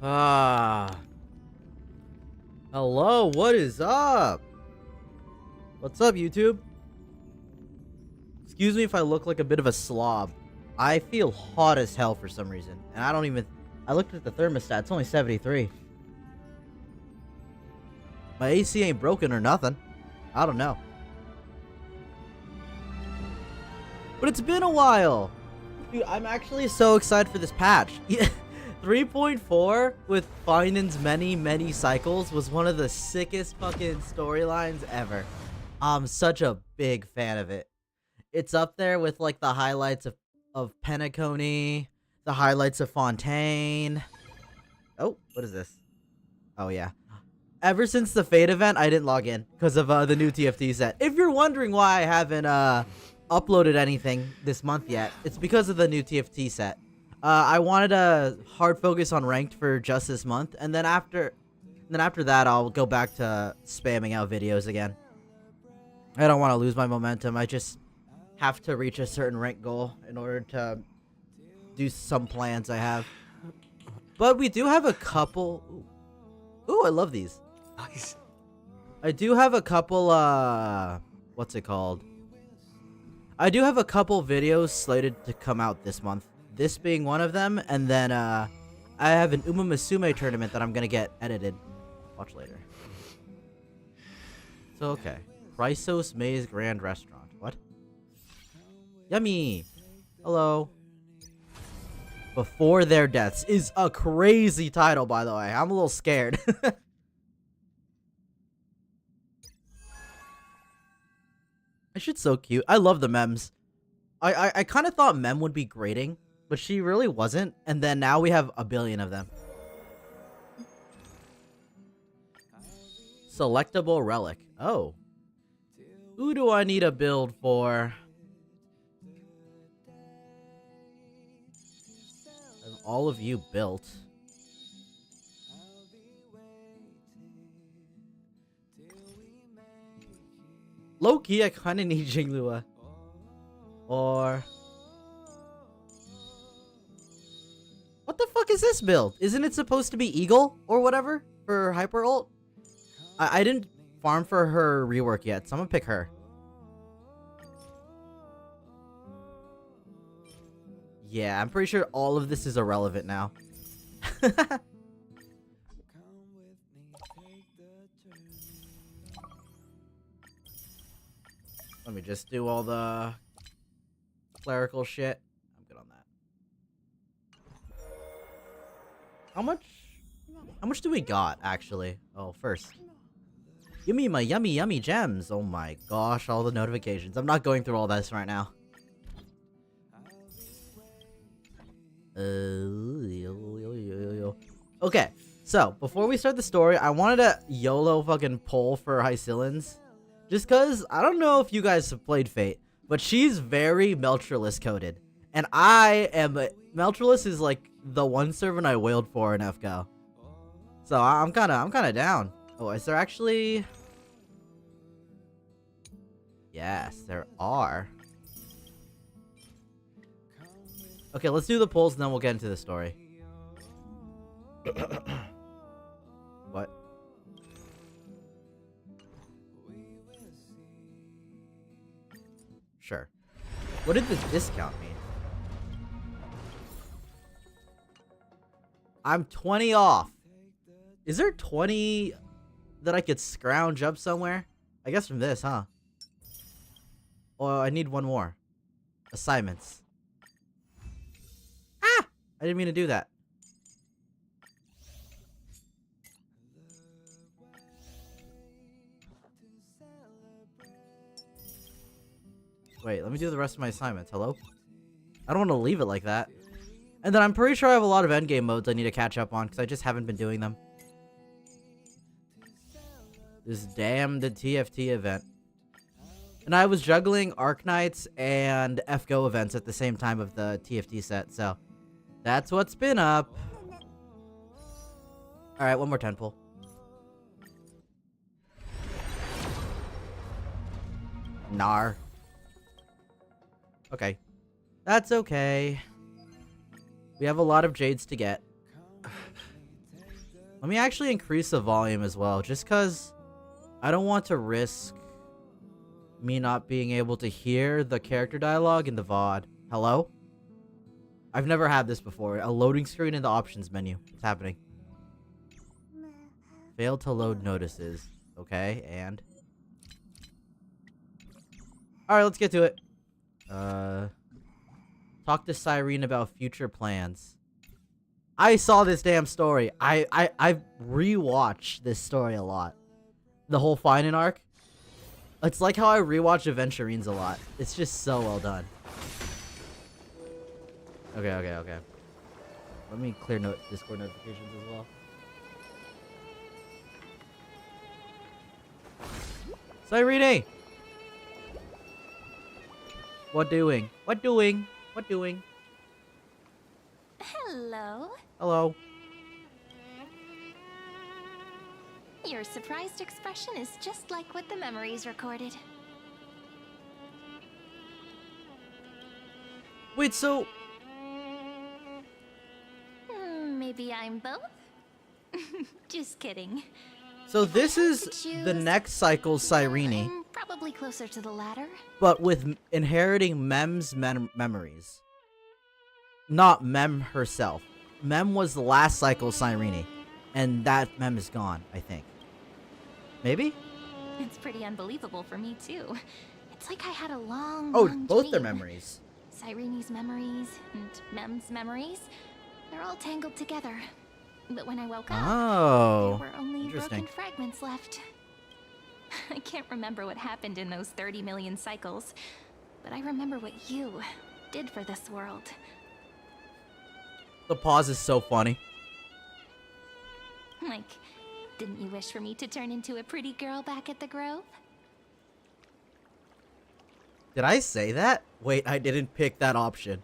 Ah. Hello, what is up? What's up, YouTube? Excuse me if I look like a bit of a slob. I feel hot as hell for some reason. And I looked at the thermostat, it's only 73. My AC ain't broken or nothing. I don't know. But it's been a while. Dude, I'm actually so excited for this patch. 3.4 with Finan's many cycles was one of the sickest fucking storylines ever. I'm such a big fan of it. It's up there with like the highlights of Penacony, the highlights of Fontaine. Oh, what is this? Oh yeah. Ever since the Fate event, I didn't log in because of the new TFT set. If you're wondering why I haven't uploaded anything this month yet, it's because of the new TFT set. I wanted to hard focus on ranked for just this month, and then after that, I'll go back to spamming out videos again. I don't want to lose my momentum. I just have to reach a certain rank goal in order to do some plans I have. But we do have a couple. Ooh, I love these. Nice. I do have a couple. What's it called? I do have a couple videos slated to come out this month. This being one of them, and then I have an Uma Musume tournament that I'm gonna get edited. Watch later. So okay, Chrysos Maze Grand Restaurant. What? Yummy. Hello. Before Their Deaths is a crazy title, by the way. I'm a little scared. This shit's so cute. I love the memes. I kind of thought Mem would be grating, but she really wasn't. And then now we have a billion of them. Selectable relic. Oh. Who do I need a build for? Have all of you built? Low-key, I kind of need Jinglua. Or... what the fuck is this build? Isn't it supposed to be Eagle or whatever for Hyper Ult? I didn't farm for her rework yet, so I'm gonna pick her. Yeah, I'm pretty sure all of this is irrelevant now. Let me just do all the clerical shit. I'm good on that. How much do we got, actually? Oh, first. Give me my yummy gems. Oh my gosh, all the notifications. I'm not going through all this right now. Okay, so before we start the story, I wanted to YOLO fucking poll for Hycillans. Just cause, I don't know if you guys have played Fate, but she's very Meltrellis coded. And Meltrellis is like the one servant I wailed for in FGO. So I'm kinda down. Oh, is there actually... yes, there are. Okay, let's do the polls and then we'll get into the story. What? Sure. What did the discount mean? I'm 20 off. Is there 20 that I could scrounge up somewhere? I guess from this, huh? Oh, I need one more. Assignments. Ah! I didn't mean to do that. Wait, let me do the rest of my assignments. Hello? I don't want to leave it like that. And then I'm pretty sure I have a lot of endgame modes I need to catch up on because I just haven't been doing them. This damn the TFT event. And I was juggling Arknights and FGO events at the same time of the TFT set, so that's what's been up. Alright, one more 10 pull. Nar. Okay. That's okay. We have a lot of jades to get. Let me actually increase the volume as well, just because I don't want to risk me not being able to hear the character dialogue in the VOD. Hello? I've never had this before. A loading screen in the options menu. What's happening? Failed to load notices. Okay, and... Alright, let's get to it. Talk to Cyrene about future plans. I saw this damn story. I rewatched this story a lot. The whole Finan arc. It's like how I rewatch Aventurines a lot. It's just so well done. Okay. Let me clear Discord notifications as well. Cyrene! What doing? Hello. Hello. Your surprised expression is just like what the memories recorded. Wait, so... Maybe I'm both? Just kidding. So this is the next cycle's Cyrene, I'm probably closer to the latter. but with inheriting Mem's memories. Not Mem herself. Mem was the last cycle's Cyrene, and that Mem is gone, I think. Maybe? It's pretty unbelievable for me, too. It's like I had a long, Oh, long both their dream. memories. Cyrene's memories and Mem's memories. They're all tangled together. But when I woke up, Oh, there were only interesting. broken fragments left. I can't remember what happened in those 30 million cycles, but I remember what you did for this world. The pause is so funny. Like, didn't you wish for me to turn into a pretty girl back at the Grove? Did I say that? Wait, I didn't pick that option.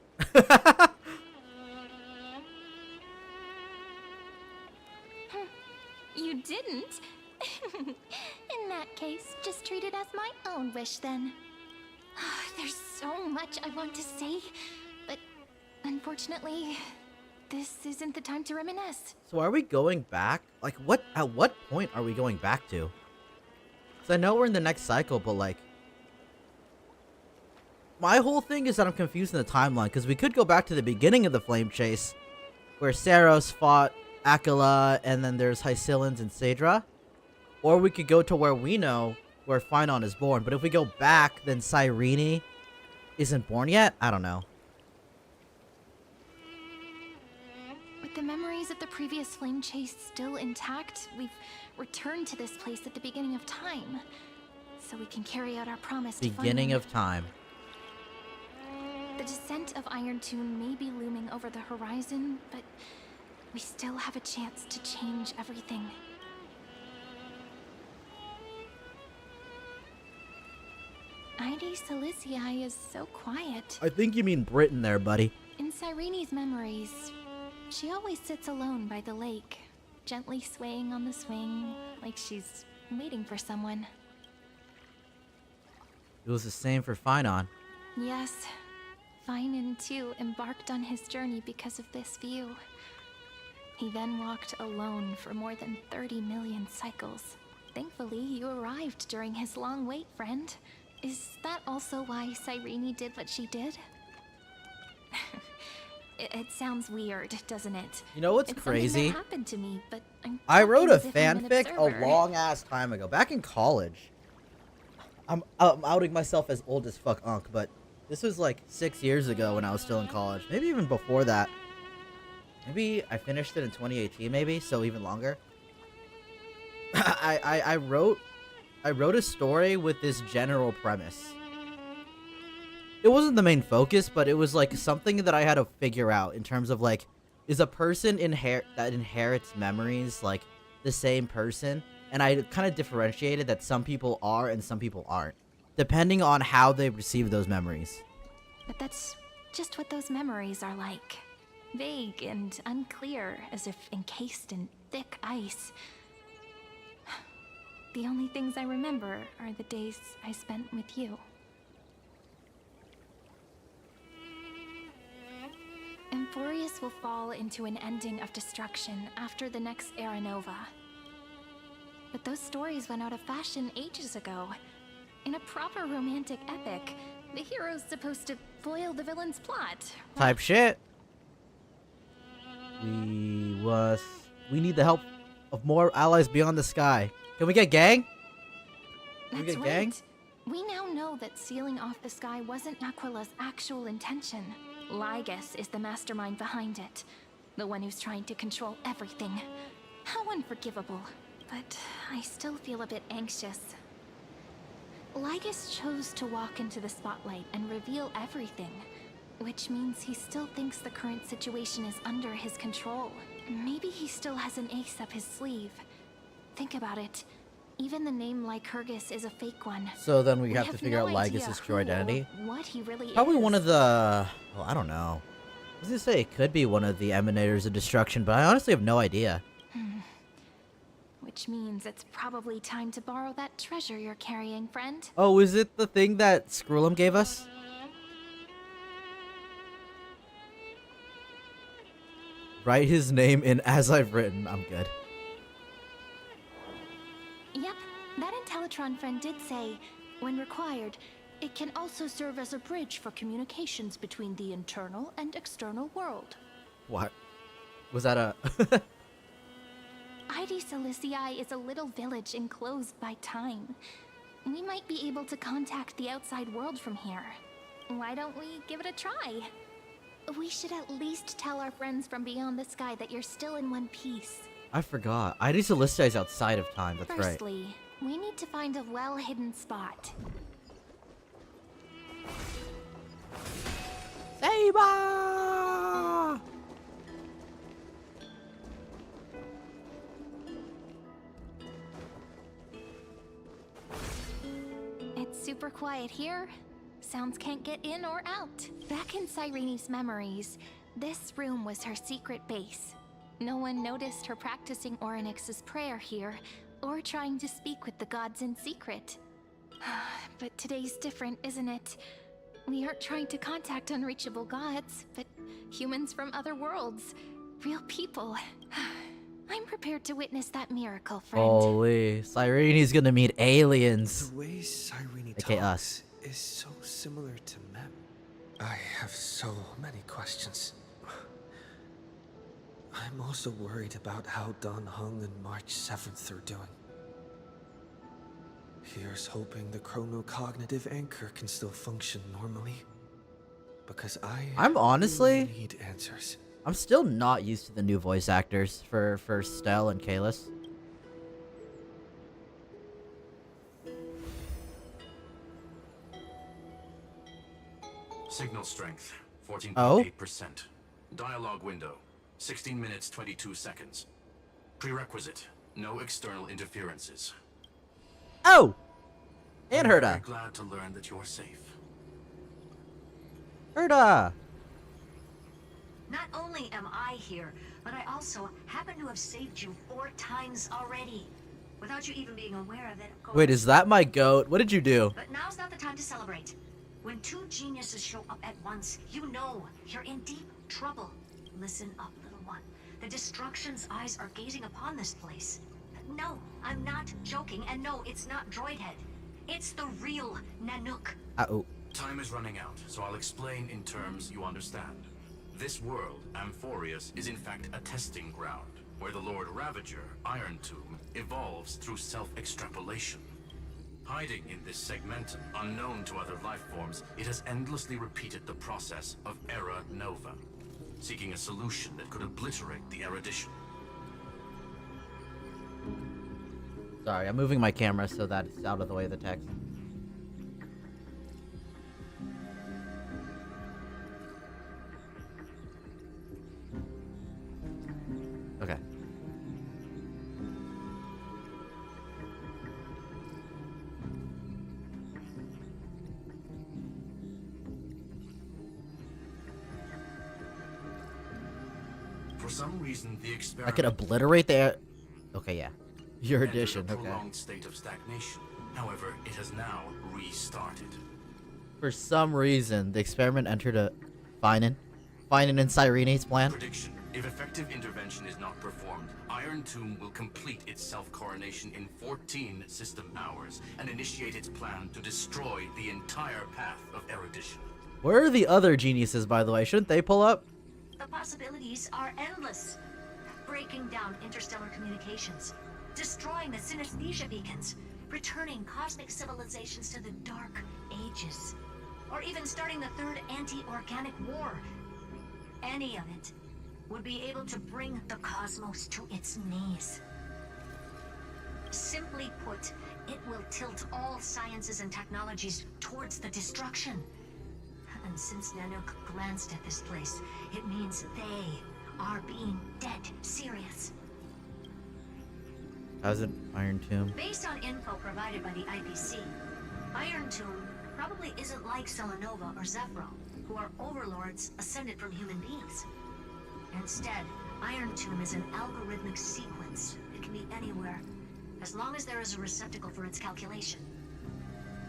You didn't? In that case, just treat it as my own wish then. There's so much I want to say, but unfortunately, this isn't the time to reminisce. So are we going back? Like, at what point are we going back to? Because I know we're in the next cycle, but like... My whole thing is that I'm confused in the timeline, because we could go back to the beginning of the Flame Chase, where Saros fought Akela, and then there's Hycillans and Saedra. Or we could go to where we know where Finan is born. But if we go back, then Cyrene isn't born yet? I don't know. With the memories of the previous flame chase still intact, we've returned to this place at the beginning of time. So we can carry out our promise to Beginning Finan. of time. The descent of Iron Tomb may be looming over the horizon, but we still have a chance to change everything. Ide Silicii is so quiet. I think you mean Britain there, buddy. In Cyrene's memories, she always sits alone by the lake, gently swaying on the swing, like she's waiting for someone. It was the same for Finan. Yes, Finan too embarked on his journey because of this view. He then walked alone for more than 30 million cycles. Thankfully, you arrived during his long wait, friend. Is that also why Cyrene did what she did? It sounds weird, doesn't it? You know what's It's crazy? Something that happened to me, but I wrote a as if I'm an fanfic a observer. long ass time ago, back in college. I'm outing myself as old as fuck, Unc, but this was like 6 years ago when I was still in college. Maybe even before that. Maybe I finished it in 2018, maybe, so even longer. I wrote a story with this general premise. It wasn't the main focus, but it was like something that I had to figure out in terms of like, is a person that inherits memories like the same person? And I kind of differentiated that some people are and some people aren't, depending on how they receive those memories. But that's just what those memories are like. Vague and unclear, as if encased in thick ice. The only things I remember are the days I spent with you. And Boreas will fall into an ending of destruction after the next Era Nova. But those stories went out of fashion ages ago. In a proper romantic epic, the hero's supposed to foil the villain's plot. Type shit. We need the help of more allies beyond the sky. Can we get gang? Can we That's get right. gang? We now know that sealing off the sky wasn't Aquila's actual intention. Lygus is the mastermind behind it. The one who's trying to control everything. How unforgivable. But I still feel a bit anxious. Lygus chose to walk into the spotlight and reveal everything. Which means he still thinks the current situation is under his control. Maybe he still has an ace up his sleeve. Think about it. Even the name Lycurgus is a fake one. So then we have to no figure out idea Lygus' who true identity. or what he really Probably is. one of the... Well, I don't know. I was gonna say it could be one of the Emanators of Destruction, but I honestly have no idea. Which means it's probably time to borrow that treasure you're carrying, friend. Oh, is it the thing that Skrullum gave us? Write his name in as I've written. I'm good. Yep, that Intellitron friend did say, when required, it can also serve as a bridge for communications between the internal and external world. What? Was that a... ID Silicii is a little village enclosed by time. We might be able to contact the outside world from here. Why don't we give it a try? We should at least tell our friends from beyond the sky that you're still in one piece. I forgot. ID Celestia is outside of time. That's right. Firstly, we need to find a well-hidden spot. Saber! It's super quiet here. Sounds can't get in or out. Back in Cyrene's memories, this room was her secret base. No one noticed her practicing Orynyx's prayer here, or trying to speak with the gods in secret. But today's different, isn't it? We aren't trying to contact unreachable gods, but humans from other worlds. Real people. I'm prepared to witness that miracle, friend. Holy. Cyrene's gonna meet aliens. The way Cyrene Okay, talks us. is so similar to Mem. I have so many questions. I'm also worried about how Dan Heng and March 7th are doing. Here's hoping the chronocognitive anchor can still function normally. Because I'm honestly- really need answers. I'm still not used to the new voice actors for Stell and Kalis. Signal strength, 14.8%. Dialogue window, 16 minutes 22 seconds. Prerequisite, no external interferences. Oh! And I'm very Herda. glad to learn that you're safe. Herda! Not only am I here, but I also happen to have saved you 4 times already. Without you even being aware of it. of Wait, course. is that my goat? What did you do? But now's not the time to celebrate. When 2 geniuses show up at once, you know you're in deep trouble. Listen up, little one. The Destruction's eyes are gazing upon this place. No, I'm not joking, and no, it's not Droidhead. It's the real Nanook. Uh-oh. Time is running out, so I'll explain in terms you understand. This world, Amphorius, is in fact a testing ground, where the Lord Ravager, Iron Tomb, evolves through self-extrapolation. Hiding in this segmentum, unknown to other life forms, it has endlessly repeated the process of Era Nova, seeking a solution that could obliterate the erudition. Sorry, I'm moving my camera so that it's out of the way of the text. Okay. For some reason, the I experiment could obliterate the... Okay, yeah. Your entered addition, a okay. prolonged state of stagnation. However, it has now restarted. For some reason, the experiment entered a... Finan? Finan and Cyrene's plan. Prediction. If effective intervention is not performed, Iron Tomb will complete its self-coronation in 14 system hours and initiate its plan to destroy the entire path of erudition. Where are the other geniuses, by the way? Shouldn't they pull up? The possibilities are endless. Breaking down interstellar communications, destroying the synesthesia beacons, returning cosmic civilizations to the Dark Ages, or even starting the third anti-organic war. Any of it would be able to bring the cosmos to its knees. Simply put, it will tilt all sciences and technologies towards the destruction. And since Nanook glanced at this place, it means they are being dead serious. How's an Iron Tomb? Based on info provided by the IPC, Iron Tomb probably isn't like Selenova or Zephyro, who are overlords ascended from human beings. Instead, Iron Tomb is an algorithmic sequence. It can be anywhere, as long as there is a receptacle for its calculation.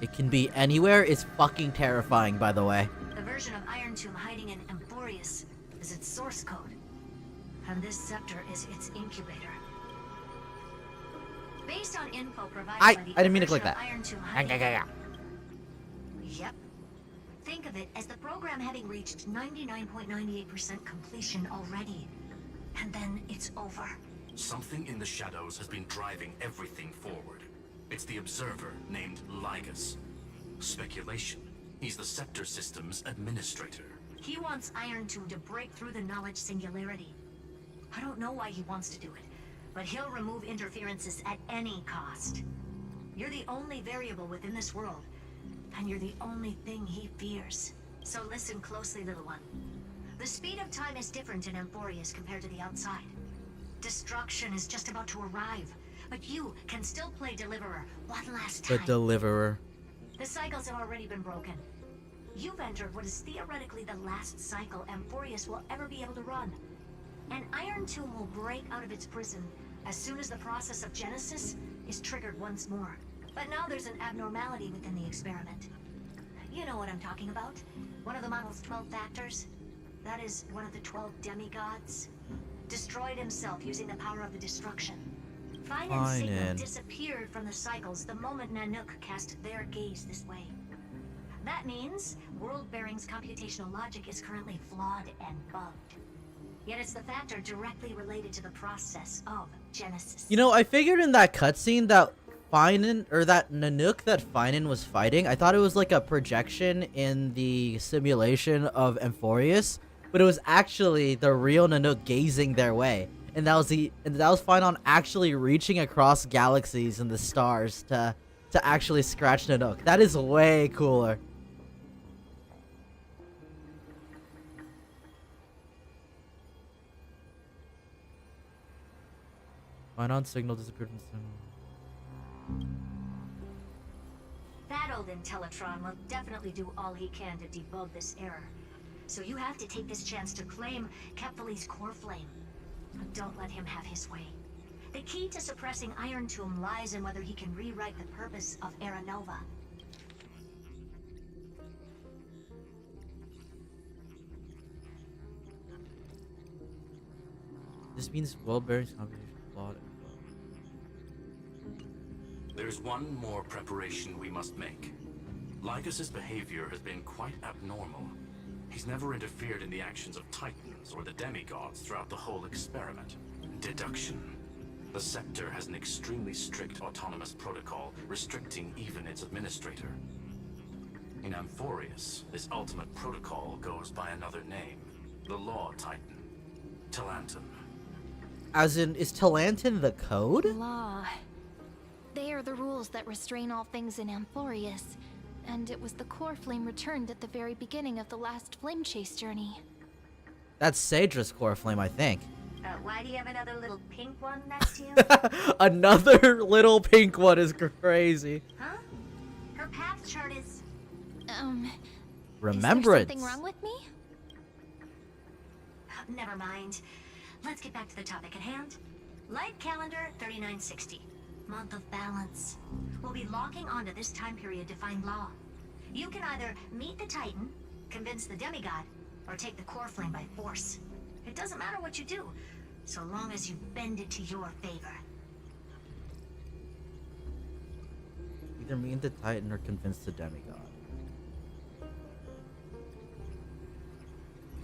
It can be anywhere is fucking terrifying, by the way. The version of Iron Tomb hiding in Amphorius is its source code, and this scepter is its incubator. Based on info provided by the I didn't mean to click version that. of Iron Tomb hiding Yep. Think of it as the program having reached 99.98% completion already. And then it's over. Something in the shadows has been driving everything forward. It's the observer named Lygus. Speculation. He's the Scepter System's administrator. He wants Iron Tomb to break through the knowledge singularity. I don't know why he wants to do it, but he'll remove interferences at any cost. You're the only variable within this world, and you're the only thing he fears. So listen closely, little one. The speed of time is different in Amphorius compared to the outside. Destruction is just about to arrive, but you can still play Deliverer one last The time. Deliverer. The cycles have already been broken. You've entered what is theoretically the last cycle Amphorius will ever be able to run. And Iron Tomb will break out of its prison as soon as the process of Genesis is triggered once more. But now there's an abnormality within the experiment. You know what I'm talking about. One of the model's 12 factors. That is one of the 12 demigods. Destroyed himself using the power of the destruction. Finan's signal Finan. disappeared from the cycles the moment Nanook cast their gaze this way. That means World Bearing's computational logic is currently flawed and bugged. Yet it's the factor directly related to the process of Genesis. You know, I figured in that cutscene that Finan, or that Nanook that Finan was fighting, I thought it was like a projection in the simulation of Amphorius, but it was actually the real Nanook gazing their way. And that was Finan actually reaching across galaxies and the stars to actually scratch Nanook. That is way cooler. Finan signal disappeared from the That old Intellitron will definitely do all he can to debug this error. So you have to take this chance to claim Kephal's core flame. Don't let him have his way. The key to suppressing Iron Tomb lies in whether he can rewrite the purpose of Era Nova. This means World Bearing's computation flawed. There's one more preparation we must make. Lycus's behavior has been quite abnormal. He's never interfered in the actions of Titans or the demigods throughout the whole experiment. Deduction. The Scepter has an extremely strict autonomous protocol, restricting even its administrator. In Amphorius, this ultimate protocol goes by another name. The Law Titan. Talantum. As in, is Talantin the code? Law. They are the rules that restrain all things in Amphorius, and it was the core flame returned at the very beginning of the last flame chase journey. That's Sadra's core flame, I think. Why do you have another little pink one next to you? Another little pink one is crazy. Huh? Her path chart is... Remembrance. Is there something wrong with me? Never mind. Let's get back to the topic at hand. Light calendar 3960. Month of balance. We'll be locking onto this time period to find Law. You can either meet the Titan, convince the demigod, or take the core flame by force. It doesn't matter what you do, so long as you bend it to your favor. Either mean the Titan or convince the demigod.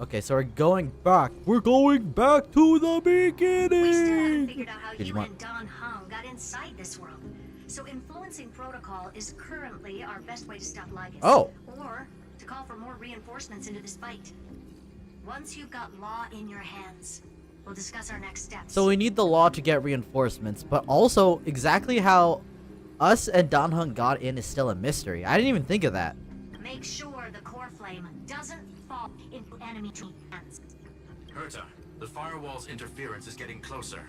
Okay, so we're going back. We're going back to the beginning. We still haven't figured out how Did you you want- and Don Hung got inside this world. So influencing protocol is currently our best way to stop Lygus. Oh. Or to call for more reinforcements into this fight. Once you've got law in your hands, we'll discuss our next steps. So we need the law to get reinforcements, but also exactly how us and Don Hung got in is still a mystery. I didn't even think of that. Make sure the core flame doesn't fall into enemy hands. Herta, the firewall's interference is getting closer.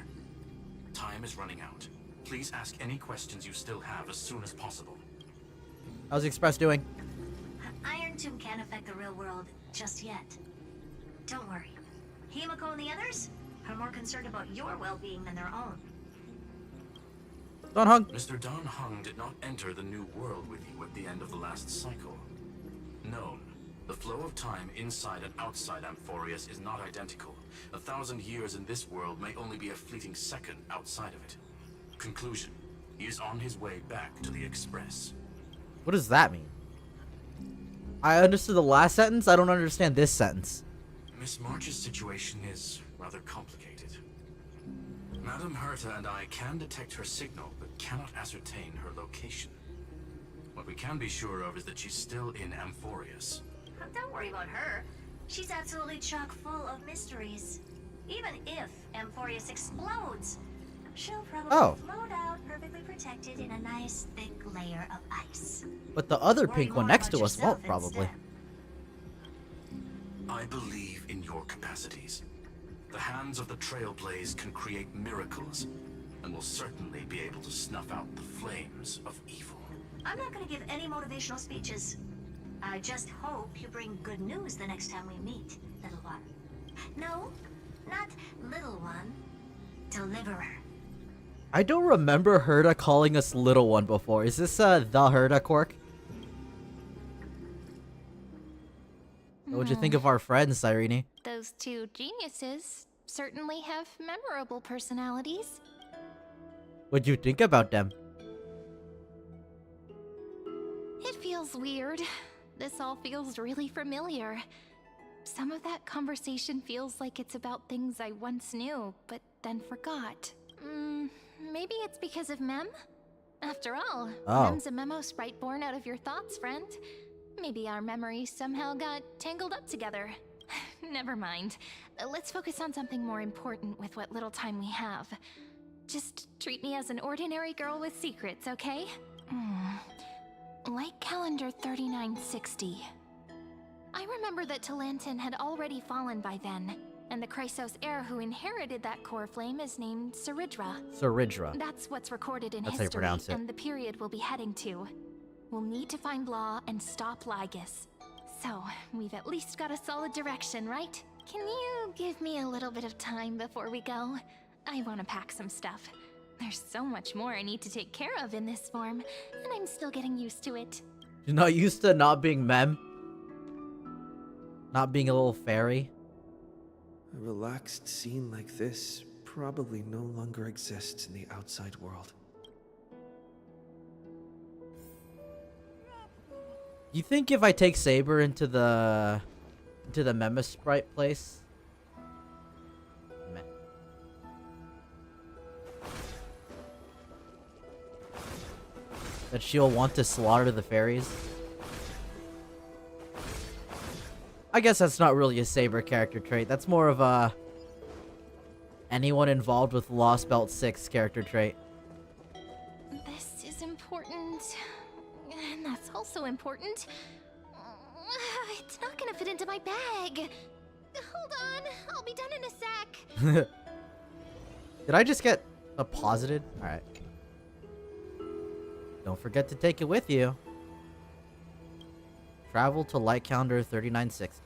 Time is running out. Please ask any questions you still have as soon as possible. How's Express doing? Iron Tomb can't affect the real world just yet. Don't worry. Himiko and the others are more concerned about your well-being than their own. Don Hung. Mr. Don Hung did not enter the new world with you at the end of the last cycle. Known. The flow of time inside and outside Amphorius is not identical. 1,000 years in this world may only be a fleeting second outside of it. Conclusion. He is on his way back to the Express. What does that mean? I understood the last sentence. I don't understand this sentence. Miss March's situation is rather complicated. Madame Herta and I can detect her signal, but cannot ascertain her location. What we can be sure of is that she's still in Amphorius. Don't worry about her. She's absolutely chock full of mysteries. Even if Amphorius explodes, she'll probably float out perfectly protected in a nice thick layer of ice. But the other Worry pink one more next about to us won't, yourself probably. instead. I believe in your capacities. The hands of the Trailblaze can create miracles, and will certainly be able to snuff out the flames of evil. I'm not going to give any motivational speeches. I just hope you bring good news the next time we meet, little one. No, not little one. Deliverer. I don't remember Herta calling us little one before. Is this the Herta quirk? What'd you think of our friends, Cyrene? Those two geniuses certainly have memorable personalities. What'd you think about them? It feels weird. This all feels really familiar. Some of that conversation feels like it's about things I once knew, but then forgot. Maybe it's because of Mem? After all, Mem's a memo sprite born out of your thoughts, friend. Maybe our memories somehow got tangled up together. Never mind. Let's focus on something more important with what little time we have. Just treat me as an ordinary girl with secrets, okay? Like calendar 3960. I remember that Talantin had already fallen by then, and the Chrysos heir who inherited that core flame is named Saridra. Saridra. That's what's recorded in That's how you history, pronounce it. and the period we'll be heading to. We'll need to find Law and stop Lygus. So, we've at least got a solid direction, right? Can you give me a little bit of time before we go? I want to pack some stuff. There's so much more I need to take care of in this form, and I'm still getting used to it. You're not used to not being Mem? Not being a little fairy? A relaxed scene like this probably no longer exists in the outside world. You think if I take Saber into the Mema Sprite place? Meh. That she'll want to slaughter the fairies? I guess that's not really a Saber character trait. That's more of a anyone involved with Lost Belt 6 character trait. This is important, and that's also important. It's not gonna fit into my bag. Hold on, I'll be done in a sec. Did I just get deposited? Alright. Don't forget to take it with you. Travel to light calendar 3960.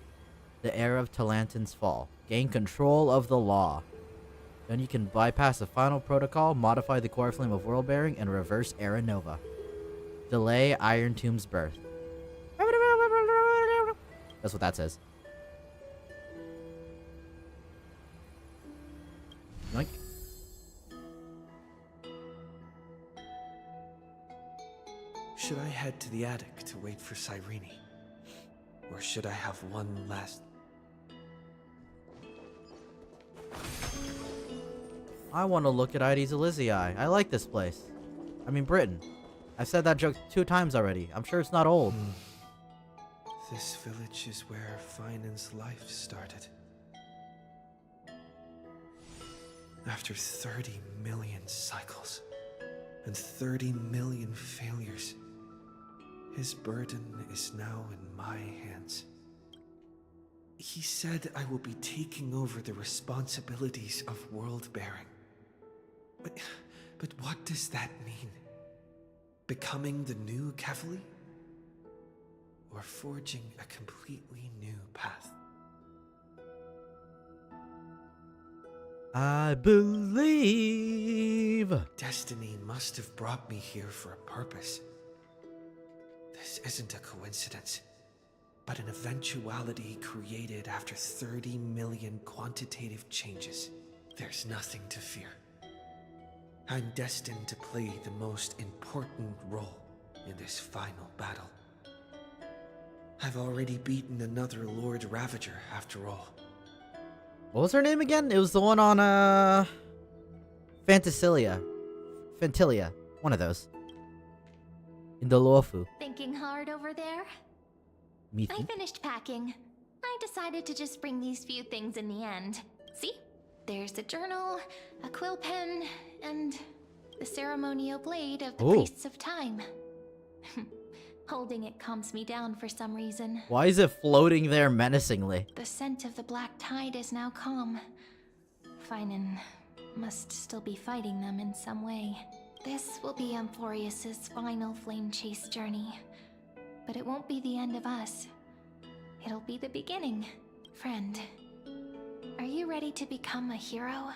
The era of Talantin's fall. Gain control of the law. Then you can bypass the final protocol, modify the core flame of world bearing, and reverse Era Nova. Delay Iron Tomb's birth. That's what that says. head to the attic to wait for Cyrene? Or should I have one last... I want to look at Ides Elysiae. I like this place. I mean, Britain. I've said that joke 2 times already. I'm sure it's not old. This village is where Finan's life started. After 30 million cycles and 30 million failures, his burden is now in my hands. He said I will be taking over the responsibilities of world-bearing. But what does that mean? Becoming the new Cavalier? Or forging a completely new path? I believe. Destiny must have brought me here for a purpose. This isn't a coincidence, but an eventuality created after 30 million quantitative changes. There's nothing to fear. I'm destined to play the most important role in this final battle. I've already beaten another Lord Ravager, after all. What was her name again? It was the one on, Fantilia. One of those. In the Lofu. Thinking hard over there? Me I too. finished packing. I decided to just bring these few things in the end. See? There's a journal, a quill pen, and the ceremonial blade of the Ooh. Priests of Time. Holding it calms me down for some reason. Why is it floating there menacingly? The scent of the black tide is now calm. Finan must still be fighting them in some way. This will be Amphorius's final flame chase journey. But it won't be the end of us. It'll be the beginning. Friend, are you ready to become a hero?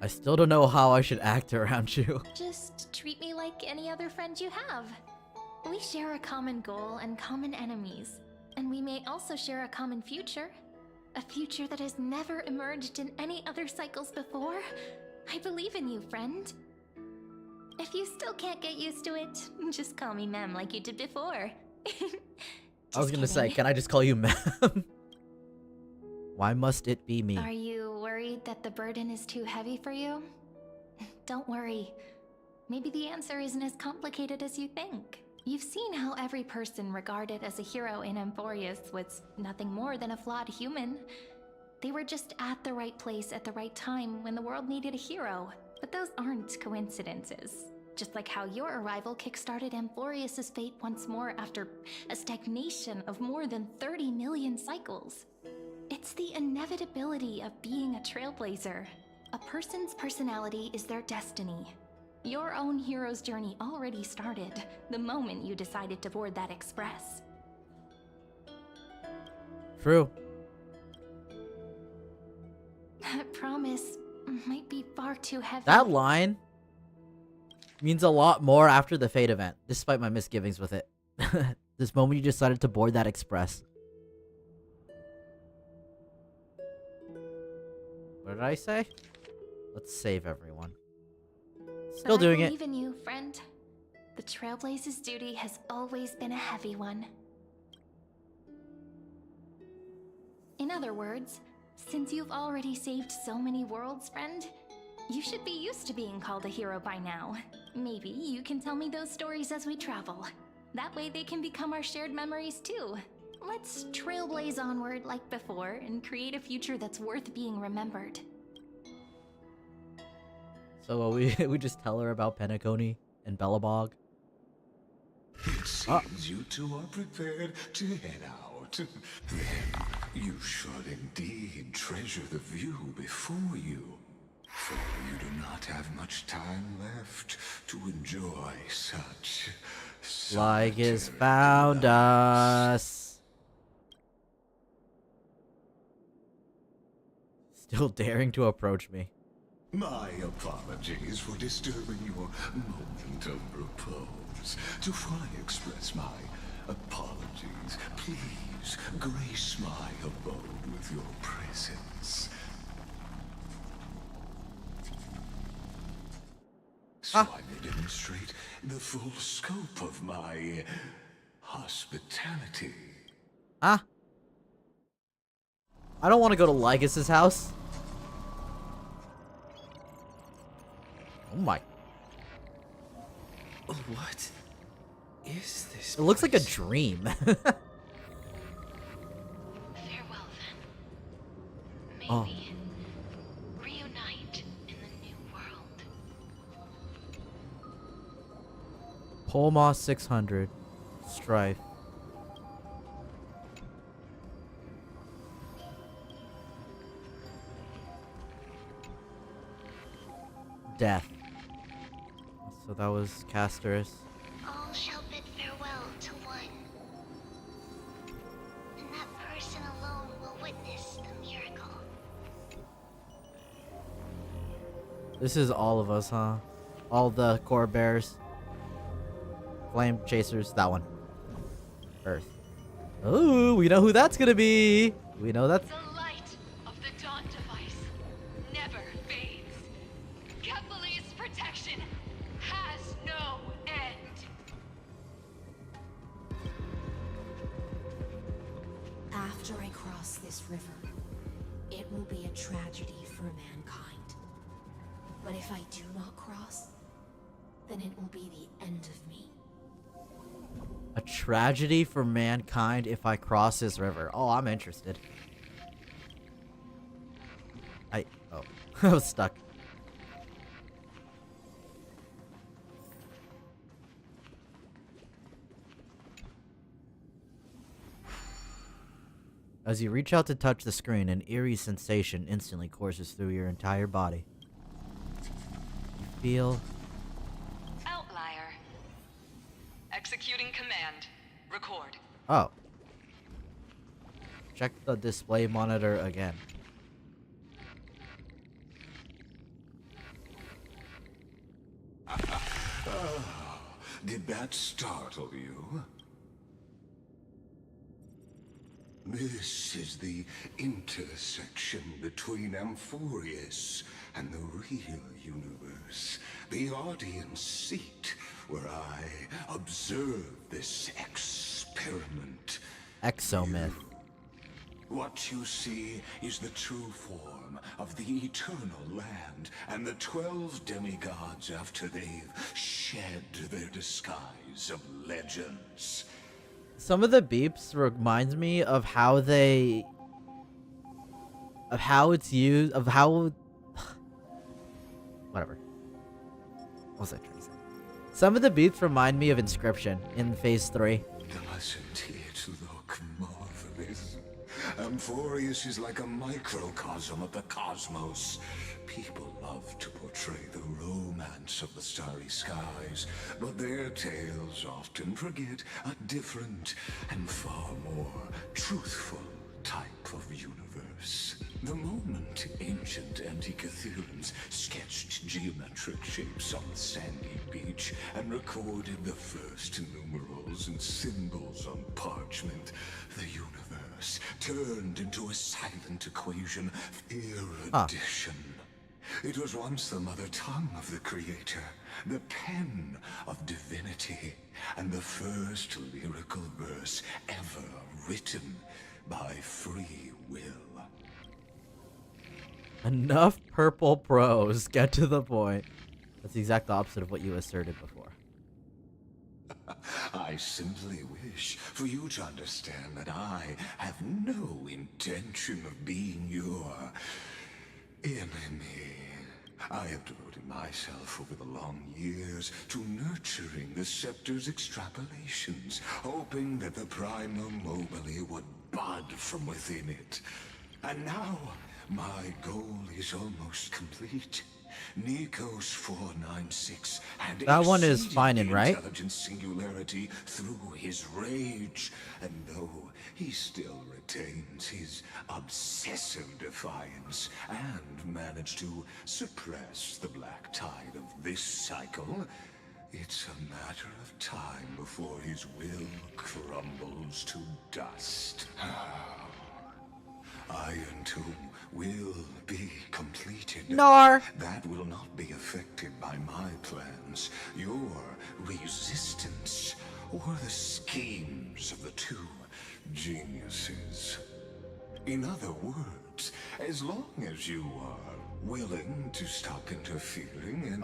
I still don't know how I should act around you. Just treat me like any other friend you have. We share a common goal and common enemies. And we may also share a common future. A future that has never emerged in any other cycles before. I believe in you, friend. If you still can't get used to it, just call me Mem like you did before. I was gonna say, can I just call you ma'am? Why must it be me? Are you worried that the burden is too heavy for you? Don't worry. Maybe the answer isn't as complicated as you think. You've seen how every person regarded as a hero in Amphorius was nothing more than a flawed human. They were just at the right place at the right time when the world needed a hero. But those aren't coincidences. Just like how your arrival kickstarted Amphorius's fate once more after a stagnation of more than 30 million cycles. It's the inevitability of being a trailblazer. A person's personality is their destiny. Your own hero's journey already started the moment you decided to board that express. True. That promise might be far too heavy. That line means a lot more after the Fate event, despite my misgivings with it. This moment you decided to board that express. What did I say? Let's save everyone. Still doing I it. believe in you, friend. The Trailblaze's duty has always been a heavy one. In other words, since you've already saved so many worlds, friend, you should be used to being called a hero by now. Maybe you can tell me those stories as we travel. That way they can become our shared memories too. Let's trailblaze onward like before and create a future that's worth being remembered. So we just tell her about Penacony and Bellabog. It seems you two are prepared to head out. Then you should indeed treasure the view before you. For you do not have much time left to enjoy such... Like has solitary found delights. us. Still daring to approach me. My apologies for disturbing your moment of repose. To fully express my apologies, please grace my abode with your presence. so I may demonstrate the full scope of my hospitality. Ah. I don't want to go to Lycus's house. Oh my. What is this? It looks like a place? dream. Farewell then. Oh. Maybe reunite in the new world. Polma 600. Strife. Death. So that was Casterus. All shall bid farewell to one, and that person alone will witness the miracle. This is all of us, huh? All the core bears. Flame chasers, that one. Earth. Ooh, we know who that's gonna be. We know that's... The light of the dawn device never fades. Kepali's protection has no end. After I cross this river, it will be a tragedy for mankind. But if I do not cross, then it will be the end of me. A tragedy for mankind if I cross this river. Oh, I'm interested. Oh, I was stuck. As you reach out to touch the screen, an eerie sensation instantly courses through your entire body. You feel... Outlier. Executing command. Record. Oh. Check the display monitor again. Did that startle you? This is the intersection between Amphorius and the real universe. The audience seat where I observe this experiment. Exomyth. What you see is the true form of the eternal land and the 12 demigods after they've shed their disguise of legends. Some of the beeps reminds me of how they... of how it's used... of how... Whatever. What was I trying to say? Some of the beeps remind me of Inscription in Phase 3. Doesn't it look marvelous? Amphorius is like a microcosm of the cosmos. People love to portray the romance of the starry skies, but their tales often forget a different and far more truthful type of universe. The moment ancient Antikytherians sketched geometric shapes on the sandy beach and recorded the first numerals and symbols on parchment, the universe turned into a silent equation of erudition. It was once the mother tongue of the creator, the pen of divinity, and the first lyrical verse ever written by free will. Enough purple prose. Get to the point. That's the exact opposite of what you asserted before. I simply wish for you to understand that I have no intention of being your enemy. I have devoted myself over the long years to nurturing the scepter's extrapolations, hoping that the primal mobile would bud from within it. And now, my goal is almost complete. Nikos 496 had That one is exceeded fine the and right. intelligent singularity through his rage, and though he still retains his obsessive defiance and managed to suppress the black tide of this cycle, it's a matter of time before his will crumbles to dust. Iron Tomb will be completed. Nar. That will not be affected by my plans, your resistance, or the schemes of the two geniuses. In other words, as long as you are willing to stop interfering and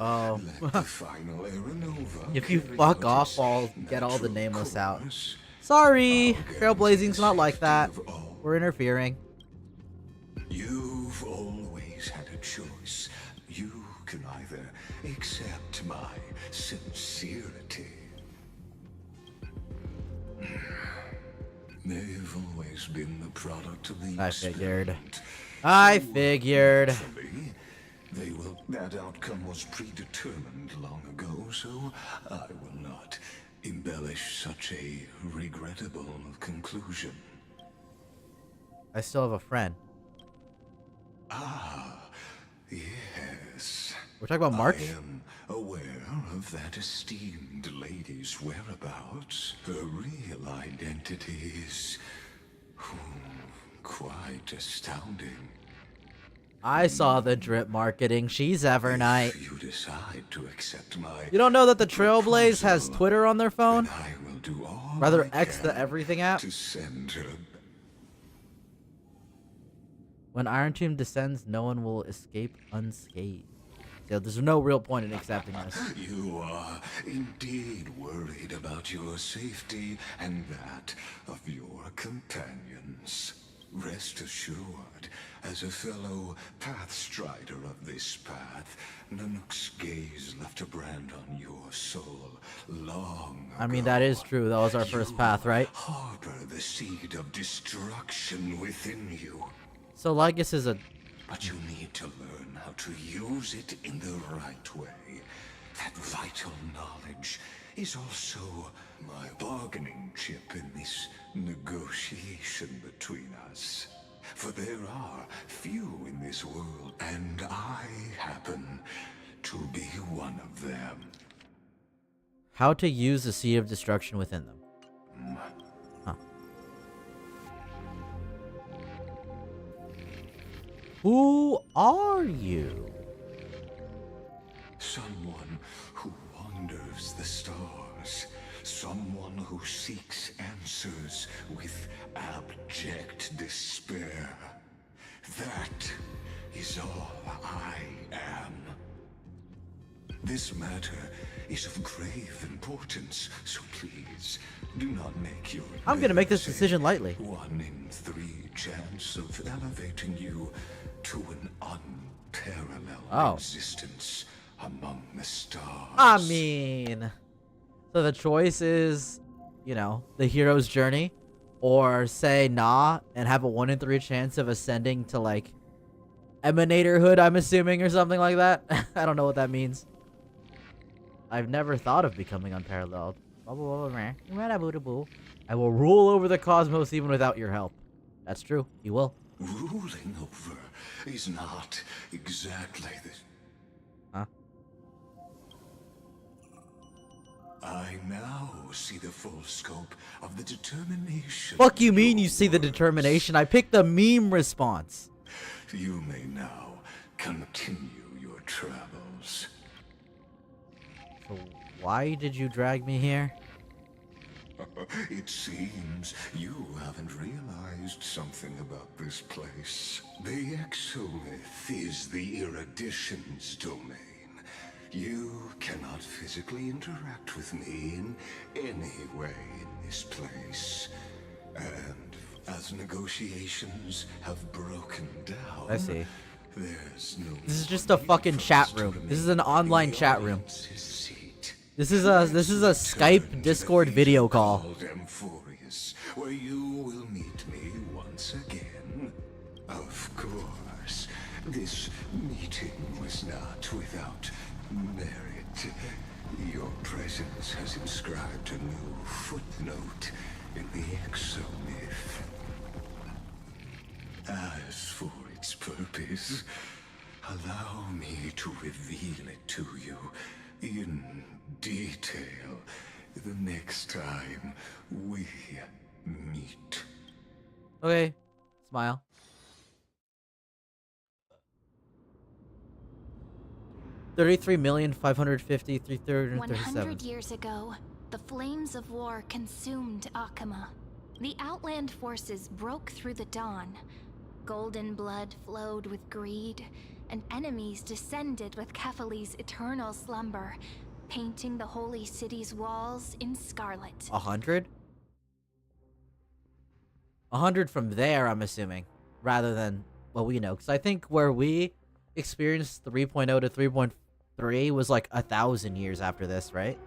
let the final Aeronova If you carry fuck out off, its I'll get all the natural nameless out. course, Sorry, I'll guarantee Trailblazing's the not like safety that. of all. We're interfering. You've always had a choice. You can either accept my sincerity. They've always been the product of the I figured. experiment. I So, figured. naturally, that outcome was predetermined long ago, so I will not embellish such a regrettable conclusion. I still have a friend. Ah, yes. We're talking about March? I am aware of that esteemed lady's whereabouts. Her real identity is quite astounding. I saw the drip marketing. She's Evernight. If you decide to accept my You don't know that the Trailblaze has proposal, Twitter on their phone? then I will do all Rather I X the can everything app? to send her. When Iron Team descends, no one will escape unscathed. So there's no real point in accepting this. You are indeed worried about your safety and that of your companions. Rest assured, as a fellow pathstrider of this path, Nanook's gaze left a brand on your soul long ago. I mean, that is true. That was our first path, right? Harbor the seed of destruction within you. So Lygus is a... But you need to learn how to use it in the right way. That vital knowledge is also my bargaining chip in this negotiation between us. For there are few in this world, and I happen to be one of them. How to use the Seed of Destruction within them. Huh. Who are you? Someone who wanders the stars. Someone who seeks answers with abject despair. That is all I am. This matter is of grave importance, so please do not make your I'm gonna make this say, decision lightly. 1 in 3 chance of elevating you to an unparalleled existence among the stars. I mean... So the choice is, you know, the hero's journey, or say nah and have a 1 in 3 chance of ascending to like Emanatorhood, I'm assuming, or something like that. I don't know what that means. I've never thought of becoming unparalleled. I will rule over the cosmos even without your help. That's true. You will. Ruling over is not exactly the... Huh? I now see the full scope of the determination. Fuck you mean you see the determination? I picked the meme response. You may now continue your travels. So why did you drag me here? It seems you haven't realized something about this place. The Exolith is the Erudition's domain. You cannot physically interact with me in any way in this place. And as negotiations have broken down... I see. There's no... This is just a fucking chat room. This is an online chat room. This is a Skype Discord video call. Amphorius, where you will meet me once again. Of course, this meeting was not without merit. Your presence has inscribed a new footnote in the Exomyth. As for its purpose, allow me to reveal it to you in detail the next time we meet. Okay. Smile. 33,550,337. 100 years ago, the flames of war consumed Akama. The Outland forces broke through the dawn. Golden blood flowed with greed, and enemies descended with Kefali's eternal slumber, painting the holy city's walls in scarlet. 100? 100 from there, I'm assuming, rather than what we know. Because I think where we experienced 3.0 to 3.3 was like 1,000 years after this, right?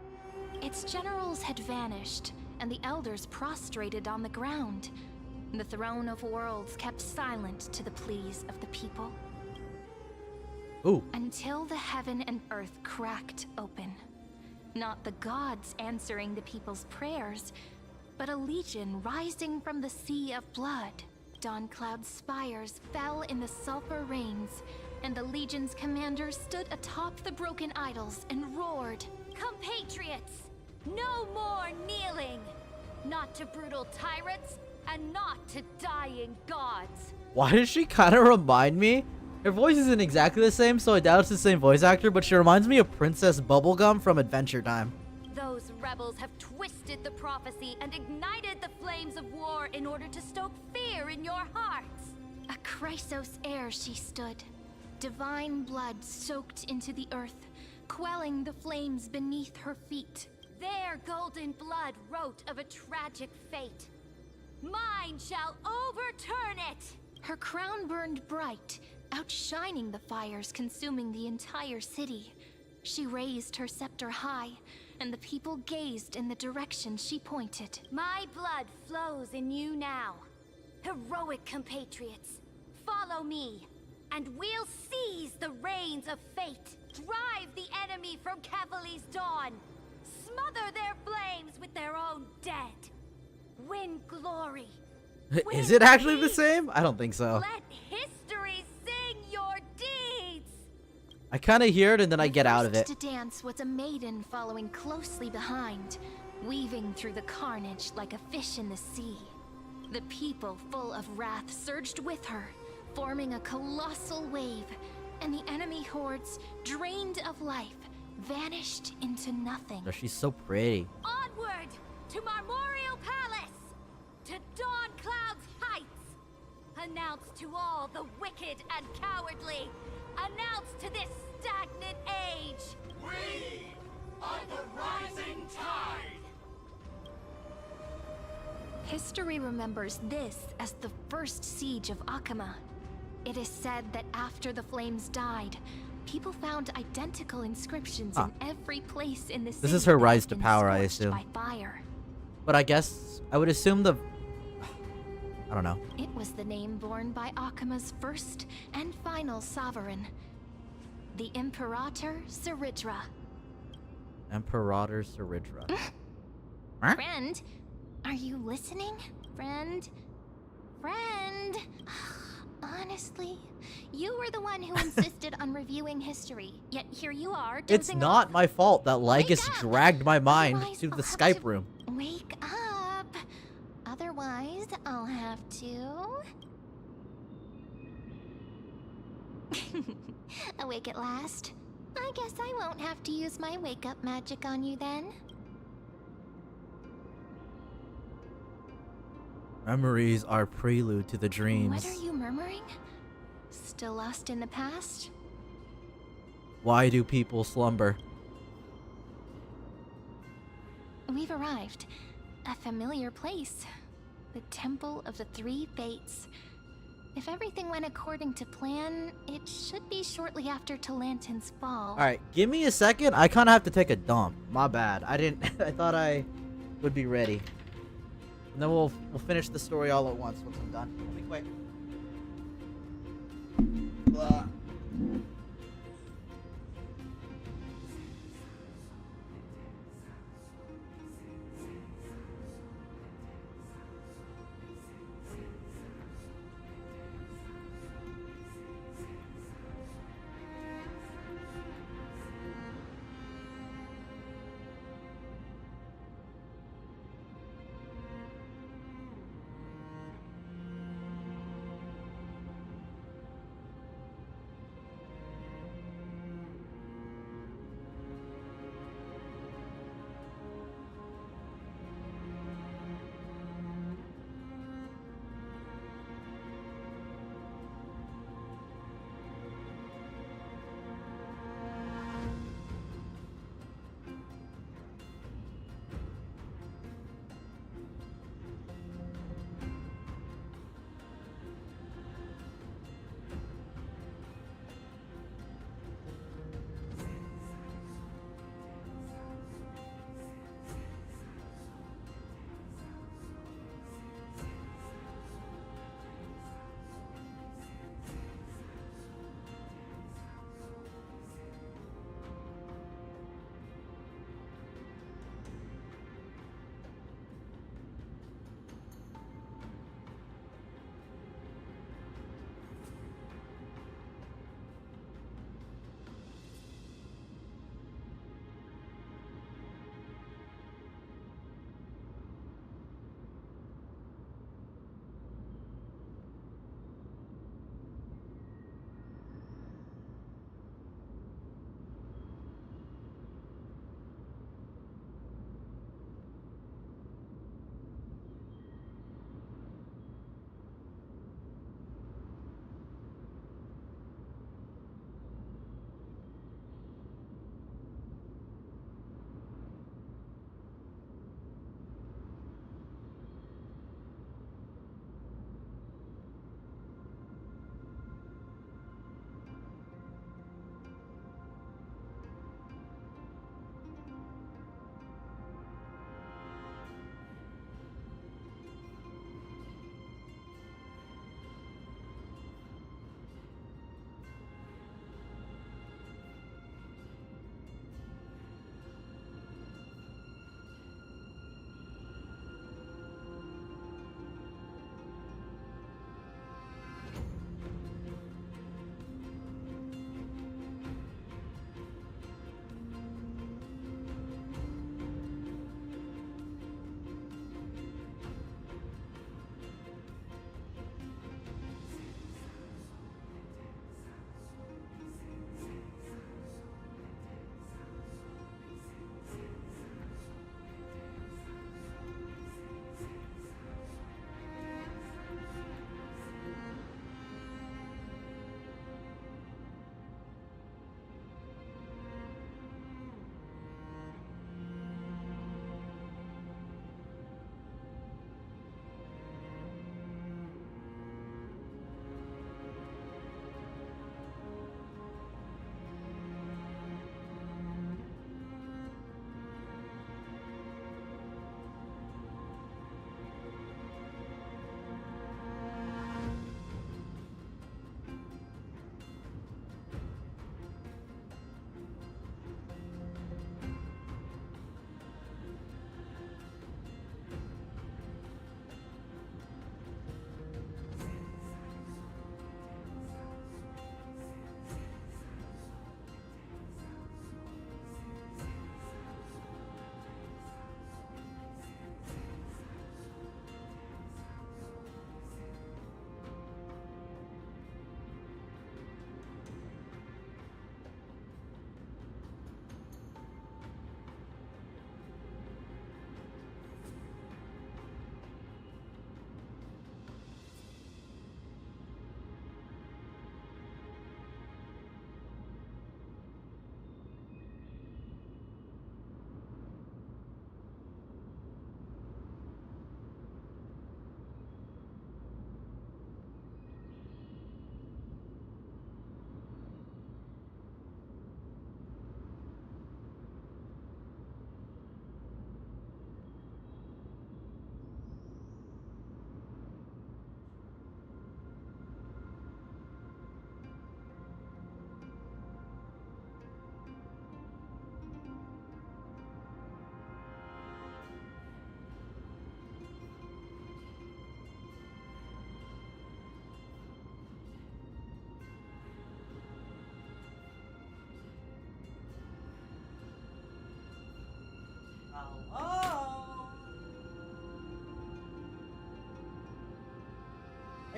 Its generals had vanished, and the elders prostrated on the ground. The throne of worlds kept silent to the pleas of the people. Ooh. Until the heaven and earth cracked open. Not the gods answering the people's prayers, but a legion rising from the sea of blood. Dawncloud's spires fell in the sulfur rains, and the legion's commander stood atop the broken idols and roared, "Compatriots, no more kneeling! Not to brutal tyrants, and not to dying gods!" Why does she kind of remind me? Her voice isn't exactly the same, so I doubt it's the same voice actor, but she reminds me of Princess Bubblegum from Adventure Time. Those rebels have twisted the prophecy and ignited the flames of war in order to stoke fear in your hearts. A Chrysos heir she stood. Divine blood soaked into the earth, quelling the flames beneath her feet. Their golden blood wrote of a tragic fate. Mine shall overturn it! Her crown burned bright, outshining the fires consuming the entire city. She raised her scepter high, and the people gazed in the direction she pointed. My blood flows in you now. Heroic compatriots, follow me, and we'll seize the reins of fate. Drive the enemy from Kefali's dawn. Smother their flames with their own dead. Win glory. Is it actually the same? I don't think so. Let history sing your deeds. I kind of hear it and then I get out of it. First to dance was a maiden following closely behind, weaving through the carnage like a fish in the sea. The people, full of wrath, surged with her, forming a colossal wave, and the enemy hordes, drained of life, vanished into nothing. Oh, she's so pretty. Onward to Marmorial Palace, to Dawncloud's heights. Announce to all the wicked and cowardly. Announce to this stagnant age. We are the rising tide! History remembers this as the first siege of Akama. It is said that after the flames died, people found identical inscriptions in every place in the city. This is her that rise had to been power, I scorched assume. by fire. But I guess I would assume I don't know. It was the name borne by Akama's first and final sovereign, the Imperator Saridra. Imperator Saridra. Friend, are you listening? Friend? Friend? Honestly, you were the one who insisted on reviewing history, yet here you are. It's not my fault that Lygus dragged my mind Otherwise, to the I'll have Skype to room. Wake up. Otherwise, I'll have to... Awake at last? I guess I won't have to use my wake-up magic on you then. Memories are prelude to the dreams. What are you murmuring? Still lost in the past? Why do people slumber? We've arrived. A familiar place. The Temple of the Three Fates. If everything went according to plan, it should be shortly after Talantin's fall. Alright, give me a second. I kind of have to take a dump. My bad. I didn't... I thought I would be ready. And then we'll finish the story all at once I'm done. It'll be quick. Blah.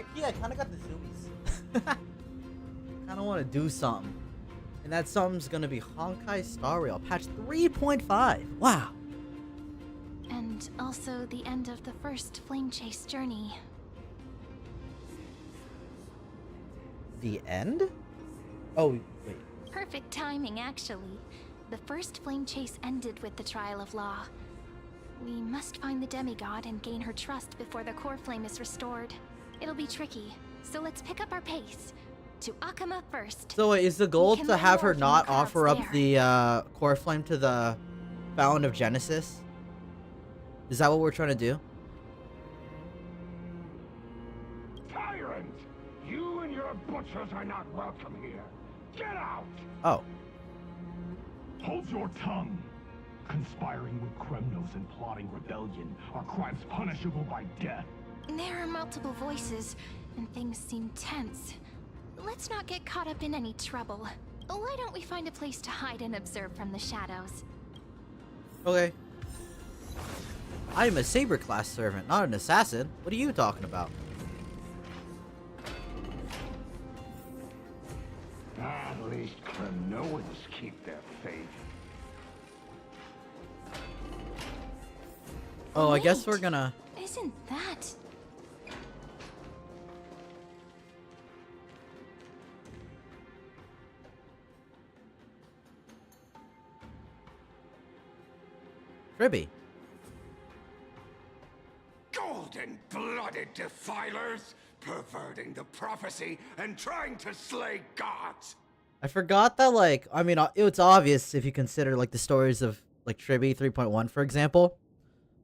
Actually, I kind of got the zoomies. Kind of want to do something. And that something's going to be Honkai Star Rail, patch 3.5. Wow. And also the end of the first Flame Chase journey. The end? Oh, wait. Perfect timing, actually. The first Flame Chase ended with the Trial of Law. We must find the demigod and gain her trust before the core flame is restored. It'll be tricky, so let's pick up our pace. To Akama first. So wait, is the goal We can to learn have more her from the not crowds offer up there. the core flame to the Fountain of Genesis? Is that what we're trying to do? Tyrant! You and your butchers are not welcome here. Get out! Oh. Hold your tongue. Conspiring with Kremnos and plotting rebellion are crimes punishable by death. There are multiple voices, and things seem tense. Let's not get caught up in any trouble. Why don't we find a place to hide and observe from the shadows? Okay. I am a Saber class servant, not an assassin. What are you talking about? At least Kremnoans keep their faith. Oh, I guess Wait. we're gonna... Isn't that... Tribby. Golden-blooded defilers, perverting the prophecy and trying to slay gods. I forgot that, like, I mean, it's obvious if you consider, like, the stories of, like, Tribby 3.1, for example.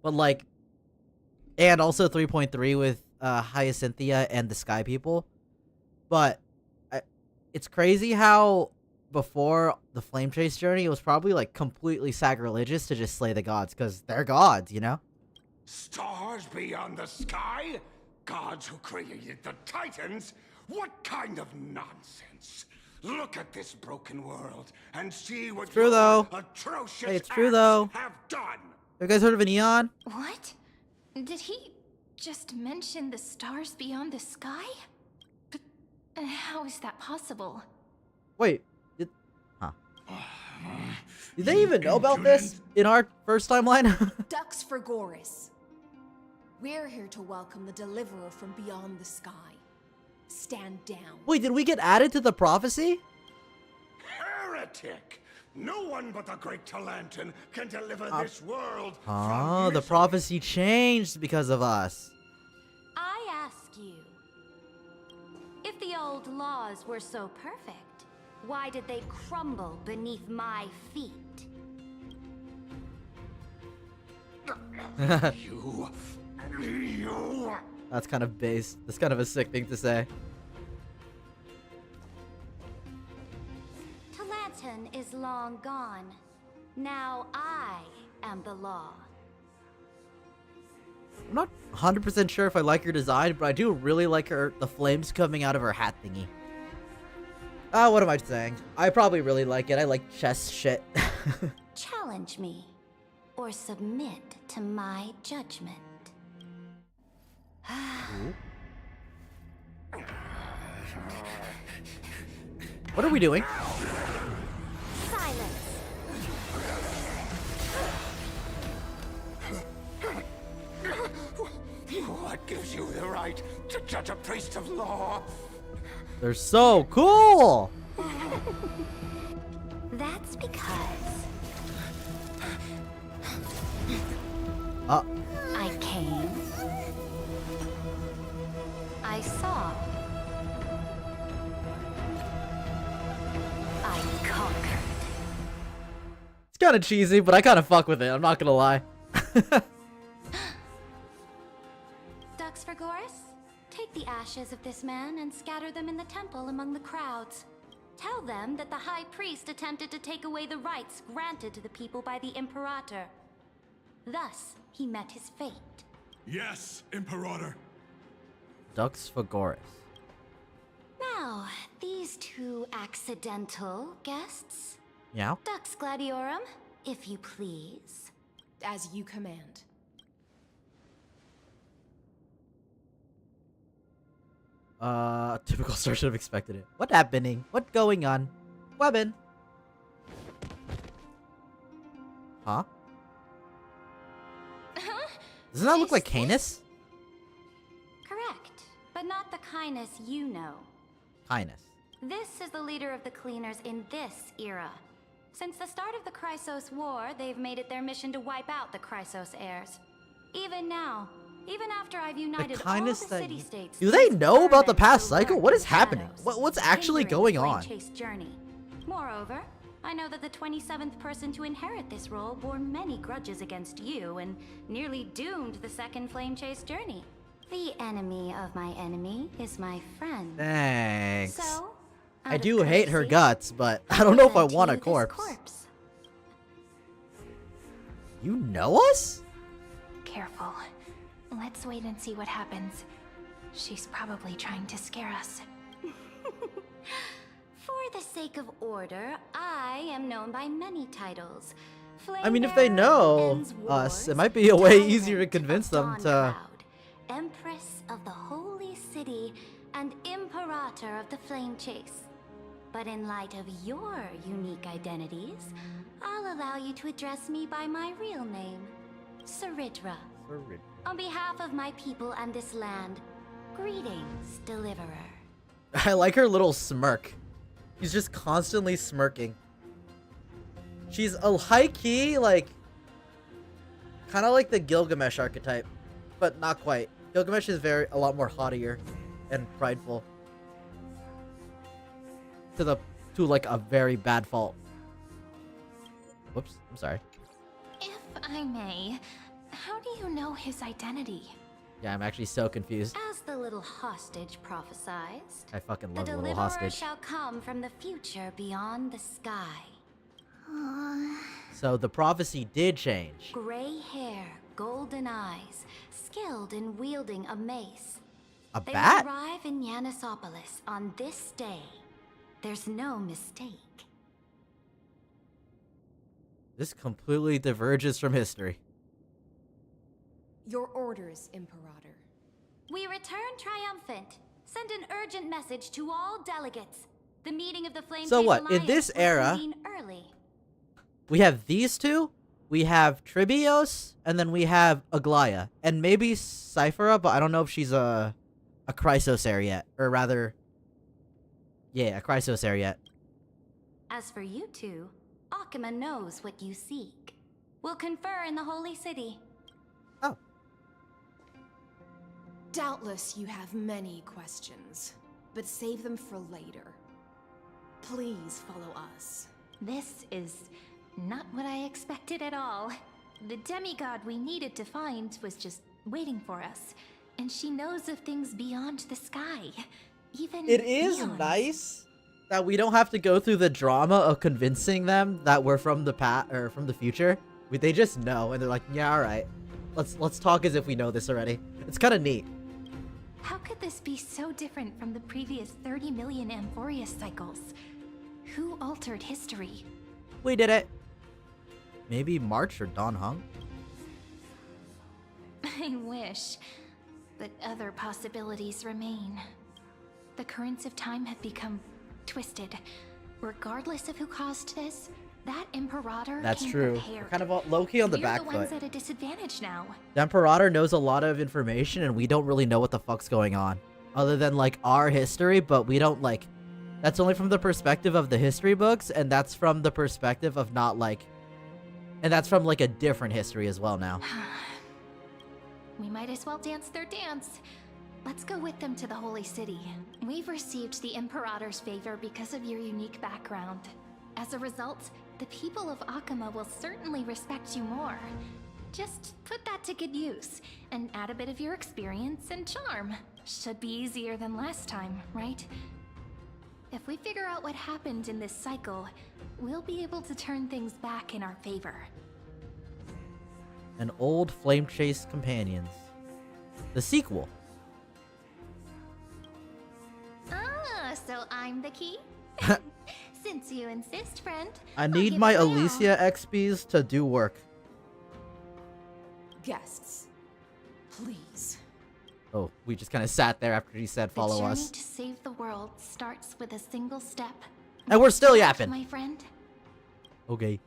But, like, and also 3.3 with Hyacinthia and the Sky People. But it's crazy how before the Flame Chase journey, it was probably, like, completely sacrilegious to just slay the gods, because they're gods, you know? Stars beyond the sky? Gods who created the Titans? What kind of nonsense? Look at this broken world and see what True, your though. atrocious Hey, it's true, acts though. have done. You guys heard of an Eon? What? Did he just mention the stars beyond the sky? But how is that possible? Wait. Did they even know about this in our first timeline? Dux for Goris. We're here to welcome the deliverer from beyond the sky. Stand down. Wait, did we get added to the prophecy? Heretic! No one but the great Talantan can deliver this world Oh, from the misery. prophecy changed because of us. I ask you, if the old laws were so perfect, why did they crumble beneath my feet? You... That's kind of base. That's kind of a sick thing to say. Talantan is long gone. Now I am the law. I'm not 100% sure if I like her design, but I do really like the flames coming out of her hat thingy. What am I saying? I probably really like it. I like chess shit. Challenge me, or submit to my judgment. What are we doing? Silence! What gives you the right to judge a priest of law? They're so cool! That's because I came, I saw, I conquered. It's kind of cheesy, but I kind of fuck with it. I'm not gonna lie. Dux for Goris, take the ashes of this man and scatter them in the temple among the crowds. Tell them that the High Priest attempted to take away the rights granted to the people by the Imperator. Thus, he met his fate. Yes, Imperator. Dux for Goris. Now, these two accidental guests. Yeah? Dux Gladiorum, if you please. As you command. Typical store should have expected it. What happening? What going on? Weapon. Huh? Doesn't that look like Canis? Correct, but not the Kindness you know. Canis. This is the leader of the Cleaners in this era. Since the start of the Chrysos War, they've made it their mission to wipe out the Chrysos heirs. Even now, even after I've united all the city-states... Do they know about the past cycle? What is happening? What's actually going on? Chase journey. Moreover, I know that the 27th person to inherit this role bore many grudges against you and nearly doomed the second Flame Chase journey. The enemy of my enemy is my friend. Thanks. So, I do hate her guts, but I don't know if I want a corpse. You know us? Careful. Let's wait and see what happens. She's probably trying to scare us. For the sake of order, I am known by many titles. I mean, if they know us, it might be a way easier to convince them to... Empress of the Holy City and Imperator of the Flame Chase. But in light of your unique identities, I'll allow you to address me by my real name, Saritra. On behalf of my people and this land, greetings, Deliverer. I like her little smirk. She's just constantly smirking. She's a high-key, like... kind of like the Gilgamesh archetype, but not quite. Gilgamesh is a lot more haughtier and prideful. To like a very bad fault. Whoops, I'm sorry. If I may, how do you know his identity? Yeah, I'm actually so confused. As the little hostage prophesied, I fucking love the the little Deliverer hostage. shall come from the future beyond the sky. So the prophecy did change. Gray hair, golden eyes, skilled in wielding a mace. A They bat? will arrive in Yanisopolis on this day. There's no mistake. This completely diverges from history. Your orders, Imperator. We return triumphant. Send an urgent message to all delegates. The meeting of the Flame So Chase what, in Alliance this will era- convene early. We have these two, we have Tribios, and then we have Aglaya. And maybe Cyphera, but I don't know if she's a Chrysos heir yet. Or rather... yeah, a Chrysos heir yet. As for you two, Akima knows what you seek. We'll confer in the Holy City. Oh. Doubtless you have many questions, but save them for later. Please follow us. This is not what I expected at all. The demigod we needed to find was just waiting for us, and she knows of things beyond the sky. Even It is beyond. nice that we don't have to go through the drama of convincing them that we're from the or from the future. They just know, and they're like, yeah, all right. Let's talk as if we know this already. It's kind of neat. How could this be so different from the previous 30 million Amphorius cycles? Who altered history? We did it. Maybe March or Don Hung? I wish, but other possibilities remain. The currents of time have become twisted. Regardless of who caused this, that Imperator That's came true. prepared. We're kind of low-key on the back We're the ones foot. at a disadvantage now. The Imperator knows a lot of information, and we don't really know what the fuck's going on. Other than, like, our history, but we don't, like... That's only from the perspective of the history books, and that's from the perspective of not, like... And that's from, like, a different history as well now. We might as well dance their dance. Let's go with them to the Holy City. We've received the Imperator's favor because of your unique background. As a result, the people of Akima will certainly respect you more. Just put that to good use, and add a bit of your experience and charm. Should be easier than last time, right? If we figure out what happened in this cycle, we'll be able to turn things back in our favor. An old Flame Chase Companions. The sequel. Ah, so I'm the key? Since you insist, friend. I I'll need give my it all. Alicia XPs to do work. Guests, please. Oh, we just kind of sat there after he said follow the journey us. to save the world starts with a single step. And we're still yapping. My friend. Okay.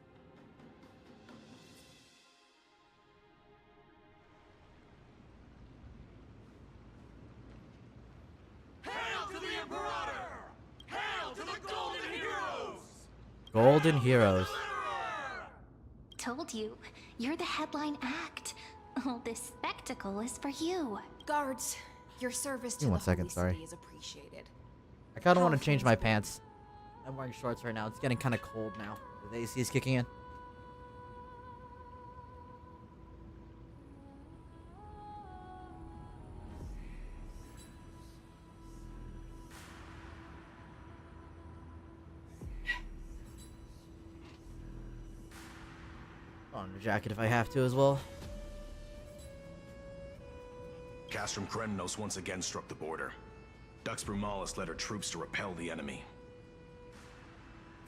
Hail to the Imperator! Hail to the Golden Heroes! Golden Heroes. Told you, you're the headline act. All this spectacle is for you. Guards, your service to Give me the 1 second, Holy sorry. City is appreciated. I kind of want How to change things my go. pants. I'm wearing shorts right now. It's getting kind of cold now. The AC is kicking in. On a jacket if I have to as well. Castrum Krennos once again struck the border. Dux Brumalis led her troops to repel the enemy.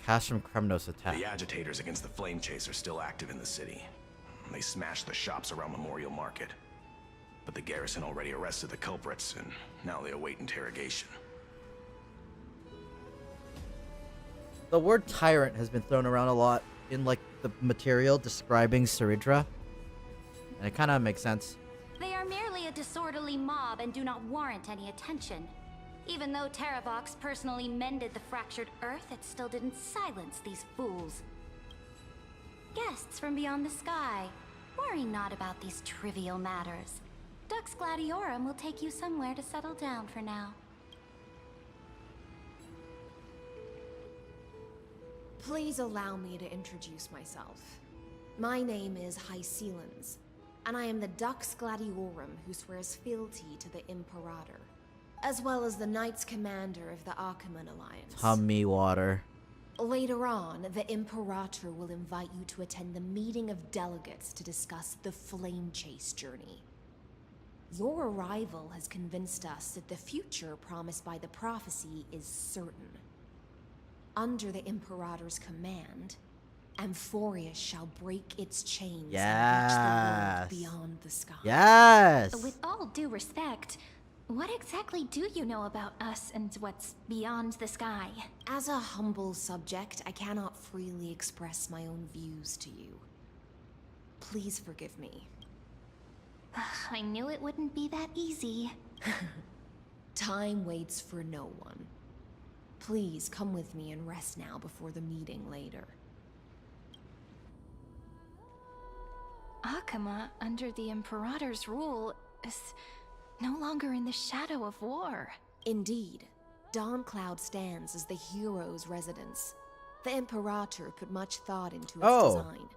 Castrum Kremnos attack. The agitators against the Flame Chase are still active in the city. They smashed the shops around Memorial Market. But the garrison already arrested the culprits, and now they await interrogation. The word tyrant has been thrown around a lot in like the material describing Saridra. And it kind of makes sense. They are merely a disorderly mob and do not warrant any attention. Even though Terravox personally mended the fractured earth, it still didn't silence these fools. Guests from beyond the sky, worry not about these trivial matters. Dux Gladiorum will take you somewhere to settle down for now. Please allow me to introduce myself. My name is Hycelens, and I am the Dux Gladiorum who swears fealty to the Imperator, as well as the Knights Commander of the Archiman Alliance. Tummy water. Later on, the Imperator will invite you to attend the meeting of delegates to discuss the Flame Chase journey. Your arrival has convinced us that the future promised by the prophecy is certain. Under the Imperator's command, Amphorius shall break its chains and reach the world beyond the sky. Yes! With all due respect, what exactly do you know about us and what's beyond the sky? As a humble subject, I cannot freely express my own views to you. Please forgive me. I knew it wouldn't be that easy. Time waits for no one. Please come with me and rest now before the meeting later. Akama, under the Imperator's rule, is no longer in the shadow of war. Indeed, Dawncloud stands as the hero's residence. The Imperator put much thought into its design,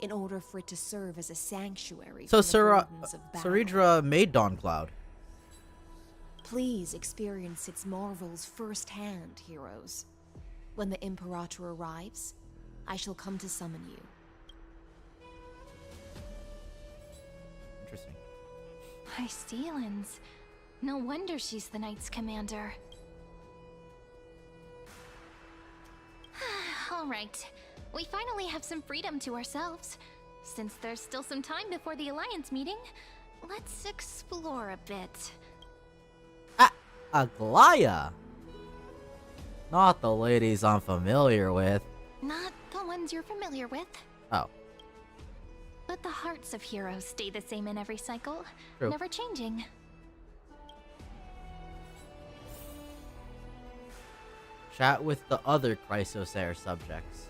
in order for it to serve as a sanctuary So from the burdens of battle. Saridra made Dawncloud. Please experience its marvels firsthand, heroes. When the Imperator arrives, I shall come to summon you. Interesting. Hycelens. No wonder she's the Knights Commander. Alright, we finally have some freedom to ourselves. Since there's still some time before the Alliance meeting, let's explore a bit. Aglaya! Not the ladies I'm familiar with. Not the ones you're familiar with. Oh. But the hearts of heroes stay the same in every cycle, True. never changing. Chat with the other Chrysosair subjects.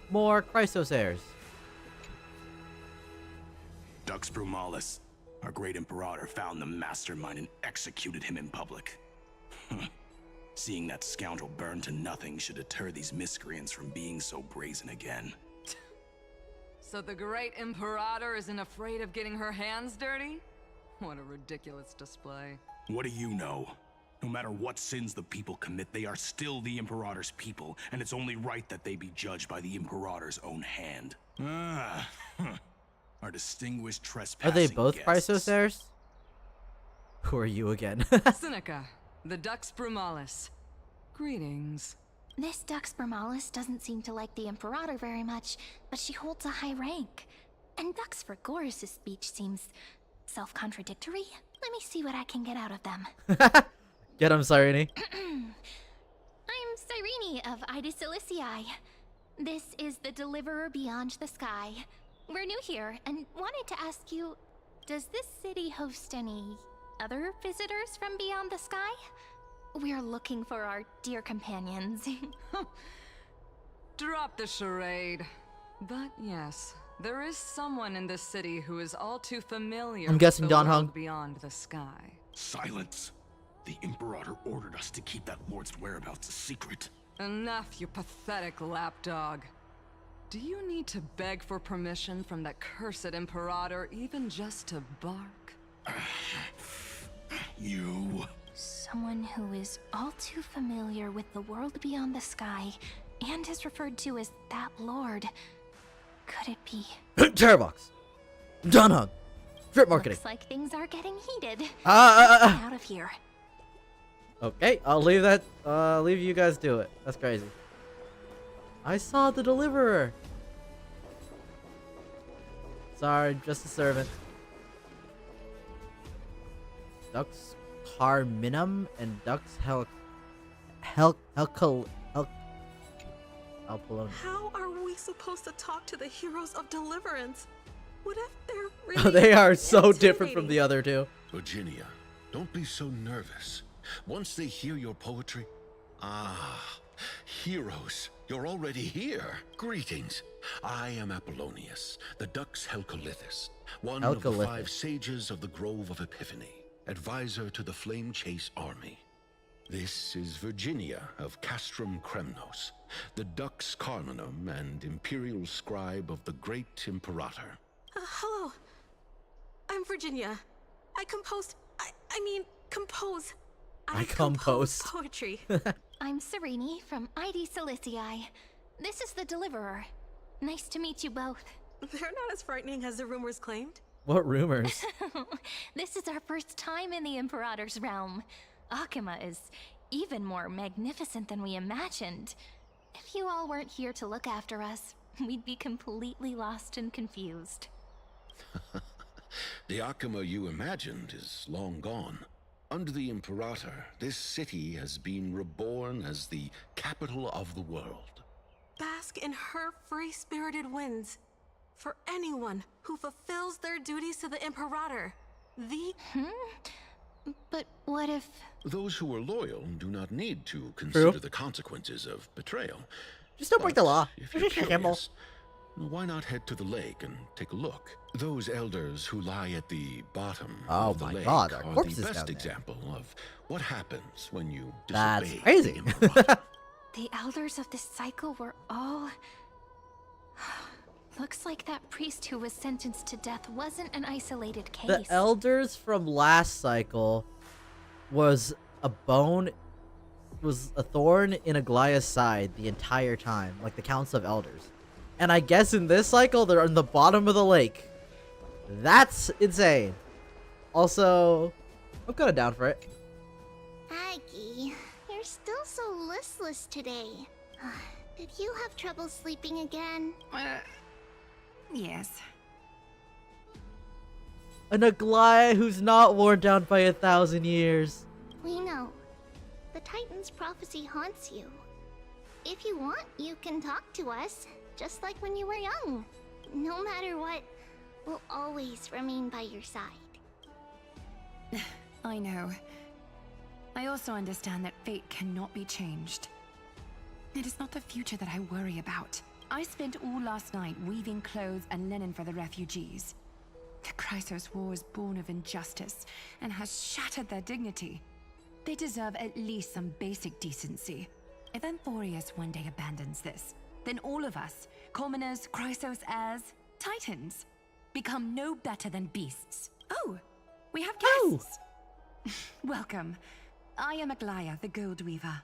More Chrysosairs. Dux Brumalis, our great Imperator, found the mastermind and executed him in public. Seeing that scoundrel burn to nothing should deter these miscreants from being so brazen again. So the great Imperator isn't afraid of getting her hands dirty? What a ridiculous display. What do you know? No matter what sins the people commit, they are still the Imperator's people, and it's only right that they be judged by the Imperator's own hand. Our distinguished trespassing Are they both guests. Chrysosairs? Who are you again? Seneca, the Dux Brumalis. Greetings. This Dux Brumalis doesn't seem to like the Imperator very much, but she holds a high rank. And Dux Frigoris' speech seems self-contradictory. Let me see what I can get out of them. Get him, Cyrene. I'm Cyrene of Ida Silicii. This is the Deliverer Beyond the Sky. We're new here and wanted to ask you, does this city host any other visitors from beyond the sky? We're looking for our dear companions. Drop the charade. But yes, there is someone in this city who is all too familiar I'm guessing with the Don world Hung. beyond the sky. Silence! The Imperator ordered us to keep that lord's whereabouts a secret. Enough, you pathetic lapdog. Do you need to beg for permission from that cursed Imperator even just to bark? You... Someone who is all too familiar with the world beyond the sky and is referred to as that lord. Could it be? Terrorbox. Don Hung. Strip marketing. Looks like things are getting heated. Get Ah. out of here. Okay, I'll leave that. Leave you guys do it. That's crazy. I saw the Deliverer. Sorry, just a servant. Dux Carminum and Dux Alpolonium. How are we supposed to talk to the heroes of deliverance? What if they're really They are so different from the other two. Virginia, don't be so nervous. Once they hear your poetry... Ah, heroes, you're already here. Greetings. I am Apollonius, the Dux Helcolithus, one of the 5 sages of the Grove of Epiphany, advisor to the Flame Chase army. This is Virginia of Castrum Kremnos, the Dux Carminum and imperial scribe of the great Imperator. Hello. I'm Virginia. I compose. I compose poetry. I'm Cyrene from ID Silicii. This is the Deliverer. Nice to meet you both. They're not as frightening as the rumors claimed. What rumors? This is our first time in the Imperator's realm. Akima is even more magnificent than we imagined. If you all weren't here to look after us, we'd be completely lost and confused. The Akima you imagined is long gone. Under the Imperator, this city has been reborn as the capital of the world. Bask in her free-spirited winds. For anyone who fulfills their duties to the Imperator. But what if... Those who are loyal do not need to consider the consequences of betrayal. Just don't break the law. If you're curious, why not head to the lake and take a look? Those elders who lie at the bottom of the lake God, are corpses the down best there. example of what happens when you disobey That's crazy. the Imperator. The elders of this cycle were all... Looks like that priest who was sentenced to death wasn't an isolated case. The elders from last cycle was a thorn in Aglaya's side the entire time, like the Council of Elders. And I guess in this cycle, they're on the bottom of the lake. That's insane. Also, I'm kind of down for it. Aggie, you're still so listless today. Did you have trouble sleeping again? Yes. An Aglaya who's not worn down by 1,000 years. We know. The Titan's prophecy haunts you. If you want, you can talk to us, just like when you were young. No matter what, we'll always remain by your side. I know. I also understand that fate cannot be changed. It is not the future that I worry about. I spent all last night weaving clothes and linen for the refugees. The Chrysos War is born of injustice and has shattered their dignity. They deserve at least some basic decency. If Amphorius one day abandons this, then all of us, commoners, Chrysos heirs, Titans, become no better than beasts. Oh, we have guests. Welcome. I am Aglaya, the Gold Weaver.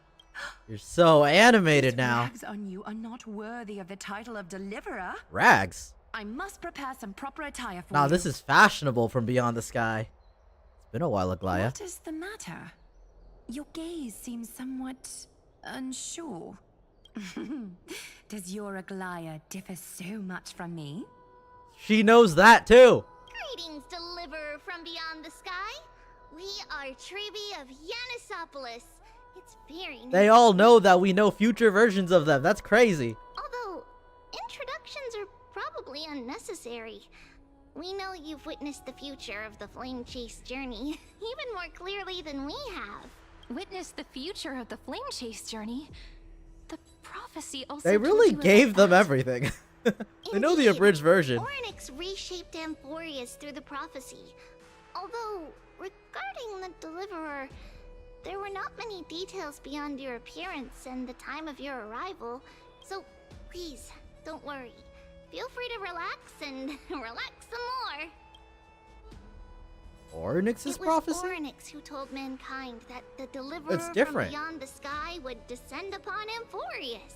You're so animated now. Rags on you are not worthy of the title of Deliverer. Rags? I must prepare some proper attire for you. Nah, this is fashionable from beyond the sky. It's been a while, Aglaya. What is the matter? Your gaze seems somewhat unsure. Does your Aglaya differ so much from me? She knows that too. Greetings, Deliverer from beyond the sky. We are Tribi of Yanisopolis. It's very nice. They all know that we know future versions of them. That's crazy. Although, introductions are probably unnecessary. We know you've witnessed the future of the Flame Chase journey, even more clearly than we have. Witness the future of the Flame Chase journey? The prophecy also They told really you gave about them that. everything. I know the abridged version. Oryx reshaped Amphorius through the prophecy. Although, regarding the Deliverer, there were not many details beyond your appearance and the time of your arrival, so please, don't worry. Feel free to relax and relax some more. Onyx's prophecy? It was Oryx who told mankind that the Deliverer It's different. from beyond the sky would descend upon Amphorius.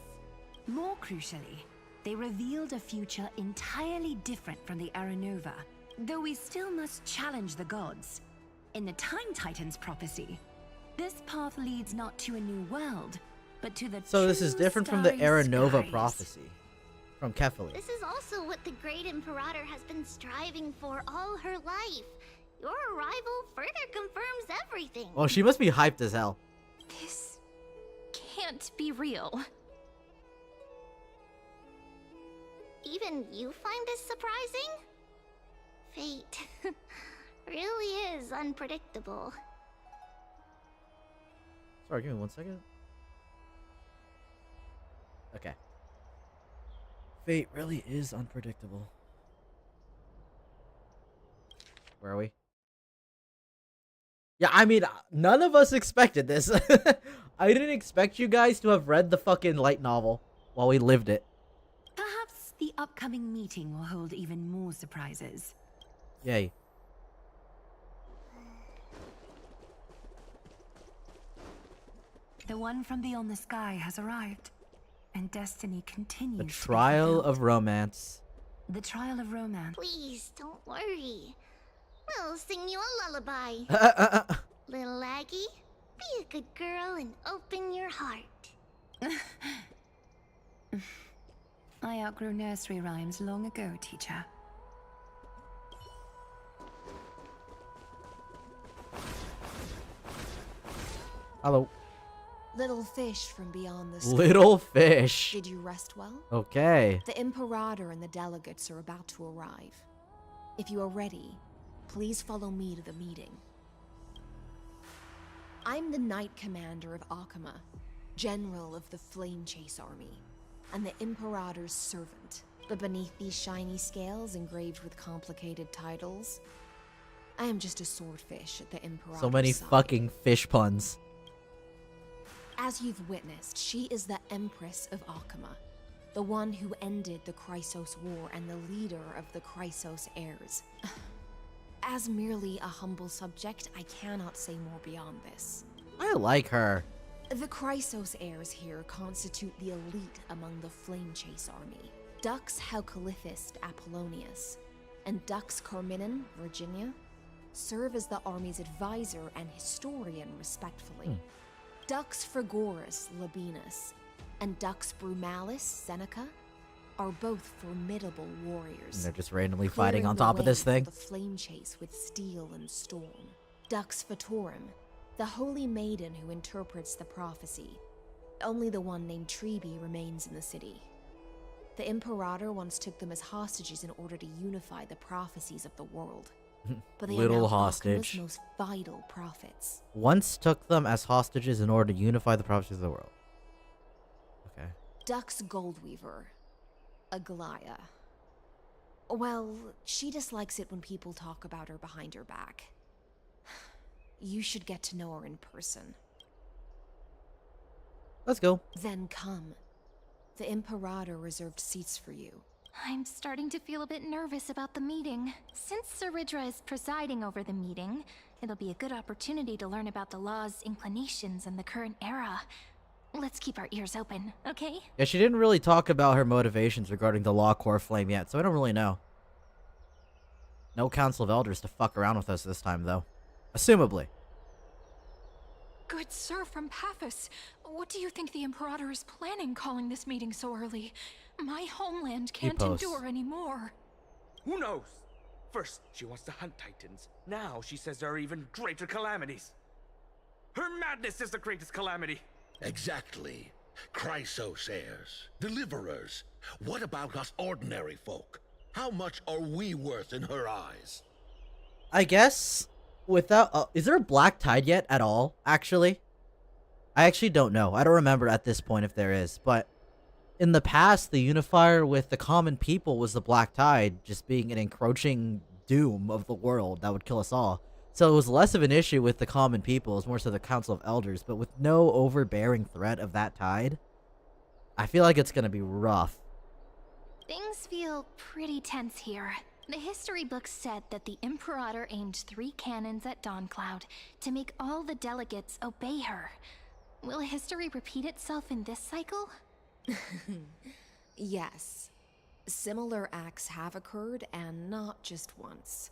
More crucially, they revealed a future entirely different from the Aranova, though we still must challenge the gods. In the Time Titan's prophecy, this path leads not to a new world, but to the So this is true different from the starry Aranova skies. prophecy from Kefali. This is also what the Great Imperator has been striving for all her life. Your arrival further confirms everything. Well, she must be hyped as hell. This can't be real. Even you find this surprising? Fate really is unpredictable. Sorry, give me 1 second. Okay. Fate really is unpredictable. Where are we? Yeah, I mean, none of us expected this. I didn't expect you guys to have read the fucking light novel while we lived it. Perhaps the upcoming meeting will hold even more surprises. Yay. The one from beyond the sky has arrived, and destiny continues. The to be trial fulfilled. of romance. The trial of romance. Please don't worry. We'll sing you a lullaby. Little Aggie, be a good girl and open your heart. I outgrew nursery rhymes long ago, teacher. Hello. Little fish from beyond the sky. Little fish. Did you rest well? Okay. The Imperator and the delegates are about to arrive. If you are ready, please follow me to the meeting. I'm the Knight Commander of Akama, General of the Flame Chase Army, and the Imperator's servant. But beneath these shiny scales engraved with complicated titles, I am just a swordfish at the Imperator's So many side. fucking fish puns. As you've witnessed, she is the Empress of Akama, the one who ended the Chrysos War and the leader of the Chrysos heirs. As merely a humble subject, I cannot say more beyond this. I like her. The Chrysos heirs here constitute the elite among the Flame Chase army. Dux Haukalithist Apollonius and Dux Carminin, Virginia, serve as the army's advisor and historian respectively. Dux Frigoris Labienus and Dux Brumalis Seneca are both formidable warriors. And they're just randomly fighting clearing on the top of this way thing. for the flame chase with steel and storm. Dux Fatorum, the holy maiden who interprets the prophecy. Only the one named Tribi remains in the city. The Imperator once took them as hostages in order to unify the prophecies of the world. But they Little are now hostage. Akama's most vital prophets. Once took them as hostages in order to unify the prophecies of the world. Okay. Dux Goldweaver, Aglaya. Well, she dislikes it when people talk about her behind her back. You should get to know her in person. Let's go. Then come. The Imperator reserved seats for you. I'm starting to feel a bit nervous about the meeting. Since Saridra is presiding over the meeting, it'll be a good opportunity to learn about the law's inclinations in the current era. Let's keep our ears open, okay? Yeah, she didn't really talk about her motivations regarding the Law Core Flame yet, so I don't really know. No Council of Elders to fuck around with us this time, though. Assumably. Good sir from Paphos, what do you think the Imperator is planning calling this meeting so early? My homeland can't Epos. endure anymore. Who knows? First, she wants to hunt Titans. Now she says there are even greater calamities. Her madness is the greatest calamity. Exactly. Chrysos heirs, deliverers. What about us ordinary folk? How much are we worth in her eyes? I guess without is there a black tide yet at all? Actually, I actually don't know. I don't remember at this point if there is, but in the past, the unifier with the common people was the black tide, just being an encroaching doom of the world that would kill us all. So it was less of an issue with the common people, it was more so the Council of Elders, but with no overbearing threat of that tide, I feel like it's gonna be rough. Things feel pretty tense here. The history books said that the Imperator aimed 3 cannons at Dawncloud to make all the delegates obey her. Will history repeat itself in this cycle? Yes. Similar acts have occurred, and not just once.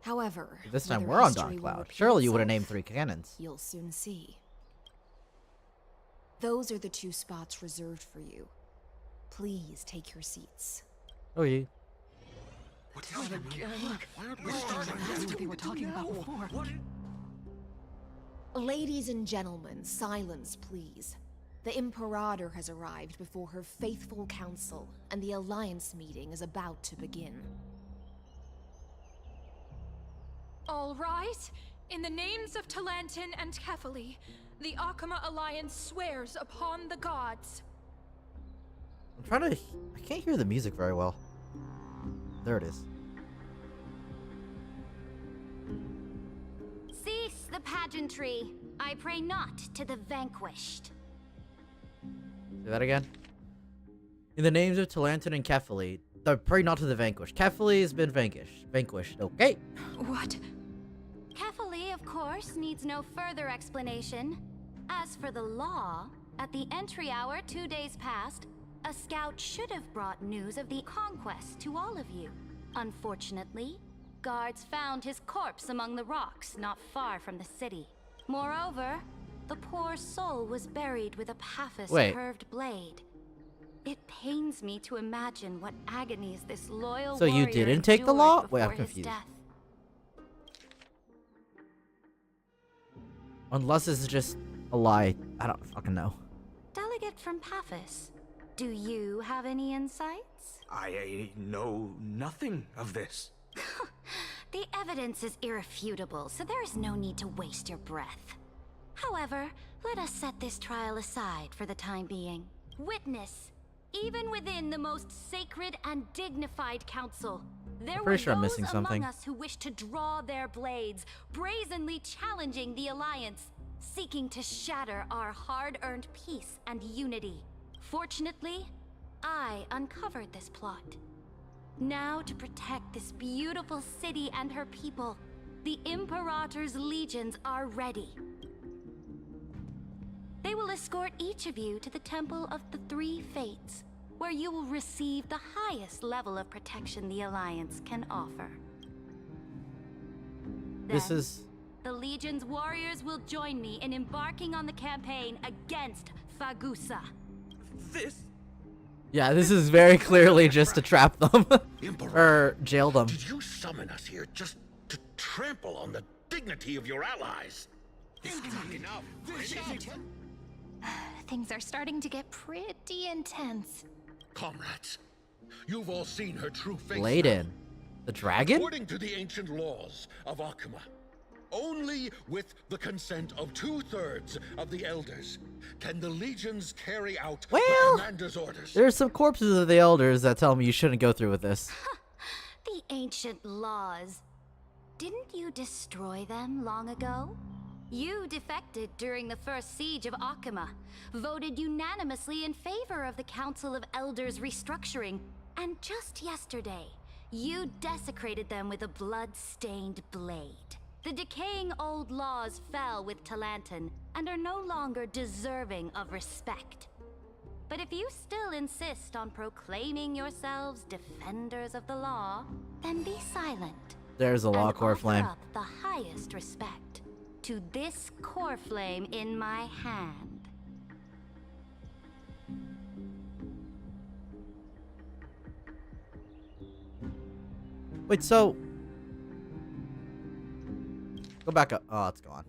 However, This time whether we're on history will Dawncloud. repeat Surely you would have itself, named 3 cannons. You'll soon see. Those are the 2 spots reserved for you. Please take your seats. Oh, yeah. What's that again? That's what they were talking about before. Ladies and gentlemen, silence, please. The Imperator has arrived before her faithful council, and the Alliance meeting is about to begin. All right. In the names of Talantin and Kefali, the Akama Alliance swears upon the gods. I'm trying to... I can't hear the music very well. There it is. Cease the pageantry. I pray not to the vanquished. Say that again. In the names of Talantin and Kefali, pray not to the vanquished. Kefali has been vanquished. Okay. What? Kefali, of course, needs no further explanation. As for the law, at the entry hour 2 days past, a scout should have brought news of the conquest to all of you. Unfortunately, guards found his corpse among the rocks not far from the city. Moreover, the poor soul was buried with a Paphos curved blade. It pains me to imagine what agonies this loyal So you warrior didn't take the endured law? Wait, before I'm his confused. death. Unless this is just a lie. I don't fucking know. Delegate from Paphos, do you have any insights? I know nothing of this. The evidence is irrefutable, so there is no need to waste your breath. However, let us set this trial aside for the time being. Witness, even within the most sacred and dignified council, there were sure I'm those missing among something. us who wished to draw their blades, brazenly challenging the Alliance, seeking to shatter our hard-earned peace and unity. Fortunately, I uncovered this plot. Now, to protect this beautiful city and her people, the Imperator's legions are ready. They will escort each of you to the Temple of the Three Fates, where you will receive the highest level of protection the Alliance can offer. This Then, is... the Legion's warriors will join me in embarking on the campaign against Fagusa. Yeah, this is very clearly just to trap them. Or jail them. Did you summon us here just to trample on the dignity of your allies? This cannot be enough. Things are starting to get pretty intense. Comrades, you've all seen her true face. Bladen. now. The dragon? According to the ancient laws of Akama, only with the consent of 2/3 of the elders can the legions carry out the commander's orders. There's some corpses of the elders that tell me you shouldn't go through with this. The ancient laws. Didn't you destroy them long ago? You defected during the first siege of Akama, voted unanimously in favor of the Council of Elders restructuring, and just yesterday, you desecrated them with a blood-stained blade. The decaying old laws fell with Talantin and are no longer deserving of respect. But if you still insist on proclaiming yourselves defenders of the law, then be silent. There's a law core offer flame. up the highest respect to this core flame in my hand. Wait, so Go back up. Oh, it's gone.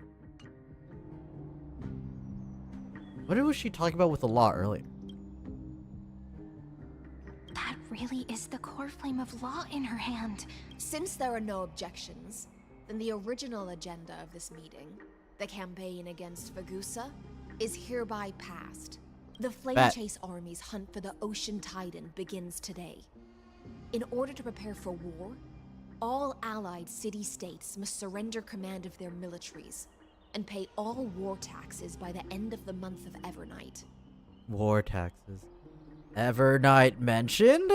What was she talking about with the law earlier? That really is the core flame of law in her hand. Since there are no objections, then the original agenda of this meeting, the campaign against Vagusa, is hereby passed. The Flame Chase Army's hunt for the Ocean Titan begins today. In order to prepare for war, all allied city-states must surrender command of their militaries and pay all war taxes by the end of the month of Evernight. War taxes. Evernight mentioned?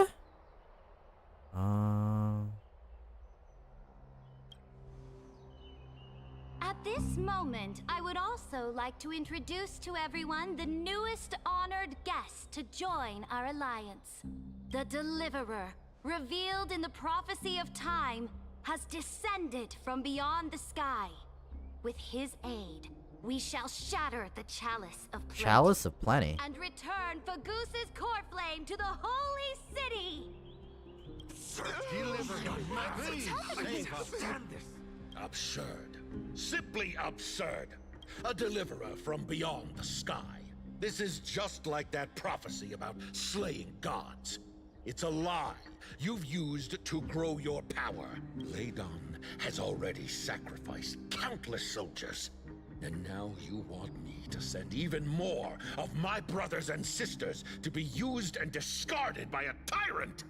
At this moment, I would also like to introduce to everyone the newest honored guest to join our alliance. The Deliverer, revealed in the prophecy of time, has descended from beyond the sky. With his aid, we shall shatter the Chalice of Plenty. Chalice of Plenty? And return Fagusa's core flame to the Holy City! Absurd. Simply absurd. A deliverer from beyond the sky. This is just like that prophecy about slaying gods. It's a lie you've used to grow your power. Ladon has already sacrificed countless soldiers. And now you want me to send even more of my brothers and sisters to be used and discarded by a tyrant?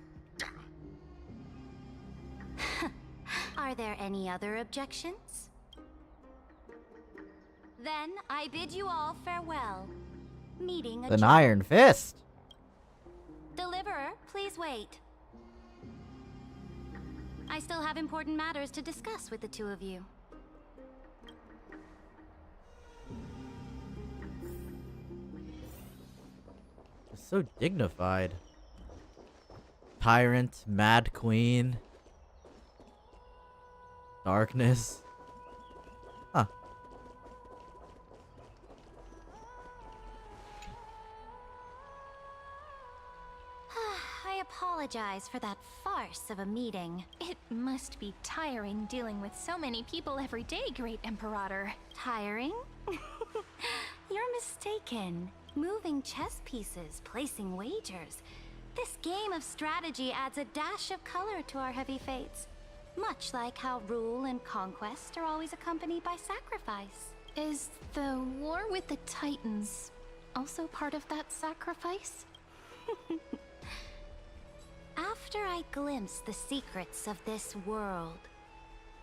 Are there any other objections? Then I bid you all farewell. Meeting adjourned. An Iron Fist. Deliverer, please wait. I still have important matters to discuss with the two of you. So dignified. Tyrant, Mad Queen. Darkness. Huh. I apologize for that farce of a meeting. It must be tiring dealing with so many people every day, Great Imperator. Tiring? You're mistaken. Moving chess pieces, placing wagers. This game of strategy adds a dash of color to our heavy fates. Much like how rule and conquest are always accompanied by sacrifice. Is the war with the Titans also part of that sacrifice? After I glimpse the secrets of this world...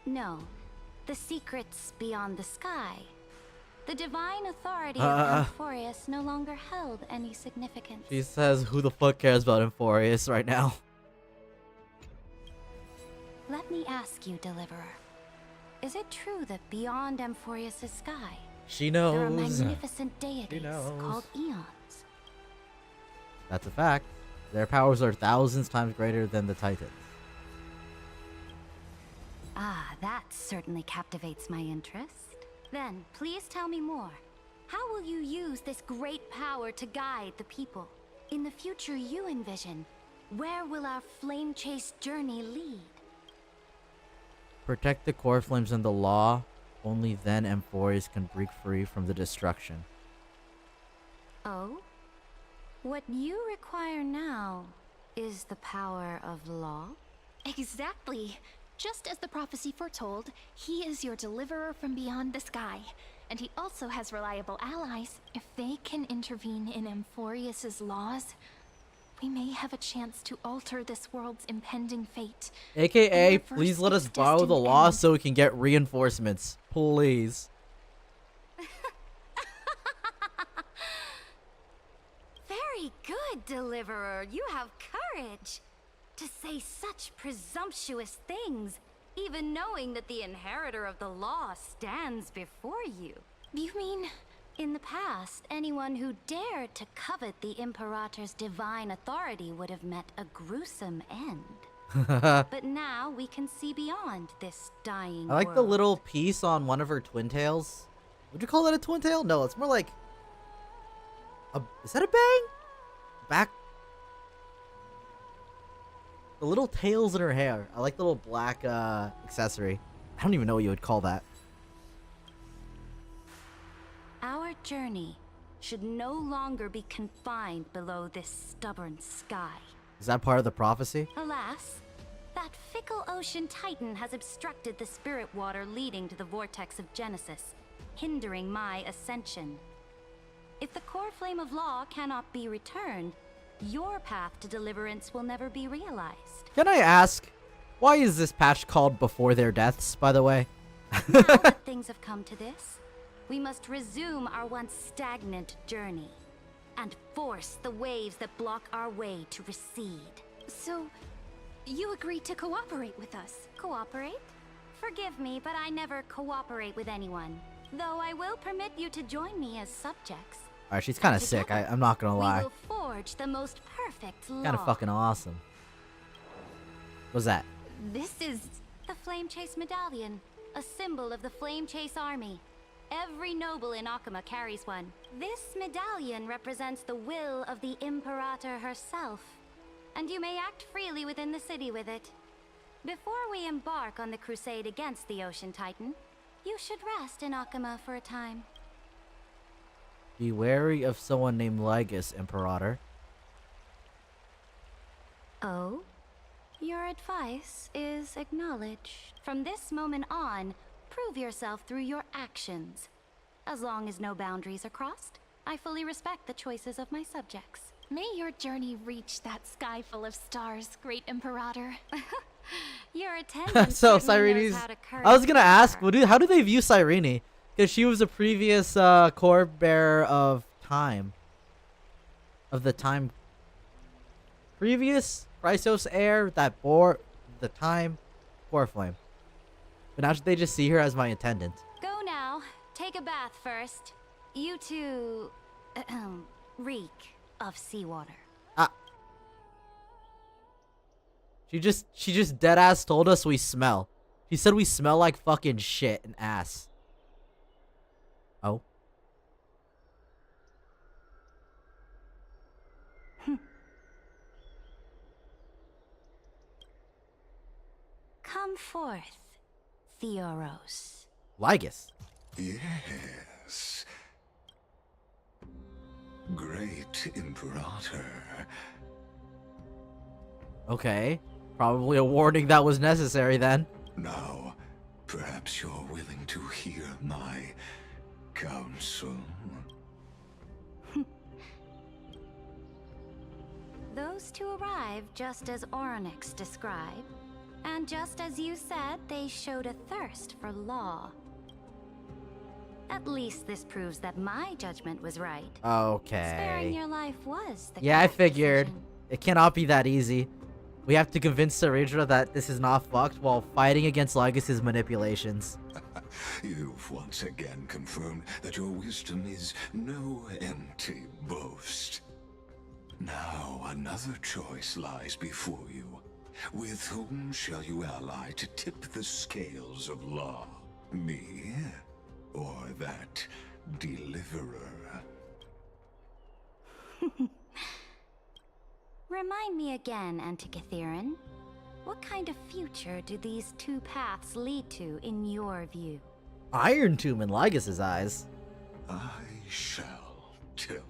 No, the secrets beyond the sky. The divine authority of Amphorius no longer held any significance. She says, who the fuck cares about Amphorius right now? Let me ask you, Deliverer. Is it true that beyond Amphorius' sky, She knows. there are magnificent deities called Eons? That's a fact. Their powers are thousands times greater than the Titans. Ah, that certainly captivates my interest. Then, please tell me more. How will you use this great power to guide the people? In the future you envision, where will our flame chase journey lead? Protect the core flames and the law. Only then Amphorius can break free from the destruction. Oh? What you require now is the power of law? Exactly. Just as the prophecy foretold, he is your deliverer from beyond the sky. And he also has reliable allies. If they can intervene in Amphorius's laws, we may have a chance to alter this world's impending fate. AKA, please let us borrow the law so we can get reinforcements. Please. Very good, Deliverer. You have courage. To say such presumptuous things, even knowing that the inheritor of the law stands before you. You mean... In the past, anyone who dared to covet the Imperator's divine authority would have met a gruesome end. But now we can see beyond this dying I like world. the little piece on one of her twin tails. Would you call that a twin tail? No, it's more like... is that a bang? Back... The little tails in her hair. I like the little black accessory. I don't even know what you would call that. Our journey should no longer be confined below this stubborn sky. Is that part of the prophecy? Alas, that fickle ocean titan has obstructed the spirit water leading to the vortex of Genesis, hindering my ascension. If the core flame of law cannot be returned, your path to deliverance will never be realized. Can I ask, why is this patch called Before Their Deaths, by the way? Now that things have come to this, we must resume our once stagnant journey and force the waves that block our way to recede. So, you agreed to cooperate with us? Cooperate? Forgive me, but I never cooperate with anyone. Though I will permit you to join me as subjects. Alright, she's kind of sick. I'm not gonna lie. We will forge the most perfect law. Kind of fucking awesome. What's that? This is the Flame Chase Medallion, a symbol of the Flame Chase Army. Every noble in Akuma carries one. This medallion represents the will of the Imperator herself, and you may act freely within the city with it. Before we embark on the crusade against the Ocean Titan, you should rest in Akuma for a time. Be wary of someone named Lygus, Imperator. Oh? Your advice is acknowledged. From this moment on, prove yourself through your actions. As long as no boundaries are crossed, I fully respect the choices of my subjects. May your journey reach that sky full of stars, great Imperator. Your attendance So certainly knows Cyrene's... how to curry I was gonna ask, favor. how do they view Cyrene? Because she was a previous core bearer of time. Of the time... Previous Chrysos heir that bore the time core flame. But now they just see her as my attendant. Go now. Take a bath first. You two... reek of seawater. She just dead ass told us we smell. She said we smell like fucking shit and ass. Oh. Come forth, Theoros. Lygus. Yes. Great Imperator. Okay. Probably a warning that was necessary then. Now, perhaps you're willing to hear my counsel. Those two arrived just as Oryx described, and just as you said, they showed a thirst for law. At least this proves that my judgment was right. Sparing Okay. your life was the Yeah, I correct figured. decision. It cannot be that easy. We have to convince Saridra that this is not fucked while fighting against Lygus's manipulations. You've once again confirmed that your wisdom is no empty boast. Now another choice lies before you. With whom shall you ally to tip the scales of law? Me? Or that deliverer? Remind me again, Antikytheron. What kind of future do these two paths lead to in your view? Iron Tomb in Lygus's eyes. I shall tell you.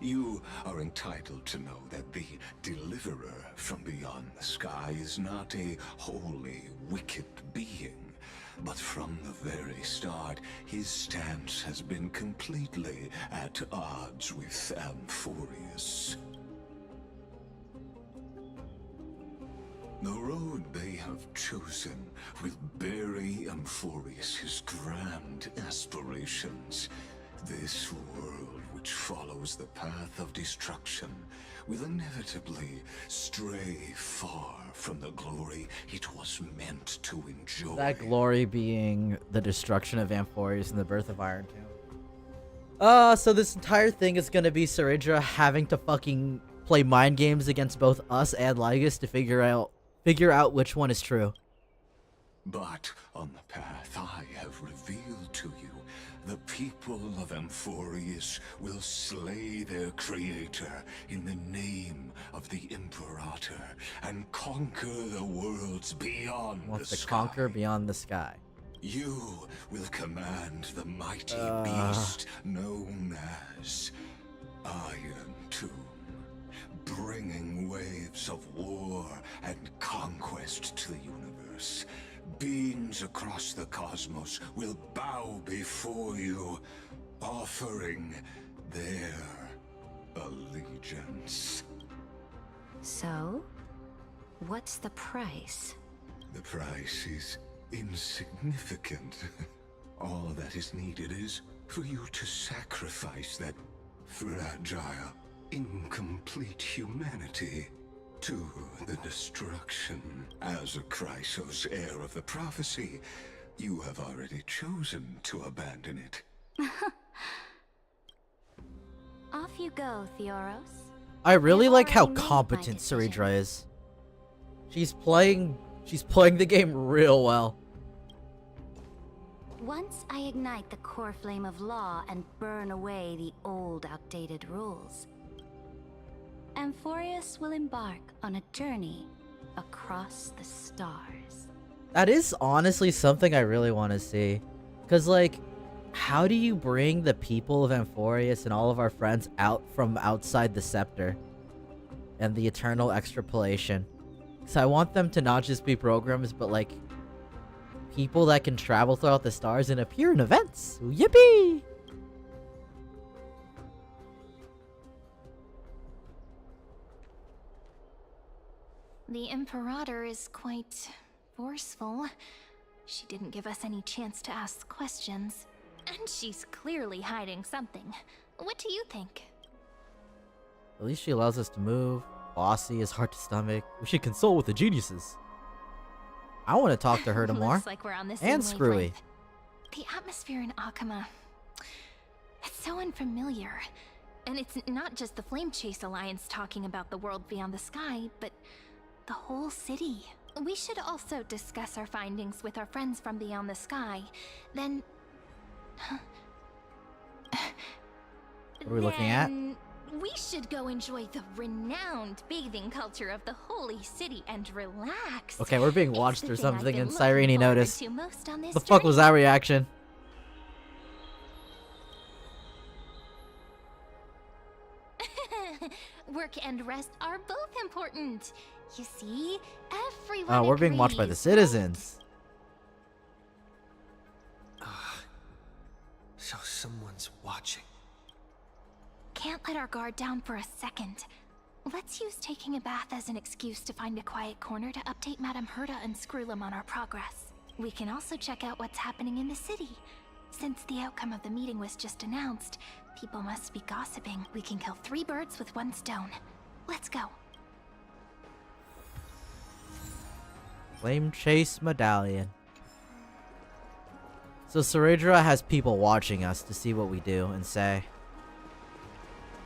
You are entitled to know that the deliverer from beyond the sky is not a wholly wicked being, but from the very start, his stance has been completely at odds with Amphorius. The road they have chosen will bury Amphorius' grand aspirations. This world which follows the path of destruction will inevitably stray far from the glory it was meant to enjoy. That glory being the destruction of Amphorius and the birth of Iron Tomb. So this entire thing is gonna be Saridra having to fucking play mind games against both us and Lygus to figure out which one is true. But on the path I have revealed to you, the people of Amphorius will slay their creator in the name of the Imperator and conquer the worlds beyond Wants the to sky. conquer beyond the sky. You will command the mighty beast known as Iron Tomb, bringing waves of war and conquest to the universe. Beings across the cosmos will bow before you, offering their allegiance. So, what's the price? The price is insignificant. All that is needed is for you to sacrifice that fragile, incomplete humanity to the destruction. As a Chrysos, heir of the prophecy, you have already chosen to abandon it. Off you go, Theoros. I really like how competent Ceridra is. She's playing the game real well. Once I ignite the core flame of law and burn away the old, outdated rules, Amphorius will embark on a journey across the stars. That is honestly something I really want to see. Because, like, how do you bring the people of Amphorius and all of our friends out from outside the scepter and the eternal extrapolation? Because I want them to not just be programs, but, like, people that can travel throughout the stars and appear in events. Yippee! The Imperator is quite forceful. She didn't give us any chance to ask questions. And she's clearly hiding something. What do you think? At least she allows us to move. Bossy is hard to stomach. We should consult with the geniuses. I want to talk to her more. Looks like we're on the same And Screwy. wavelength. The atmosphere in Akama, it's so unfamiliar. And it's not just the Flame Chase Alliance talking about the world beyond the sky, but the whole city. We should also discuss our findings with our friends from beyond the sky. Then... What are we looking at? We should go enjoy the renowned bathing culture of the holy city and relax. Okay, we're being watched It's or the thing I've something, been and looking Cyrene forward noticed. to most on this The fuck was that reaction? Work and rest are both important. You see, everyone. Oh, we're being watched by the agrees. citizens. So someone's watching. Can't let our guard down for a second. Let's use taking a bath as an excuse to find a quiet corner to update Madame Herta and Screwlum on our progress. We can also check out what's happening in the city. Since the outcome of the meeting was just announced, people must be gossiping. We can kill 3 birds with 1 stone. Let's go. Flame Chase Medallion. So Ceridra has people watching us to see what we do and say.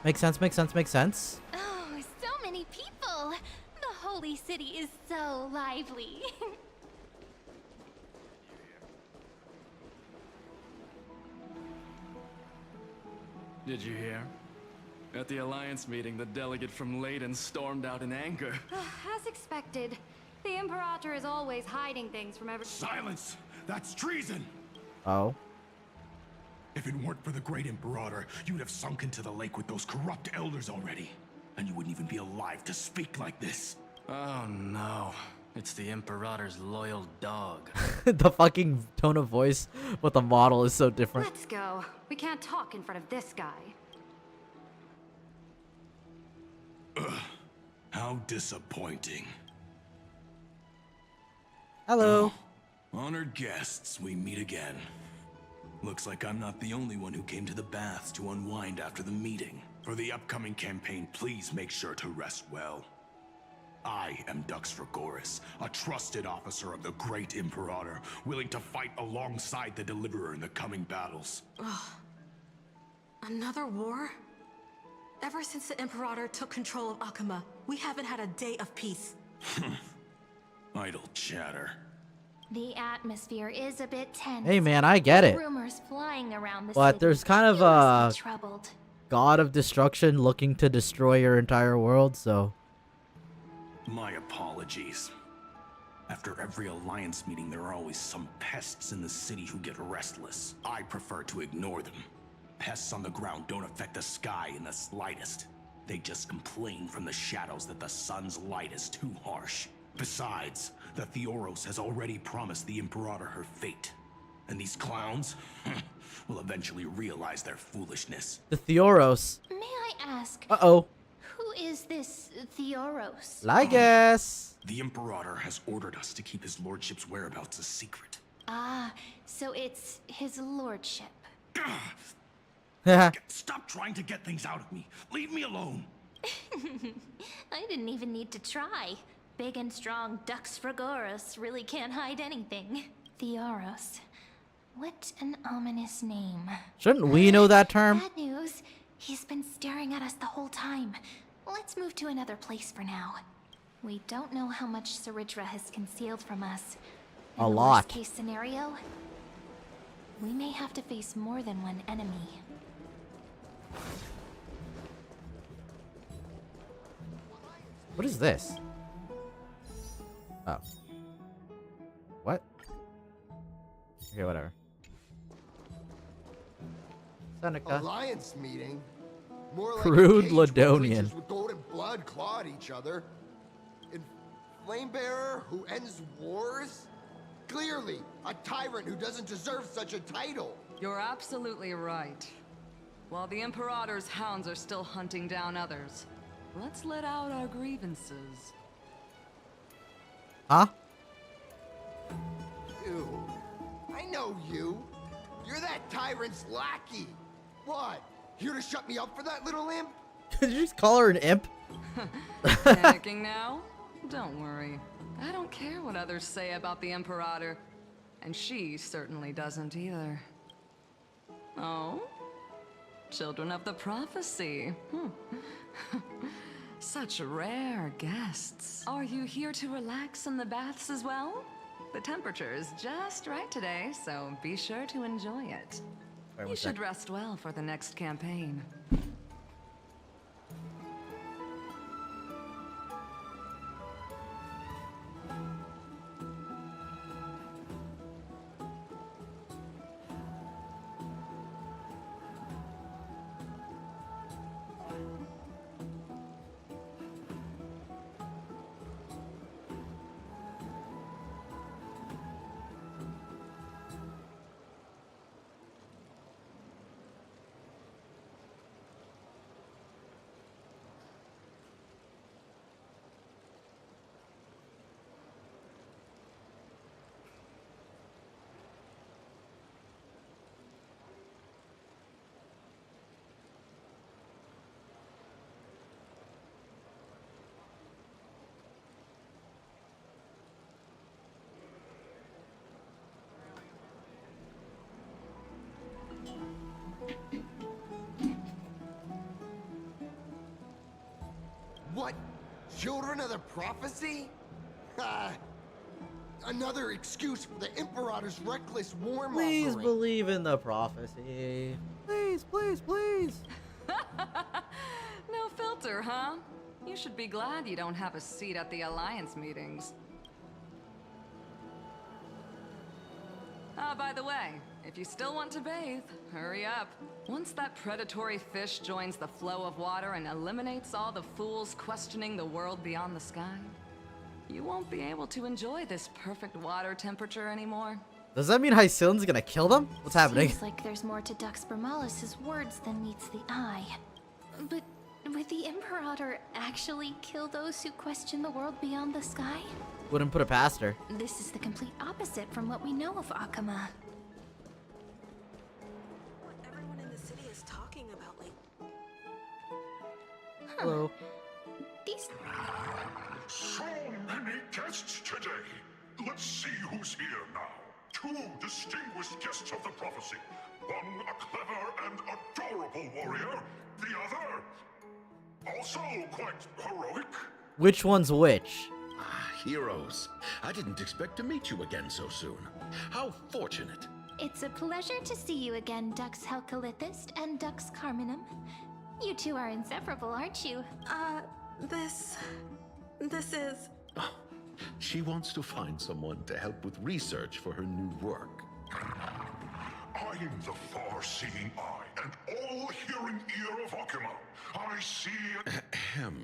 Makes sense, makes sense, makes sense. Oh, so many people! The holy city is so lively. Did you hear? At the Alliance meeting, the delegate from Leyden stormed out in anger. As expected, the Imperator is always hiding things from everyone. Silence! That's treason! Oh. If it weren't for the great Imperator, you'd have sunk into the lake with those corrupt elders already. And you wouldn't even be alive to speak like this. Oh no. It's the Imperator's loyal dog. The fucking tone of voice with the model is so different. Let's go. We can't talk in front of this guy. How disappointing. Hello. Honored guests, we meet again. Looks like I'm not the only one who came to the baths to unwind after the meeting. For the upcoming campaign, please make sure to rest well. I am Dux Fragoris, a trusted officer of the great Imperator, willing to fight alongside the Deliverer in the coming battles. Ugh. Another war? Ever since the Imperator took control of Akama, we haven't had a day of peace. Idle chatter. The atmosphere is a bit tense. Hey man, I get it. Rumors flying around the But city. there's kind of You must a be troubled. god of destruction looking to destroy your entire world, so... My apologies. After every Alliance meeting, there are always some pests in the city who get restless. I prefer to ignore them. Pests on the ground don't affect the sky in the slightest. They just complain from the shadows that the sun's light is too harsh. Besides, the Theoros has already promised the Imperator her fate. And these clowns will eventually realize their foolishness. The Theoros. May I ask? Uh-oh. Who is this Theoros? I guess. The Imperator has ordered us to keep his lordship's whereabouts a secret. Ah, so it's his lordship. Stop trying to get things out of me. Leave me alone. I didn't even need to try. Big and strong Dux Fragoros really can't hide anything. Theoros. What an ominous name. Shouldn't we know that term? Bad news. He's been staring at us the whole time. Let's move to another place for now. We don't know how much Saridra has concealed from us. In A the lot. Worst case scenario, we may have to face more than one enemy. What is this? Oh. What? Okay, whatever. Seneca. Alliance meeting? More like Crude a cage where Ladonian. creatures with golden blood claw at each other. And Flamebearer who ends wars? Clearly, a tyrant who doesn't deserve such a title. You're absolutely right. While the Imperator's hounds are still hunting down others, let's let out our grievances. Huh? Ew. I know you. You're that tyrant's lackey. What? Here to shut me up for that little imp? Did you just call her an imp? Panicking now? Don't worry. I don't care what others say about the Imperator. And she certainly doesn't either. Oh? Children of the Prophecy. Such rare guests. Are you here to relax in the baths as well? The temperature is just right today, so be sure to enjoy it. You should rest well for the next campaign. What? Children of the Prophecy? Another excuse for the Imperator's reckless warmongering. Please believe in the prophecy. Please, please, please. No filter, huh? You should be glad you don't have a seat at the Alliance meetings. Ah, by the way, if you still want to bathe, hurry up. Once that predatory fish joins the flow of water and eliminates all the fools questioning the world beyond the sky, you won't be able to enjoy this perfect water temperature anymore. Does that mean Hysilion's gonna kill them? What's happening? Seems like there's more to Dux Bramalis's words than meets the eye. But would the Imperator actually kill those who question the world beyond the sky? Wouldn't put it past her. This is the complete opposite from what we know of Akama. What everyone in the city is talking about lately. Hello. These... So many guests today. Let's see who's here now. Two distinguished guests of the prophecy. One a clever and adorable warrior. The other, also quite heroic. Which one's which? Ah, heroes. I didn't expect to meet you again so soon. How fortunate. It's a pleasure to see you again, Dux Helcalithist and Dux Carminum. You two are inseparable, aren't you? This is... Oh, She wants to find someone to help with research for her new work. I am the far-seeing eye and all-hearing ear of Akuma. I see Ahem.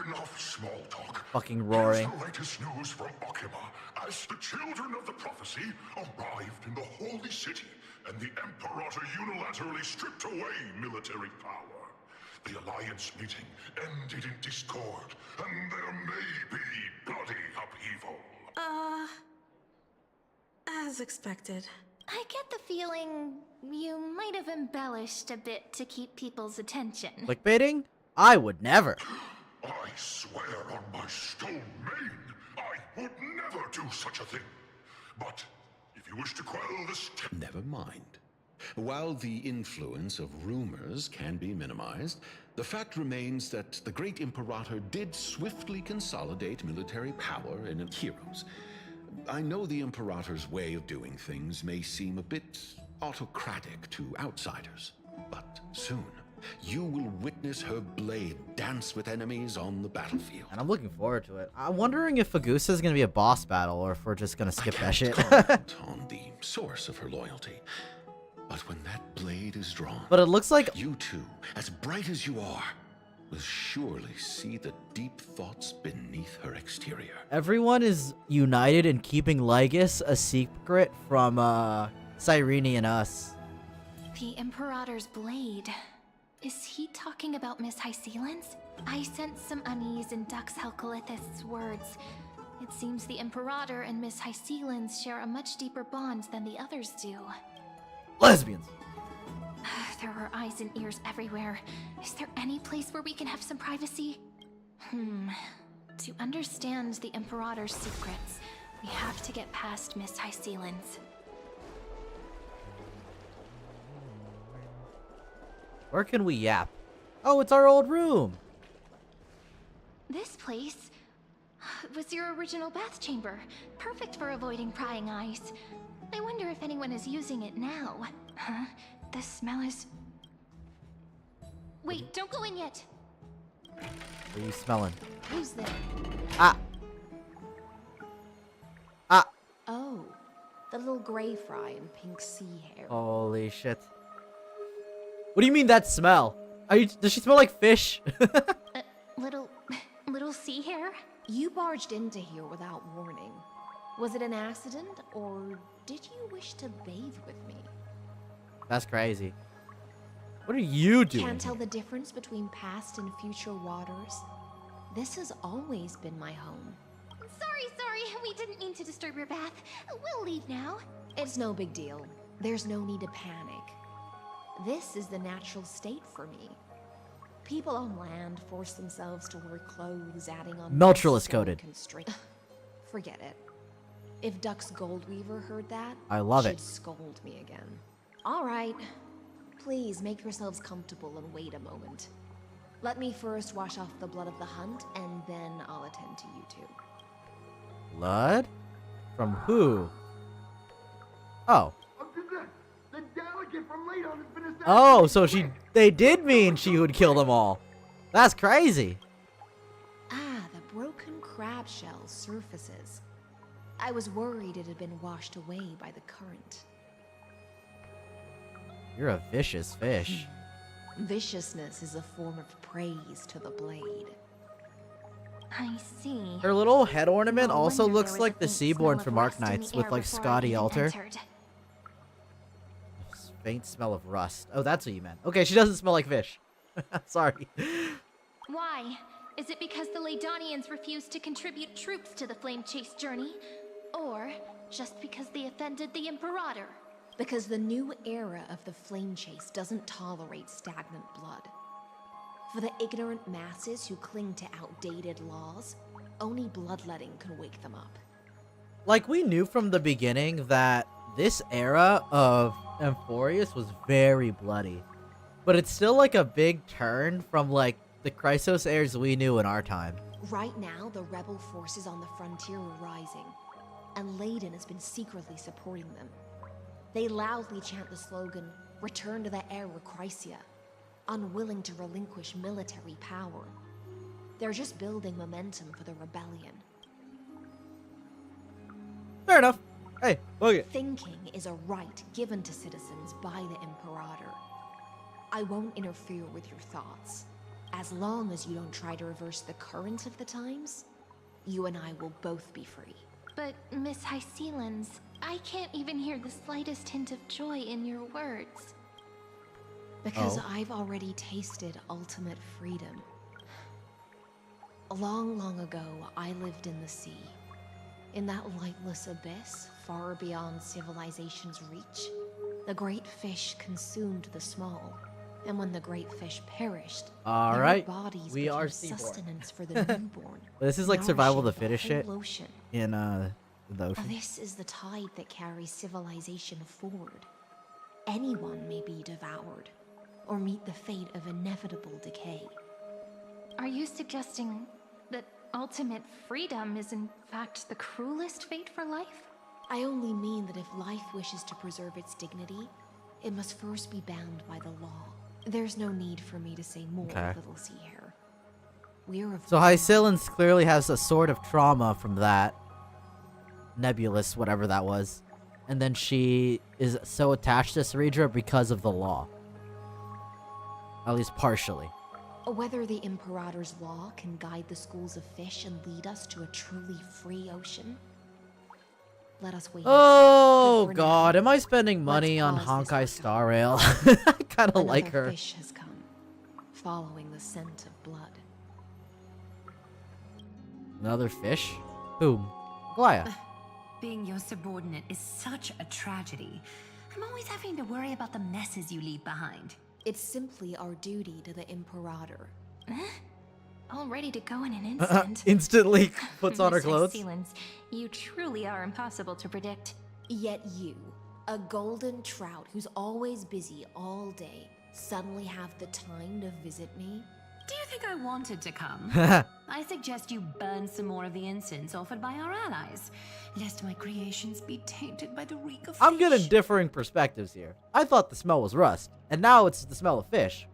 Enough small talk. Fucking roaring. Here's the latest news from Akuma. As the children of the prophecy arrived in the holy city, and the Imperator unilaterally stripped away military power. The Alliance meeting ended in discord, and there may be bloody upheaval. As expected. I get the feeling you might have embellished a bit to keep people's attention. Clickbaiting? I would never. I swear on my stone mane, I would never do such a thing. But if you wish to quell this... Never mind. While the influence of rumors can be minimized, the fact remains that the great Imperator did swiftly consolidate military power in heroes. I know the Imperator's way of doing things may seem a bit autocratic to outsiders, but soon you will witness her blade dance with enemies on the battlefield. And I'm looking forward to it. I'm wondering if Fagusa is going to be a boss battle or if we're just going to skip that shit. Comment on the source of her loyalty. But when that blade is drawn, but it looks like you two, as bright as you are, will surely see the deep thoughts beneath her exterior. Everyone is united in keeping Lygus a secret from Cyrene and us. The Imperator's blade. Is he talking about Miss Hysealin's? I sense some unease in Dux Helcolith's words. It seems the Imperator and Miss Hysealin's share a much deeper bond than the others do. Lesbians. There are eyes and ears everywhere. Is there any place where we can have some privacy? To understand the Imperator's secrets, we have to get past Miss Hysealin's. Where can we yap? Oh, it's our old room. This place was your original bath chamber. Perfect for avoiding prying eyes. I wonder if anyone is using it now. Huh? The smell is... Wait, don't go in yet. What are you smelling? Who's there? Ah. Ah. Oh, the little gray fry in pink sea hair. Holy shit. What do you mean that smell? Does she smell like fish? Little sea hair? You barged into here without warning. Was it an accident, or did you wish to bathe with me? That's crazy. What are you doing? Can't tell the difference between past and future waters. This has always been my home. Sorry, we didn't mean to disturb your bath. We'll leave now. It's no big deal. There's no need to panic. This is the natural state for me. People on land force themselves to wear clothes, adding on... Meltrellis coated. Forget it. If Dux Goldweaver heard that, I love she'd it. scold me again. All right. Please make yourselves comfortable and wait a moment. Let me first wash off the blood of the hunt, and then I'll attend to you two. Blood? From who? Oh. The delegate from Ladon has been assassinated. Oh, so they did mean she would kill them all. That's crazy. Ah, the broken crab shell surfaces. I was worried it had been washed away by the current. You're a vicious fish. Viciousness is a form of praise to the blade. I see. Her little head ornament No also wonder looks there was like a the faint Seaborn smell from of rust in Arknights the with air like before I Scotty even Alter. entered. Faint smell of rust. Oh, that's what you meant. Okay, she doesn't smell like fish. Sorry. Why? Is it because the Ladonians refused to contribute troops to the Flame Chase journey? Or just because they offended the Imperator? Because the new era of the Flame Chase doesn't tolerate stagnant blood. For the ignorant masses who cling to outdated laws, only bloodletting can wake them up. Like, we knew from the beginning that this era of Amphorius was very bloody. But it's still like a big turn from like the Chrysos heirs we knew in our time. Right now, the rebel forces on the frontier are rising, and Ladon has been secretly supporting them. They loudly chant the slogan, "Return to the era Chrysia," unwilling to relinquish military power. They're just building momentum for the rebellion. Fair enough. Hey, look it. Thinking is a right given to citizens by the Imperator. I won't interfere with your thoughts. As long as you don't try to reverse the current of the times, you and I will both be free. But, Miss Hycelens, I can't even hear the slightest hint of joy in your words. Because I've already tasted ultimate freedom. Long, long ago, I lived in the sea. In that lightless abyss, far beyond civilization's reach, the great fish consumed the small. And when the great fish perished, their bodies we became are seaborn. sustenance for the newborn. This is like survival of the nourishing fittest shit whole ocean. in the ocean. This is the tide that carries civilization forward. Anyone may be devoured, or meet the fate of inevitable decay. Are you suggesting that ultimate freedom is in fact the cruelest fate for life? I only mean that if life wishes to preserve its dignity, it must first be bound by the law. There's no need for me to say more, little sea hare. We're of So Hycelens clearly has a sort of trauma from that. Nebulous, whatever that was. And then she is so attached to Ceredra because of the law. At least partially. Whether the Imperator's law can guide the schools of fish and lead us to a truly free ocean, let us wait. Oh god, am I spending money on Honkai Star Rail? I kinda like her. Fish has come, following the scent of blood. Another fish? Whom? Glaya. Being your subordinate is such a tragedy. I'm always having to worry about the messes you leave behind. It's simply our duty to the Imperator. All ready to go in an instant. Instantly puts on her Miss clothes. Hycelens, you truly are impossible to predict. Yet you, a golden trout who's always busy all day, suddenly have the time to visit me? Do you think I wanted to come? I suggest you burn some more of the incense offered by our allies, lest my creations be tainted by the reek of I'm getting differing perspectives here. I thought the smell was rust, and now it's the smell of fish.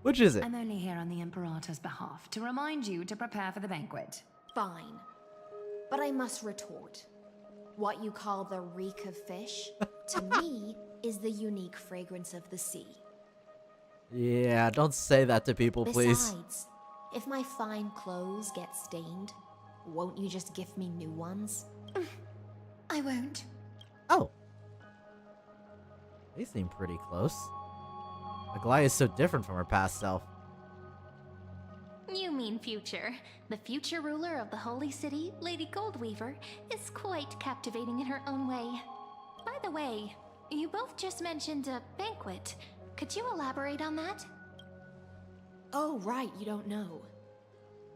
Which is it? I'm only here on the Imperator's behalf to remind you to prepare for the banquet. Fine. But I must retort. What you call the reek of fish, to me, is the unique fragrance of the sea. Yeah, don't say that to people, please. Besides, if my fine clothes get stained, won't you just gift me new ones? I won't. Oh. They seem pretty close. Aglaya is so different from her past self. You mean future. The future ruler of the Holy City, Lady Goldweaver, is quite captivating in her own way. By the way, you both just mentioned a banquet. Could you elaborate on that? Oh, right, you don't know.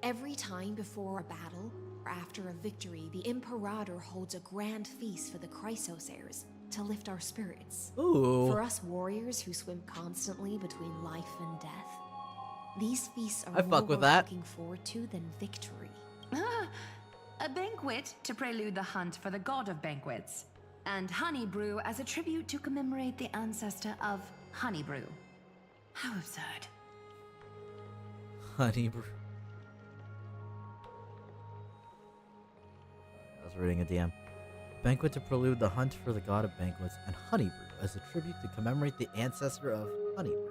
Every time before a battle, or after a victory, the Imperator holds a grand feast for the Chrysos heirs to lift our spirits. Ooh. For us warriors who swim constantly between life and death, these feasts are I more fuck with worth that. looking forward to than victory. A banquet to prelude the hunt for the god of banquets, and honey brew as a tribute to commemorate the ancestor of honey brew. How absurd. Honey brew. I was reading a DM. Banquet to prelude the hunt for the god of banquets and honey brew as a tribute to commemorate the ancestor of honey brew.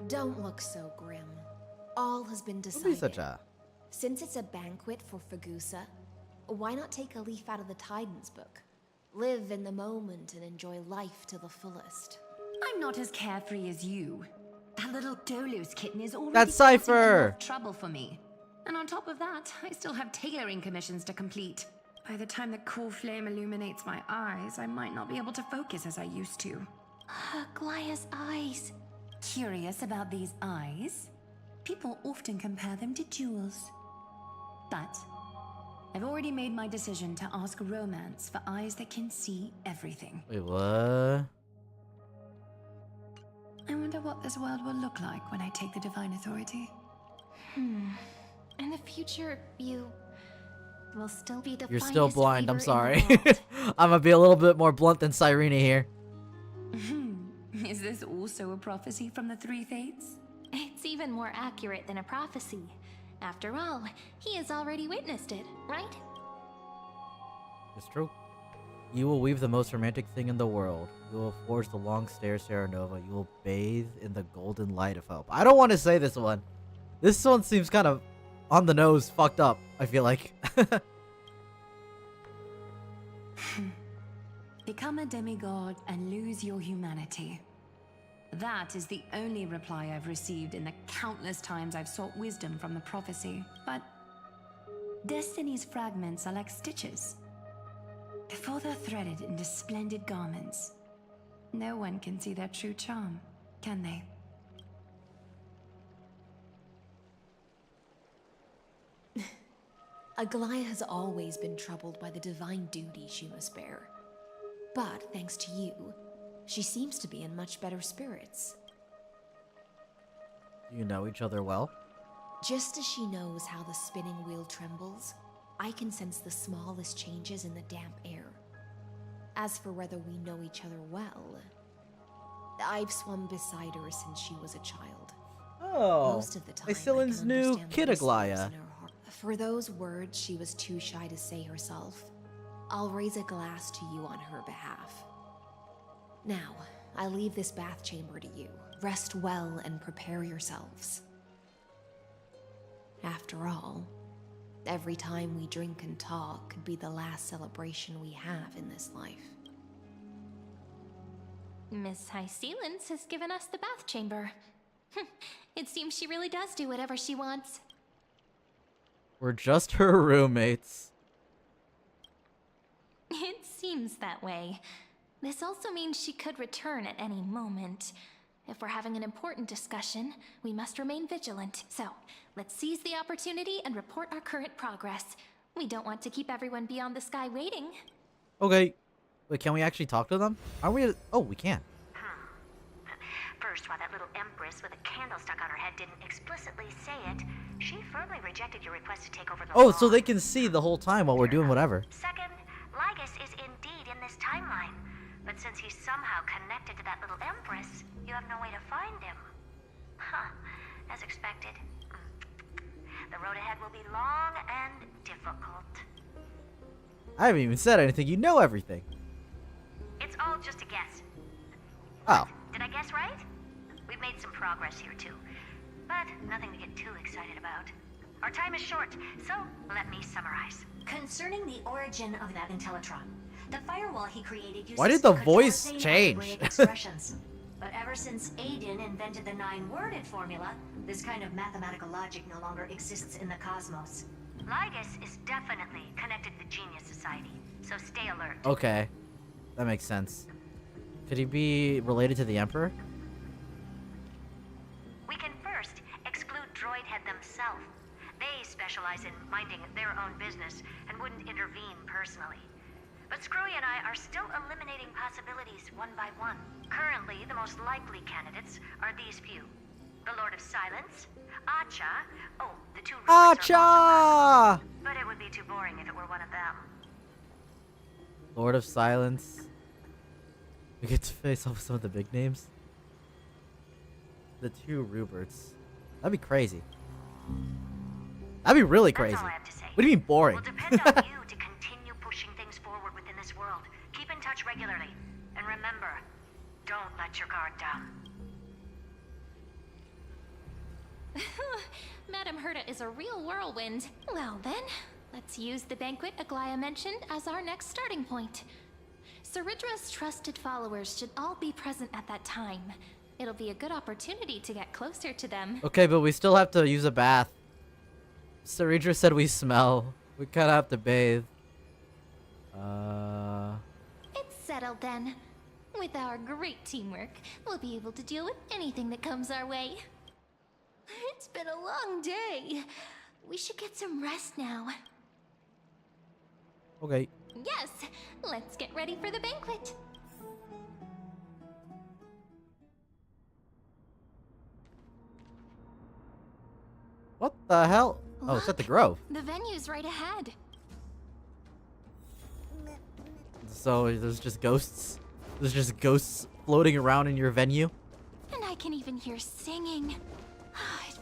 Don't look so grim. All has been Don't be decided. such a... Since it's a banquet for Fagusa, why not take a leaf out of the Tidens book? Live in the moment and enjoy life to the fullest. I'm not as carefree as you. That little Dolos kitten is already That's causing Cypher! enough trouble for me. And on top of that, I still have tailoring commissions to complete. By the time the cool flame illuminates my eyes, I might not be able to focus as I used to. Glaya's eyes. Curious about these eyes? People often compare them to jewels. But I've already made my decision to ask romance for eyes that can see everything. Wait, what? I wonder what this world will look like when I take the divine authority. In the future, you will still be the You're still finest blind, I'm weaver in sorry. the world. I'm gonna be a little bit more blunt than Cyrena here. Is this also a prophecy from the Three Fates? It's It's even more accurate than a prophecy. After all, he has already witnessed it, right? It's true. You will weave the most romantic thing in the world. You will forge the long stairs to Aranova. You will bathe in the golden light of hope. I don't want to say this one. This one seems kind of on the nose, fucked up, I feel like. Become a demigod and lose your humanity. That is the only reply I've received in the countless times I've sought wisdom from the prophecy. But Destiny's fragments are like stitches. Before they're threaded into splendid garments, no one can see their true charm, can they? Aglaia has always been troubled by the divine duty she must bear. But thanks to you, she seems to be in much better spirits. You know each other well? Just as she knows how the spinning wheel trembles, I can sense the smallest changes in the damp air. As for whether we know each other well, I've swum beside her since she was a child. Oh, most of the time, Ixalan's new kid Aglaia. For those words she was too shy to say herself, I'll raise a glass to you on her behalf. Now, I leave this bath chamber to you. Rest well and prepare yourselves. After all, every time we drink and talk could be the last celebration we have in this life. Miss Hysealence has given us the bath chamber. It seems she really does do whatever she wants. We're just her roommates. It seems that way. This also means she could return at any moment. If we're having an important discussion, we must remain vigilant. So, let's seize the opportunity and report our current progress. We don't want to keep everyone beyond the sky waiting. Okay. Wait, can we actually talk to them? Are we? Oh, we can. First, while that little empress with a candle stuck on her head didn't explicitly say it, she firmly rejected your request to take over the Oh, so they can see the whole time while we're doing whatever. Second, Lygus is indeed in this timeline. But since he's somehow connected to that little empress, you have no way to find him. Huh. As expected. The road ahead will be long and difficult. I haven't even said anything. You know everything. It's all just a guess. Oh. Did I guess right? We've made some progress here too, but nothing to get too excited about. Our time is short, so let me summarize. Concerning the origin of that Intellitron, the firewall he created uses Why did the voice contorting change? algebraic expressions. But ever since Aiden invented the 9-worded formula, this kind of mathematical logic no longer exists in the cosmos. Lygus is definitely connected to the Genius Society, so stay alert. Okay. That makes sense. Could he be related to the Emperor? We can first exclude Droidhead themselves. They specialize in minding their own business and wouldn't intervene personally. But Screwy and I are still eliminating possibilities one by one. Currently, the most likely candidates are these few. The Lord of Silence, Acha, oh, the two Ruberts are also, but it would be too boring if it were one of them. Lord of Silence. We get to face off with some of the big names. The two Ruberts. That'd be crazy. That'd be really crazy. That's all I have to say. What do you mean boring? We'll depend on you to continue pushing things forward within this world. Keep in touch regularly. And remember, don't let your guard down. Madame Herta is a real whirlwind. Well then, let's use the banquet Aglaia mentioned as our next starting point. Ceridra's trusted followers should all be present at that time. It'll be a good opportunity to get closer to them. Okay, but we still have to use a bath. Ceridra said we smell. We kind of have to bathe. It's settled then. With our great teamwork, we'll be able to deal with anything that comes our way. It's been a long day. We should get some rest now. Okay. Yes, let's get ready for the banquet. What the hell? Oh, it's at the Grove. The venue's right ahead. So there's just ghosts? There's just ghosts floating around in your venue? And I can even hear singing.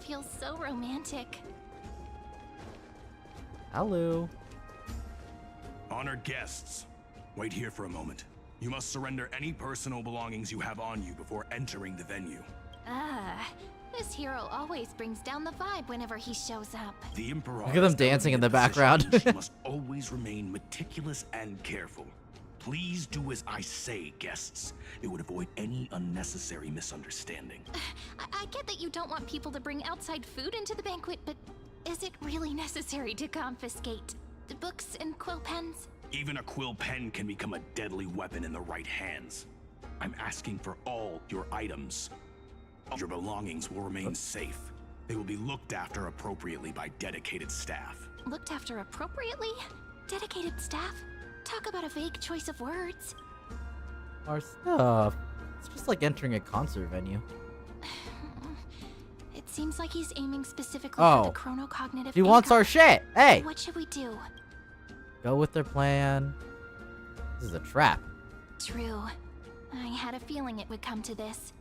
feels so romantic. Hello. Honored guests, wait here for a moment. You must surrender any personal belongings you have on you before entering the venue. This hero always brings down the vibe whenever he shows up. The Emperor. Look at them dancing in the background. She must always remain meticulous and careful. Please do as I say, guests. It would avoid any unnecessary misunderstanding. I get that you don't want people to bring outside food into the banquet, but is it really necessary to confiscate the books and quill pens? Even a quill pen can become a deadly weapon in the right hands. I'm asking for all your items. All your belongings will remain safe. They will be looked after appropriately by dedicated staff. Looked after appropriately? Dedicated staff? Talk about a vague choice of words. Our stuff. It's just like entering a concert venue. It seems like he's aiming specifically for the chronocognitive. He wants our shit. Hey. What should we do? Go with their plan. This is a trap. True. I had a feeling it would come to this.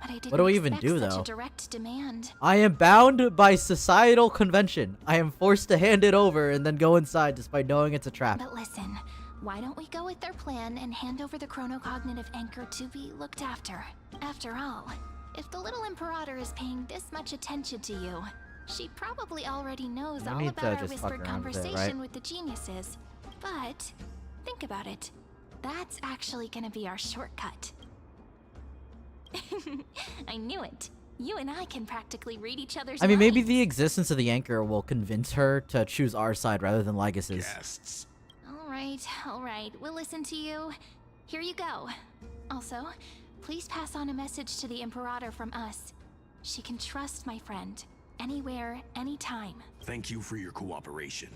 But I didn't What do we even expect do, such though? a direct demand. I am bound by societal convention. I am forced to hand it over and then go inside despite knowing it's a trap. But listen, why don't we go with their plan and hand over the chronocognitive anchor to be looked after? After all, if the little Imperator is paying this much attention to you, she probably already knows We all need about to our just fuck whispered around with it, conversation right? with the geniuses. But think about it. That's actually gonna be our shortcut. I knew it. You and I can practically read each other's I mean, maybe minds. the existence of the anchor will convince her to choose our side rather than Legus's. Guests. All right. We'll listen to you. Here you go. Also, please pass on a message to the Imperator from us. She can trust my friend. Anywhere, anytime. Thank you for your cooperation.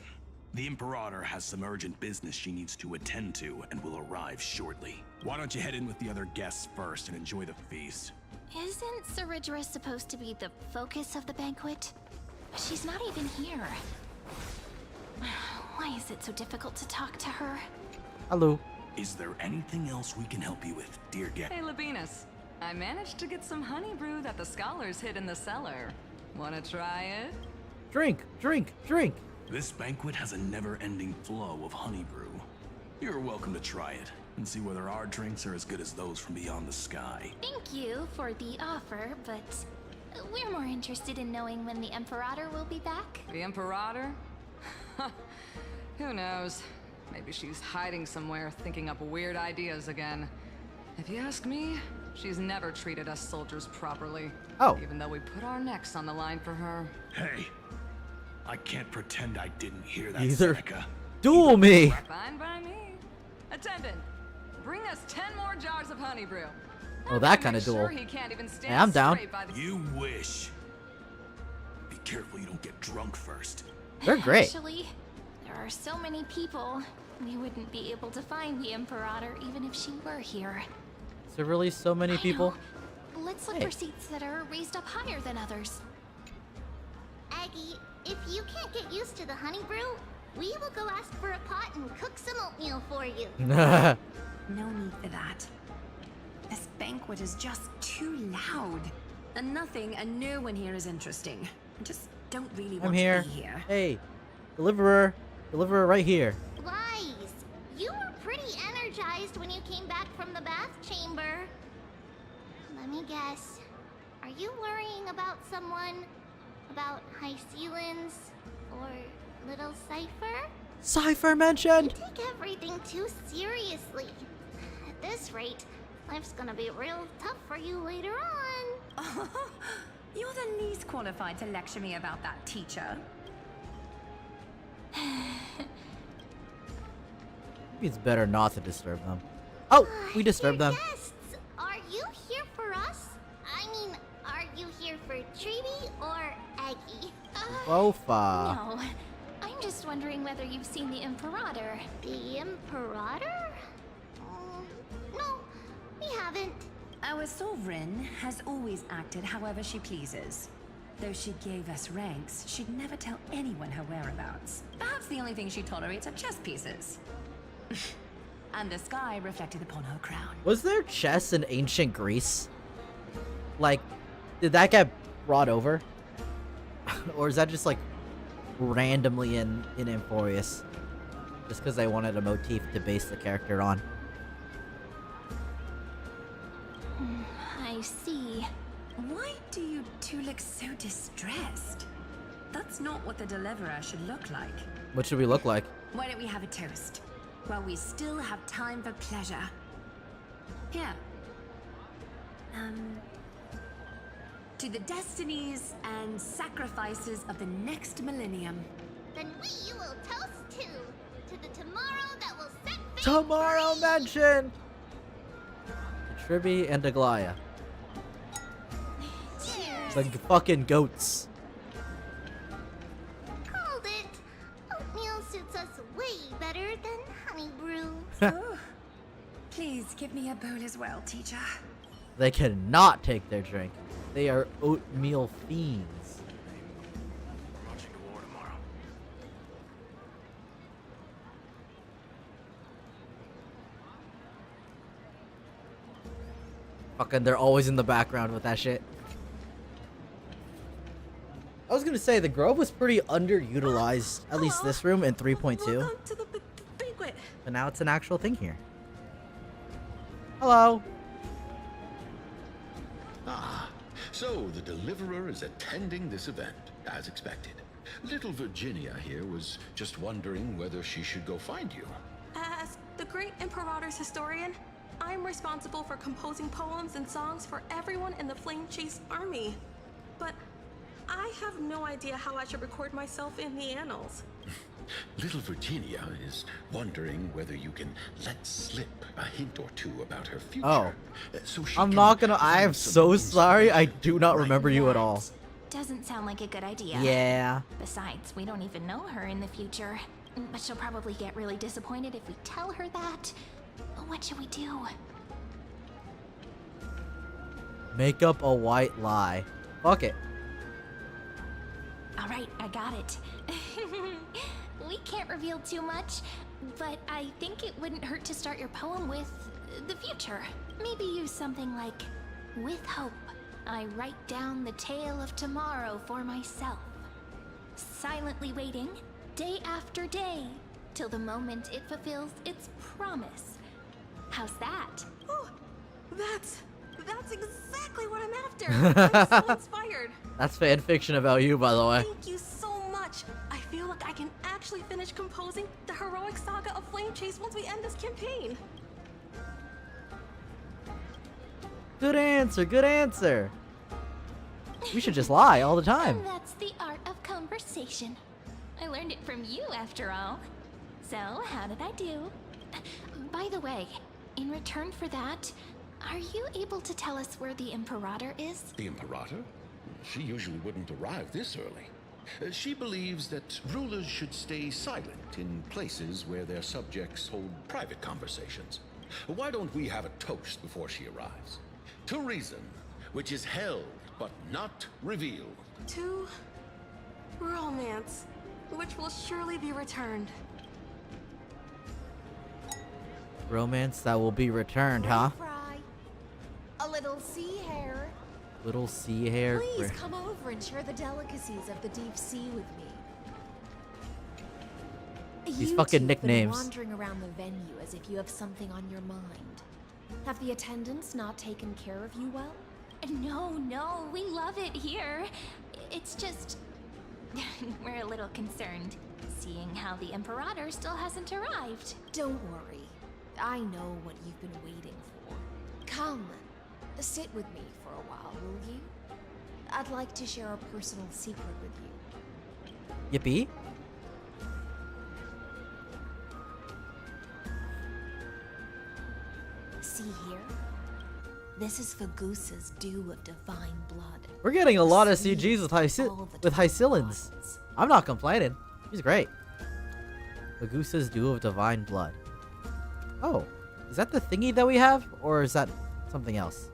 The Imperator has some urgent business she needs to attend to and will arrive shortly. Why don't you head in with the other guests first and enjoy the feast? Isn't Saridra supposed to be the focus of the banquet? She's not even here. Why is it so difficult to talk to her? Hello. Is there anything else we can help you with, dear guest? Hey, Labinas. I managed to get some honey brew that the scholars hid in the cellar. Wanna try it? Drink, drink, drink. This banquet has a never-ending flow of honey brew. You're welcome to try it and see whether our drinks are as good as those from beyond the sky. Thank you for the offer, but we're more interested in knowing when the Imperator will be back. The Imperator? Who knows? Maybe she's hiding somewhere, thinking up weird ideas again. If you ask me, she's never treated us soldiers properly. Oh. Even though we put our necks on the line for her. Hey, I can't pretend I didn't hear that, Either. Seneca. Duel me. Fine by me. Attendant, bring us 10 more jars of honey brew. Oh, that kind of duel. Sure he can't even stand Hey, I'm down. straight by the... You wish. Be careful you don't get drunk first. They're great. Actually, there are so many people. We wouldn't be able to find the Imperator even if she were here. Is there really so many people? Let's look for seats that are raised up higher than others. Aggie, if you can't get used to the honey brew, we will go ask for a pot and cook some oatmeal for you. No need for that. This banquet is just too loud. And nothing and no one here is interesting. I just don't really want I'm here. to be here. Hey, deliverer. Deliverer right here. Wise, you were pretty energized when you came back from the bath chamber. Let me guess. Are you worrying about someone? About high ceilings? Or little Cypher? Cypher mentioned. You take everything too seriously. At this rate, life's gonna be real tough for you later on. You're the least qualified to lecture me about that, teacher. Maybe it's better not to disturb them. Oh, we disturbed them. Guests, are you here for us? I mean, are you here for Treeby or Aggie? Bofa. No, I'm just wondering whether you've seen the Imperator. The Imperator? No, we haven't. Our sovereign has always acted however she pleases. Though she gave us ranks, she'd never tell anyone her whereabouts. Perhaps the only thing she tolerates are chess pieces. And the sky reflected upon her crown. Was there chess in ancient Greece? Like, did that get brought over? Or is that just like randomly in Amphorius? Just because they wanted a motif to base the character on. I see. Why do you two look so distressed? That's not what the deliverer should look like. What should we look like? Why don't we have a toast? While we still have time for pleasure. Here. To the destinies and sacrifices of the next millennium. Then we will toast to the tomorrow that will set fate Tomorrow free. mention! Tribi and Aglaya. Cheers. The fucking goats. Called it. Oatmeal suits us way better than honey brew. Oh, please give me a bowl as well, teacher. They cannot take their drink. They are oatmeal fiends. We're marching to war tomorrow. Fucking, they're always in the background with that shit. I was gonna say, the Grove was pretty underutilized, at least this room in 3.2. Welcome to the banquet. But now it's an actual thing here. Hello. Ah, so the Deliverer is attending this event, as expected. Little Virginia here was just wondering whether she should go find you. As the great Imperator's historian, I'm responsible for composing poems and songs for everyone in the Flame Chase army. But I have no idea how I should record myself in the annals. Little Virginia is wondering whether you can let slip a hint or two about her future. Oh. So she I'm can not gonna. I am find some so insight sorry. I into do not right remember you at all. Doesn't sound like a good idea. Yeah. Besides, we don't even know her in the future. But she'll probably get really disappointed if we tell her that. What should we do? Make up a white lie. Fuck it. Alright, I got it. We can't reveal too much, but I think it wouldn't hurt to start your poem with the future. Maybe use something like, with hope, I write down the tale of tomorrow for myself. Silently waiting, day after day, till the moment it fulfills its promise. How's that? Oh, that's exactly what I'm after. I'm so inspired. That's fan fiction about you, by the way. Thank you so much. I feel like I can actually finish composing the heroic saga of Flame Chase once we end this campaign. Good answer. Good answer. We should just lie all the time. And that's the art of conversation. I learned it from you, after all. So, how did I do? By the way, in return for that, are you able to tell us where the Imperator is? The Imperator? She usually wouldn't arrive this early. She believes that rulers should stay silent in places where their subjects hold private conversations. Why don't we have a toast before she arrives? To reason, which is held but not revealed. To romance, which will surely be returned. Romance that will be returned, huh? Fry. A little sea hare. Little sea hare. Please come over and share the delicacies of the deep sea with me. These You fucking two nicknames. Been wandering around the venue as if you have something on your mind. Have the attendants not taken care of you well? No, we love it here. It's just... we're a little concerned, seeing how the Imperator still hasn't arrived. Don't worry. I know what you've been waiting for. Come, sit with me for a while, will you? I'd like to share a personal secret with you. Yippee. See here? This is Fagusa's dew of divine blood. We're getting a lot of CGs with Hycillans. I'm not complaining. He's great. Magusa's dew of divine blood. Oh, is that the thingy that we have? Or is that something else?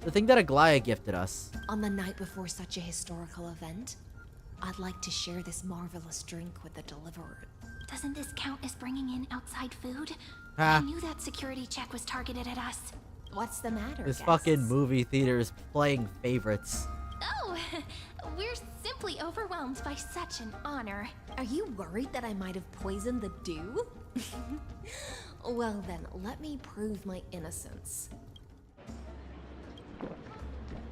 The thing that Aglaya gifted us. On the night before such a historical event, I'd like to share this marvelous drink with the Deliverer. Doesn't this count as bringing in outside food? Ah. I knew that security check was targeted at us. What's the matter, This guests? fucking movie theater is playing favorites. Oh, we're simply simply overwhelmed by such an honor. Are you worried that I might have poisoned the dew? Well then, let me prove my innocence.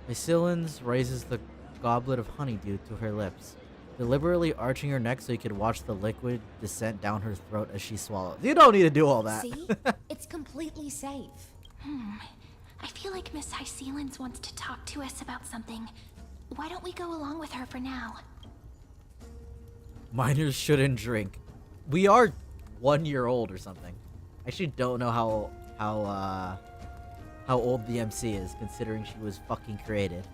Hysilins raises the goblet of honeydew to her lips, deliberately arching her neck so you could watch the liquid descent down her throat as she swallows. You don't need to do all that. See? It's completely safe. I feel like Miss Hysilins wants to talk to us about something. Why don't we go along with her for now? Minors shouldn't drink. We are 1 year old or something. I actually don't know how old the MC is, considering she was fucking created.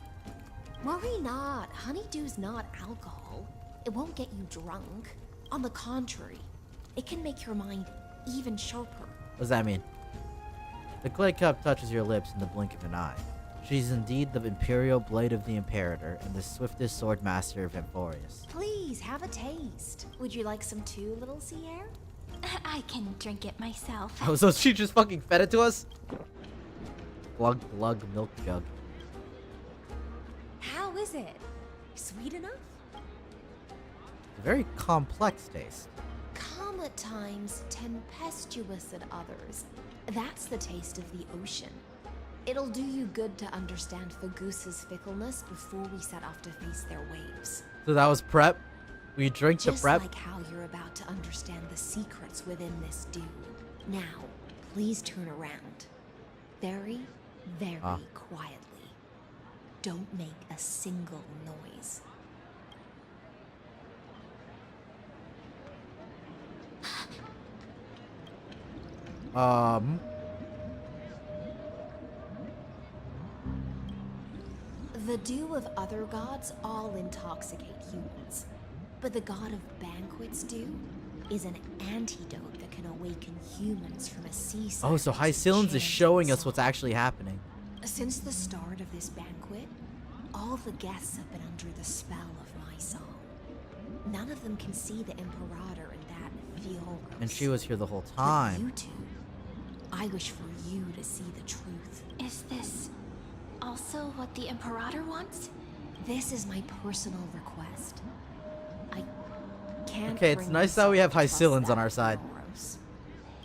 Worry not. Honeydew's not alcohol. It won't get you drunk. On the contrary, it can make your mind even sharper. What does that mean? The clay cup touches your lips in the blink of an eye. She's indeed the Imperial Blade of the Imperator and the swiftest sword master of Emporius. Please, have a taste. Would you like some too, little sea air? I can drink it myself. Oh, so she just fucking fed it to us? Glug glug milk jug. How is it? Sweet enough? A very complex taste. Calm at times, tempestuous at others. That's the taste of the ocean. It'll do you good to understand Fagusa's fickleness before we set off to face their waves. So that was prep? We drink the prep? Just like how you're about to understand the secrets within this dew. Now, please turn around. Very, very quietly. Don't make a single noise. The dew of other gods all intoxicate humans. But the god of banquets dew is an antidote that can awaken humans from a seaside. Oh, so Hysilins is showing us what's actually happening. Since the start of this banquet, all the guests have been under the spell of my song. None of them can see the Imperator in that Fioros. And she was here the whole But time. you two, I wish for you to see the truth. Is this also what the Imperator wants? This is my personal request. I can't. Okay, it's bring nice that we have myself to trust Hysilins on that our side. Fioros.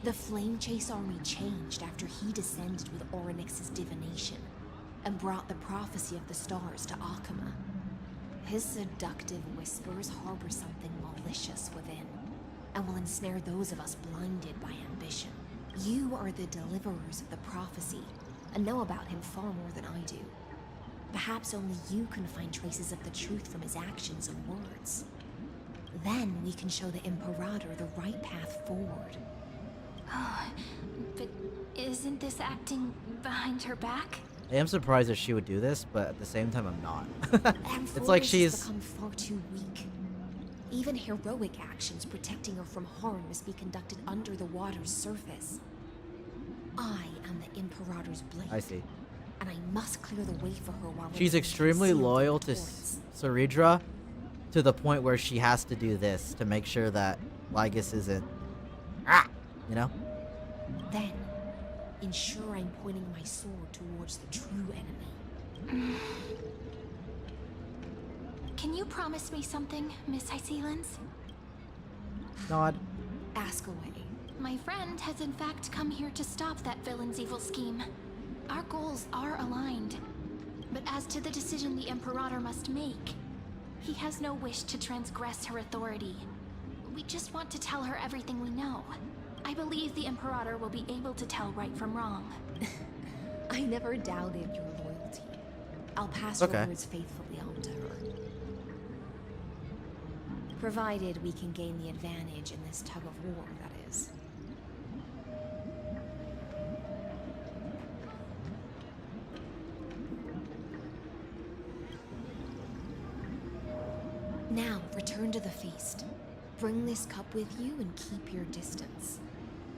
The Flame Chase army changed after he descended with Orynyx's divination and brought the prophecy of the stars to Akama. His seductive whispers harbor something malicious within and will ensnare those of us blinded by ambition. You are the deliverers of the prophecy and know about him far more than I do. Perhaps only you can find traces of the truth from his actions and words. Then we can show the Imperator the right path forward. Oh, but isn't this acting behind her back? I am surprised that she would do this, but at the same time, I'm not. It's like Amphorus she's... has become far too weak. Even heroic actions protecting her from harm must be conducted under the water's surface. I am the Imperator's blade. I see. And I must clear the way for her while She's extremely loyal to Saridra to the point where she has to do this to make sure that Lygus isn't... You know? Then, ensure I'm pointing my sword towards the true enemy. Can you promise me something, Miss Hysilins? Nod. Ask away. My friend has in fact come here to stop that villain's evil scheme. Our goals are aligned. But as to the decision the Imperator must make, he has no wish to transgress her authority. We just want to tell her everything we know. I believe the Imperator will be able to tell right from wrong. I never doubted your loyalty. I'll pass your words faithfully on to her. Provided we can gain the advantage in this tug of war, that is. Now, return to the feast. Bring this cup with you and keep your distance.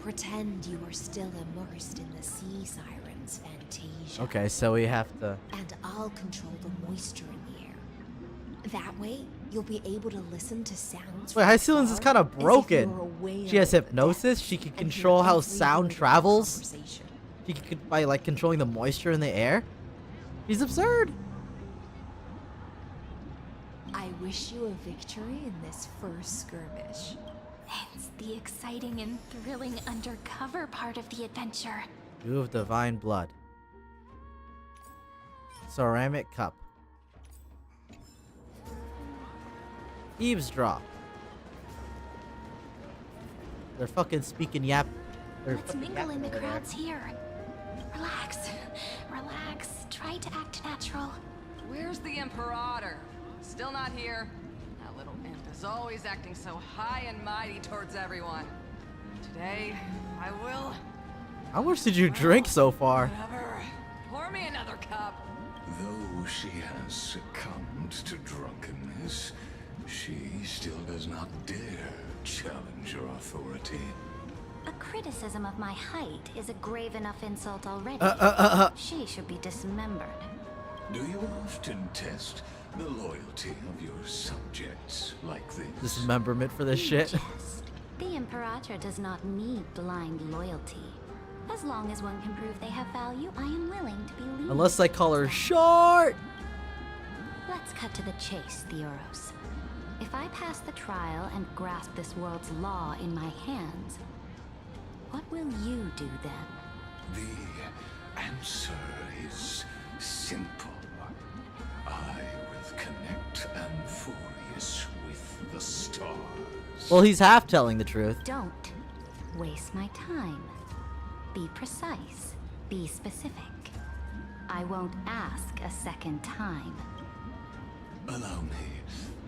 Pretend you are still immersed in the sea siren's fantasia. Okay, so we have to... And I'll control the moisture in the air. That way, you'll be able to listen to sounds. Wait, Hysilins is kind of broken. She has hypnosis. She can control how sound travels. She could by like controlling the moisture in the air. She's absurd. I I wish you a victory in this first skirmish. It's the exciting and thrilling undercover part of the adventure. You of divine blood. Ceramic cup. Eavesdrop. They're fucking speaking yap. Let's mingle in the crowds here. Relax. Relax. Try to act natural. Where's the Imperator? Still not here. That little imp is always acting so high and mighty towards everyone. Today, I will... How much did you drink so far? Whatever. Pour me another cup. Though she has succumbed to drunkenness, she still does not dare challenge your authority. A criticism of my height is a grave enough insult already. She should be dismembered. Do you often test the loyalty of your subjects like this? Dismemberment for this shit. The Imperator does not need blind loyalty. As long as one can prove they have value, I am willing to be lenient. Unless I call her short. Let's cut to the chase, Theoros. If I pass the trial and grasp this world's law in my hands, what will you do then? The answer is simple. I will connect Amphorius with the stars. Well, he's half telling the truth. Don't waste my time. Be precise. Be specific. I won't ask a second time. Allow me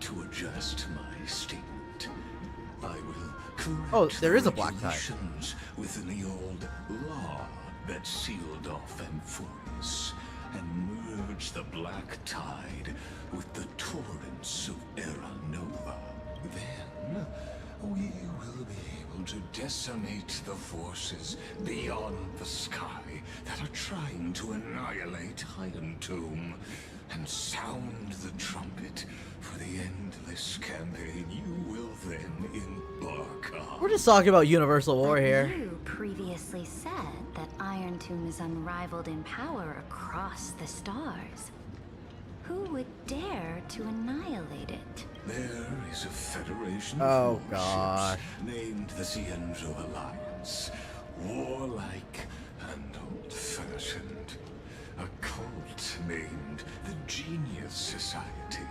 to adjust my statement. I will correct there is a black tie. regulations within the old law that sealed off Amphorius and merge the black tide with the torrents of Era Nova. Then we will be able to decimate the forces beyond the sky that are trying to annihilate Iron Tomb and sound the trumpet for the endless campaign you will then embark on. We're just talking about Universal War here. You previously said that Iron Tomb is unrivaled in power across the stars. Who would dare to annihilate it? There is a federation Oh, of gosh. warships named the Cienzo Alliance. Warlike and old-fashioned. A cult named the Genius Society.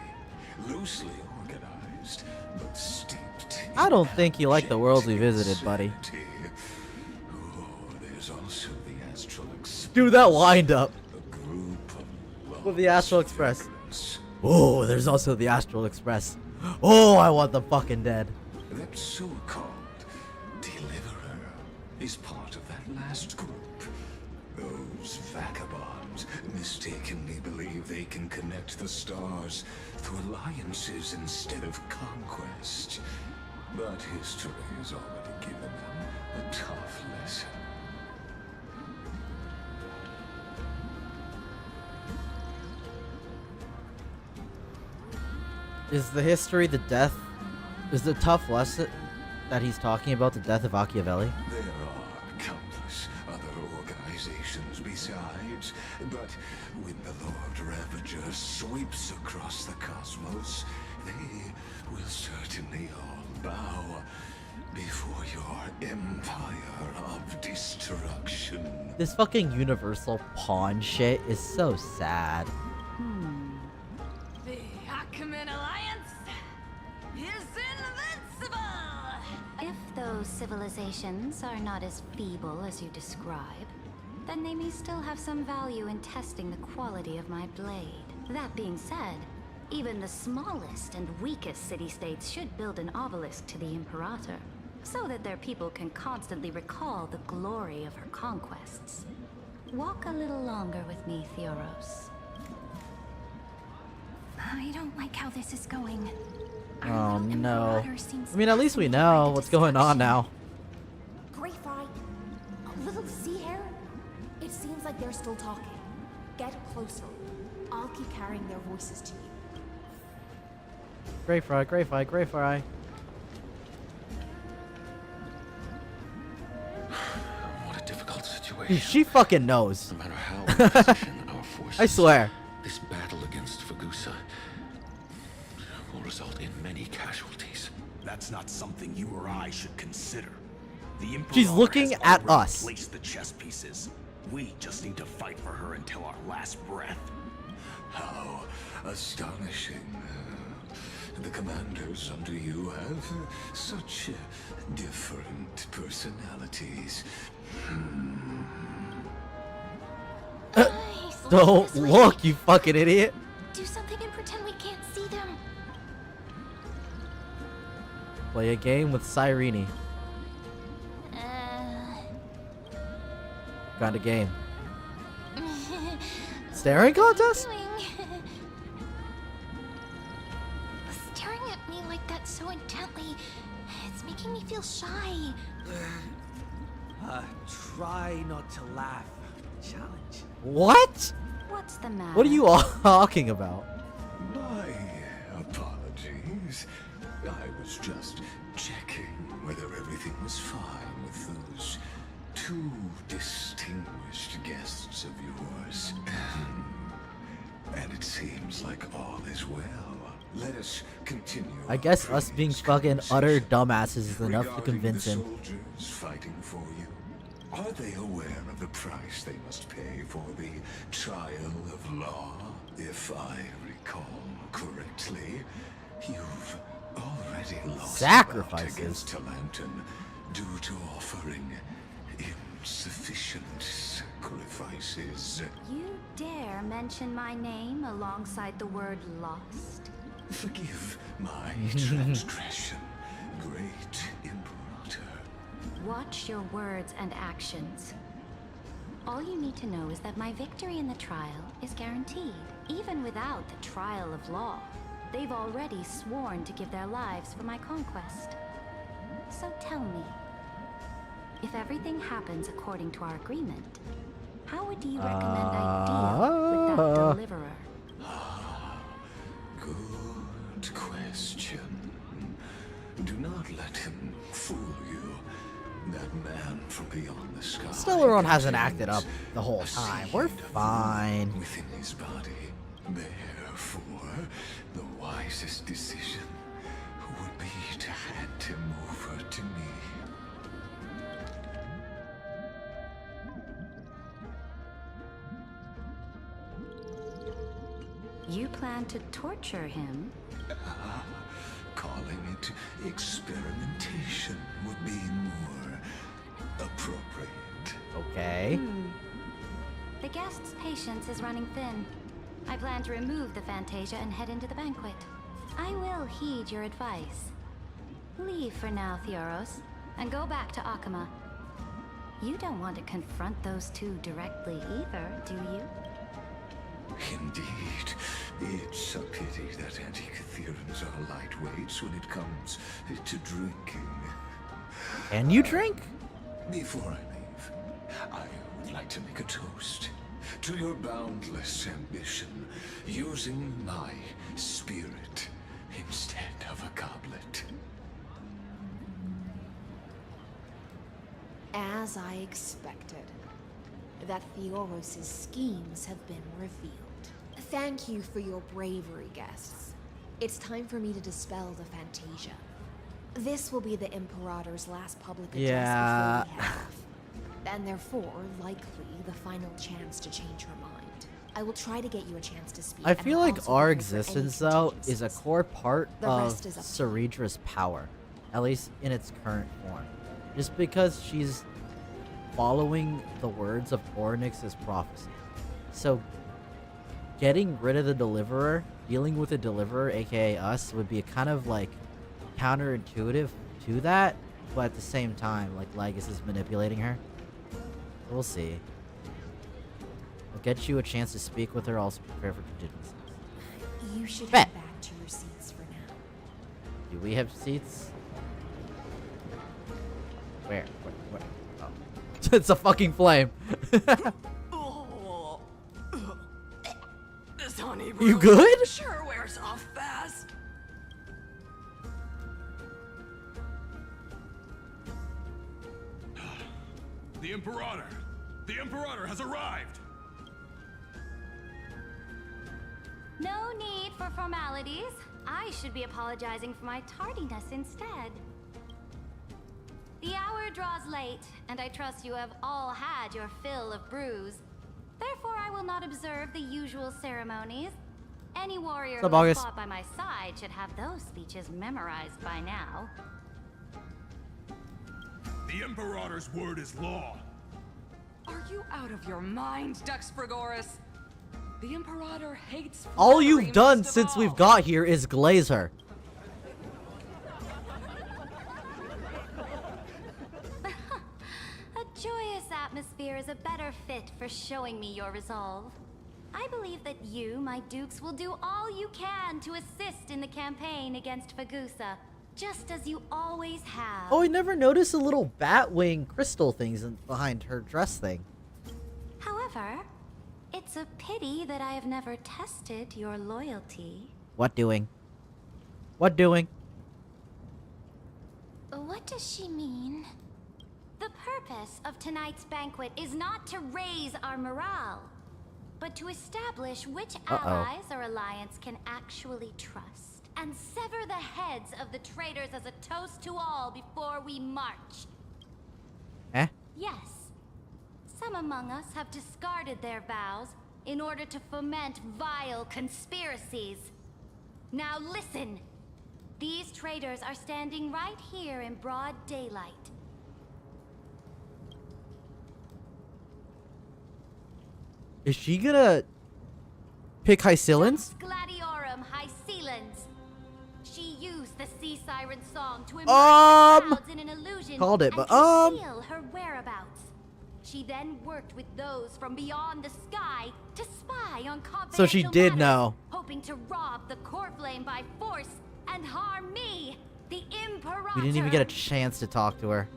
Loosely organized, but steeped in I don't think you like the worlds we visited, buddy. insanity. Oh, there's also the Astral Express. Dude, that wind up. A group of With the Astral Express. Oh, there's also the Astral Express. Oh, I want them fucking dead. That so-called deliverer is part of that last group. Those vagabonds mistakenly believe they can connect the stars through alliances instead of conquest. But history has already given them a tough lesson. Is the history the death? Is the tough lesson that he's talking about the death of Machiavelli? There are countless other organizations besides, but when the Lord Ravager sweeps across the cosmos, they will certainly all bow before your empire of destruction. This fucking Universal pawn shit is so sad. The Achaemenid Alliance is invincible! If those civilizations are not as feeble as you describe, then they may still have some value in testing the quality of my blade. That being said, even the smallest and weakest city-states should build an obelisk to the Imperator, so that their people can constantly recall the glory of her conquests. Walk a little longer with me, Theoros. I don't like how this is going. Oh no. I mean, at least we know what's going on now. Great Fry, a little sea hair? It seems like they're still talking. Get closer. I'll keep carrying their voices to you. Grey Fry, Grey Fry, Grey Fry. What a difficult situation. Dude, she fucking knows. No matter how we position our forces, I swear. this battle against Fagusa will result in many casualties. That's not something you or I should consider. The Emperor She's looking has at already us. placed the chess pieces. We just need to fight for her until our last breath. How astonishing. The commanders under you have such different personalities. Don't look, you fucking idiot. Do something and pretend we can't see them. Play a game with Cyrene. Kind of game. Staring contest? Staring at me like that so intently, it's making me feel shy. Try not to laugh. Challenge. What? What's the matter? What are you all talking about? My apologies. I was just checking whether everything was fine with those two distinguished guests of yours. And it seems like all is well. Let us continue. I guess us being fucking utter dumbasses is enough to convince him. Soldiers fighting for you. Are they aware of the price they must pay for the trial of law? If I recall correctly, you've already lost Sacrifices against Talanton due to offering insufficient sacrifices. You dare mention my name alongside the word lost? Forgive my transgression, great Imperator. Watch your words and actions. All you need to know is that my victory in the trial is guaranteed, even without the trial of law. They've already sworn to give their lives for my conquest. So tell me, if everything happens according to our agreement, how would you recommend I deal with that deliverer? Good question. Do not let him fool you. That man from beyond the sky. Stellaron hasn't acted up the whole time. We're fine. Within his body. Therefore, the wisest decision would be to hand him over to me. You plan to torture him? Calling it experimentation would be more appropriate. Okay. The guest's patience is running thin. I plan to remove the Fantasia and head into the banquet. I will heed your advice. Leave for now, Theoros, and go back to Akama. You don't want to confront those two directly either, do you? Indeed. It's a pity that Antikytherans are lightweights when it comes to drinking. Can you drink? Before I leave, I would like to make a toast to your boundless ambition, using my spirit instead of a goblet. As I expected, that Theoros' schemes have been revealed. Thank you for your bravery, guests. It's time for me to dispel the Fantasia. This will be the Imperator's last public address before we head off, and therefore, likely, the final chance to change her mind. I will try to get you a chance to speak. I feel and like also our prepare for any existence, though, is a contingencies. core part The of rest is up to you. Ceredra's power, at least in its current form. Just because she's following the words of Ornyx's prophecy. So, getting rid of the Deliverer, dealing with the Deliverer, aka us, would be kind of like counterintuitive to that, but at the same time, like Lygus is manipulating her. We'll see. I'll get you a chance to speak with her, also prepare for contingencies. You should Bet. head back to your seats for now. Do we have seats? Where? Where? Oh. It's a fucking flame. This honey You good? sure wears off fast. The Imperator! The Imperator has arrived! No need for formalities. I should be apologizing for my tardiness instead. The hour draws late, and I trust you have all had your fill of brews. Therefore, I will not observe the usual ceremonies. Any warrior who has fought by my side should have those speeches memorized by now. The Imperator's word is law. Are you out of your mind, Dux Frigoris? The Imperator hates All flattery you've done most of since all. we've got here is glaze her. A joyous atmosphere is a better fit for showing me your resolve. I believe that you, my dukes, will do all you can to assist in the campaign against Fagusa, just as you always have. Oh, I never noticed the little bat wing crystal things behind her dress thing. However, it's a pity that I have never tested your loyalty. What doing? What doing? What does she mean? The purpose of tonight's banquet is not to raise our morale, but to establish which allies our alliance can actually trust, and sever the heads of the traitors as a toast to all before we march. Yes, some among us have discarded their vows in order to foment vile conspiracies. Now listen! These traitors are standing right here in broad daylight. Is she gonna pick Hycillans? Gladiorum Hycillans. She used the sea siren song to immerse the clouds in an illusion called it, and but conceal her whereabouts. She then worked with those from beyond the sky to spy on confidential So she did matters, know. hoping to rob the core flame by force and harm me, the Imperator. We didn't even get a chance to talk to her.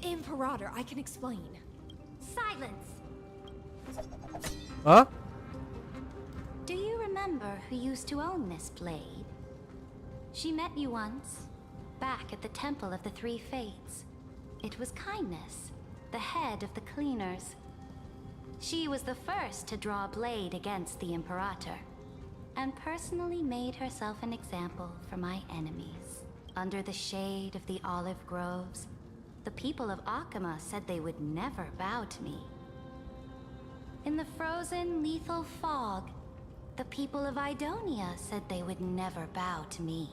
Imperator, I can explain. Silence. Huh? Do you remember who used to own this blade? She met you once, back at the Temple of the Three Fates. It was Kindness, the head of the cleaners. She was the first to draw a blade against the Imperator, and personally made herself an example for my enemies. Under the shade of the olive groves, the people of Akama said they would never bow to me. In the frozen, lethal fog, the people of Idonia said they would never bow to me.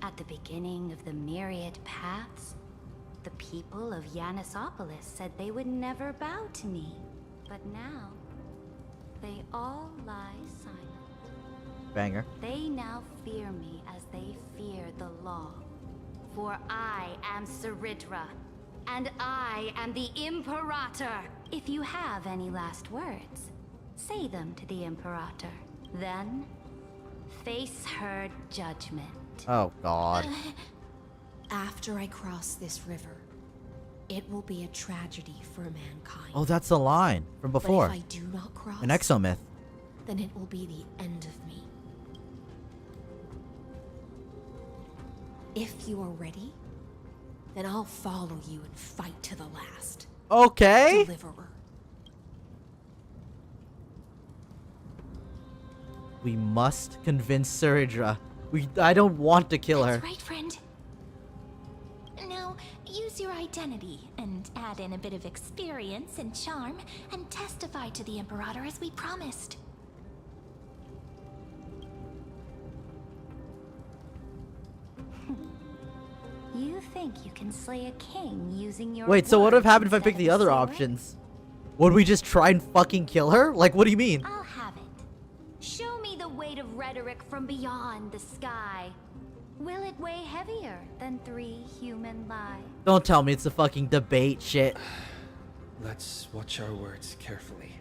At the beginning of the myriad paths, the people of Yanisopolis said they would never bow to me. But now, they all lie silent. Banger. They now fear me as they fear the law. For I am Ceridra, and I am the Imperator. If you have any last words, say them to the Imperator. Then, face her judgment. Oh, God. After I cross this river, it will be a tragedy for mankind. Oh, that's the line from before. But if I do not cross, An exomyth. then it will be the end of me. If you are ready, then I'll follow you and fight to the last. Okay. Deliverer. We must convince Ceridra. I don't want to kill her. That's right, friend. Now, use your identity and add in a bit of experience and charm and testify to the Imperator as we promised. You think you can slay a king using your Wait, so what would have words happened if I instead picked of the a other sword? options? Would we just try and fucking kill her? Like, what do you mean? I'll have it. Show me the weight of rhetoric from beyond the sky. Will it weigh heavier than 3 human lives? Don't tell me it's a fucking debate shit. Let's watch our words carefully.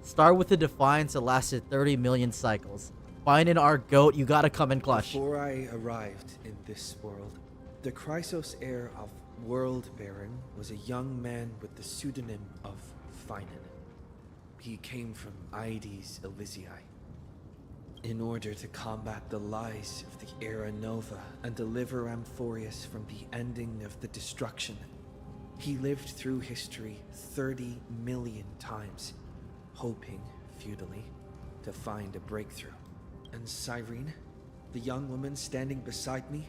Start with the defiance that lasted 30 million cycles. Finding our goat, you gotta come in clutch. Before I arrived in this world, the Chrysos heir of World Baron was a young man with the pseudonym of Finan. He came from Aedes Elysiae. In order to combat the lies of the Era Nova and deliver Amphorius from the ending of the destruction, he lived through history 30 million times, hoping, futilely, to find a breakthrough. And Cyrene, the young woman standing beside me,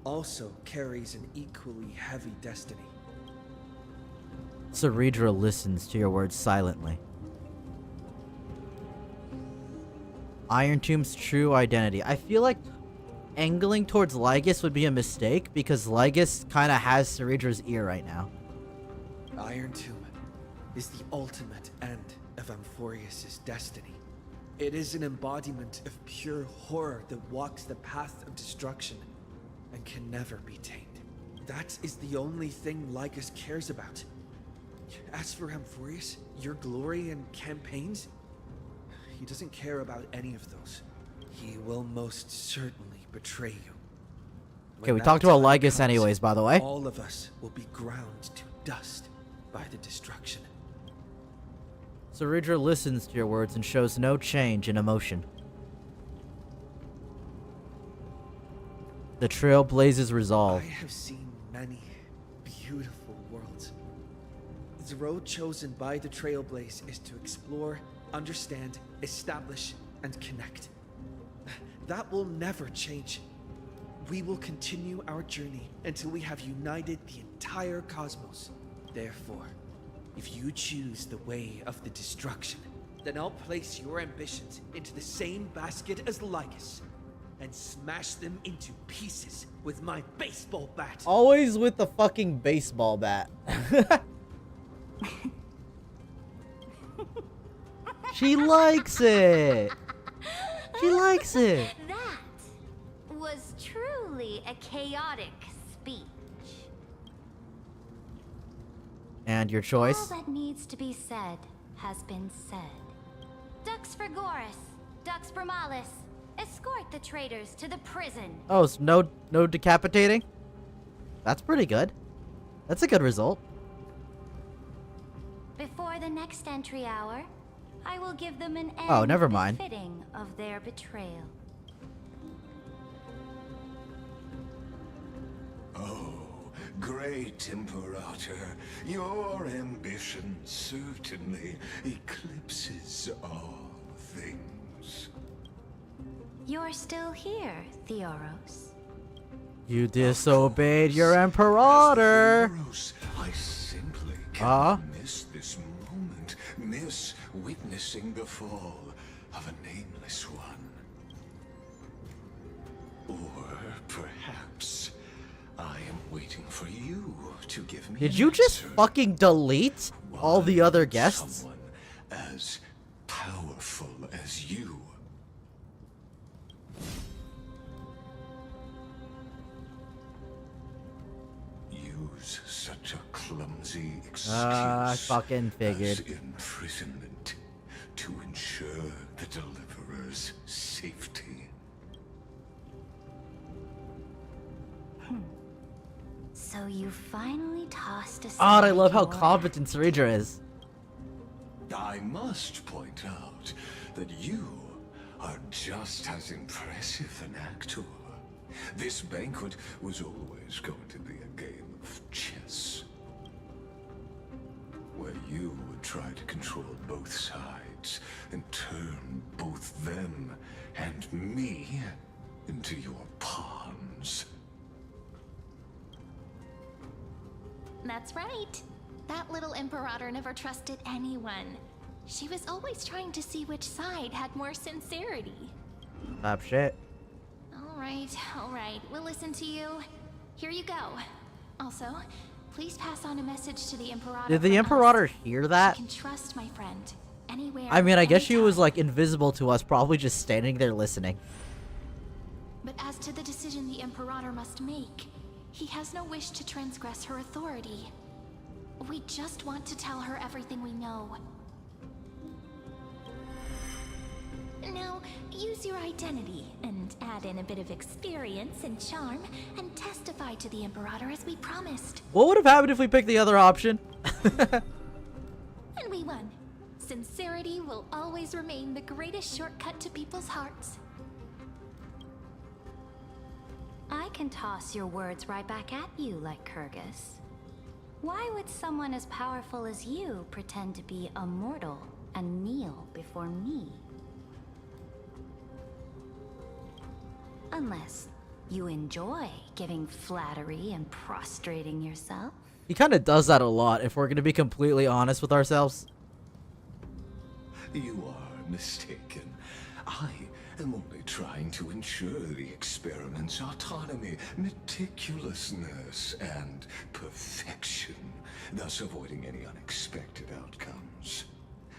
also carries an equally heavy destiny. Ceredra listens to your words silently. Iron Tomb's true identity. I feel like angling towards Lygus would be a mistake because Lygus kind of has Ceredra's ear right now. Iron Tomb is the ultimate end of Amphorius' destiny. It is an embodiment of pure horror that walks the path of destruction and can never be tamed. That is the only thing Lygus cares about. As for Amphorius, your glory and campaigns, he doesn't care about any of those. He will most certainly betray you. Okay, we talked about Lygus anyways, by the way. All of us will be ground to dust by the destruction. Ceredra listens to your words and shows no change in emotion. The trail blazes resolve. I have seen many beautiful worlds. The road chosen by the Trailblaze is to explore, understand, establish, and connect. That will never change. We will continue our journey until we have united the entire cosmos. Therefore, if you choose the way of the destruction, then I'll place your ambitions into the same basket as Lygus and smash them into pieces with my baseball bat. Always with the fucking baseball bat. She likes it. She likes it. That was truly a chaotic speech. And your choice? All that needs to be said has been said. Dux for Goris, Dux for Malus. Escort the traitors to the prison. Oh, so no decapitating? That's pretty good. That's a good result. Before the next entry hour, I will give them an end Oh, never mind. befitting of their betrayal. Oh, great Imperator, your ambition certainly eclipses all things. You're still here, Theoros. You disobeyed your Imperator. Theoros, I simply cannot miss this moment, miss witnessing the fall of a nameless one. Or perhaps I am waiting for you to give me Did an you just answer. fucking delete all the other guests? Someone as powerful as you. Use such a clumsy excuse I fucking figured. as imprisonment to ensure the deliverer's safety. So you finally tossed aside. God, I love how your- competent Ceredra is. I must point out that you are just as impressive an actor. This banquet was always going to be a game of chess, where you would try to control both sides and turn both them and me into your pawns. That's right. That little Imperator never trusted anyone. She was always trying to see which side had more sincerity. Top shit. All right. We'll listen to you. Here you go. Also, please pass on a message to the Imperator. Did the from Imperator us. hear that? You can trust my friend. Anywhere. I mean, I guess she anytime. was like invisible to us, probably just standing there listening. But as to the decision the Imperator must make, he has no wish to transgress her authority. We just want to tell her everything we know. Now, use your identity and add in a bit of experience and charm and testify to the Imperator as we promised. What would have happened if we picked the other option? And we won. sincerity will always remain the greatest shortcut to people's hearts. I can toss your words right back at you like Kyrgyz. Why would someone as powerful as you pretend to be a mortal and kneel before me? Unless you enjoy giving flattery and prostrating yourself. He kind of does that a lot, if we're going to be completely honest with ourselves. You are mistaken. I am only trying to ensure the experiment's autonomy, meticulousness, and perfection, thus avoiding any unexpected outcomes.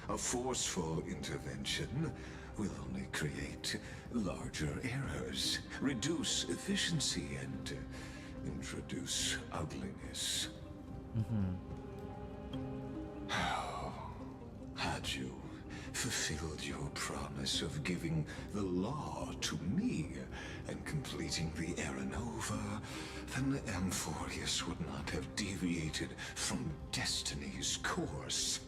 A forceful intervention will only create larger errors, reduce efficiency, and introduce ugliness. Had you fulfilled your promise of giving the law to me and completing the Aranova, then Amphorius would not have deviated from destiny's course.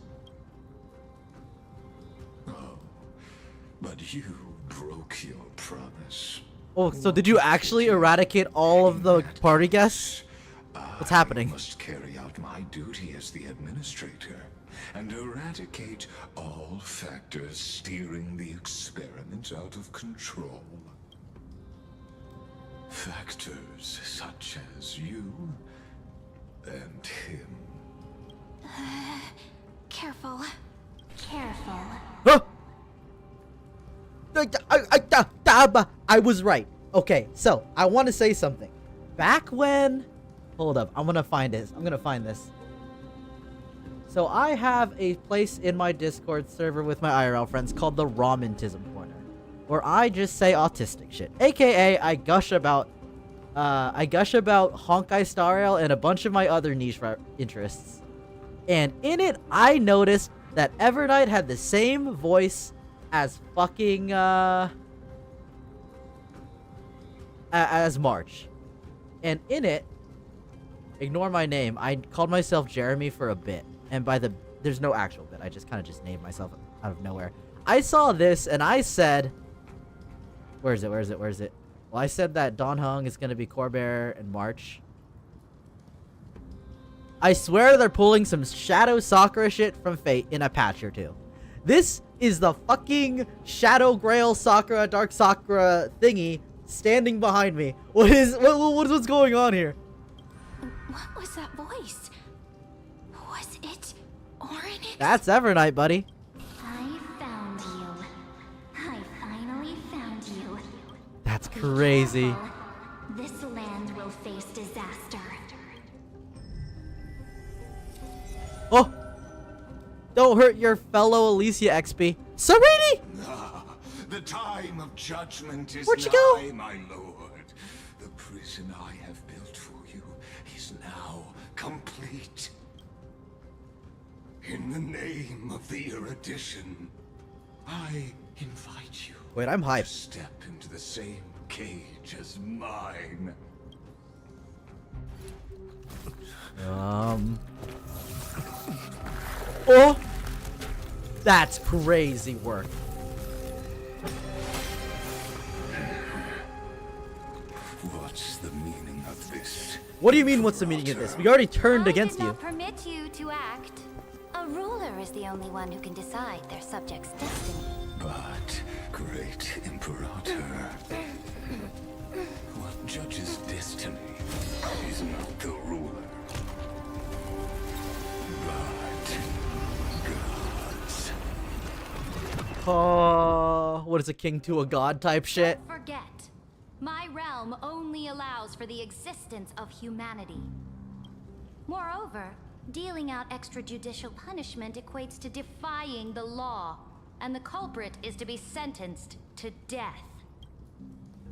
Oh, but you broke your promise. Oh, so did you actually eradicate all of the party guests? What's happening? I must carry out my duty as the administrator and eradicate all factors steering the experiment out of control. Factors such as you and him. Careful. Careful. Huh? I was right. Okay, so I want to say something. Back when... Hold up, I'm gonna find this. I'm gonna find this. So I have a place in my Discord server with my IRL friends called the Ramentism Corner, where I just say autistic shit. AKA, I gush about Honkai Star Rail and a bunch of my other niche interests. And in it, I noticed that Evernight had the same voice as fucking as March. And in it, ignore my name, I called myself Jeremy for a bit. And by the... There's no actual bit. I just kind of just named myself out of nowhere. I saw this and I said... Where is it? Well, I said that Don Hung is going to be Corbear and March. I swear they're pulling some Shadow Sakura shit from Fate in a patch or two. This is the fucking Shadow Grail Sakura, Dark Sakura thingy standing behind me. What's going on here? What was that voice? Was it Oryx? That's Evernight, buddy. I found you. I finally found you. That's crazy. This land will face disaster. Oh! Don't hurt your fellow Alicia XP. Serenity! The time of judgment is Where'd you go? nigh, my lord. The prison I have built for you is now complete. In the name of the erudition, I invite you. Wait, I'm hyped. To step into the same cage as mine. Oh! That's crazy work. What's the meaning of this? What do you mean, what's the meaning of this? We already turned against I you. did not permit you to act. A ruler is the only one who can decide their subject's destiny. But, great Imperator, what judges destiny is not the ruler, but gods. Oh, what is a king to a god type shit? Don't forget, my realm only allows for the existence of humanity. Moreover, dealing out extrajudicial punishment equates to defying the law, and the culprit is to be sentenced to death.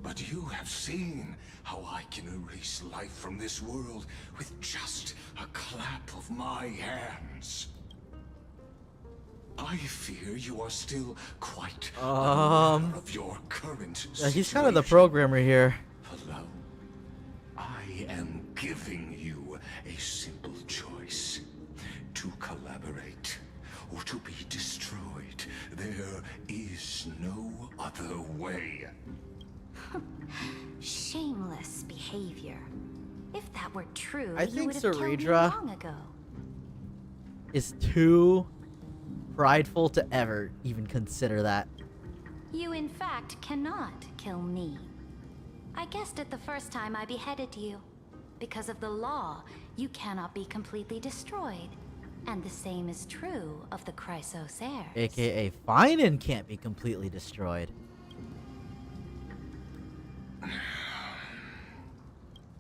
But you have seen how I can erase life from this world with just a clap of my hands. I fear you are still quite unaware of your current situation. He's kind of the programmer here. Hello. I am giving you a simple choice: to collaborate or to be destroyed. other way. Shameless behavior. If that were true, I you think would have killed me Saridra long ago. is too prideful to ever even consider that. You, in fact, cannot kill me. I guessed it the first time I beheaded you. Because of the law, you cannot be completely destroyed. And the same is true of the Chrysos heirs. AKA Finan can't be completely destroyed.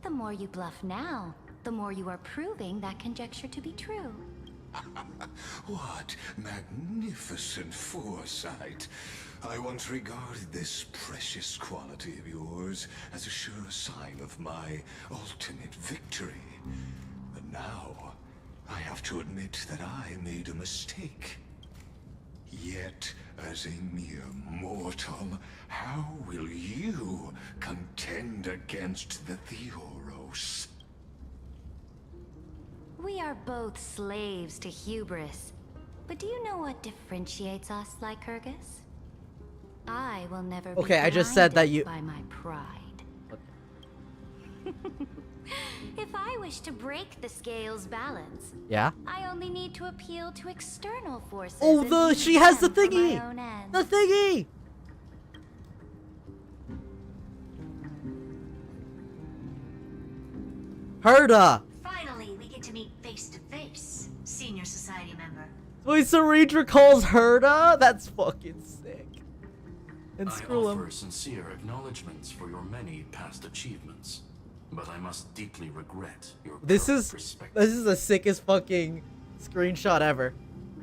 The more you bluff now, the more you are proving that conjecture to be true. What magnificent foresight. I once regarded this precious quality of yours as a sure sign of my ultimate victory. But now, I have to admit that I made a mistake. Yet, as a mere mortal, how will you contend against the Theoros? We are both slaves to hubris. But do you know what differentiates us, Lycurgus? I will never be Okay, I just said that blinded by my pride. If I wish to break the scale's balance, Yeah? I only need to appeal to external forces. Oh, and she use has the them for my thingy! own ends. The thingy! Herda! Finally, we get to meet face to face, senior society member. Wait, Saridra calls Herda? That's fucking sick. And I screw offer him. sincere acknowledgments for your many past achievements, but I must deeply regret your This current is perspective. the sickest fucking screenshot ever.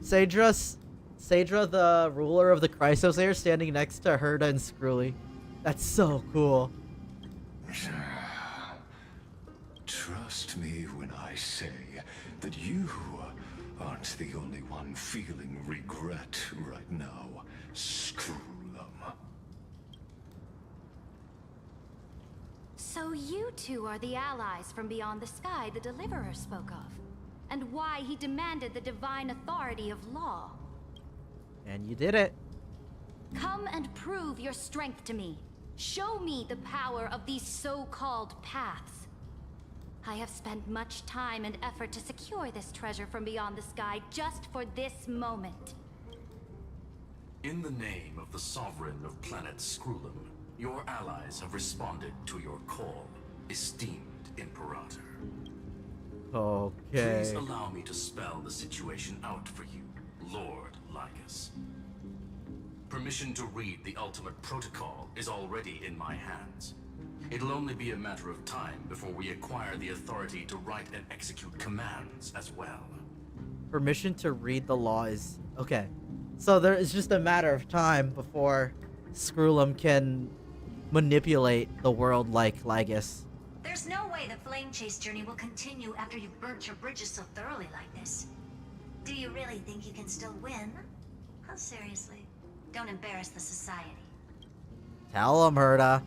Sadra, the ruler of the Chrysos heirs, standing next to Herda and Skruly. That's so cool. Trust me when I say that you aren't the only one feeling regret right now, Skrullum. So you two are the allies from beyond the sky the Deliverer spoke of, and why he demanded the divine authority of law. And you did it. Come and prove your strength to me. Show me the power of these so-called paths. I have spent much time and effort to secure this treasure from beyond the sky just for this moment. In the name of the sovereign of planet Skrullum, your allies have responded to your call, esteemed Imperator. Okay. Please allow me to spell the situation out for you, Lord Lycus. Permission to read the ultimate protocol is already in my hands. It'll only be a matter of time before we acquire the authority to write and execute commands as well. Permission to read the law is... Okay. So there is just a matter of time before Skrullum can manipulate the world like Lygus. There's no way the flame chase journey will continue after you've burnt your bridges so thoroughly like this. Do you really think you can still win? How seriously? Don't embarrass the society. Tell him, Herda.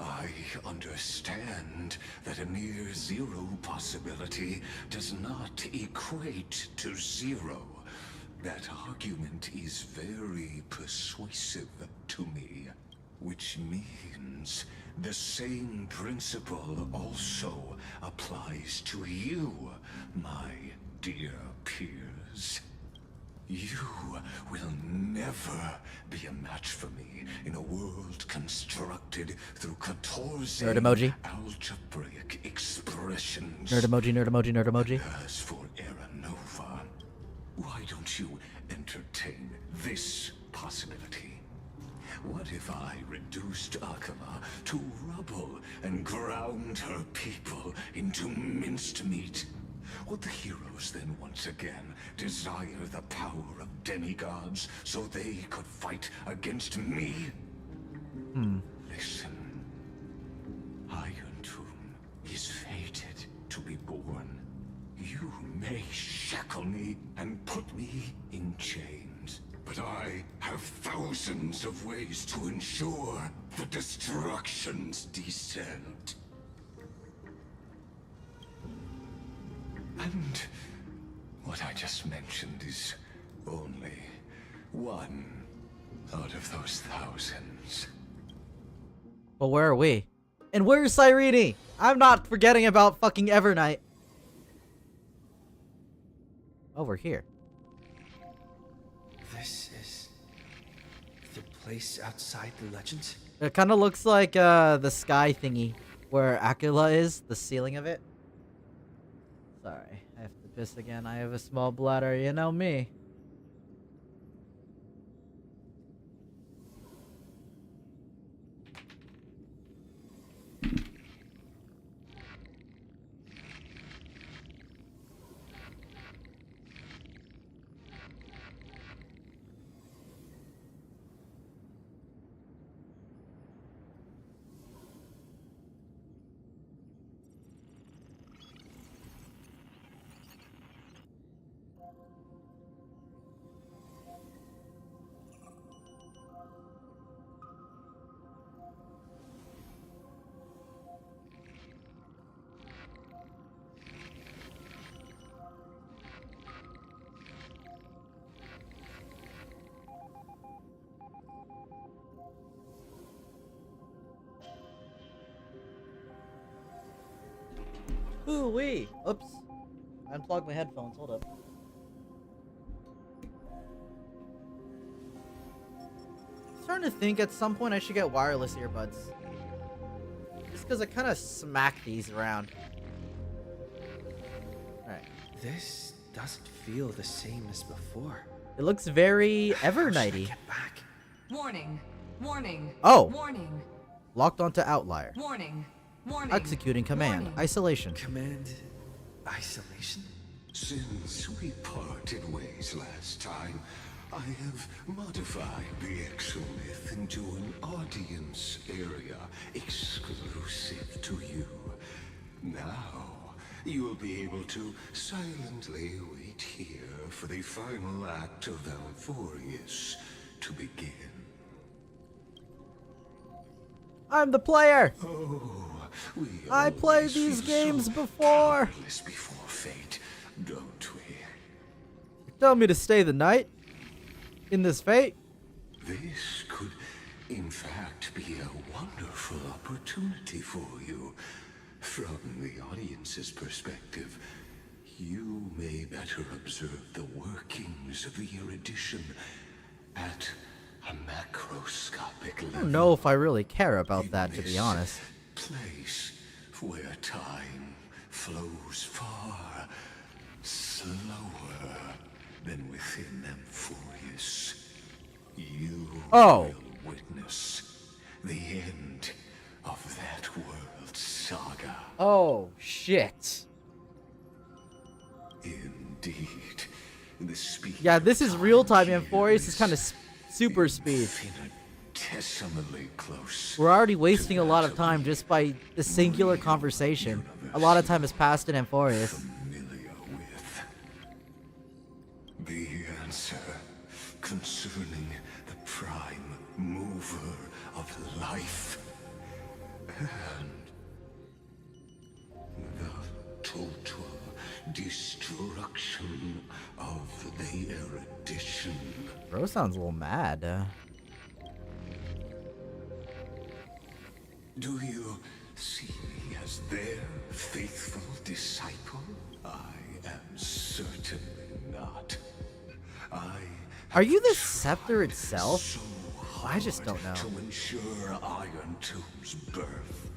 I understand that a near zero possibility does not equate to zero. That argument is very persuasive to me, which means the same principle also applies to you, my dear peers. You will never be a match for me in a world constructed through 14 Nerd emoji. algebraic expressions. Nerd emoji, nerd emoji, nerd emoji. As for Era Nova, why don't you entertain this possibility? What if I reduced Akama to rubble and ground her people into minced meat? Would the heroes then once again desire the power of demigods so they could fight against me? Listen. Iron Tomb is fated to be born. You may shackle me and put me in chains, but I have thousands of ways to ensure the destruction's descent. And what I just mentioned is only One out of those thousands. But where are we? And where's Cyrene? I'm not forgetting about fucking Evernight. Oh, we're here. This is the place outside the legends? It kind of looks like the sky thingy where Aquila is, the ceiling of it. Sorry, I have to piss again. I have a small bladder, you know me. Ooh-wee. Oops. I unplugged my headphones. Hold up. I'm starting to think at some point I should get wireless earbuds. Just because I kind of smack these around. Alright. This doesn't feel the same as before. It looks very Evernighty. Warning. Warning. Oh. Warning. Locked onto Outlier. Warning. Warning. Executing command. Warning. Isolation. Command isolation? Since we parted ways last time, I have modified the exomyth into an audience area exclusive to you. Now, you will be able to silently wait here for the final act of Alphorius to begin. I'm the player! Oh, I played these games before! Before fate, don't we? You tell me to stay the night? In this fate? This could, in fact, be a wonderful opportunity for you. From the audience's perspective, you may better observe the workings of the erudition at a macroscopic level. I don't know if I really care about that, to be honest. Place where time flows far slower than within Amphorius. You will witness the end of that world's saga. Oh, shit. Indeed, the speed. Yeah, this is real-time. Amphorius is kind of super speed. Infinitesimally close. We're already wasting a lot of time just by the singular conversation. A lot of time has passed in Amphorius. The answer concerning the prime mover of life and the total destruction of the erudition. Bro sounds a little mad. Do you see me as their faithful disciple? I am certainly not. Are you the scepter itself? I just don't know. To ensure Iron Tomb's birth,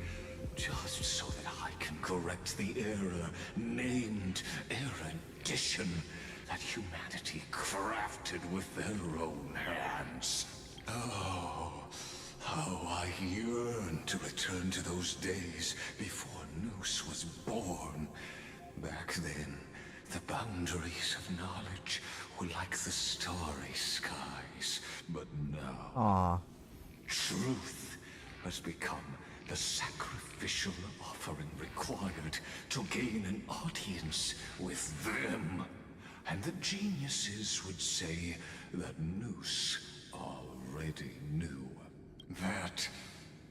just so that I can correct the error named erudition that humanity crafted with their own hands. Oh, how I yearn to return to those days before Noose was born. Back then, the boundaries of knowledge were like the starry skies, but now, truth has become the sacrificial offering required to gain an audience with them. And the geniuses would say that Noose already knew. That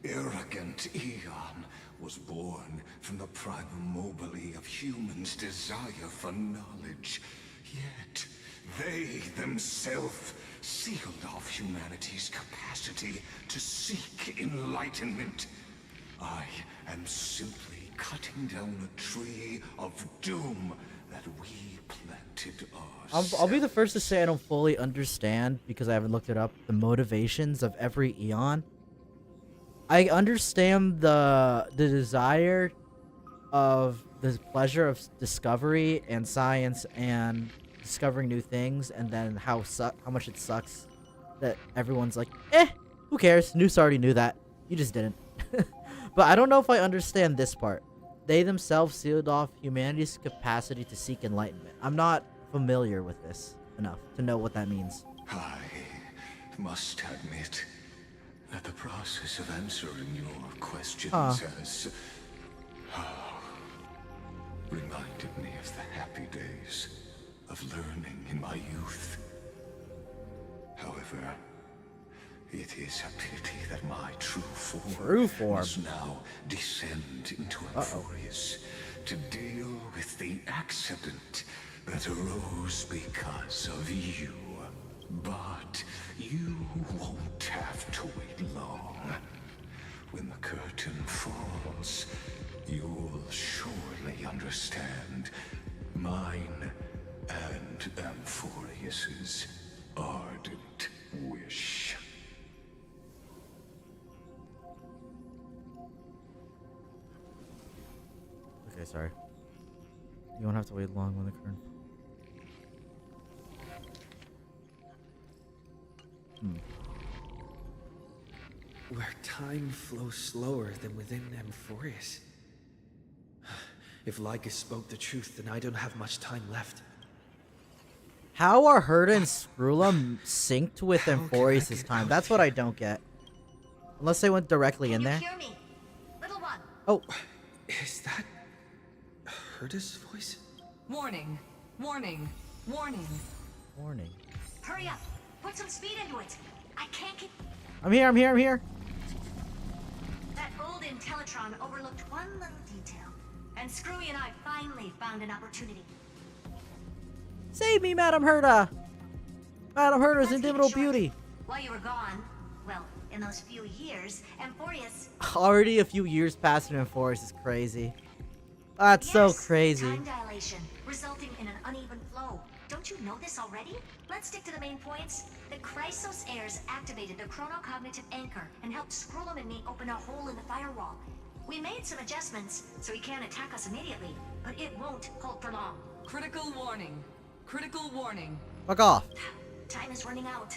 arrogant Eon was born from the primal mobile of humans' desire for knowledge. Yet, They themselves sealed off humanity's capacity to seek enlightenment. I am simply cutting down a tree of doom that we planted ourselves. I'll be the first to say I don't fully understand, because I haven't looked it up, the motivations of every Eon. I understand the desire of the pleasure of discovery and science and discovering new things, and then how much it sucks that everyone's like, who cares? Noose already knew that. You just didn't. But I don't know if I understand this part. They themselves sealed off humanity's capacity to seek enlightenment. I'm not familiar with this enough to know what that means. I must admit that the process of answering your questions has reminded me of the happy days of learning in my youth. However, it is a pity that my true form must now descend into Amphorius to deal with the accident that arose because of you. But you won't have to wait long. When the curtain falls, you'll surely understand mine and Amphorius's ardent wish. Okay, sorry. You won't have to wait long when the curtain. Where time flows slower than within Amphorius. If Lycus spoke the truth, then I don't have much time left. How are Herta and Scrula synced with Amphorius this time? That's what I don't get. Unless they went directly in there. Hear me, little one. Oh. Is that Herta's voice? Warning. Warning. Warning. Warning. Hurry up. Put some speed into it. I can't keep... I'm here, I'm here, I'm here. That old Intellitron overlooked one little detail. And Screwy and I finally found an opportunity. Save me, Madam Herta! Madam Herta's inimitable beauty. While you were gone, well, in those few years, Amphorius... Already a few years past in Amphorius is crazy. That's so crazy. Time dilation, resulting in an uneven flow. Don't you know this already? Let's stick to the main points. The Chrysos heirs activated the chronocognitive anchor and helped Scrollum and me open a hole in the firewall. We made some adjustments, so he can't attack us immediately, but it won't hold for long. Critical warning. Critical warning. Fuck off. Time is running out.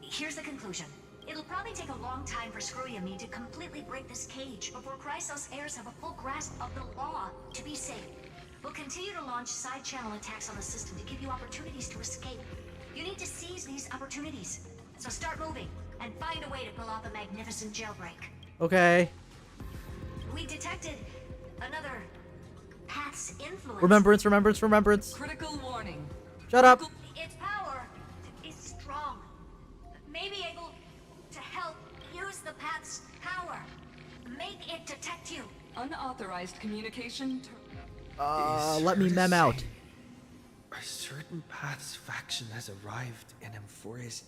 Here's the conclusion. It'll probably take a long time for Screwy and me to completely break this cage before Chrysos heirs have a full grasp of the law to be safe. We'll continue to launch side-channel attacks on the system to give you opportunities to escape. You need to seize these opportunities. So start moving, and find a way to pull off a magnificent jailbreak. Okay. We detected another path's influence. Remembrance, remembrance, remembrance. Critical warning. Shut up. Its power is strong. May be able to help use the path's power. Make it detect you. Unauthorized communication. Let me mem out. A certain path's faction has arrived in Amphorius,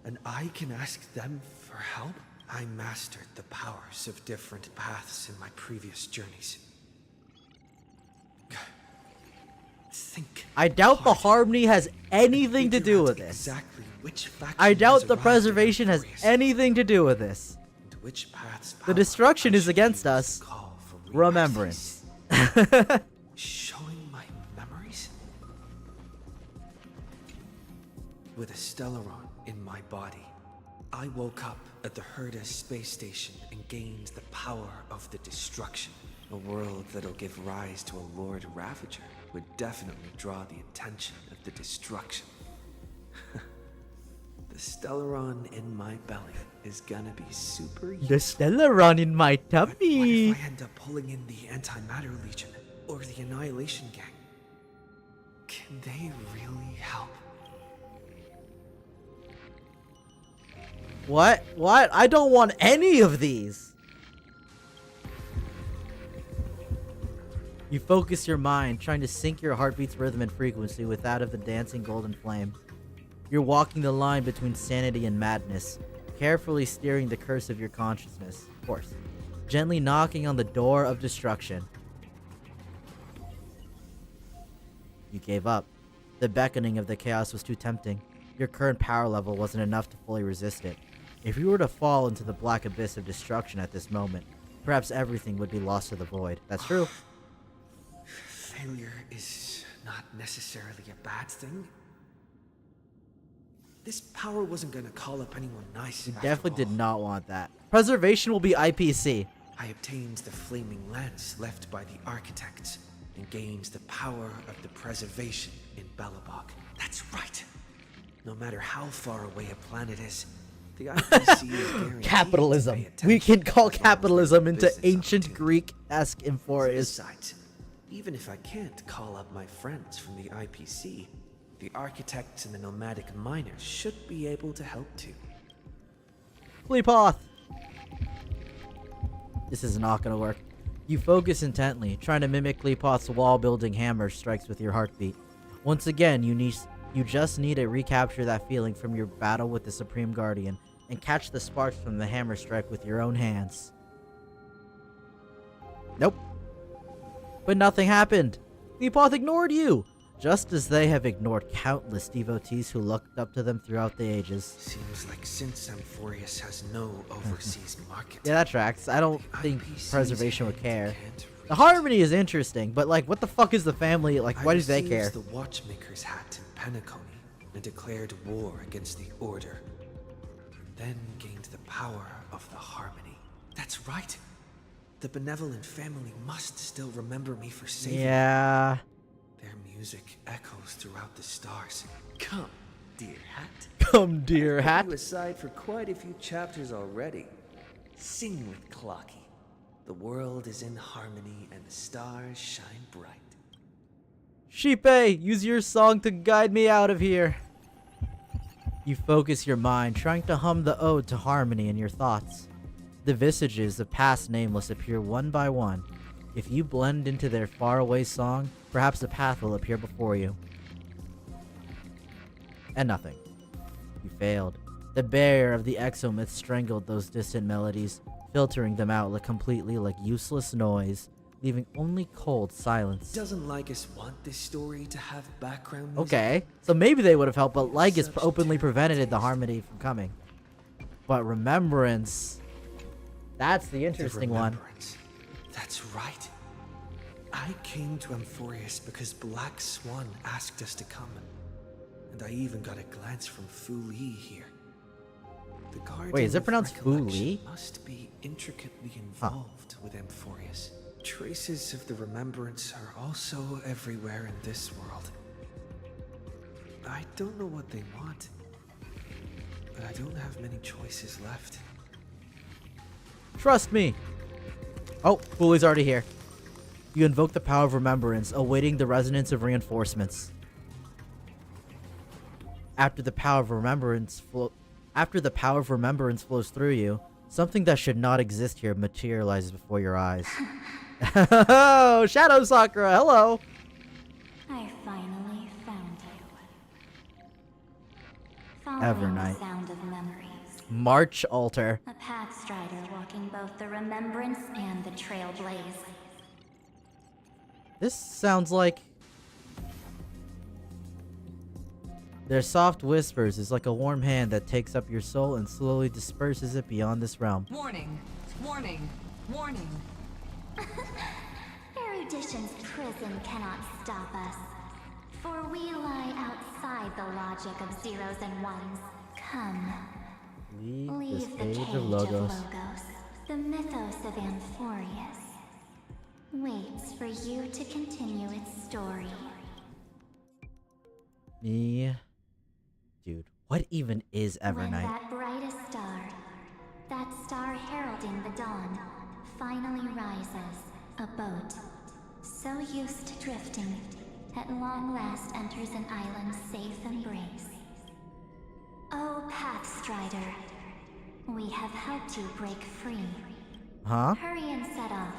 and I can ask them for help? I mastered the powers of different paths in my previous journeys. Think. I doubt the harmony has anything to do with this. Exactly which faction I doubt has the arrived preservation in has Amphorius, anything to do with this. and which path's The power destruction I is should against use us. to call for Remembrance. Showing my memories? With a Stellaron in my body, I woke up at the Herta space station and gained the power of the destruction. A world that'll give rise to a Lord Ravager would definitely draw the attention of the destruction. The Stellaron in my belly is gonna be super The Stellaron in my tummy. What if I end up pulling in the Antimatter Legion or the Annihilation Gang? Can they really help? What? What? I don't want any of these. You focus your mind, trying to sync your heartbeat's rhythm and frequency with that of the dancing golden flame. You're walking the line between sanity and madness, carefully steering the curse of your consciousness, of course, gently knocking on the door of destruction. You gave up. The beckoning of the chaos was too tempting. Your current power level wasn't enough to fully resist it. If you were to fall into the black abyss of destruction at this moment, perhaps everything would be lost to the void. That's true. Failure is not necessarily a bad thing. This power wasn't gonna call up anyone nice. You definitely did not want that. Preservation will be IPC. I obtained the flaming lance left by the architects and gained the power of the preservation in Belobog. That's right. No matter how far away a planet is, the IPC is guaranteed capitalism. to pay attention We can call as long as capitalism their into business ancient Greek-esque Emphorius. Besides, even if I can't call up my friends from the IPC, the architects and the nomadic miners should be able to help too. Kleepoth! This is not gonna work. You focus intently, trying to mimic Kleepoth's wall-building hammer strikes with your heartbeat. Once again, you just need to recapture that feeling from your battle with the Supreme Guardian and catch the sparks from the hammer strike with your own hands. Nope. But nothing happened. Kleepoth ignored you, just as they have ignored countless devotees who looked up to them throughout the ages. Seems like since Amphorius has no overseas market. Yeah, that tracks. I don't think preservation would care. The harmony is interesting, but like, what the fuck is the family? Like, why do they care? I received the Watchmaker's hat in Penacony and declared war against the Order. Then gained the power of the Harmony. That's right. The benevolent family must still remember me for saving Yeah. them. Their music echoes throughout the stars. Come, dear hat. Come, dear hat. You aside for quite a few chapters already. Sing with Clocky. The world is in harmony and the stars shine bright. Sheepe, use your song to guide me out of here. You focus your mind, trying to hum the ode to harmony in your thoughts. The visages of past nameless appear one by one. If you blend into their faraway song, perhaps a path will appear before you. And nothing. You failed. The barrier of the exomyth strangled those distant melodies, filtering them out completely like useless noise, leaving only cold silence. Doesn't Lygus want this story to have background music? Okay, so maybe they would have helped, but Lygus openly prevented the harmony from coming. But Remembrance, that's the interesting one. That's right. I came to Amphorius because Black Swan asked us to come, and I even got a glance from Fu Li here. The Garden Wait, is it of pronounced Fu Recollection Li? Must be intricately involved with Amphorius. Traces of the Remembrance are also everywhere in this world. I don't know what they want, but I don't have many choices left. Trust me. Oh, Foolie's already here. You invoke the power of Remembrance, awaiting the resonance of reinforcements. After the power of Remembrance flows through you, something that should not exist here materializes before your eyes. Oh, Shadow Sakura, hello. I finally found you. Evernight. The sound of memories. March Altar. A pathstrider walking both the Remembrance and the Trailblaze. This sounds like... Their soft whispers is like a warm hand that takes up your soul and slowly disperses it beyond this realm. Warning! Warning! Warning! Erudition's prison cannot stop us, for we lie outside the logic of zeros and ones. Come, Leave the this cage age of Logos. The mythos of Amphorius waits for you to continue its story. Me... Dude, what even is When Evernight? that brightest star, that star heralding the dawn, finally rises, a boat, so used to drifting, at long last enters an island's safe embrace. Oh, Pathstrider, we have helped you break free. Huh? Hurry and set off.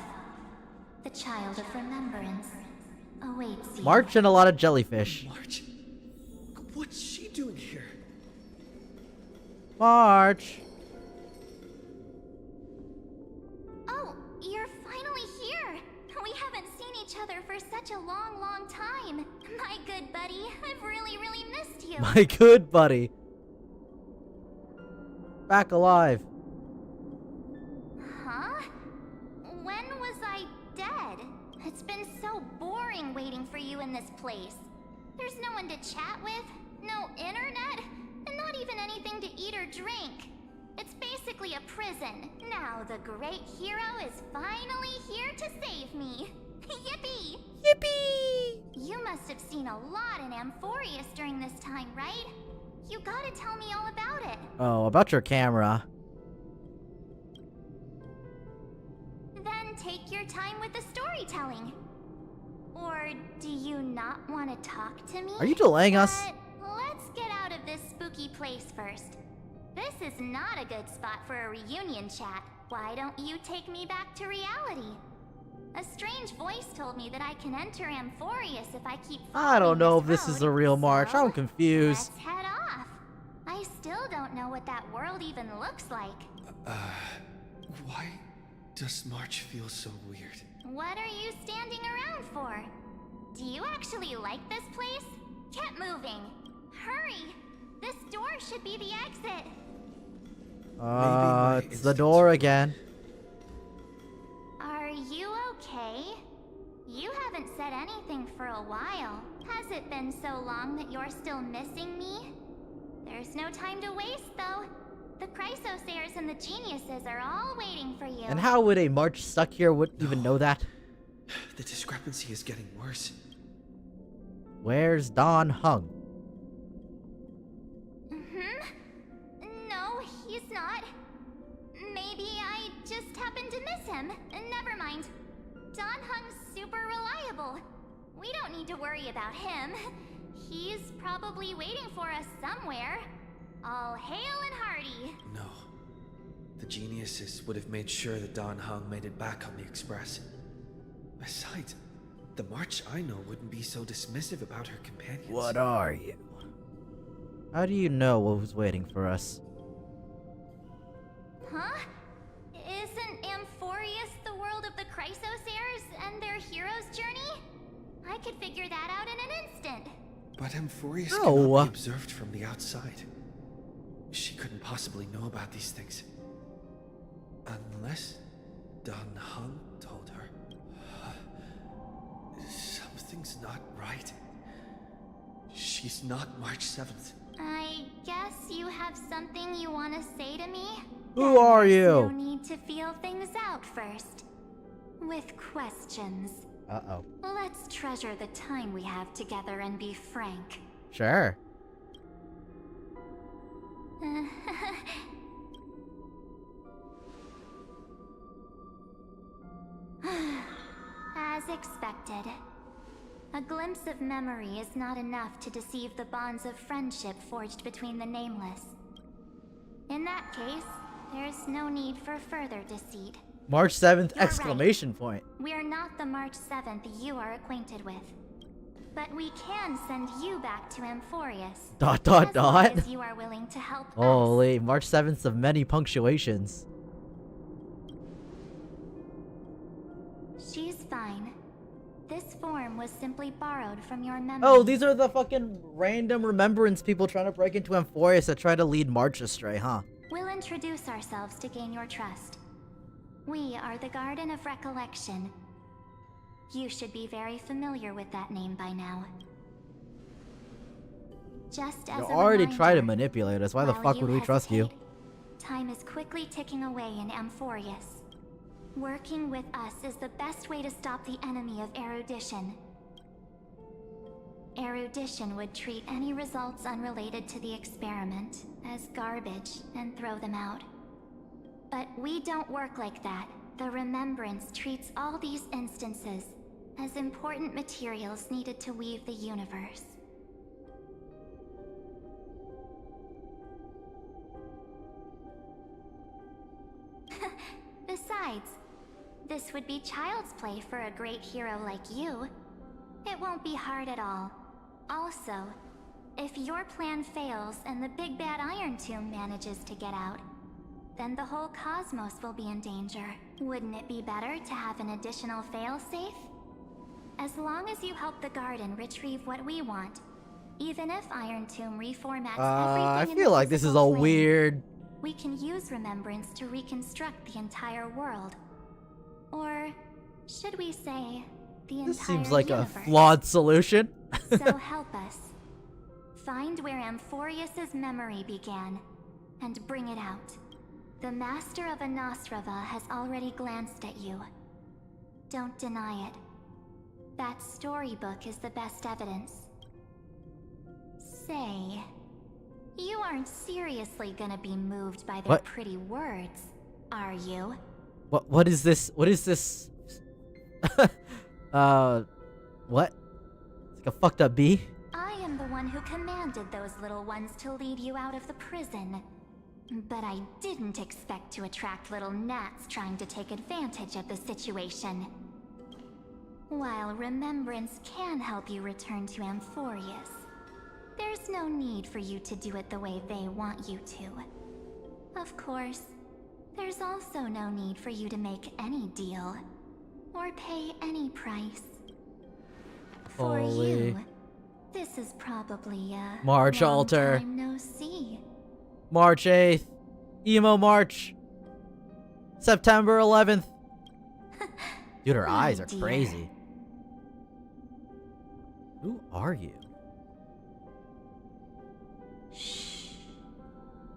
the child of remembrance, awaits you. March and a lot of jellyfish. March? What's she doing here? March. Oh, you're finally here! We haven't seen each other for such a long, long time. My good buddy, I've really, really missed you. My good buddy. Back alive. Huh? When was I dead? It's been so boring waiting for you in this place. There's no one to chat with, no internet, and not even anything to eat or drink. It's basically a prison. Now the great hero is finally here to save me. Yippee! Yippee! You must have seen a lot in Amphorius during this time, right? You gotta tell me all about it. Oh, about your camera. Then take your time with the storytelling. Or do you not want to talk to me? Are you delaying us? But let's get out of this spooky place first. This is not a good spot for a reunion chat. Why don't you take me back to reality? A strange voice told me that I can enter Amphorius if I keep following I don't know if this this is road, a real March. so I'm confused. let's head off. I still don't know what that world even looks like. Why does March feel so weird? What are you standing around for? Do you actually like this place? Get moving. Hurry! This door should be the exit. It's the door again. Are you okay? You haven't said anything for a while. Has it been so long that you're still missing me? There's no time to waste, though. The Chrysosayers and the Geniuses are all waiting for you. And how would a March stuck here would even know that? The discrepancy is getting worse. Where's Don Hung? No, he's not. Maybe I just happened to miss him. Never mind. Don Hung's super reliable. We don't need to worry about him. He's probably waiting for us somewhere. All hail and hearty. No. The Geniuses would have made sure that Don Hung made it back on the Express. Besides, the March I know wouldn't be so dismissive about her companions. What are you? How do you know what was waiting for us? Huh? Isn't Amphorius the world of the Chrysosayers and their hero's journey? I could figure that out in an instant. But Amphorius No. cannot be observed from the outside. She couldn't possibly know about these things. Unless Don Hung told her. Something's not right. She's not March 7th. I guess you have something you want to say to me? Who are No you? need to feel things out first. With questions. Uh-oh. Let's treasure the time we have together and be frank. Sure. As expected. A glimpse of memory is not enough to deceive the bonds of friendship forged between the nameless. In that case, there's no need for further deceit. March 7th, You're exclamation point. We're not the March 7th you are acquainted with. But we can send you back to Amphorius. Dot, dot, as long dot. as you are willing to help us. Holy, March 7th of many punctuations. She's fine. This form was simply borrowed from your memory. Oh, these are the fucking random remembrance people trying to break into Amphorius that try to lead March astray, huh? We'll introduce ourselves to gain your trust. We are the Garden of Recollection. You should be very familiar with that name by now. Just as You a already tried to reminder, manipulate us. Why the while fuck would we trust you? Time is quickly ticking away in Amphorius. Working with us is the best way to stop the enemy of erudition. Erudition would treat any results unrelated to the experiment as garbage and throw them out. But we don't work like that. The Remembrance treats all these instances as important materials needed to weave the universe. Besides, This would be child's play for a great hero like you. It won't be hard at all. Also, if your plan fails and the big bad Iron Tomb manages to get out, then the whole cosmos will be in danger. Wouldn't it be better to have an additional failsafe? As long as you help the garden retrieve what we want, even if Iron Tomb reformats I everything in feel the like this is physical all plane, weird. we can use Remembrance to reconstruct the entire world. Or should we say, the This entire seems like universe. a flawed solution. So help us. Find where Amphorius's memory began, and bring it out. The Master of Anosrava has already glanced at you. Don't deny it. That storybook is the best evidence. Say, you aren't seriously gonna be moved by their What? pretty words, are you? What is this? What is this? What? It's like a fucked up bee? I am the one who commanded those little ones to lead you out of the prison. But I didn't expect to attract little gnats trying to take advantage of the situation. While Remembrance can help you return to Amphorius, there's no need for you to do it the way they want you to. Of course, there's also no need for you to make any deal, or pay any price. For Holy. you, this is probably a March long altar. time no see. March 8th. Emo March. September 11th. Dude, her eyes are dear. crazy. Who are you? Shh.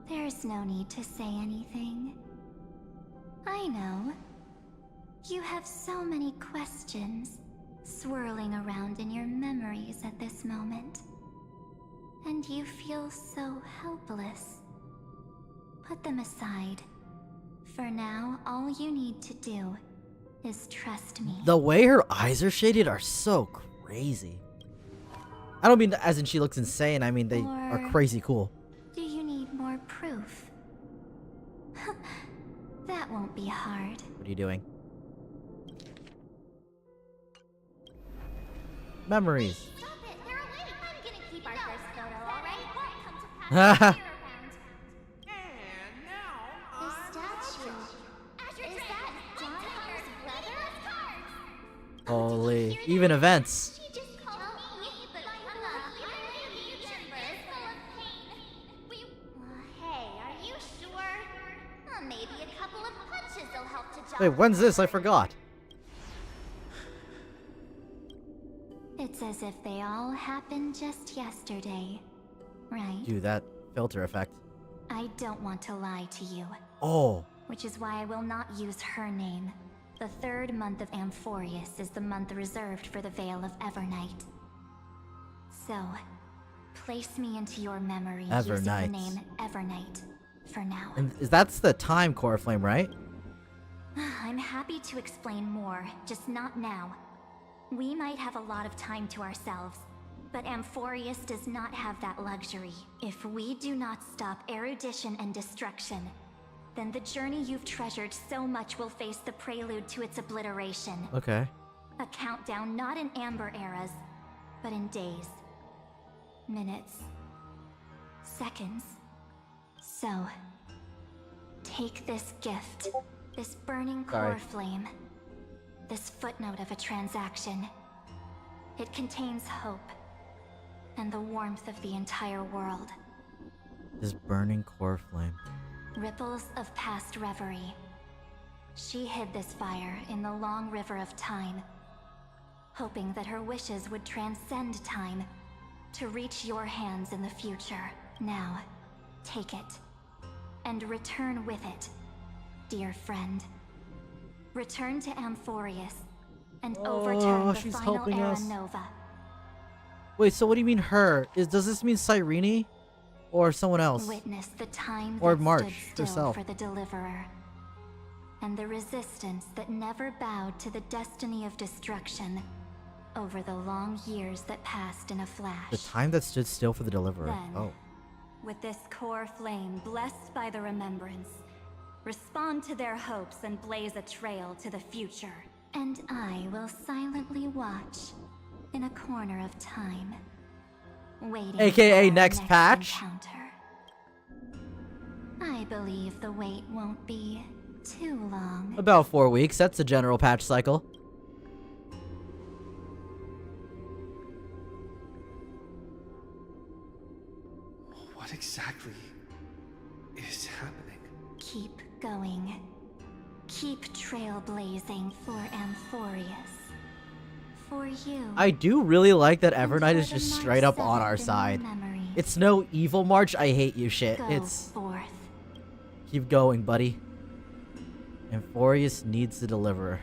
There's no need to say anything. I know. You have so many questions swirling around in your memories at this moment. And you feel so helpless. Put them aside. For now, all you need to do is trust me. The way her eyes are shaded are so crazy. I don't mean as in she looks insane. I mean they are Or- crazy cool. Do you need more proof? That won't be hard. What are you doing? Memories. Stop it! They're awake! I'm gonna keep our first photo, alright? Come to pass the statue. Is that Donna's brother? Holy. Even events. She just called me, but I'm not here. The future is full of pain. Hey, are you sure? Maybe a couple of punches will help to jog. Wait, when's this? I forgot. It's as if they all happened just yesterday, right? Dude, that filter effect. I don't want to lie to you. Oh. Which is why I will not use her name. The third month of Amphorius is the month reserved for the Veil of Evernight. So, place me into your memory using the Evernight. name Evernight for now. And that's the time core flame, right? I'm happy to explain more, just not now. We might have a lot of time to ourselves, but Amphorius does not have that luxury. If we do not stop erudition and destruction, then the journey you've treasured so much will face the prelude to its obliteration. Okay. A countdown not in amber eras, but in days, minutes, seconds. So, take this gift, this burning core Sorry. flame, this footnote of a transaction. It contains hope and the warmth of the entire world. This burning core flame. Ripples of past reverie. She hid this fire in the long river of time, hoping that her wishes would transcend time to reach your hands in the future. Now, take it, and return with it, dear friend. Return to Amphorius, and overturn the she's final helping Era us. Nova. Wait, so what do you mean her? Does this mean Cyrene? Or someone else? Witness the time Or that March stood still herself. for the Deliverer, and the resistance that never bowed to the destiny of destruction over the long years that passed in a flash. The time that stood still for the Deliverer. Then, Oh. with this core flame blessed by the remembrance, Respond to their hopes and blaze a trail to the future. And I will silently watch in a corner of time, waiting AKA for our next patch. encounter. I believe the wait won't be too long. About 4 weeks. That's the general patch cycle. What exactly is happening? Keep going. Keep trailblazing for Amphorius. For you. I do really like that Evernight is for just the straight up marks on our of side. memories. It's no evil march, I hate you shit. Go It's forth. keep going, buddy. Amphorius needs the deliverer.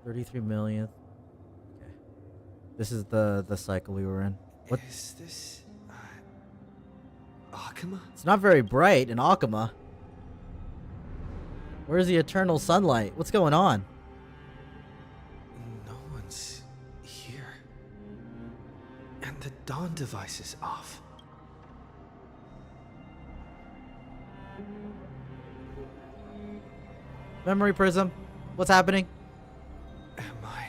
$33 million. Okay. This is the cycle we were in. What is this? Akuma? It's not very bright in Akuma. Where's the eternal sunlight? What's going on? No one's here. And the dawn device is off. Memory prism. What's happening? Am I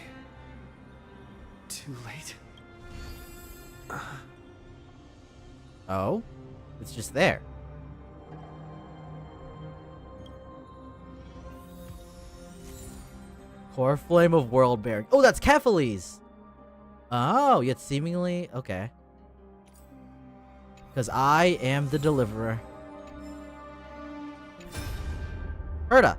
too late? Oh? It's just there. Core flame of world bearing. Oh, that's Kephalese! Oh, yet seemingly... Okay. Because I am the deliverer. Herta!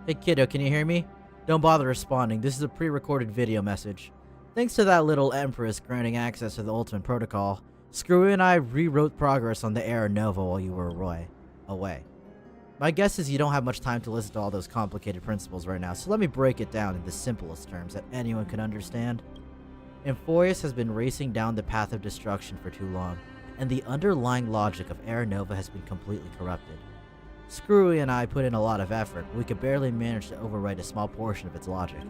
Hey kiddo, can you hear me? Don't bother responding. This is a pre-recorded video message. Thanks to that little Empress granting access to the Ultimate Protocol, Screwy and I rewrote progress on the Era Nova while you were away. My guess is you don't have much time to listen to all those complicated principles right now, so let me break it down in the simplest terms that anyone can understand. Amphorius has been racing down the path of destruction for too long, and the underlying logic of Era Nova has been completely corrupted. Screwy and I put in a lot of effort, but we could barely manage to overwrite a small portion of its logic.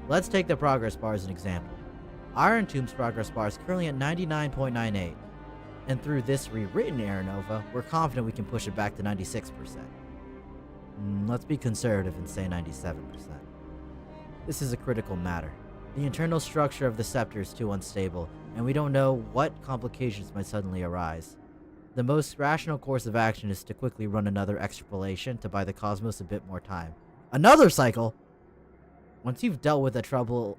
Let's take the progress bar as an example. Iron Tomb's progress bar is currently at 99.98, and through this rewritten Era Nova, we're confident we can push it back to 96%. Let's be conservative and say 97%. This is a critical matter. The internal structure of the scepter is too unstable, and we don't know what complications might suddenly arise. The most rational course of action is to quickly run another extrapolation to buy the cosmos a bit more time. Another cycle? Once you've dealt with that troubling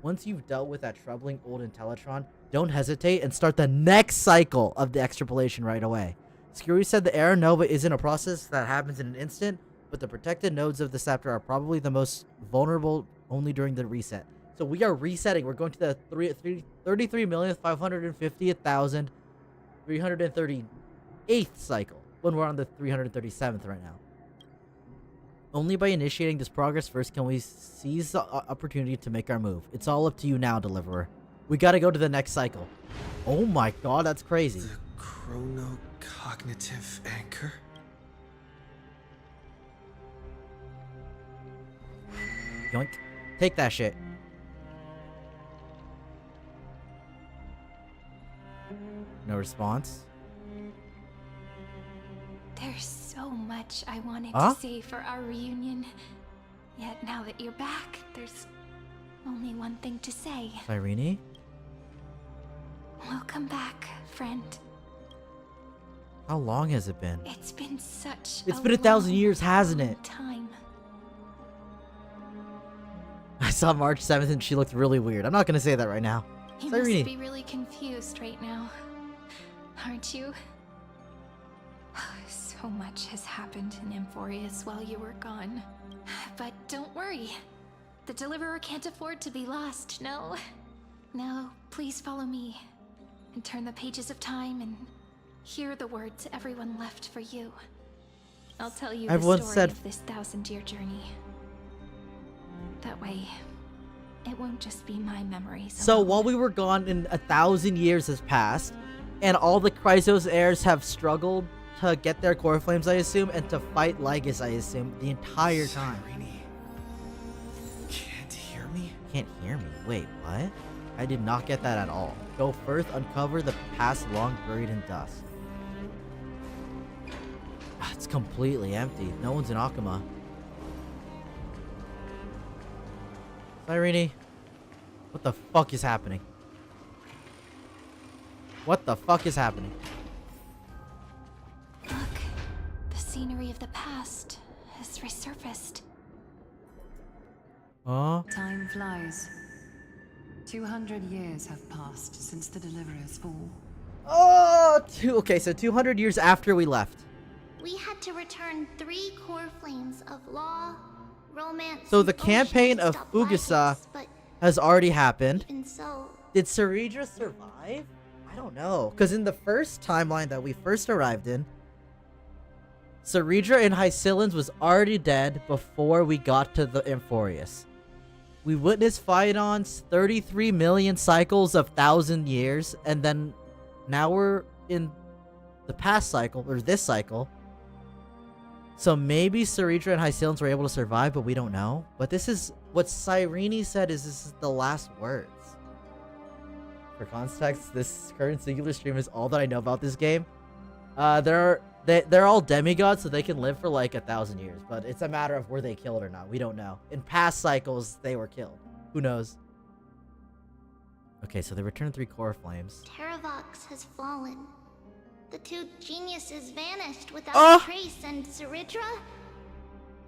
old Intellitron, don't hesitate and start the next cycle of the extrapolation right away. Screwy said the Era Nova isn't a process that happens in an instant, but the protected nodes of the scepter are probably the most vulnerable only during the reset. So we are resetting. We're going to the 33,550,338th cycle when we're on the 337th right now. Only by initiating this progress first can we seize the opportunity to make our move. It's all up to you now, Deliverer. We gotta go to the next cycle. Oh my god, that's crazy. The chronocognitive anchor? Yoink. Take that shit. No response. There's so much I wanted Huh? to say for our reunion. Yet now that you're back, there's only one thing to say. Irene? Welcome back, friend. How long has it been? It's been such It's been 1,000 years, hasn't it? time. I saw March 7th and she looked really weird. I'm not gonna say that right now. You Irene. must be really confused right now, aren't you? So much has happened in Amphorius while you were gone. But don't worry. The Deliverer can't afford to be lost, no? No, please follow me. And turn the pages of time and hear the words everyone left for you. I'll tell you Everyone the story said- of this 1,000-year journey. That way, it won't just be my memories. So while we were gone and 1,000 years has passed, and all the Chrysos heirs have struggled to get their core flames, I assume, and to fight Lygus, I assume, the entire time. Can't hear me? Can't hear me. Wait, what? I did not get that at all. Go first, uncover the past long buried in dust. It's completely empty. No one's in Akuma. Cyrene, what the fuck is happening? What the fuck is happening? Look, the scenery of the past has resurfaced. Huh? Time flies. 200 years have passed since the Deliverer's fall. Oh, okay, so 200 years after we left. We had to return 3 core flames of law, romance. So the and campaign ocean to of stop Fugusa Lygus, but has already happened. even so, Did Ceridra survive? I don't know. Because in the first timeline that we first arrived in, Ceridra in Hycillans was already dead before we got to the Amphorius. We witnessed Phaidon's 33 million cycles of 1,000 years, and then now we're in the past cycle, or this cycle. So maybe Ceridra and Hycillans were able to survive, but we don't know. But this is what Cyrene said, is this is the last words. For context, this current singular stream is all that I know about this game. They're all demigods, so they can live for like 1,000 years. But it's a matter of were they killed or not. We don't know. In past cycles, they were killed. Who knows? Okay, so they returned 3 core flames. Terravox has fallen. The 2 geniuses vanished without a trace, and Ceridra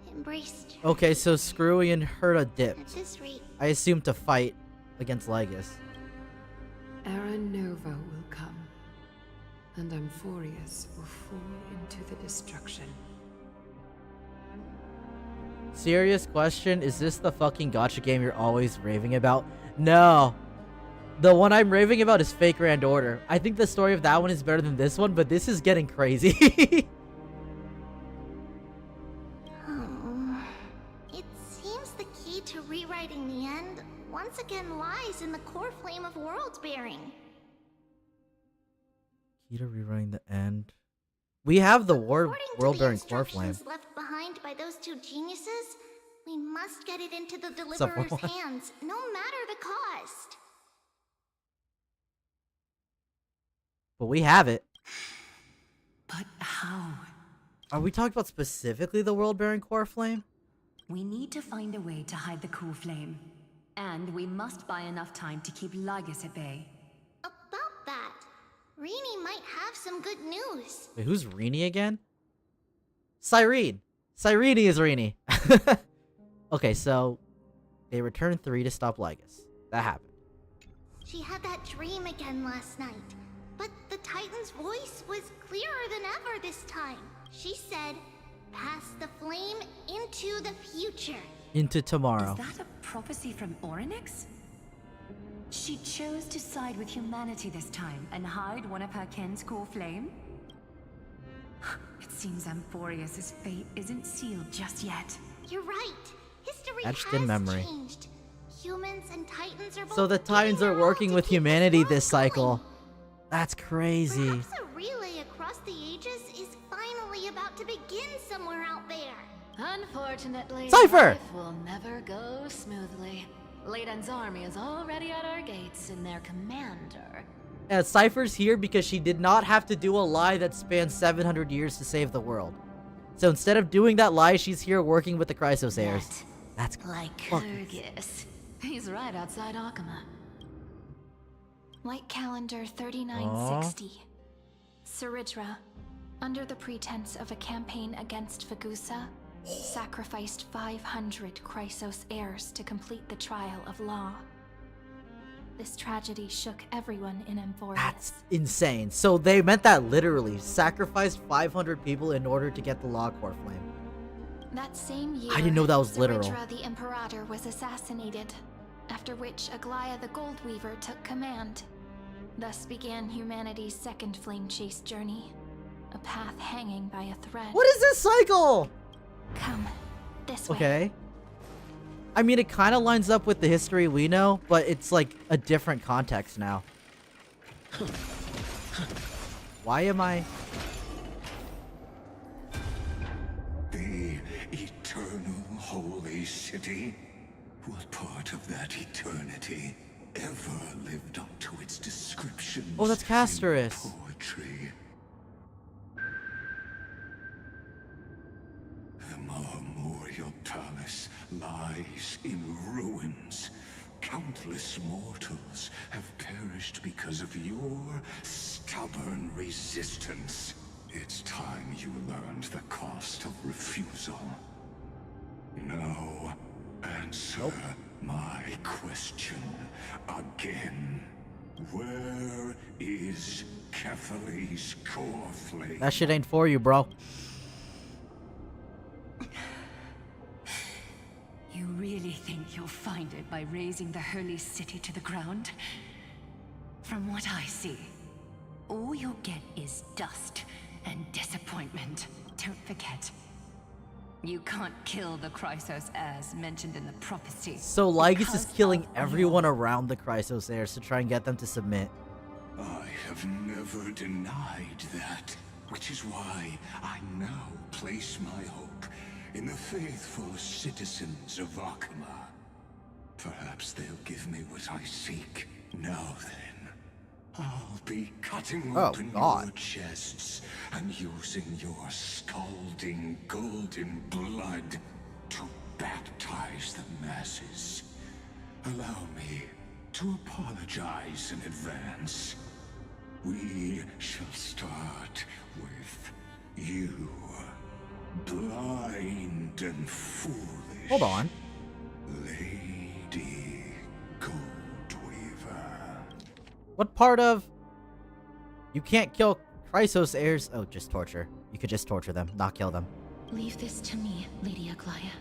embraced her. Okay, so Screwy and Herta At dipped. this rate, I assume to fight against Lygus. Era Nova will come, and Amphorius will fall into the destruction. Serious question, is this the fucking gacha game you're always raving about? No. The one I'm raving about is Fake Grand Order. I think the story of that one is better than this one, but this is getting crazy. it seems the key to rewriting the end once again lies in the core flame of world bearing. Key to rewriting the end. We have the world-bearing core flame. Instructions left behind by those 2 geniuses, we must get it into the Deliverer's hands, no matter the cost. But we have it. But how? Are we talking about specifically the world-bearing core flame? We need to find a way to hide the core flame. And we must buy enough time to keep Lygus at bay. About that, Rini might have some good news. Wait, who's Rini again? Cyrene. Cyrene is Rini. Okay, so they returned 3 to stop Lygus. That happened. She had that dream again last night, but the Titan's voice was clearer than ever this time. She said, pass the flame into the future. Into tomorrow. Is that a prophecy from Orynyx? She chose to side with humanity this time and hide one of her kin's core flame? It seems Amphorius' fate isn't sealed just yet. You're right. History Etched has in memory. changed. Humans and Titans are both So the Titans are working with humanity this cycle. That's crazy. Perhaps a relay across the ages is finally about to begin somewhere out there. Unfortunately, Cypher! life will never go smoothly. Leiden's army is already at our gates, and their commander. Cypher's here because she did not have to do a lie that spans 700 years to save the world. So instead of doing that lie, she's here working with the Chrysos heirs. That's Lycurgus. He's right outside Akuma. White Calendar 3960. Ceridra, under the pretense of a campaign against Fugusa, sacrificed 500 Chrysos heirs to complete the trial of law. This tragedy shook everyone in Amphorius. That's insane. So they meant that literally. Sacrificed 500 people in order to get the Law Core Flame. That same year, I didn't know that was literal. Ceridra the Imperator was assassinated, after which Aglaya the Goldweaver took command. Thus began humanity's second flame chase journey, a path hanging by a thread. What is this cycle? Come, this way. Okay. I mean, it kind of lines up with the history we know, but it's like a different context now. Why am I... city? What part of that eternity ever lived up to its descriptions? Oh, that's Castorus. In poetry. The Marmorial Palace lies in ruins. Countless mortals have perished because of your stubborn resistance. It's time you learned the cost of refusal. Now, answer my question again. Where is Kefali's core flame? That shit ain't for you, bro. You really think you'll find it by razing the holy city to the ground? From what I see, all you'll get is dust and disappointment. Don't forget, you can't kill the Chrysos heirs mentioned in the prophecy. So Lygus is killing everyone around the Chrysos heirs to try and get them to submit. I have never denied that, which is why I now place my hope in the faithful citizens of Akama. Perhaps they'll give me what I seek. Now then, I'll be cutting open your chests and using your scalding golden blood to baptize the masses. Allow me to apologize in advance. We shall start with you. Blind and foolish. Hold on. Lady Goldweaver. What part of... You can't kill Chrysos heirs? Oh, just torture. You could just torture them, not kill them. Leave this to me, Lady Aglaya.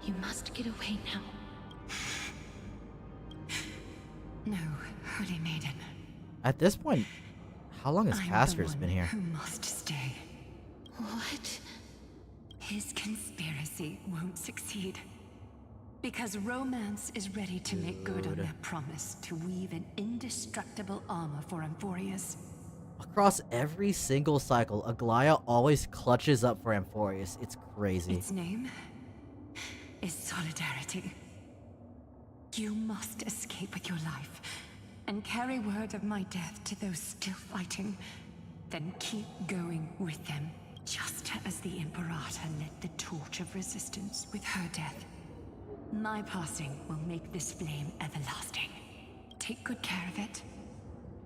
You must get away now. No, Holy Maiden. At this point, how long has Castorus been here? Who must stay? What? His conspiracy won't succeed. Because romance is ready to make good on their promise to weave an indestructible armor for Amphorius. Across every single cycle, Aglaya always clutches up for Amphorius. It's crazy. Its name is Solidarity. You must escape with your life and carry word of my death to those still fighting. Then keep going with them, just as the Imperator lit the torch of resistance with her death. My passing will make this flame everlasting. Take good care of it,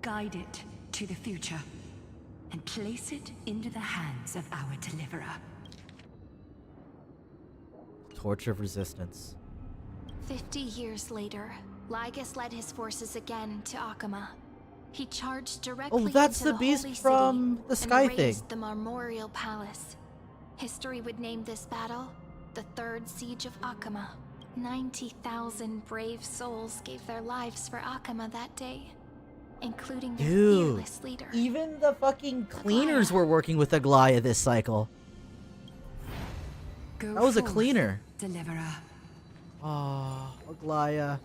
guide it to the future, and place it into the hands of our deliverer. Torch of resistance. 50 years later, Lygus led his forces again to Akama. He charged directly that's into the beast holy from city the Sky and thing. razed the Marmorial Palace. History would name this battle the Third Siege of Akama. 90,000 brave souls gave their lives for Akama that day, including their fearless leader. Even the fucking cleaners were working with Aglaya this cycle. Go That was a forth, cleaner. Deliverer. Oh, Aglaya.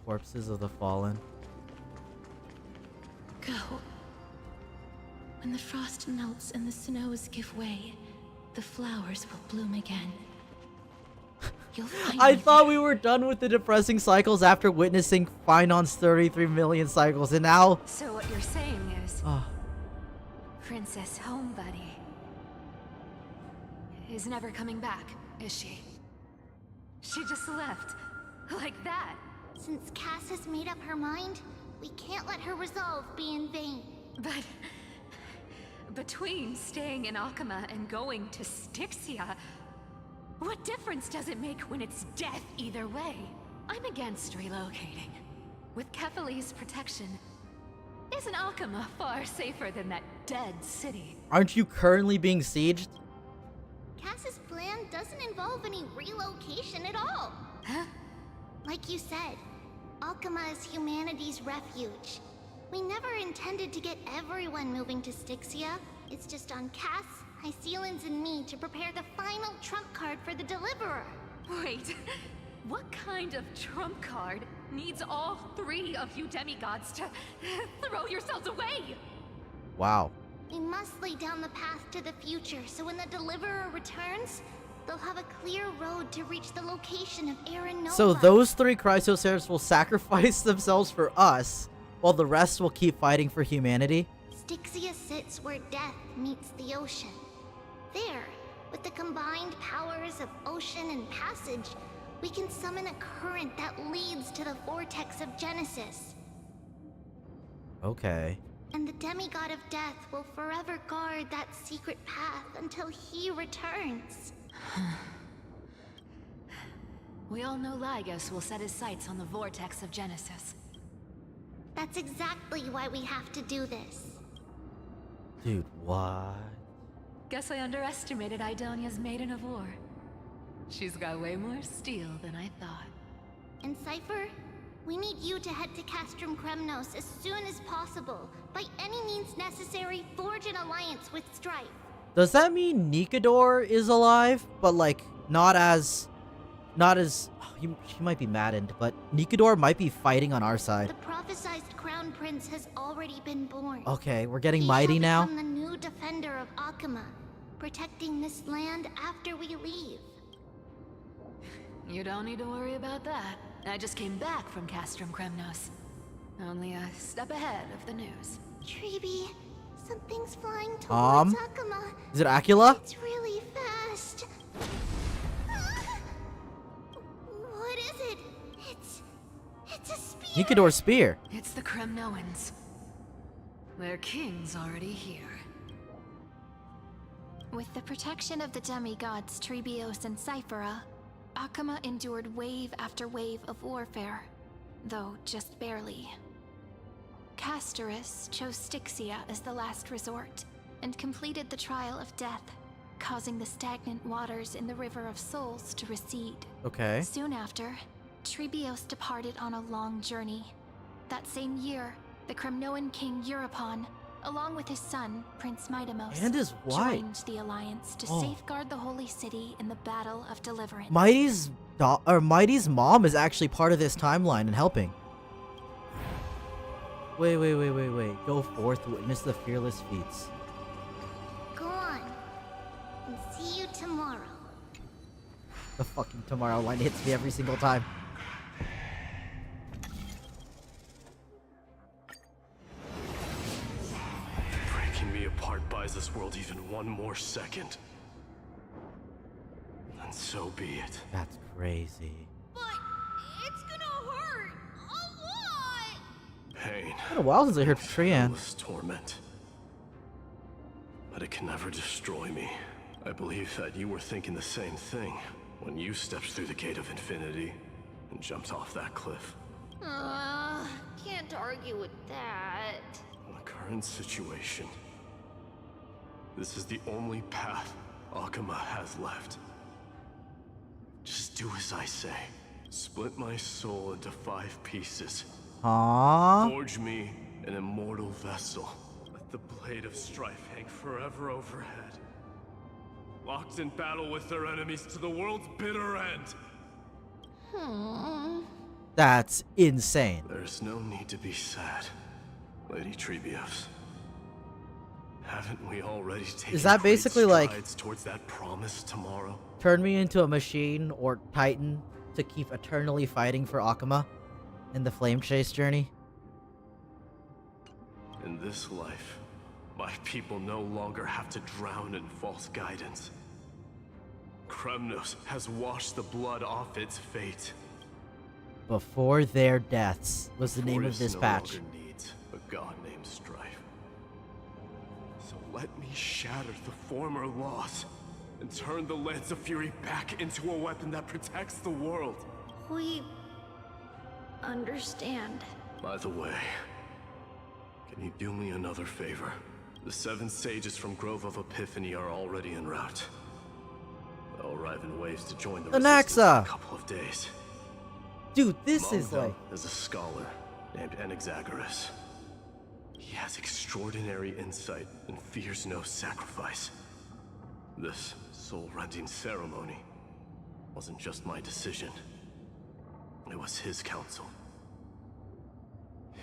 Corpses of the fallen. Go. When the frost melts and the snows give way, the flowers will bloom again. You'll find I me thought we were done with the depressing cycles after witnessing Finon's 33 million cycles, and now... So what you're saying is, Oh, Princess Homebuddy is never coming back, is she? She just left, like that. Since Cass has made up her mind, we can't let her resolve be in vain. But between staying in Akama and going to Styxia, what difference does it make when it's death either way? I'm against relocating. With Kefali's protection, isn't Akama far safer than that dead city? aren't you currently being sieged? Cass's plan doesn't involve any relocation at all. Huh? Like you said, Alchema is humanity's refuge. We never intended to get everyone moving to Styxia. It's just on Cass, Hycealans, and me to prepare the final trump card for the Deliverer. Wait, what kind of trump card needs all three of you demigods to throw yourselves away? Wow. We must lay down the path to the future so when the Deliverer returns, they'll have a clear road to reach the location of Aaron Nova. So those 3 Chrysosaurs will sacrifice themselves for us, while the rest will keep fighting for humanity? Styxia sits where death meets the ocean. There, with the combined powers of ocean and passage, we can summon a current that leads to the vortex of Genesis. Okay. And the demigod of death will forever guard that secret path until he returns. We all know Lygos will set his sights on the vortex of Genesis. That's exactly why we have to do this. Dude, what? Guess I underestimated Idonia's Maiden of War. She's got way more steel than I thought. And Cypher, we need you to head to Castrum Kremnos as soon as possible. By any means necessary, forge an alliance with Strife. Does that mean Nikador is alive, but like not as she might be maddened, but Nikador might be fighting on our side. The prophesized crown prince has already been born. Okay, we're getting He mighty shall now. become the new defender of Akama, protecting this land after we leave. You don't need to worry about that. I just came back from Castrum Kremnos. Only a step ahead of the news. Treeby, something's flying towards Akama. Is it Akula? It's really fast. What is it? It's a spear. Nikador's spear. It's the Kremnoans. Their king's already here. With the protection of the demigods Trebios and Cyphera, Akama endured wave after wave of warfare, though just barely. Castorus chose Styxia as the last resort, and completed the trial of death, causing the stagnant waters in the River of Souls to recede. Okay. Soon after, Trebios departed on a long journey. That same year, the Kremnoan king Euripon, along with his son, Prince Midamos, And his wife. joined the alliance to Oh. safeguard the holy city in the Battle of Deliverance. Mighty's mom is actually part of this timeline and helping. Wait. Go forth, witness the fearless feats. Go on. And see you tomorrow. The fucking tomorrow line hits me every single time. Breaking me apart buys this world even one more second. And so be it. That's crazy. It's gonna hurt a lot. Pain. It's been a while since I heard from Trian. Endless torment. But it can never destroy me. I believe that you were thinking the same thing when you stepped through the gate of infinity and jumped off that cliff. Can't argue with that. In the current situation, this is the only path Akama has left. Just do as I say. Split my soul into 5 pieces. Aww. Forge me an immortal vessel. Let the blade of strife hang forever overhead. Locked in battle with their enemies to the world's bitter end. That's insane. There's no need to be sad, Lady Trebios. Haven't we already taken Is that great basically like strides towards that promise tomorrow? turn me into a machine or titan to keep eternally fighting for Akama in the flame chase journey? In this life, my people no longer have to drown in false guidance. Kremnos has washed the blood off its fate. Before their deaths was the name of Fortis this no patch. longer needs a god named Strife. So let me shatter the former loss and turn the Lance of Fury back into a weapon that protects the world. We understand. By the way, can you do me another favor? The 7 sages from Grove of Epiphany are already en route. They'll arrive in waves to join the resistance in Anaxa! a couple of days. Dude, this Among is them like... is a scholar named Anaxagoras. He has extraordinary insight and fears no sacrifice. This soul-rending ceremony wasn't just my decision. It was his counsel.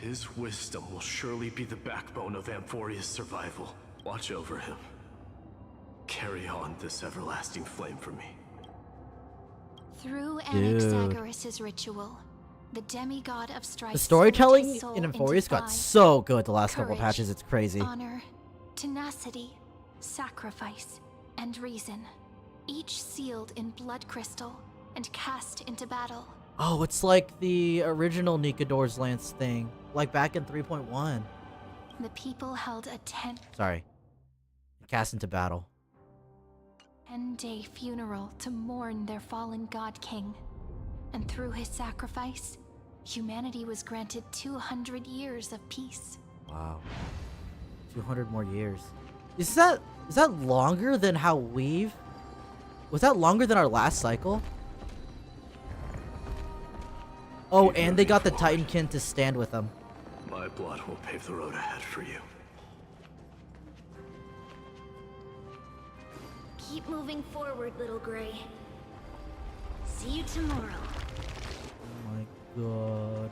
His wisdom will surely be the backbone of Amphoria's survival. Watch over him. Carry on this everlasting flame for me. Through Dude. Anaxagoras' ritual, the demigod of strife. The storytelling split his soul in into Amphoria's got 5. so good the last couple Courage, patches. It's crazy. Honor, tenacity, sacrifice, and reason. Each sealed in blood crystal and cast into battle. Oh, it's like the original Nikador's Lance thing, like back in 3.1. The people held a 10-day battle. Funeral to mourn their fallen god king. And through his sacrifice, humanity was granted 200 years of peace. Wow. 200 more years. Is that longer than how we've... Was that longer than our last cycle? Oh, and they got the Titankin to stand with them. My blood will pave the road ahead for you. Keep moving forward, little Gray. See you tomorrow. Oh my god.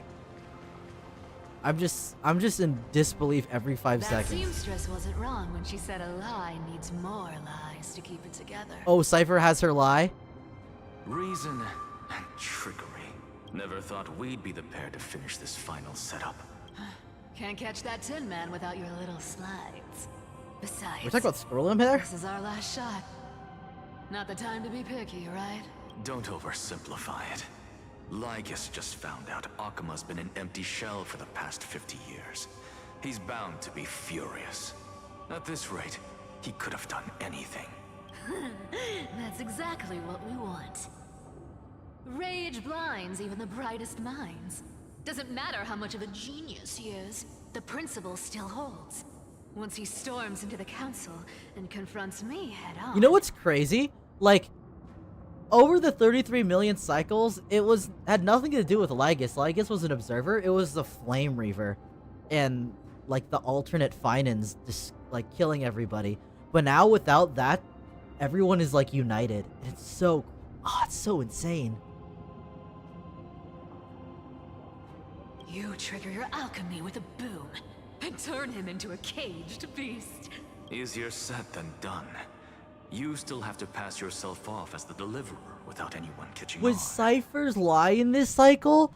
I'm just in disbelief every 5 That seconds. seamstress wasn't wrong when she said a lie needs more lies to keep it together. Oh, Cypher has her lie? Reason and trickery. Never thought we'd be the pair to finish this final setup. Can't catch that Tin Man without your little slides. Besides, We're talking about Squirrel there? this is our last shot. Not the time to be picky, right? Don't oversimplify it. Lygus just found out Akuma's been an empty shell for the past 50 years. He's bound to be furious. At this rate, he could have done anything. That's exactly what we want. Rage blinds even the brightest minds. Doesn't matter how much of a genius he is, the principle still holds. Once he storms into the council and confronts me head on. You know what's crazy? Like, over the 33 million cycles, had nothing to do with Lygus. Lygus was an observer. It was the Flame Reaver and like the alternate Finans just like killing everybody. But now without that, everyone is like united. It's so insane. You trigger your alchemy with a boom and turn him into a caged beast. Easier said than done. You still have to pass yourself off as the deliverer without anyone catching Was on. Cypher's lie in this cycle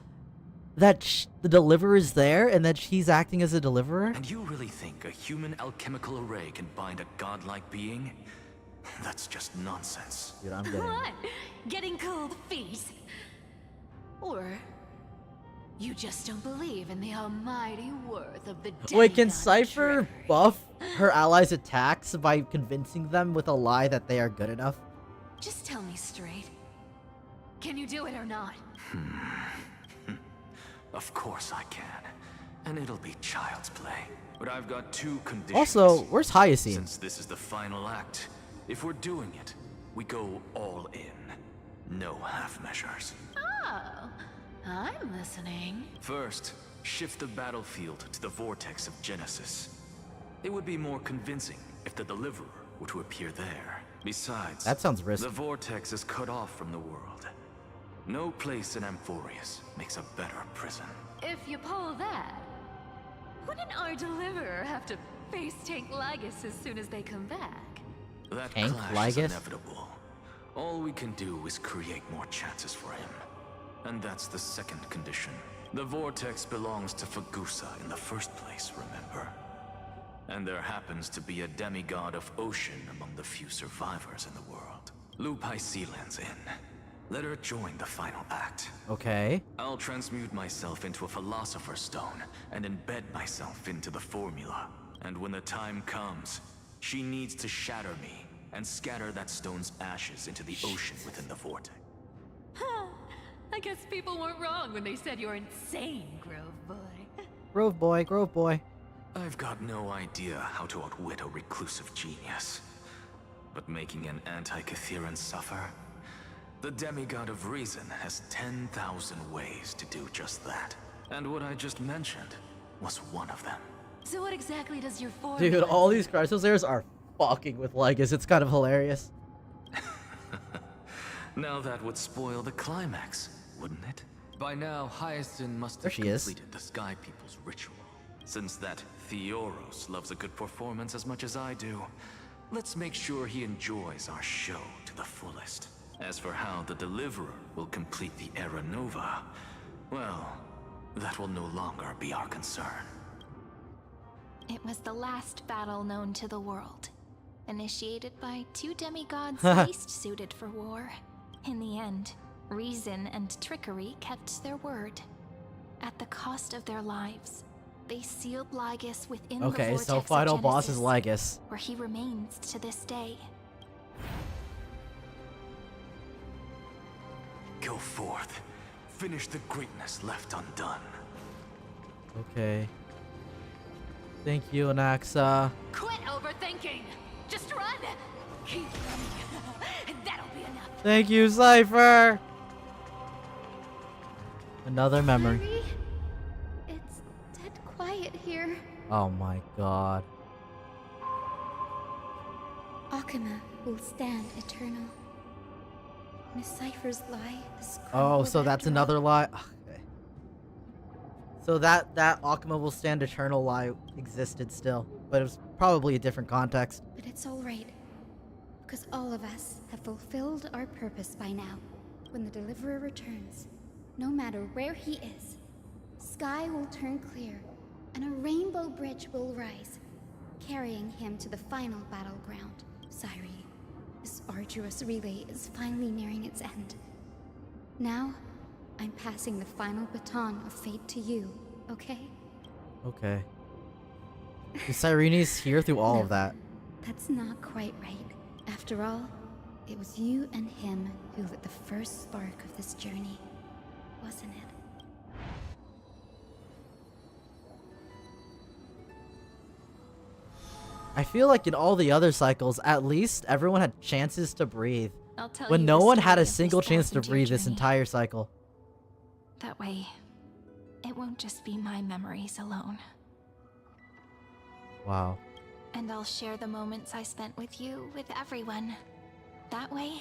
that the deliverer is there and that she's acting as a deliverer? And you really think a human alchemical array can bind a godlike being? That's just nonsense. Dude, I'm getting... What? Getting cold feet? Or you just don't believe in the almighty worth of the Wait, can demigod Cypher buff her allies' attacks by convincing them with a lie that they are good enough? Just tell me straight. Can you do it or not? Of course I can. And it'll be child's play. But I've got 2 conditions. Also, where's Hyacine? Since this is the final act, if we're doing it, we go all in. No half measures. Oh, I'm listening. First, shift the battlefield to the vortex of Genesis. It would be more convincing if the deliverer were to appear there. Besides, That sounds risky. the vortex is cut off from the world. No place in Amphorius makes a better prison. If you pull that, wouldn't our deliverer have to face tank Lygus as soon as they come back? That Tank clash is Lygus? inevitable. All we can do is create more chances for him. And that's the second condition. The vortex belongs to Fagusa in the first place, remember? And there happens to be a demigod of ocean among the few survivors in the world. Lupai Sealand's in. Let her join the final act. Okay. I'll transmute myself into a philosopher's stone and embed myself into the formula. And when the time comes, she needs to shatter me and scatter that stone's ashes into the ocean within the vortex. I guess people weren't wrong when they said you're insane, Grove Boy. Grove boy. I've got no idea how to outwit a reclusive genius. But making an anti-Catheran suffer? The demigod of reason has 10,000 ways to do just that. And what I just mentioned was one of them. So what exactly does your formula... Dude, all these Chrysosairs are fucking with Lygus. It's kind of hilarious. Now that would spoil the climax, wouldn't it? By now, Hyacinth must There have she is. completed the Sky People's ritual. Since that Theoros loves a good performance as much as I do, let's make sure he enjoys our show to the fullest. As for how the Deliverer will complete the Era Nova, well, that will no longer be our concern. It was the last battle known to the world, initiated by two demigods least suited for war. In the end, reason and trickery kept their word. At the cost of their lives, they sealed Lygus within the Okay, vortex so of final boss is Genesis, Lygus. where he remains to this day. Go forth. Finish the greatness left undone. Okay. Thank you, Anaxa. Quit overthinking! Just run! Keep running, and that'll be enough. Thank you, Cypher! Another memory. Hurry. It's dead quiet here. Oh my god. Akuma will stand eternal. Miss Cypher's lie is Oh, so that's after all. another lie? Okay. So that Akuma will stand eternal lie existed still, but it was probably a different context. But it's alright, because all of us have fulfilled our purpose by now. When the Deliverer returns, no matter where he is, sky will turn clear, and a rainbow bridge will rise, carrying him to the final battleground, Syri. This arduous relay is finally nearing its end. Now, I'm passing the final baton of fate to you, okay? Okay. So Cyrene's here through all of that. That's not quite right. After all, it was you and him who lit the first spark of this journey, wasn't it? I feel like in all the other cycles, at least everyone had chances to breathe. I'll tell When you no the one had story a of this single chance to 1,000-year breathe this journey. entire cycle. That way, it won't just be my memories alone. Wow. And I'll share the moments I spent with you with everyone. That way,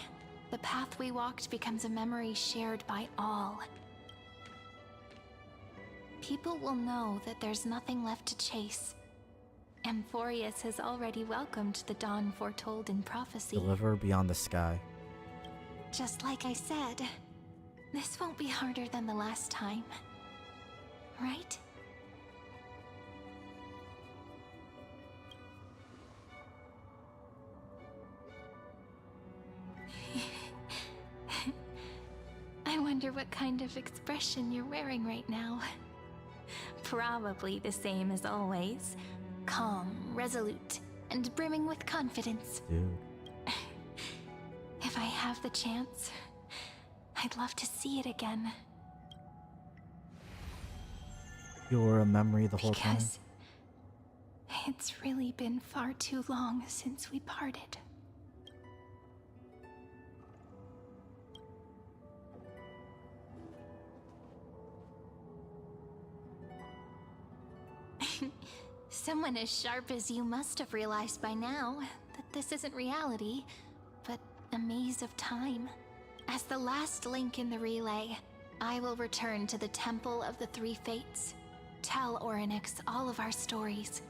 the path we walked becomes a memory shared by all. People will know that there's nothing left to chase. Amphorius has already welcomed the dawn foretold in prophecy. Deliver beyond the sky. Just like I said, this won't be harder than the last time. Right? I wonder what kind of expression you're wearing right now. Probably the same as always. Calm, resolute, and brimming with confidence. Dude. If I have the chance, I'd love to see it again. You were a memory the whole time? Because it's really been far too long since we parted. Someone as sharp as you must have realized by now that this isn't reality, but a maze of time. As the last link in the relay, I will return to the Temple of the Three Fates, tell Orynyx all of our stories,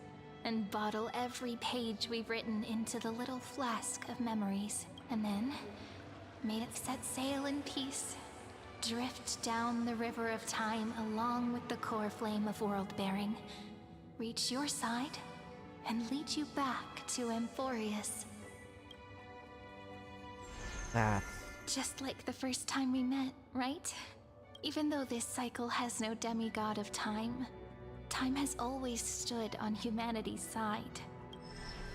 and bottle every page we've written into the little flask of memories. And then, may it set sail in peace, drift down the river of time along with the core flame of world-bearing, reach your side, and lead you back to Amphorius. That. Just like the first time we met, right? Even though this cycle has no demigod of time, time has always stood on humanity's side.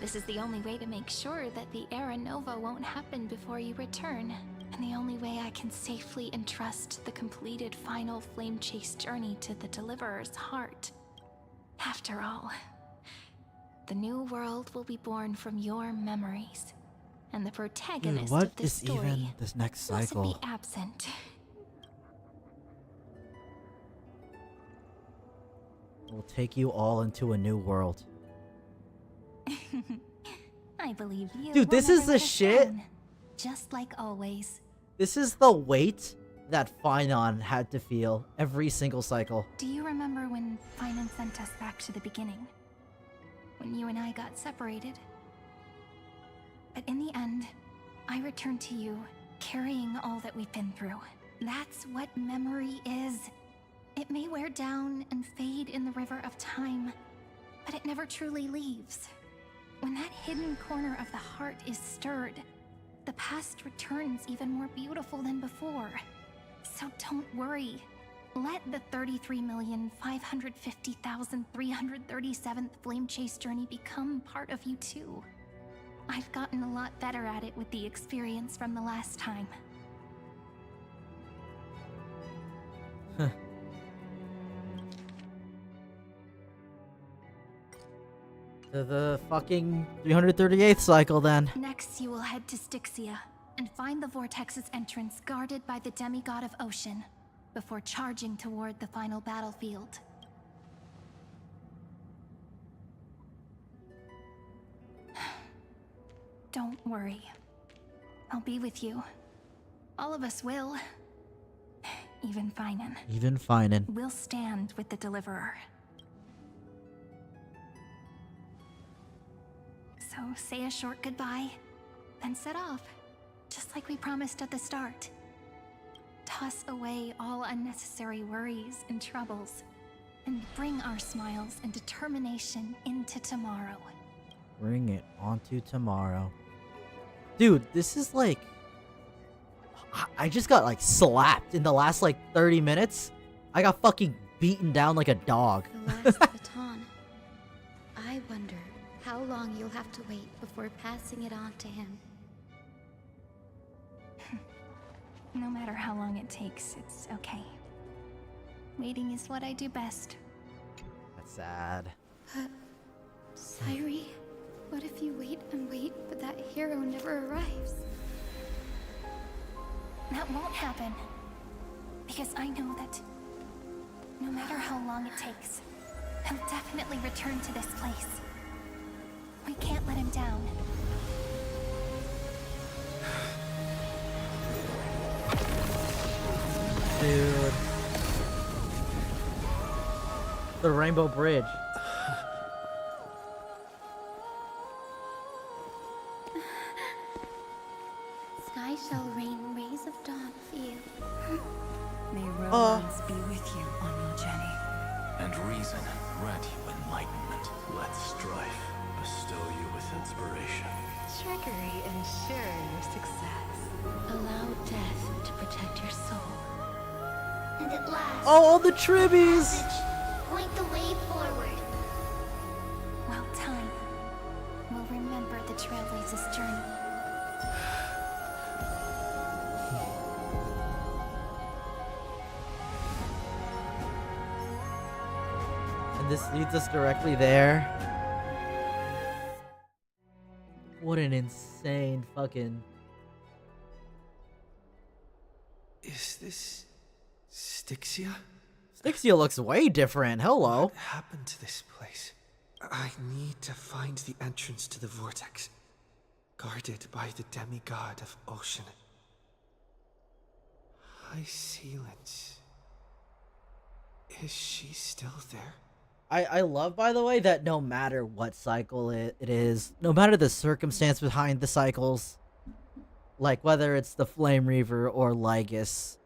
This is the only way to make sure that the Era Nova won't happen before you return, and the only way I can safely entrust the completed final flame chase journey to the Deliverer's heart. After all, the new world will be born from your memories, and the protagonist Dude, what of this is story even this next mustn't cycle? be absent. We'll take you all into a new world. I believe you. Dude, will this never is the let us shit. down, just like always. This is the weight that Finon had to feel every single cycle. Do you remember when Finan sent us back to the beginning? When you and I got separated? But in the end, I returned to you, carrying all that we've been through. That's what memory is. It may wear down and fade in the river of time, but it never truly leaves. When that hidden corner of the heart is stirred, the past returns even more beautiful than before. So don't worry. Let the 33,550,337th Flame Chase journey become part of you too. I've gotten a lot better at it with the experience from the last time. Huh. To the fucking 338th cycle then. Next, you will head to Styxia and find the Vortex's entrance guarded by the demigod of ocean before charging toward the final battlefield. Don't worry. I'll be with you. All of us will. Even Finan. Even Finan. We'll stand with the Deliverer. So say a short goodbye, then set off, just like we promised at the start. Toss away all unnecessary worries and troubles, and bring our smiles and determination into tomorrow. Bring it onto tomorrow. Dude, this is like... I just got like slapped in the last like 30 minutes. I got fucking beaten down like a dog. The last baton. I wonder how long you'll have to wait before passing it on to him. No matter how long it takes, it's okay. Waiting is what I do best. That's sad. Sairi, what if you wait and wait, but that hero never arrives? That won't happen. Because I know that no matter how long it takes, he'll definitely return to this place. We can't let him down. Dude. The Rainbow Bridge. Sky shall rain rays of dawn for you. May romance be with you on your journey. And reason grant you enlightenment. Let strife bestow you with inspiration. Trickery ensure your success. Allow death to protect your soul. And at last, Oh, all the tribbies! point the way forward. Well, time will remember the Trailblazer's journey. And this leads us directly there. What an insane fucking... Is this Styxia? Styxia looks way different. Hello. What happened to this place? I need to find the entrance to the vortex, guarded by the demigod of ocean. High Sealance. Is she still there? I love, by the way, that no matter what cycle it is, no matter the circumstance behind the cycles, like whether it's the Flame Reaver or Lygus,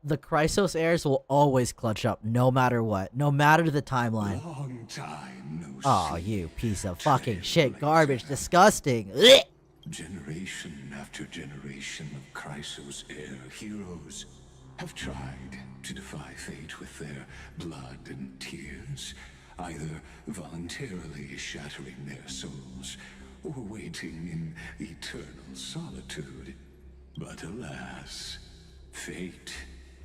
the Chrysos heirs will always clutch up no matter what, no matter the timeline. Long time no Oh, see. you piece of fucking shit, garbage, disgusting. Ugh! Generation after generation of Chrysos heir heroes have tried to defy fate with their blood and tears, either voluntarily shattering their souls or waiting in eternal solitude. But alas, fate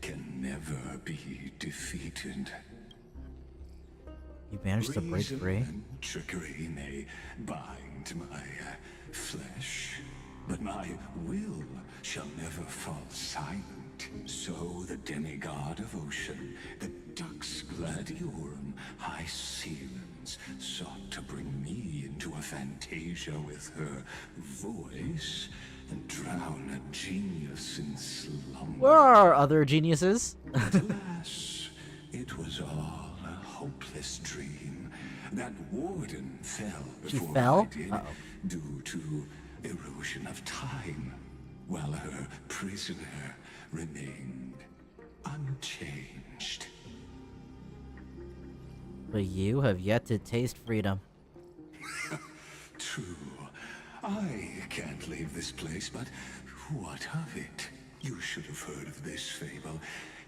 can never be defeated. You managed to break Reason free? and trickery may bind my flesh, but my will shall never fall silent. So the demigod of ocean, the Dux Gladiorum, High Sealance, sought to bring me into a fantasia with her voice and drown a genius in slumber. Where are our other geniuses? Alas, it was all a hopeless dream. That warden fell She before fell? I did, due to erosion of time, while her prisoner remained unchanged. But you have yet to taste freedom. True. I can't leave this place, but what of it? You should have heard of this fable.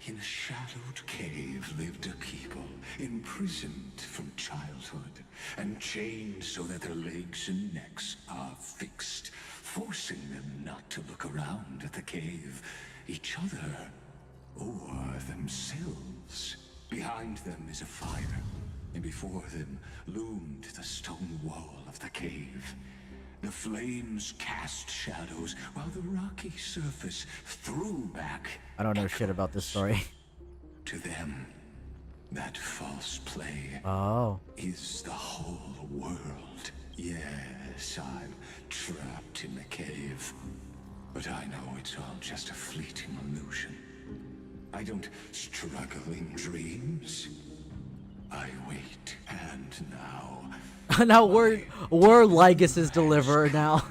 In a shadowed cave lived a people, imprisoned from childhood, and chained so that their legs and necks are fixed, forcing them not to look around at the cave, each other, or themselves. Behind them is a fire, and before them loomed the stone wall of the cave. The flames cast shadows, while the rocky surface threw back. I don't know shit about this story. To them, that false play is the whole world. Yes, I'm trapped in the cave. But I know it's all just a fleeting illusion. I don't struggle in dreams. I wait, and now... Now we're Lygus' deliverer now.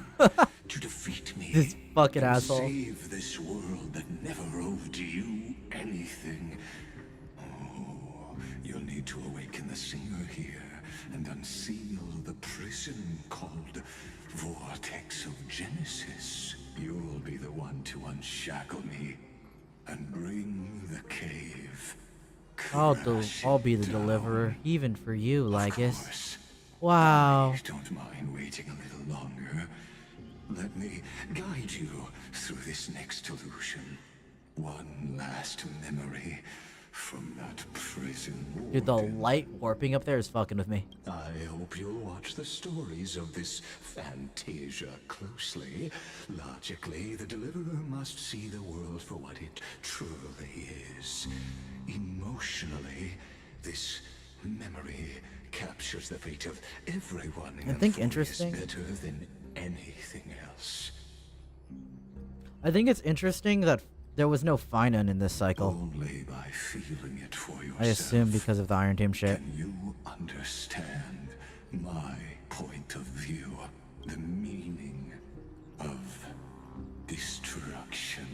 to defeat me. This fucking and asshole. Save this world that never owed you anything. Oh, you'll need to awaken the singer here and unseal the prison called Vortex of Genesis. You'll be the one to unshackle me and bring the cave. I'll be the deliverer, even for you, Lygus. Wow. Please don't mind waiting a little longer. Let me guide you through this next illusion. One last memory from that prison warden. Dude, the light warping up there is fucking with me. I hope you'll watch the stories of this Fantasia closely. Logically, the deliverer must see the world for what it truly is. Emotionally, this memory captures the fate of everyone in I think Emphoria interesting. better than anything else. I think it's interesting that there was no Finan in this cycle. Only by feeling it for yourself. I assume because of the Iron Team shit. Can you understand my point of view? The meaning of destruction.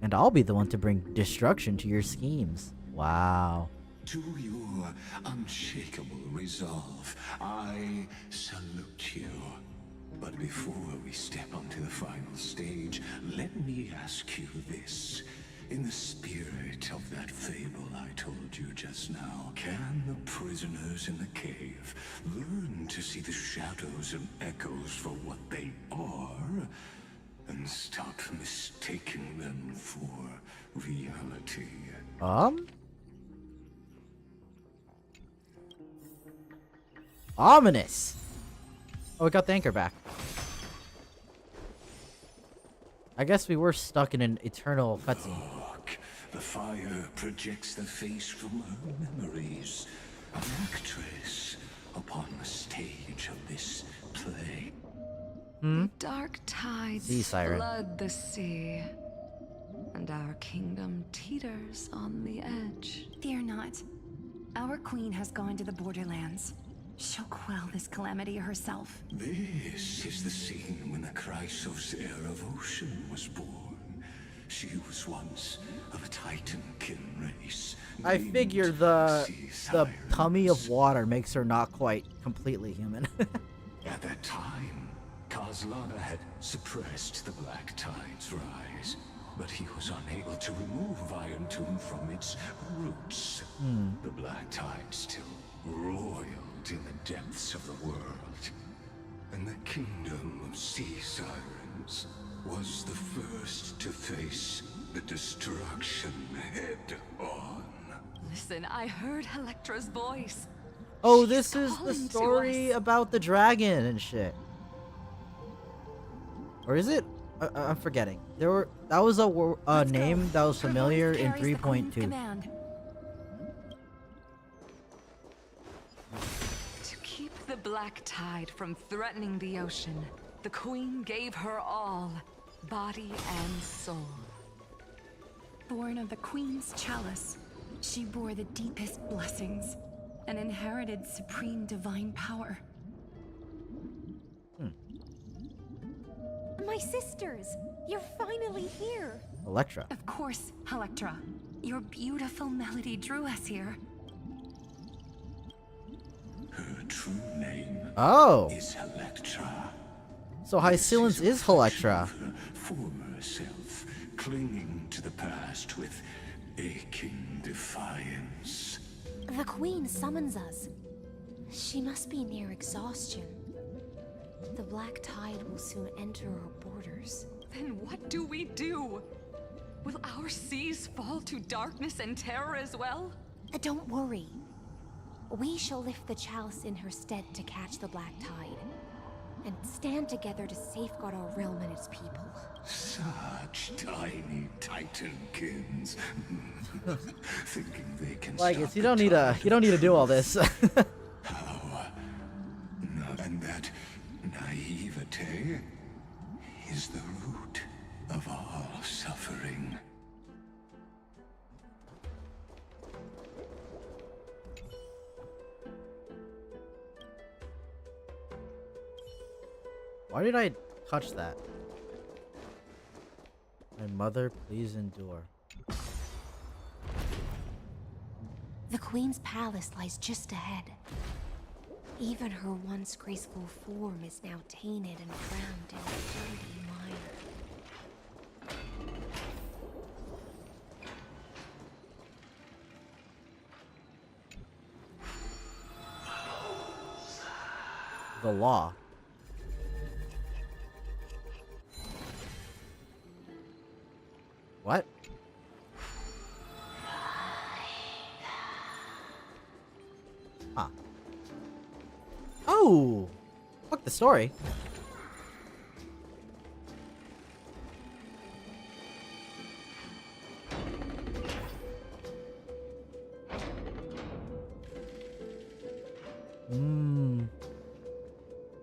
And I'll be the one to bring destruction to your schemes. Wow. To your unshakable resolve, I salute you. But before we step onto the final stage, let me ask you this. In the spirit of that fable I told you just now, can the prisoners in the cave learn to see the shadows and echoes for what they are, and stop mistaking them for reality? Ominous. Oh, we got the anchor back. I guess we were stuck in an eternal cutscene. Look, the fire projects the face from her memories. An actress upon the stage of this play. Dark tides Sea siren. flood the sea, and our kingdom teeters on the edge. Fear not. Our queen has gone to the borderlands. She'll quell this calamity herself. This is the scene when the Chrysos heir of Ocean was born. She was once of a Titan-kin race. I figure the tummy of water makes her not quite completely human. At that time, Kozlana had suppressed the Black Tide's rise, but he was unable to remove Iron Tomb from its roots. The Black Tide still roiled in the depths of the world, and the kingdom of sea sirens was the first to face the destruction head-on. Listen, I heard Electra's voice. Oh, this is the calling to story us. about the dragon and shit. Or is it? I'm forgetting. That was a name that was familiar in 3.2. To keep the black tide from threatening the ocean, the queen gave her all, body and soul. Born of the Queen's chalice, she bore the deepest blessings and inherited supreme divine power. My sisters, you're finally here. Electra. Of course, Electra. Your beautiful melody drew us here. Her true name is Electra. So Hycilence is Electra. Former self, clinging to the past with aching defiance. The Queen summons us. She must be near exhaustion. The black tide will soon enter our borders. Then what do we do? Will our seas fall to darkness and terror as well? Don't worry. We shall lift the chalice in her stead to catch the black tide, and stand together to safeguard our realm and its people. Such tiny titankins, thinking they can Like, stop you don't need to do all this. And that naivete is the root of all suffering. Why did I touch that? My mother, please endure. The Queen's palace lies just ahead. Even her once graceful form is now tainted and drowned in dirty mire. The law. What? Ah. Oh! Fuck the story.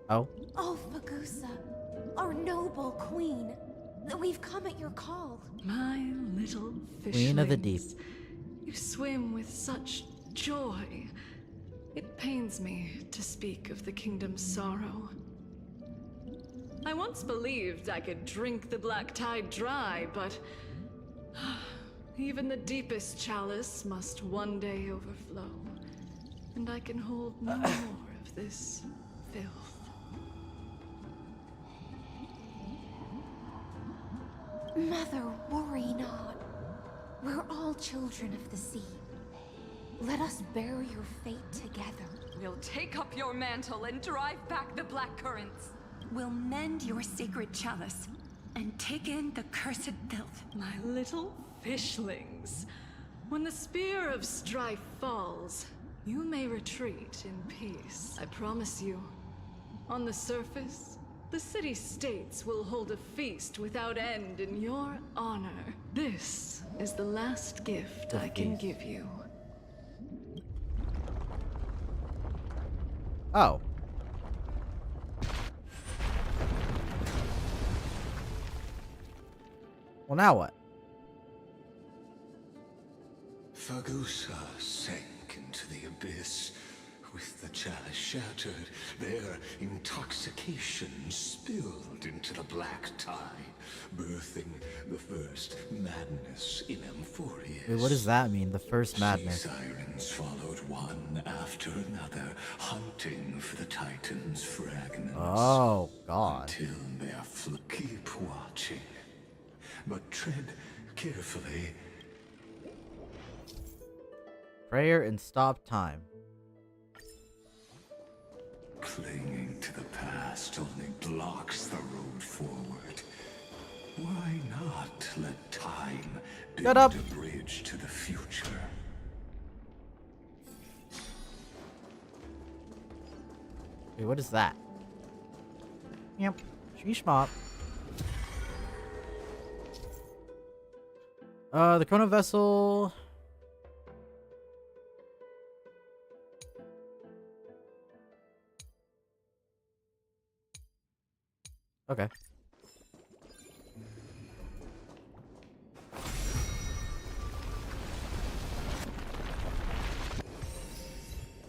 Oh? Oh, Fagusa, our noble queen. We've come at your call. My little fishlings. Queen of the deep. You swim with such joy. It pains me to speak of the kingdom's sorrow. I once believed I could drink the black tide dry, but even the deepest chalice must one day overflow, and I can hold no more of this filth. Mother, worry not. We're all children of the sea. Let us bear your fate together. We'll take up your mantle and drive back the black currents. We'll mend your sacred chalice and take in the cursed filth. My little fishlings. When the spear of strife falls, you may retreat in peace. I promise you. On the surface, the city-states will hold a feast without end in your honor. This is the last gift I can give you. Oh. Well, now what? Fagusa sank into the abyss. With the chalice shattered, their intoxication spilled into the black tide, birthing the first madness in Amphorius. Wait, what does that mean? The first madness? Sea sirens followed one after another, hunting for the Titan's fragments. Oh, God. Until their keep watching, but tread carefully. Prayer and stop time. Clinging to the past only blocks the road forward. Why not let time build a bridge to the future? Wait, what is that? Yep. Sheesh mop. The Chrono Vessel. Okay.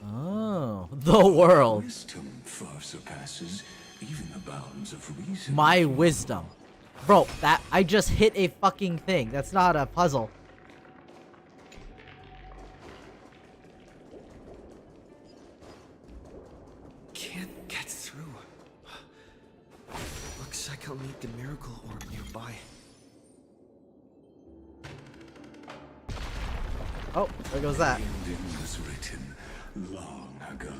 Oh, the world. Wisdom far surpasses even the bounds of reason. My wisdom. Bro, that I just hit a fucking thing. That's not a puzzle. Can't get through. Looks like I'll need the miracle orb nearby. Oh, there goes that. The ending was written long ago.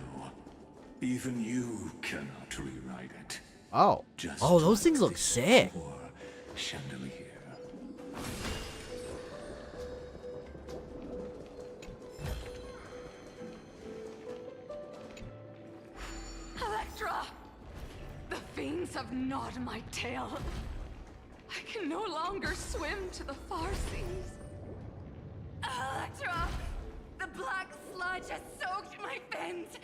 Even you cannot rewrite it. Oh. Just Oh, those like things look this sick. poor chandelier. Electra! The fiends have gnawed my tail. I can no longer swim to the far seas. Electra! The black sludge has soaked my fins.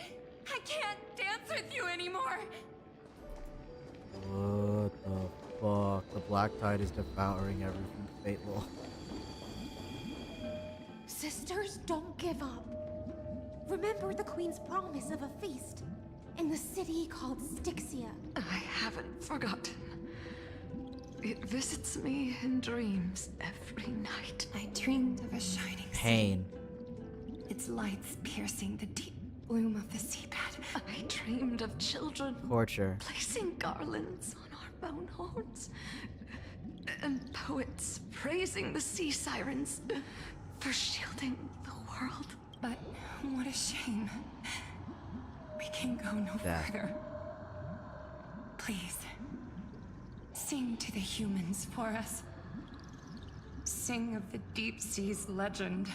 I can't dance with you anymore. What the fuck? The black tide is devouring everything fateful. Sisters, don't give up. Remember the Queen's promise of a feast in the city called Styxia. I haven't forgotten. It visits me in dreams every night. I dreamed of a shining Pain. sea, its lights piercing the deep bloom of the seabed. I dreamed of children Torture. placing garlands on our bone horns, and poets praising the sea sirens for shielding the world. But what a shame. We can go no further. Please, sing to the humans for us. Sing of the deep sea's legend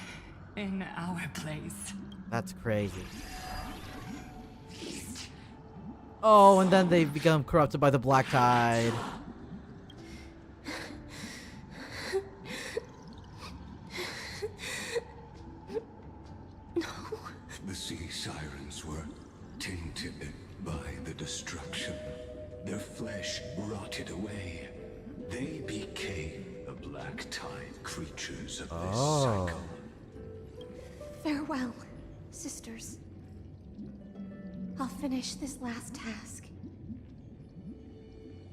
in our place. That's crazy. Oh, and then they become corrupted by the black tide. The sea sirens were tainted by the destruction. Their flesh rotted away. They became the black tide creatures of this cycle. Farewell, sisters. I'll finish this last task,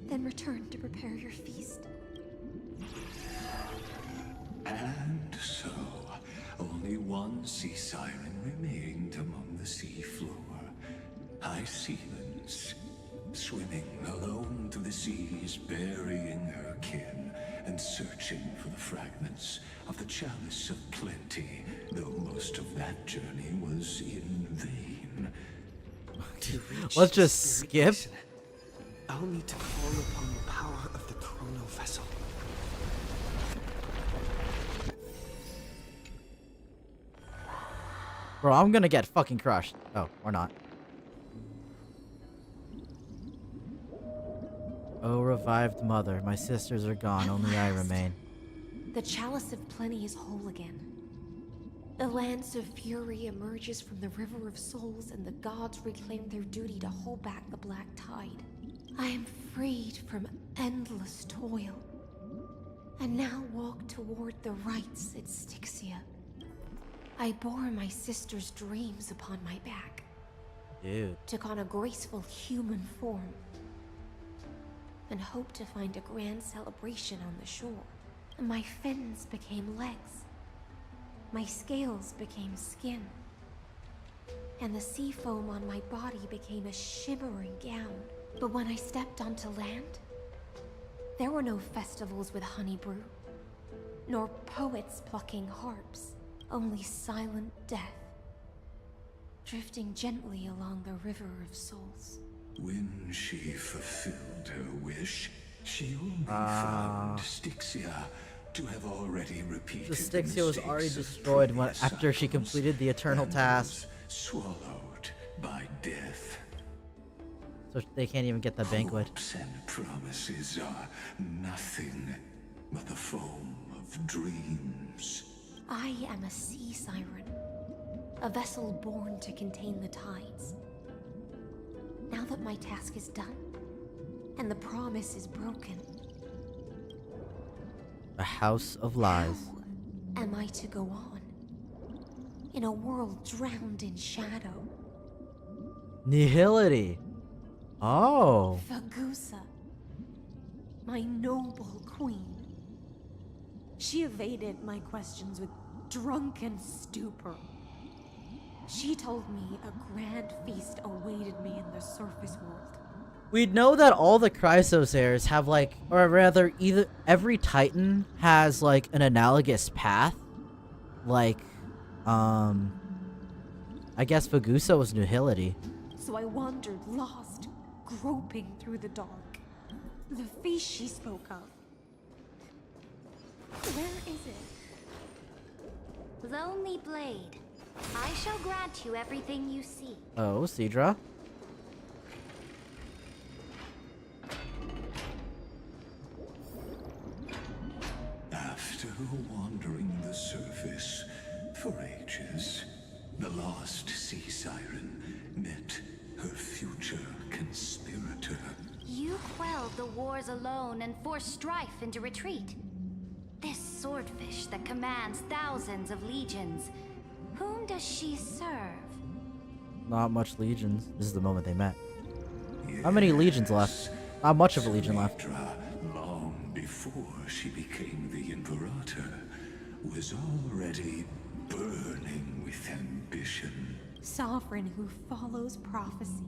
then return to prepare your feast. And so, only one sea siren remained among the sea floor. High Sealands, swimming alone through the seas, burying her kin, and searching for the fragments of the chalice of plenty, though most of that journey was in vain. Let's just skip. I'll need to call upon the power of the chrono vessel. Bro, I'm gonna get fucking crushed. Oh, or not. Oh, revived mother. My sisters are gone. Only I remain. The chalice of plenty is whole again. The lance of fury emerges from the river of souls, and the gods reclaim their duty to hold back the black tide. I am freed from endless toil, and now walk toward the rites at Styxia. I bore my sister's dreams upon my back. Dude. Took on a graceful human form, and hoped to find a grand celebration on the shore. My fins became legs. My scales became skin. And the sea foam on my body became a shimmering gown. But when I stepped onto land, there were no festivals with honey brew, nor poets plucking harps, only silent death, drifting gently along the river of souls. When she fulfilled her wish, she only found Styxia to have already repeated The Styxia was already destroyed after she completed the eternal task. Swallowed by death. So they can't even get the banquet. Hopes and promises are nothing but the foam of dreams. I am a sea siren, a vessel born to contain the tides. Now that my task is done, and the promise is broken. A house of lies. How am I to go on? In a world drowned in shadow. Nihility. Oh. Fagusa, my noble queen. She evaded my questions with drunken stupor. She told me a grand feast awaited me in the surface world. We know that all the Chrysos heirs have like, or rather, either every Titan has like an analogous path. Like, I guess Fagusa was Nihility. So I wandered lost, groping through the dark. The feast she spoke of. Where is it? Lonely Blade, I shall grant you everything you seek. Oh, Sidra. After wandering the surface for ages, the lost sea siren met her future conspirator. You quelled the wars alone and forced strife into retreat. This swordfish that commands thousands of legions, whom does she serve? Not much legions. This is the moment they met. How many legions left? Not much of a legion left. Long before she became the Imperator, was already burning with ambition. Sovereign who follows prophecy.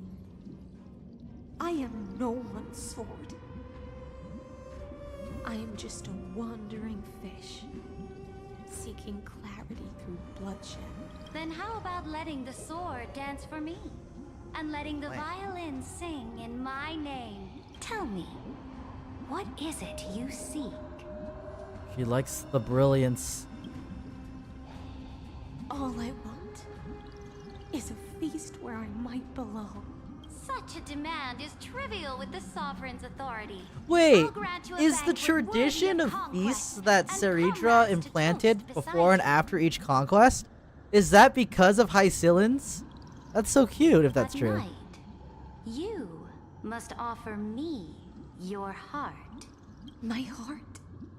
I am no one's sword. I am just a wandering fish, seeking clarity through bloodshed. Then how about letting the sword dance for me? And letting the violin sing in my name? Tell me, what is it you seek? She likes the brilliance. All I want is a feast where I might belong. Such a demand is trivial with the Sovereign's authority. Wait, I'll grant you a is the banquet tradition worthy of feasts that Seridra implanted before and after each conquest? Is that because of Hycillans? That's so cute if that's At true. night, you must offer me your heart. My heart?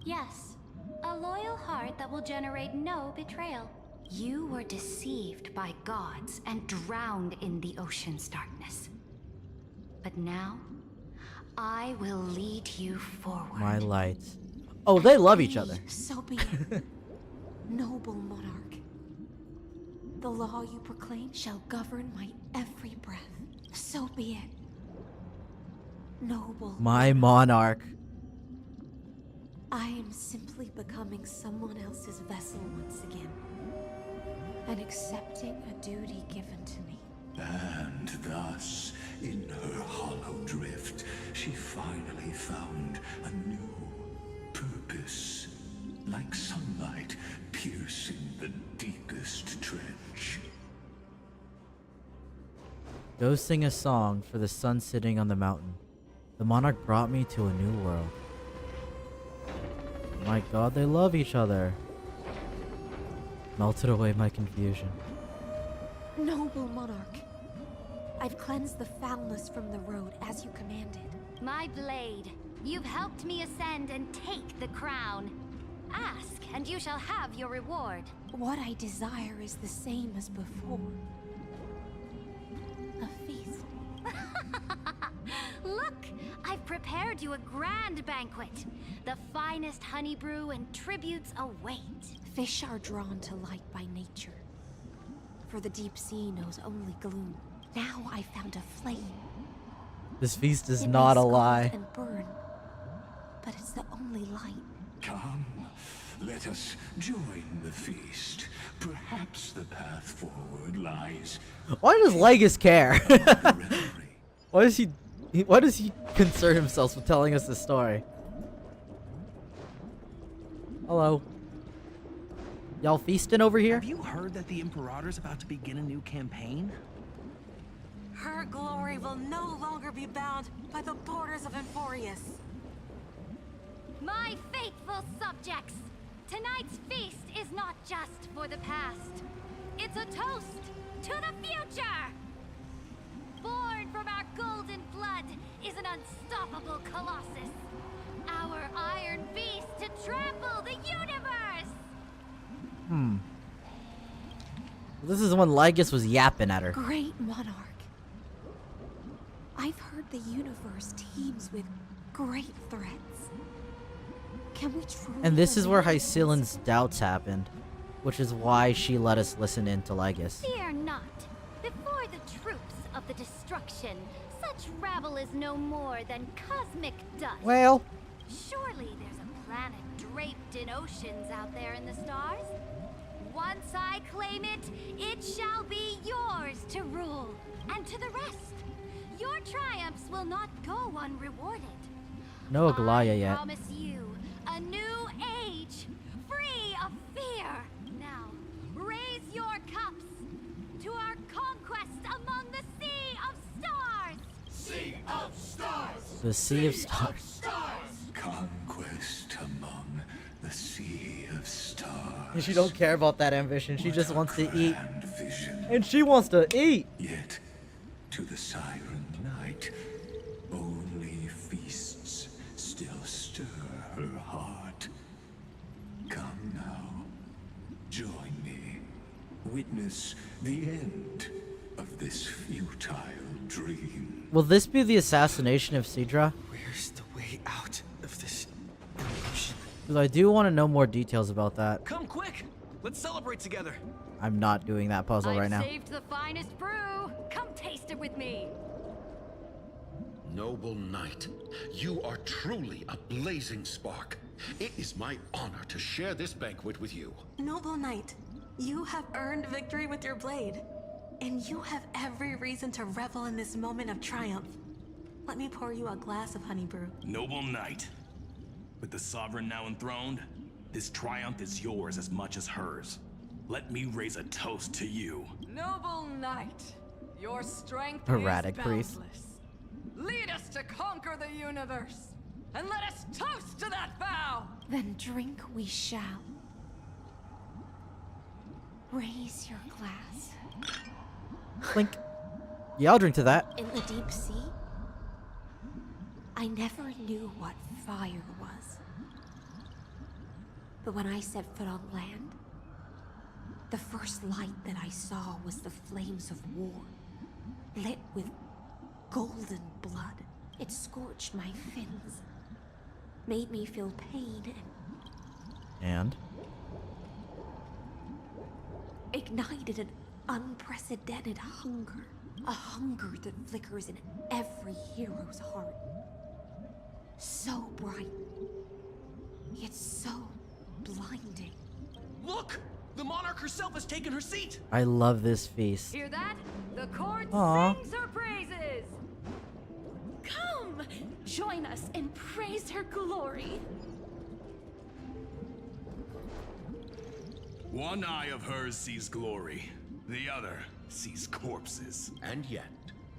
Yes, a loyal heart that will generate no betrayal. You were deceived by gods and drowned in the ocean's darkness. But now, I will lead you forward. My light. Oh, they love each other. So be it. Noble monarch. The law you proclaim shall govern my every breath. So be it. Noble. My monarch. I am simply becoming someone else's vessel once again. And accepting a duty given to me. And thus, in her hollow drift, she finally found a new purpose. Like sunlight piercing the deepest trench. Go sing a song for the sun sitting on the mountain. The monarch brought me to a new world. My god, they love each other. Melted away my confusion. Noble monarch. I've cleansed the foulness from the road as you commanded. My blade, you've helped me ascend and take the crown. Ask, and you shall have your reward. What I desire is the same as before. A feast. Look, I've prepared you a grand banquet. The finest honey brew and tributes await. Fish are drawn to light by nature. For the deep sea knows only gloom. Now I found a flame. This feast is It not may a scald lie. and burn, but it's the only light. Come, let us join the feast. Perhaps the path forward lies. Why does Legus care? Why does he concern himself with telling us this story? Hello. Y'all feasting over here? Have you heard that the Imperator's about to begin a new campaign? Her glory will no longer be bound by the borders of Enforius. My faithful subjects, tonight's feast is not just for the past. It's a toast to the future! Born from our golden blood is an unstoppable unstoppable colossus! Our iron beast to trample the universe! This is when Lygus was yapping at her. Great monarch. I've heard the universe teems with great threats. Can we truly And this is where eliminate Hycelin's doubts happened, which is why she let us listen in to Lygus. Fear not. Before the troops of the destruction, such rabble is no more than cosmic dust. Well, Surely there's a planet draped in oceans out there in the stars. Once I claim it, it shall be yours to rule. And to the rest, your triumphs will not go unrewarded. no Aglaya I yet. promise you a new age, free of fear. Now, raise your cups to our conquest among the Sea of Stars. Sea of Stars! The Sea of Stars. Conquest among the Sea of Stars. She don't care about that ambition. She just wants to eat. Vision. And she wants to eat. Yet, to the Siren Knight, only feasts still stir her heart. Come now, join me. Witness the end of this futile dream. Will this be the assassination of Sidra? Where's the way out of this illusion? Because I do want to know more details about that. Come quick! Let's celebrate together. I'm not doing that puzzle right now. I've saved the finest brew. Come taste it with me. Noble knight, you are truly a blazing spark. It is my honor to share this banquet with you. Noble knight, you have earned victory with your blade. And you have every reason to revel in this moment of triumph. Let me pour you a glass of honey brew. Noble knight, with the sovereign now enthroned, this triumph is yours as much as hers. Let me raise a toast to you. Noble knight, your strength Erratic is priest. boundless. Lead us to conquer the universe, and let us toast to that vow! Then drink we shall. Raise your glass. Clink. Yeah, I'll drink to that. In the deep sea, I never knew what fire was. But when I set foot on land, the first light that I saw was the flames of war, lit with golden blood. It scorched my fins, made me feel pain, And? ignited an unprecedented hunger. A hunger that flickers in every hero's heart. So bright, yet so blinding. Look! The monarch herself has taken her seat! I love this feast. Hear that? The court Aw. sings her praises. Come! Join us and praise her glory. One eye of hers sees glory, the other sees corpses. And yet,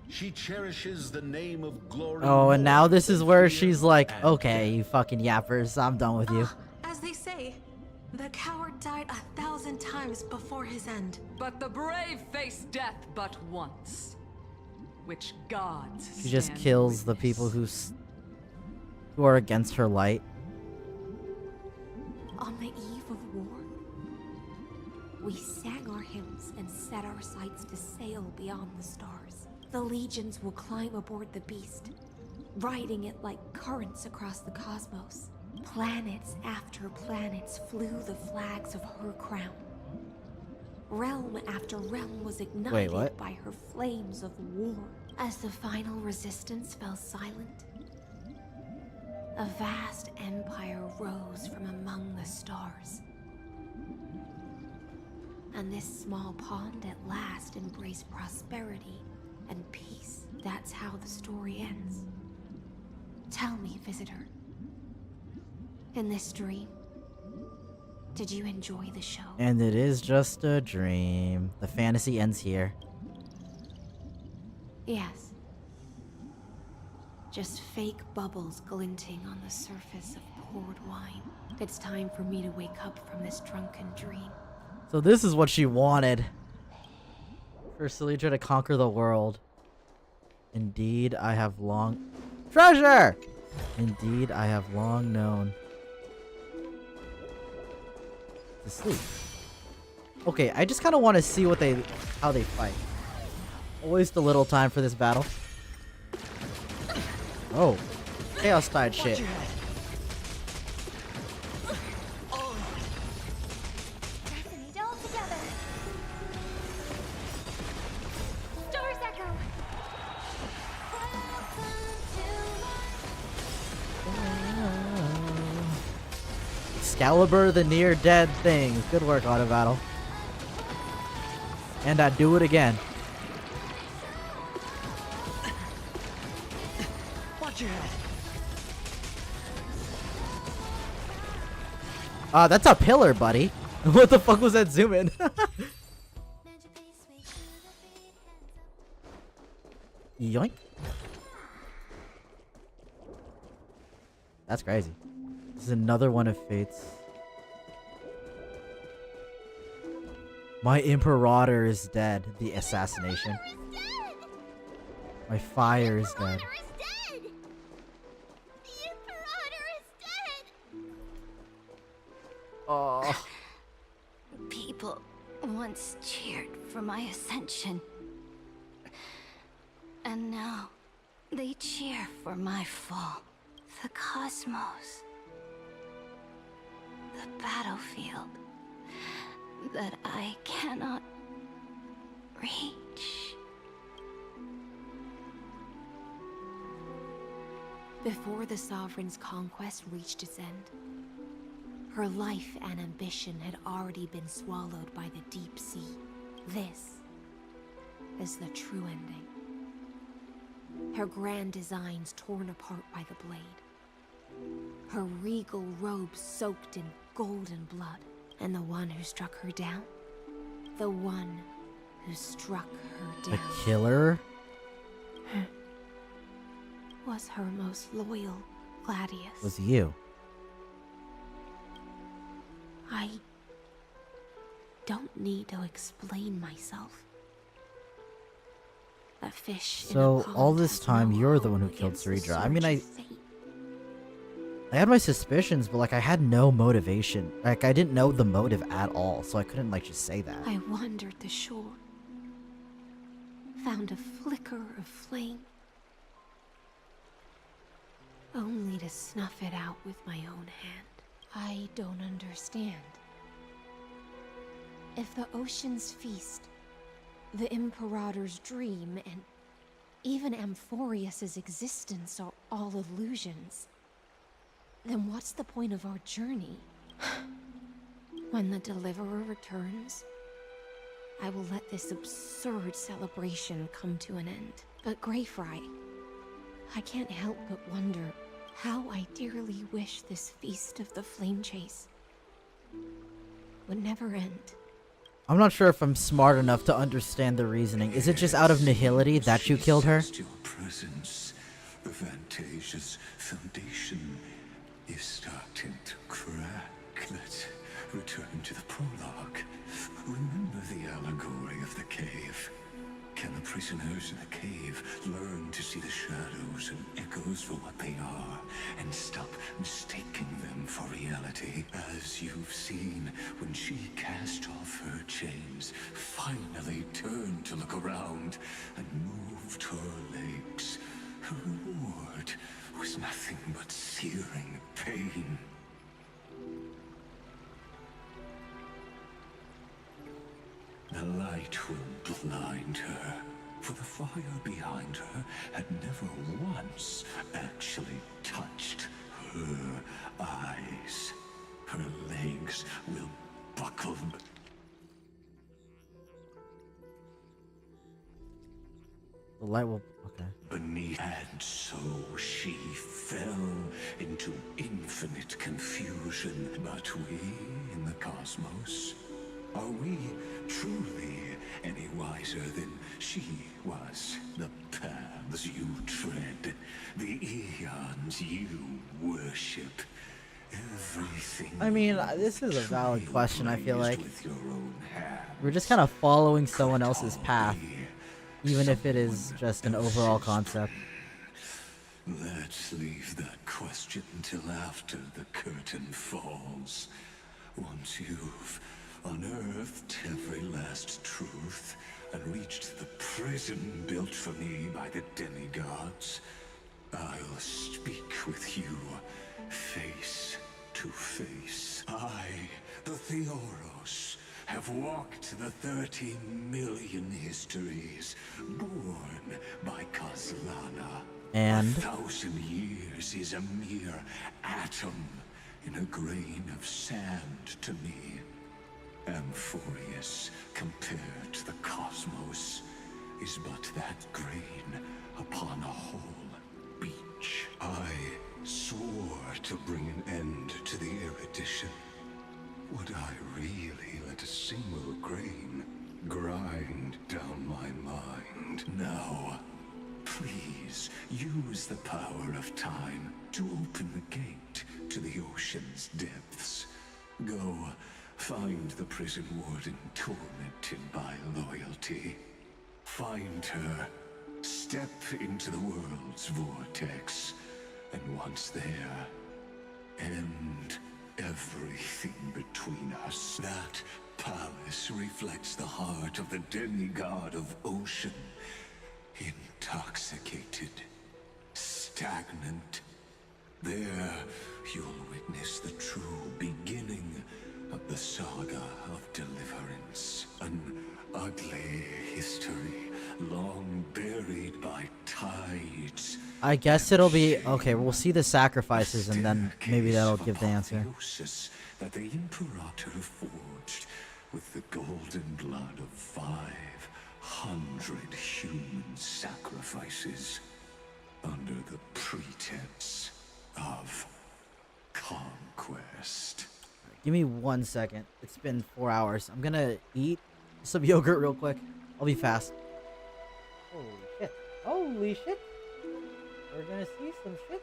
she cherishes the name of glory. Oh, and now more this is than where fear she's like, and okay, you fucking yappers, I'm done with you. As they say, the coward died 1,000 times before his end. But the brave face death but once, which gods She just stand kills the witness. people who are against her light. On the eve of war, we sang our hymns and set our sights to sail beyond the stars. The legions will climb aboard the beast, riding it like currents across the cosmos. Planets after planets flew the flags of her crown. Realm after realm was ignited what? by her flames of war. As the final resistance fell silent, a vast empire rose from among the stars. And this small pond at last embraced prosperity and peace. That's how the story ends. Tell me, visitor. In this dream, did you enjoy the show? And it is just a dream. The fantasy ends here. Yes. Just fake bubbles glinting on the surface of poured wine. It's time for me to wake up from this drunken dream. So this is what she wanted. For Selidra to conquer the world. Indeed, I have long... Treasure! Indeed, I have long known. To sleep. Okay, I just kind of want to see how they fight. I'll waste a little time for this battle. Oh, chaos tide shit. Excalibur the near dead things. Good work, Auto Battle. And I do it again. Watch your head. That's a pillar, buddy. What the fuck was that zoom in? Yoink. That's crazy. This is another one of Fate's. My Imperator is dead. The assassination. My fire is dead. Oh. People once cheered for my ascension. And now they cheer for my fall. The cosmos. The battlefield that I cannot reach. Before the Sovereign's conquest reached its end, her life and ambition had already been swallowed by the deep sea. This is the true ending. Her grand designs torn apart by the blade. Her regal robes soaked in golden blood. And the one who struck her down? The one who struck her down. The killer? Was her most loyal Gladius. Was you. I don't need to explain myself. A fish in a So pond all this has time no you're the hope one who killed against the Ceredra. I mean, surge of fate. I had my suspicions, but like I had no motivation. Like I didn't know the motive at all, so I couldn't like just say that. I wandered the shore, found a flicker of flame, only to snuff it out with my own hand. I don't understand. If the ocean's feast, the Imperator's dream, and even Amphorius's existence are all illusions, then what's the point of our journey? When the Deliverer returns, I will let this absurd celebration come to an end. But Greyfry, I can't help but wonder how I dearly wish this feast of the Flame Chase would never end. I'm not sure if I'm smart enough to understand the reasoning. Is it just out of nihility that you killed her? Your presence, the Fantasia's foundation is starting to crack. Let's return to the prologue. Remember the allegory of the cave? Can the prisoners in the cave learn to see the shadows and echoes for what they are, and stop mistaking them for reality? As you've seen when she cast off her chains, finally turned to look around, and moved her legs. Her reward was nothing but searing pain. The light will blind her, for the fire behind her had never once actually touched her eyes. Her legs will buckle. The light will... okay. Beneath, and so she fell into infinite confusion. But we in the cosmos, are we truly any wiser than she was? The paths you tread, the eons you worship, everything. I mean, this is a valid question, I feel like. with your own hand. We're just kind of following someone else's path, even if it is just an overall concept. Let's leave that question till after the curtain falls. Once you've unearthed every last truth and reached the prison built for me by the demigods, I'll speak with you face to face. I, the Theoros, have walked the 30 million histories born by Kozlana. And 1,000 years is a mere atom in a grain of sand to me. Amphorius, compared to the cosmos, is but that grain upon a whole beach. I swore to bring an end to the erudition. Would I really let a single grain grind down my mind? No. Please, use the power of time to open the gate to the ocean's depths. Go, find the prison warden tormented by loyalty. Find her, step into the world's vortex, and once there, end everything between us. That palace reflects the heart of the demigod of ocean. Intoxicated, stagnant. There, you'll witness the true beginning of the saga of deliverance. An ugly history, long buried by tides. I guess it'll be okay. We'll see the sacrifices, and then maybe that'll give the answer. That the Imperator forged with the golden blood of 500 human sacrifices under the pretense of conquest. Give me 1 second. It's been 4 hours. I'm gonna eat some yogurt real quick. I'll be fast. Holy shit. Holy shit. We're gonna see some shit.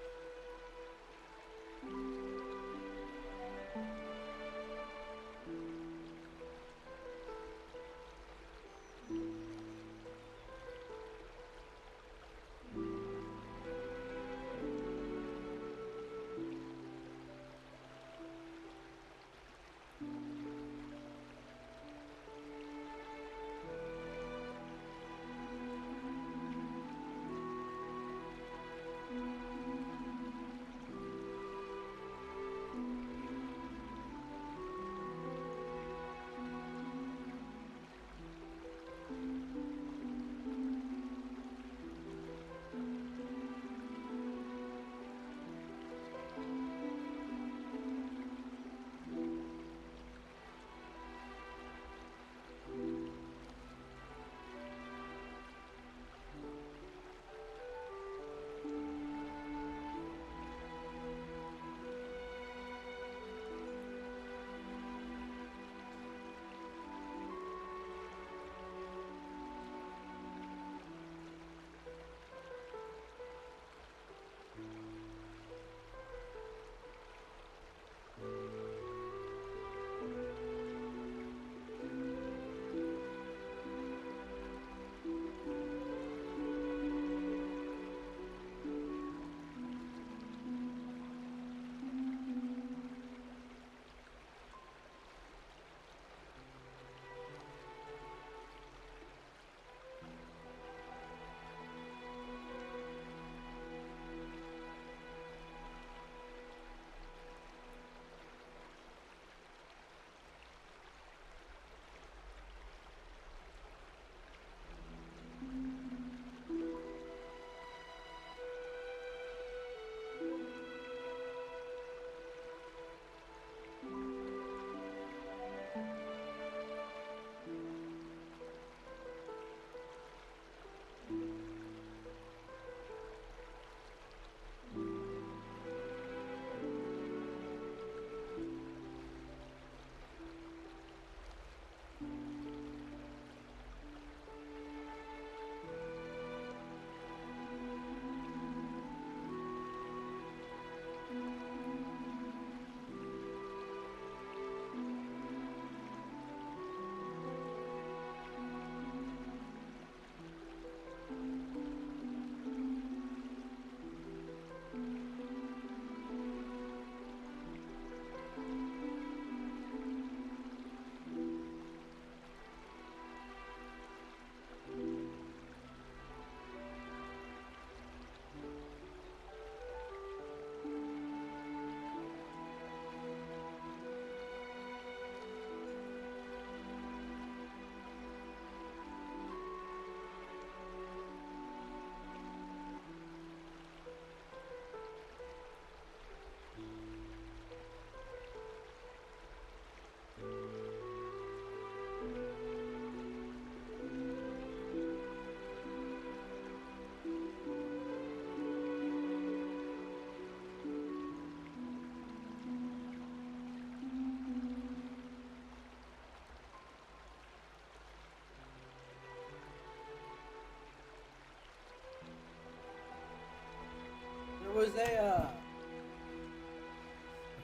was a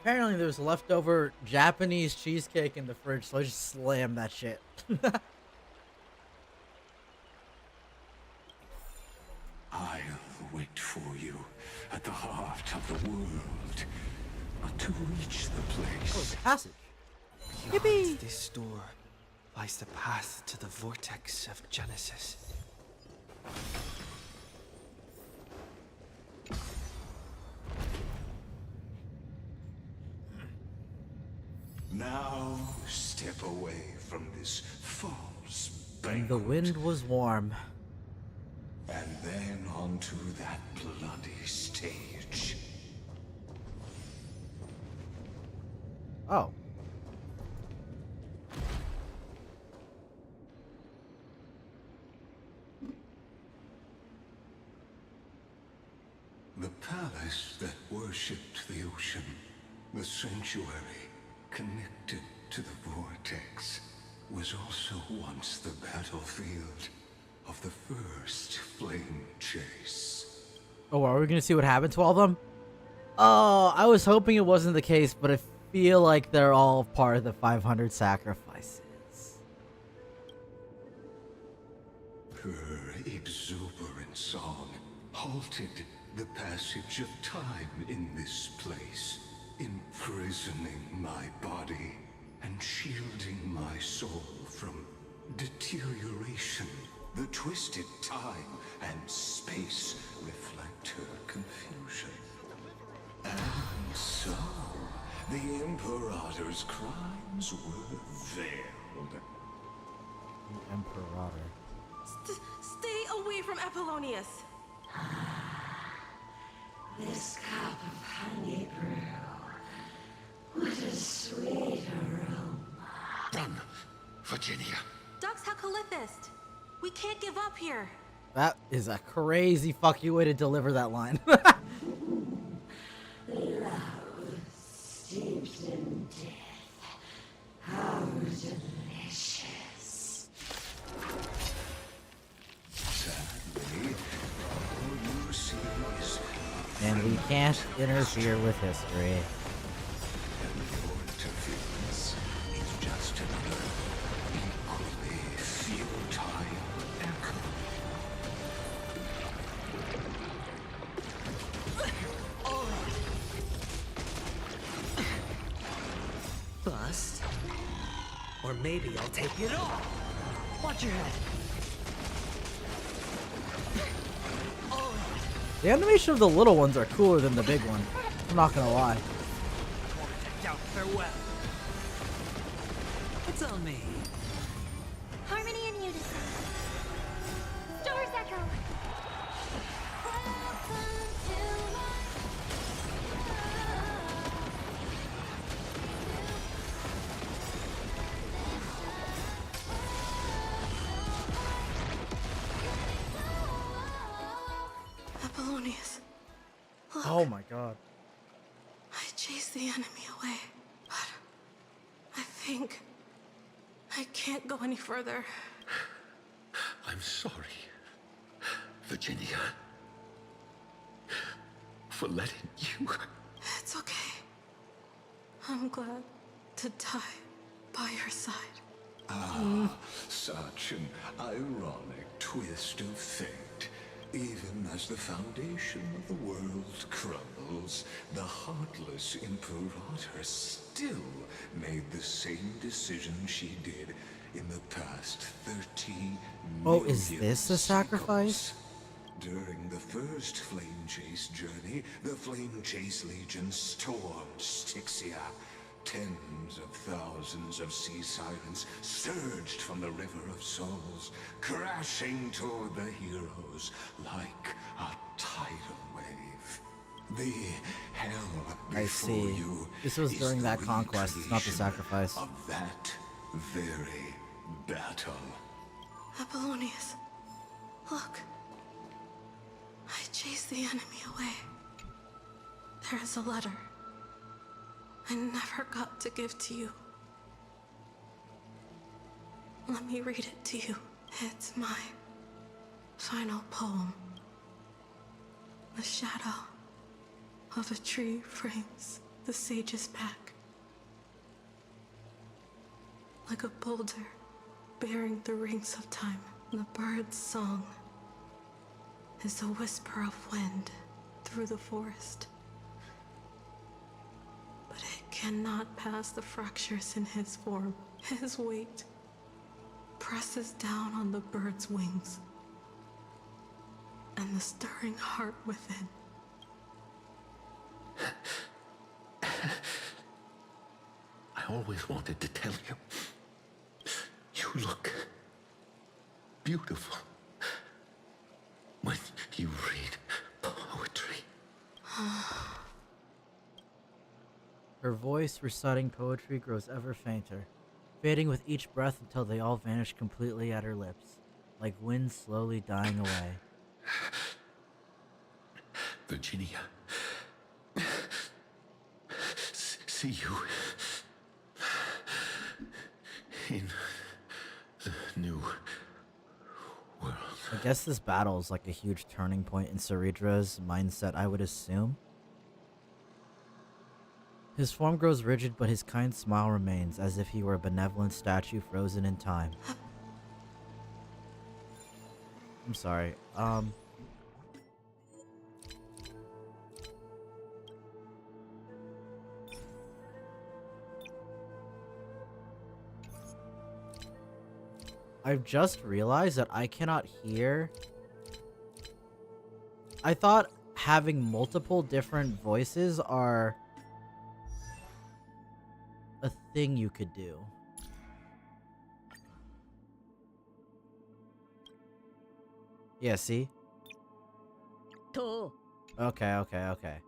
apparently there was leftover Japanese cheesecake in the fridge, so I just slammed that shit. I'll wait for you at the heart of the world. To reach the place. Oh, it's a passage. Beyond this door lies the path to the vortex of Genesis. Now step away from this false banquet. And the wind was warm. And then onto that bloody stage. Oh. The palace that worshipped the ocean, the sanctuary connected to the vortex, was also once the battlefield of the first flame chase. Oh, are we gonna see what happened to all of them? Oh, I was hoping it wasn't the case, but I feel like they're all part of the 500 sacrifices. Her exuberant song halted the passage of time in this place, imprisoning my body and shielding my soul from deterioration. The twisted time and space reflect her confusion. And so, the Imperator's crimes were veiled. The Imperator. Stay away from Apollonius. This cup of honey brew. What a sweet aroma. Run, Virginia. Dux Hakalithist. We can't give up here. That is a crazy fuck you way to deliver that line. Love steeped in death. How delicious. Sadly, all you see is And we can't interfere with history. interference is just another equally futile echo. Bust? Or maybe I'll take it all. Watch your head. The animation of the little ones are cooler than the big one. I'm not gonna lie. Out, farewell. It's on me. Harmony and unison. Doors echo. Apollonius. Look, Oh my god. I chased the enemy away, but I think I can't go any further. I'm sorry, Virginia, for letting you. It's okay. I'm glad to die by your side. Such an ironic twist of fate. Even as the foundation of the world crumbles, the heartless Imperator still made the same decision she did in the past 30 Oh, is million this the sacrifice? During the first Flame Chase journey, the Flame Chase Legion stormed Styxia. Tens of thousands of sea sirens surged from the River of Souls, crashing toward the heroes like a tidal wave. The hell I before see. you This was is during the that conquest, it's not the recreation sacrifice. of that very battle. Apollonius, look. I chased the enemy away. There is a letter I never got to give to you. Let me read it to you. It's my final poem. The shadow of a tree frames the sage's back. Like a boulder bearing the rings of time. The bird's song is a whisper of wind through the forest. But it cannot pass the fractures in his form. His weight presses down on the bird's wings and the stirring heart within. I always wanted to tell you. You look beautiful when you read poetry. Her voice reciting poetry grows ever fainter, fading with each breath until they all vanish completely at her lips, like wind slowly dying away. Virginia, see you in the new world. I guess this battle is like a huge turning point in Ceridra's mindset, I would assume. His form grows rigid, but his kind smile remains, as if he were a benevolent statue frozen in time. I'm sorry, I've just realized that I cannot hear. I thought having multiple different voices are a thing you could do. Yeah, see? Okay.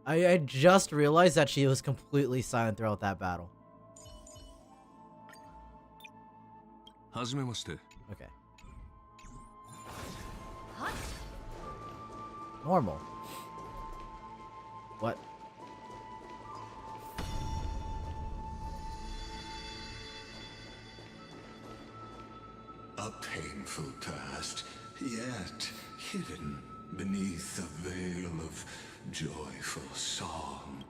I just realized that she was completely silent throughout that battle. Okay. Normal. What? A painful past, yet hidden beneath a veil of joyful song.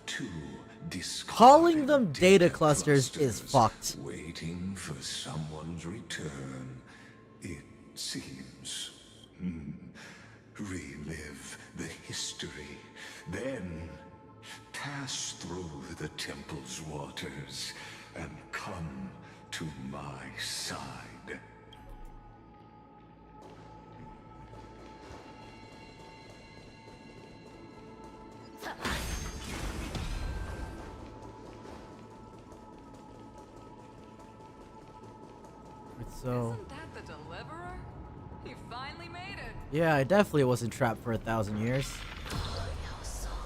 Two calling them data clusters is fucked. Waiting for someone's return, it seems. Relive the history, then pass through the temple's waters and come to my side. So Isn't that the deliverer? He finally made it. yeah, I definitely wasn't trapped for 1,000 years.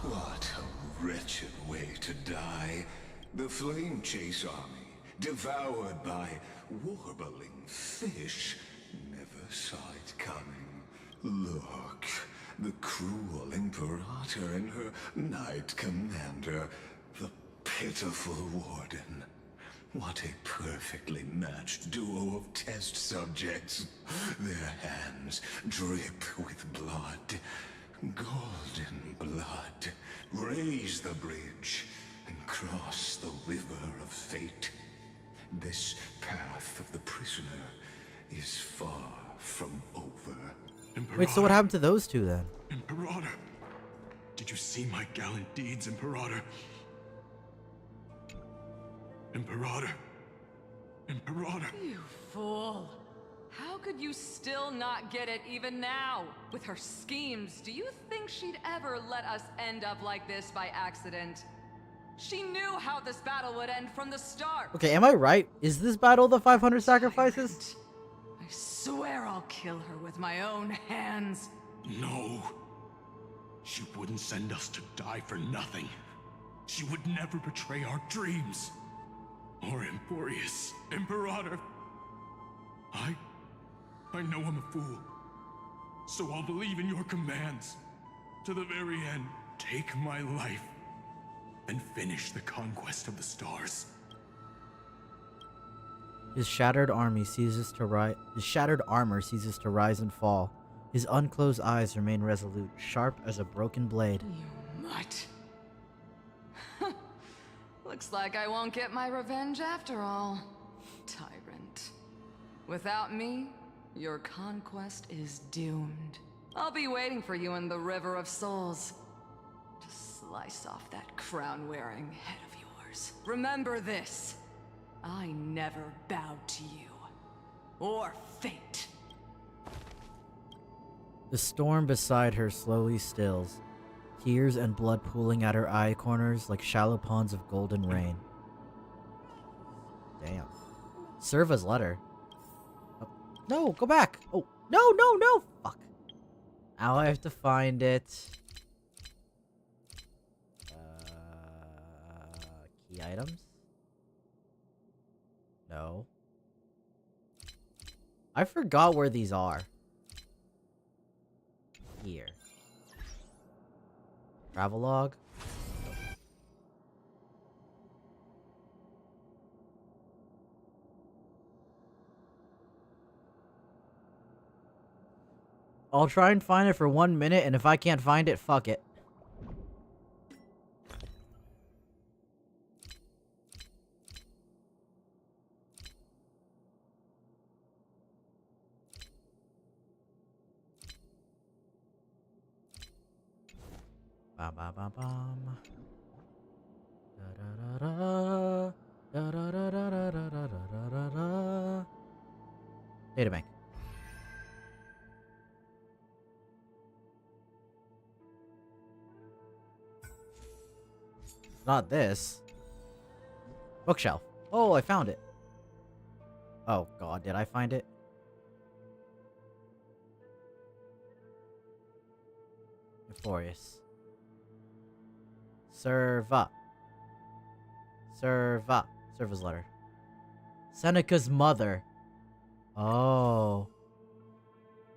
What a wretched way to die. The Flame Chase army, devoured by warbling fish, never saw it coming. Look, the cruel Imperator and her Knight Commander, the pitiful Warden. What a perfectly matched duo of test subjects. Their hands drip with blood. Golden blood. Raise the bridge and cross the river of fate. This path of the prisoner is far from over. Wait, so what happened to those two then? Imperator! Did you see my gallant deeds, Imperator? Imperator! Imperator! You fool. How could you still not get it even now? With her schemes, do you think she'd ever let us end up like this by accident? She knew how this battle would end from the start. Okay, am I right? Is this battle the 500 sacrifices? I swear I'll kill her with my own hands. No. She wouldn't send us to die for nothing. She would never betray our dreams. Or Emporius, Imperator. I know I'm a fool. So I'll believe in your commands. To the very end, take my life and finish the conquest of the stars. His shattered armor ceases to rise and fall. His unclosed eyes remain resolute, sharp as a broken blade. You mutt. Looks like I won't get my revenge after all, tyrant. Without me, your conquest is doomed. I'll be waiting for you in the River of Souls to slice off that crown-wearing head of yours. Remember this. I never bowed to you. Or fate. The storm beside her slowly stills, tears and blood pooling at her eye corners like shallow ponds of golden rain. Damn. Serva's letter. Oh, no, go back. Oh, no. Fuck. Now I have to find it. Key items? No. I forgot where these are. Here. Travelogue. I'll try and find it for 1 minute, and if I can't find it, fuck it. Bam bam bam bam. Da da da da da da da da da da da da da. Data bank. Not this. Bookshelf. Oh, I found it. Oh god, did I find it? Euphorious. Serva. Serva's letter. Seneca's mother. Oh.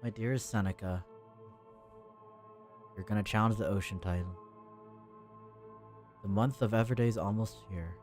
My dearest Seneca. You're gonna challenge the ocean titan. The month of Everday's almost here.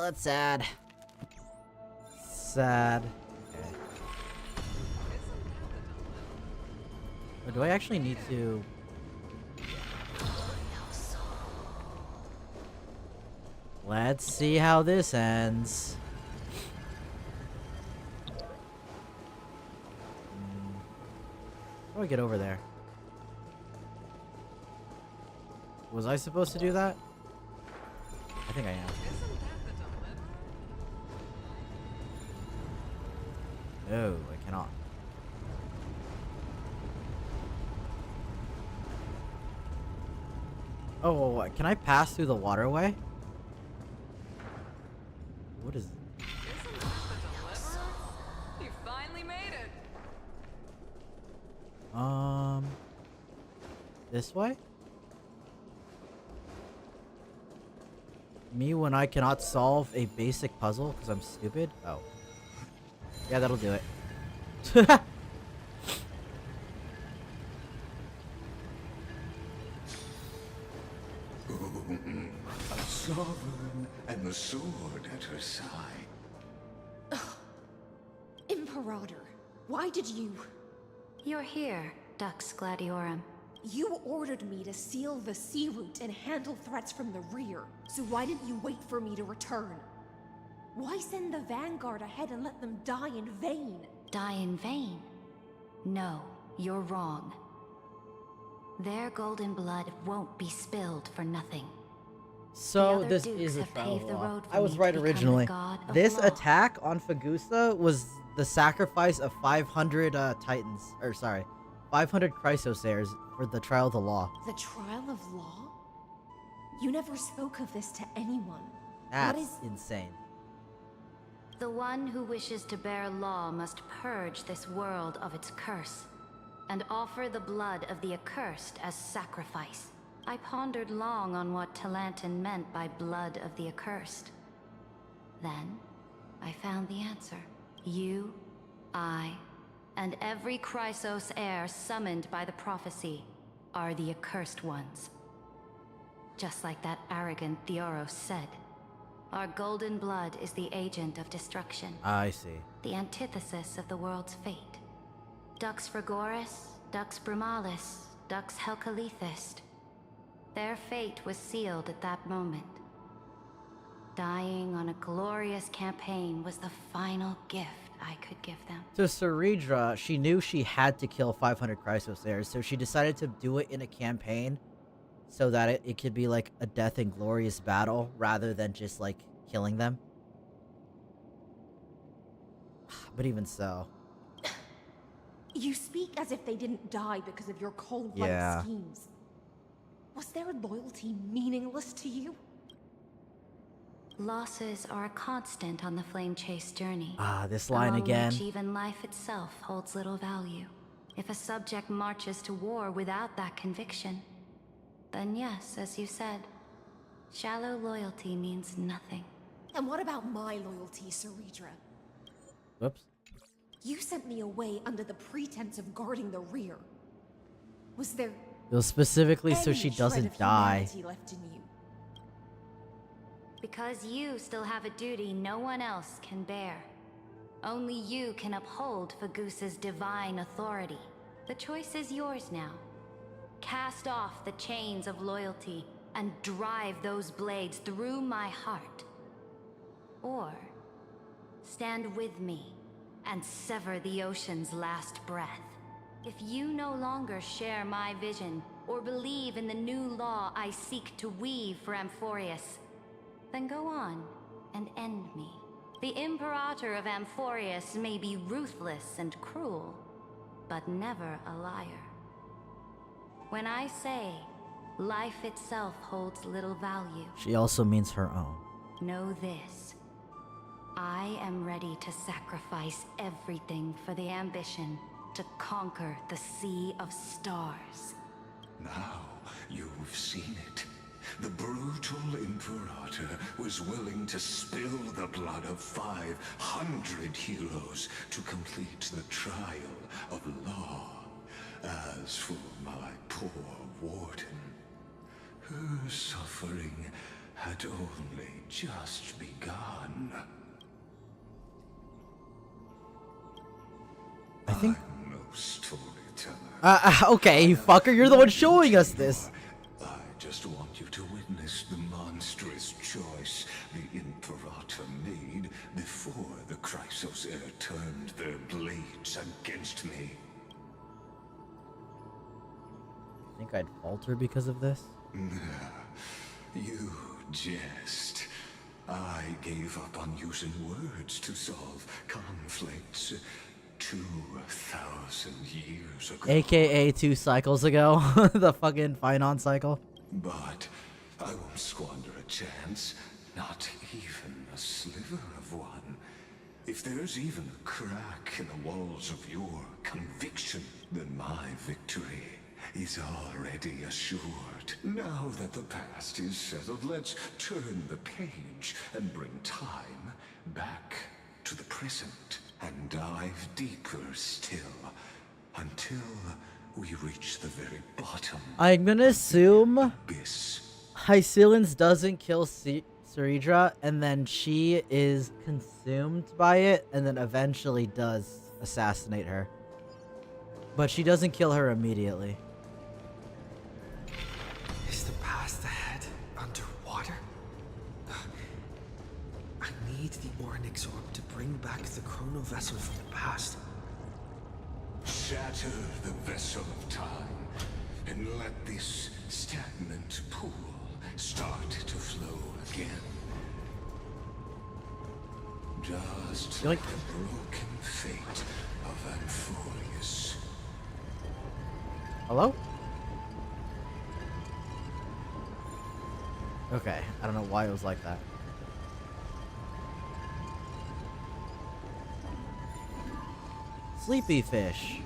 That's sad. Sad. Okay. Or do I actually need to... Let's see how this ends. How do I get over there? Was I supposed to do that? I think I am. No, I cannot. Oh, can I pass through the waterway? What is... Isn't that the deliverer? You finally made it. This way? Me when I cannot solve a basic puzzle because I'm stupid? Oh. Yeah, that'll do it. A sovereign and the sword at her side. Imperator, why did you... You're here, Dux Gladiorum. You ordered me to seal the sea route and handle threats from the rear, so why didn't you wait for me to return? Why send the vanguard ahead and let them die in vain? Die in vain? No, you're wrong. Their golden blood won't be spilled for nothing. So this is a travelogue. I was right originally. This attack on Fagusta was the sacrifice of 500 titans, or sorry, 500 Chrysosairs for the trial of the law. The trial of law? You never spoke of this to anyone. That's insane. The one who wishes to bear law must purge this world of its curse, and offer the blood of the accursed as sacrifice. I pondered long on what Talantin meant by blood of the accursed. Then, I found the answer. You, I, and every Chrysos heir summoned by the prophecy are the accursed ones. Just like that arrogant Theoros said, our golden blood is the agent of destruction. I see. The antithesis of the world's fate. Dux Frigoris, Dux Brumalis, Dux Helcalethist. Their fate was sealed at that moment. Dying on a glorious campaign was the final gift I could give them. So Ceridra, she knew she had to kill 500 Chrysos heirs, so she decided to do it in a campaign so that it could be like a death and glorious battle rather than just like killing them. But even so. You speak as if they didn't die because of your cold-blooded schemes. Was their loyalty meaningless to you? Losses are a constant on the Flame Chase journey. Ah, this line among again. Which even life itself holds little value. If a subject marches to war without that conviction, then yes, as you said, shallow loyalty means nothing. And what about my loyalty, Ceridra? Whoops. You sent me away under the pretense of guarding the rear. Was there It was specifically so any she shred doesn't of die. humanity left in you? Because you still have a duty no one else can bear. Only you can uphold Fagusa's divine authority. The choice is yours now. Cast off the chains of loyalty and drive those blades through my heart. Or stand with me and sever the ocean's last breath. If you no longer share my vision or believe in the new law I seek to weave for Amphorius, then go on and end me. The Imperator of Amphorius may be ruthless and cruel, but never a liar. When I say life itself holds little value, She also means her own. know this. I am ready to sacrifice everything for the ambition to conquer the Sea of Stars. Now you've seen it. The brutal Imperator was willing to spill the blood of 500 heroes to complete the trial of law. As for my poor warden, her suffering had only just begun. I think. I'm no storyteller. Okay, you fucker, you're the one showing us this. I just want you to witness the monstrous choice the Imperator made before the Chrysos heir turned their blades against me. Think I'd falter because of this? You jest. I gave up on using words to solve conflicts 2,000 years ago. AKA 2 cycles ago. The fucking Finon cycle. But I won't squander a chance, not even a sliver of one. If there's even a crack in the walls of your conviction, then my victory is already assured. Now that the past is settled, let's turn the page and bring time back to the present and dive deeper still until we reach the very bottom. I'm gonna assume abyss. Hycilens doesn't kill Ceridra, and then she is consumed by it, and then eventually does assassinate her. But she doesn't kill her immediately. Is the path ahead underwater? I need the Ornyx orb to bring back the chrono vessel from the past. Shatter the vessel of time and let this stagnant pool start to flow again. Just like the broken fate of Amphorius. Hello? Okay, I don't know why it was like that. Sleepy fish.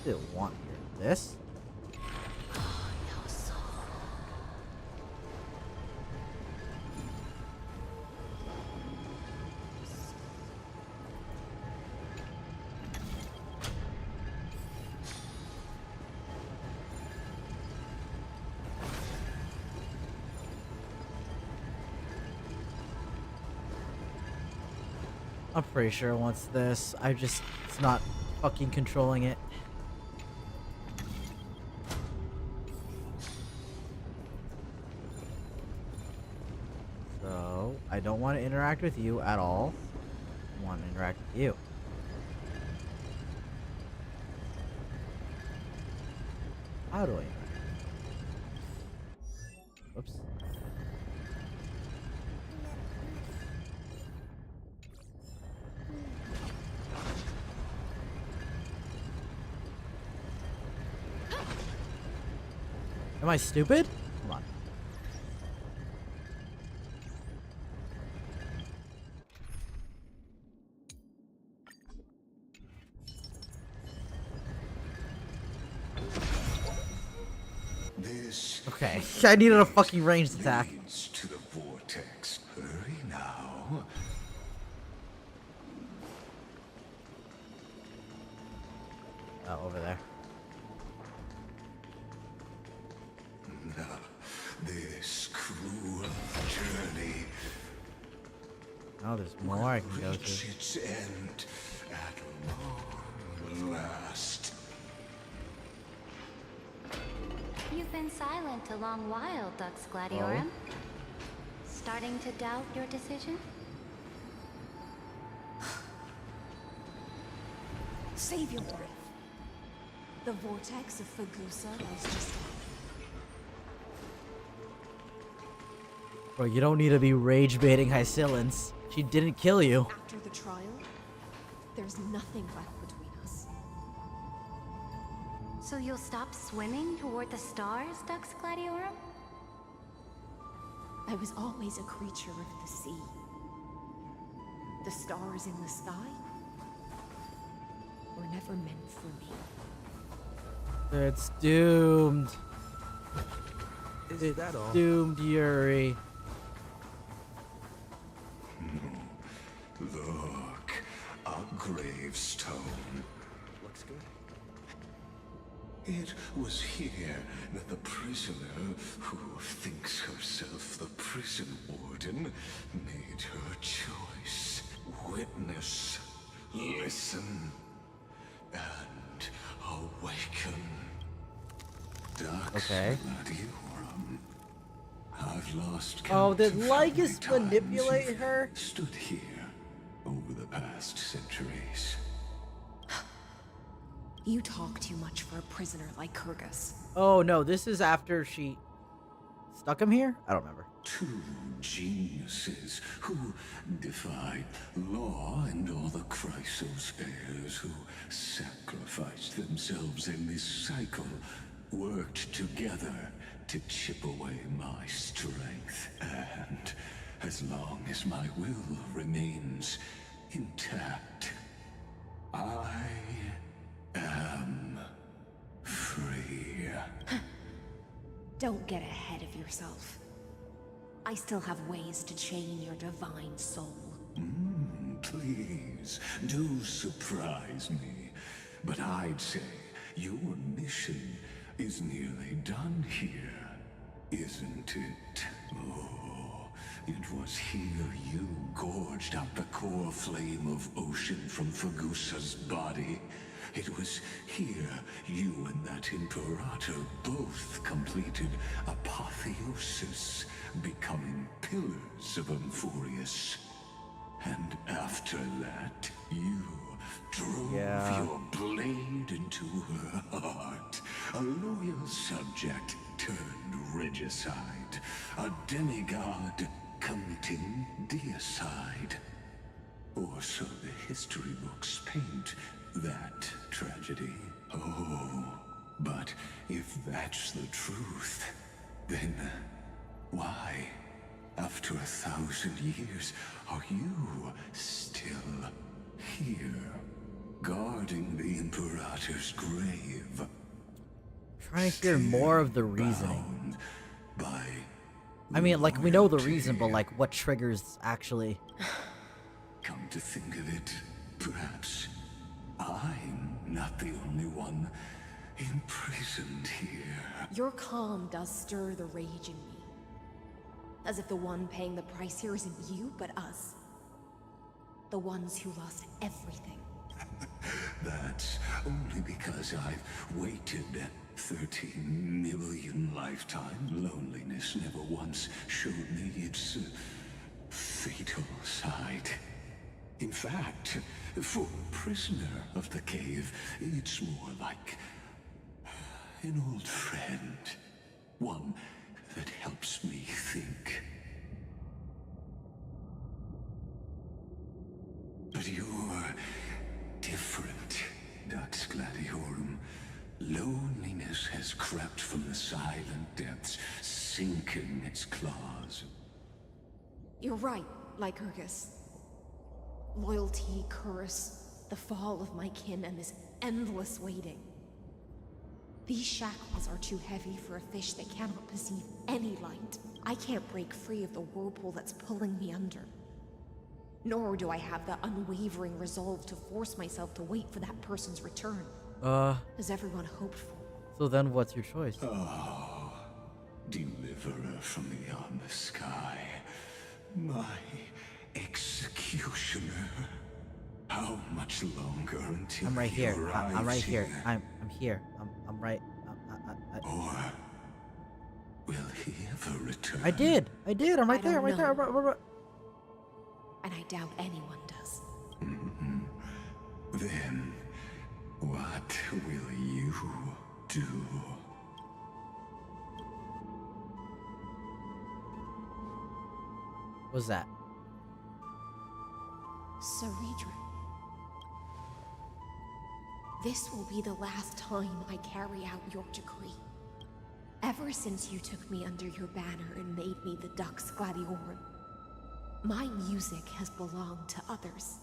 Didn't want this. I'm pretty sure it wants this. It's not fucking controlling it. So, I don't want to interact with you at all. I want to interact with you. How do I interact? Oops. Am I stupid? Come on. This Okay, I needed a fucking ranged attack. leads to the vortex. Hurry now. Over there. Now, this cruel journey Oh, there's more I can go reach to. its end at long last. You've been silent a long while, Dux Gladiorum. Starting to doubt your decision? Save your breath. The vortex of Fagusa lies just Bro, you don't need to be rage baiting Hycillans. She didn't kill you. after the trial. There's nothing left between us. So you'll stop swimming toward the stars, Dux Gladiorum? I was always a creature of the sea. The stars in the sky were never meant for me. It's doomed. Is that all? Doomed, Yuri. Look, a gravestone. Looks good. It was here that the prisoner, who thinks herself the prison warden, made her choice. Witness, listen, and awaken. Dux Gladiorum. I've lost count did of how Lycus many times manipulate you've her? Stood here over the past centuries. You talk too much for a prisoner like Kyrgyz. Oh no, this is after she stuck him here? I don't remember. Two geniuses who defied law and all the Chrysos heirs who sacrificed themselves in this cycle, worked together to chip away my strength. And as long as my will remains intact, I am free. Don't get ahead of yourself. I still have ways to chain your divine soul. Please, do surprise me. But I'd say your mission is nearly done here, isn't it? Oh, it was here you gorged out the core flame of ocean from Fagusa's body. It was here you and that Imperator both completed apotheosis, becoming pillars of Amphorius. And after that, you drove your blade into her heart. A loyal subject turned regicide. A demigod committing deicide. Or so the history books paint that tragedy. Oh, but if that's the truth, then why, after 1,000 years, are you still here? guarding the Imperator's grave. Trying to hear more of the reasoning. By I mean, like, we know the reason, but like, what triggers actually? Come to think of it, perhaps I'm not the only one imprisoned here. Your calm does stir the rage in me. As if the one paying the price here isn't you, but us. The ones who lost everything. That's only because I've waited 13 million lifetimes. Loneliness never once showed me its fatal side. In fact, for a prisoner of the cave, it's more like an old friend. One that helps me think. But you're different, Dux Gladiorum. Loneliness has crept from the silent depths, sinking its claws. You're right, Lycurgus. Loyalty, curse, the fall of my kin, and this endless waiting. These shackles are too heavy for a fish that cannot perceive any light. I can't break free of the whirlpool that's pulling me under. Nor do I have the unwavering resolve to force myself to wait for that person's return. As everyone hoped for. So then what's your choice? Oh, deliverer from beyond the sky. My executioner. How much longer until I'm right he here. I'm right arrives here. I'm here. I'm right. Or will he ever return? I did. I'm right there. I'm right there. And I doubt anyone does. Then, what will you do? What's that? Ceredra. This will be the last time I carry out your decree. Ever since you took me under your banner and made me the Dux Gladiorum, my music has belonged to others.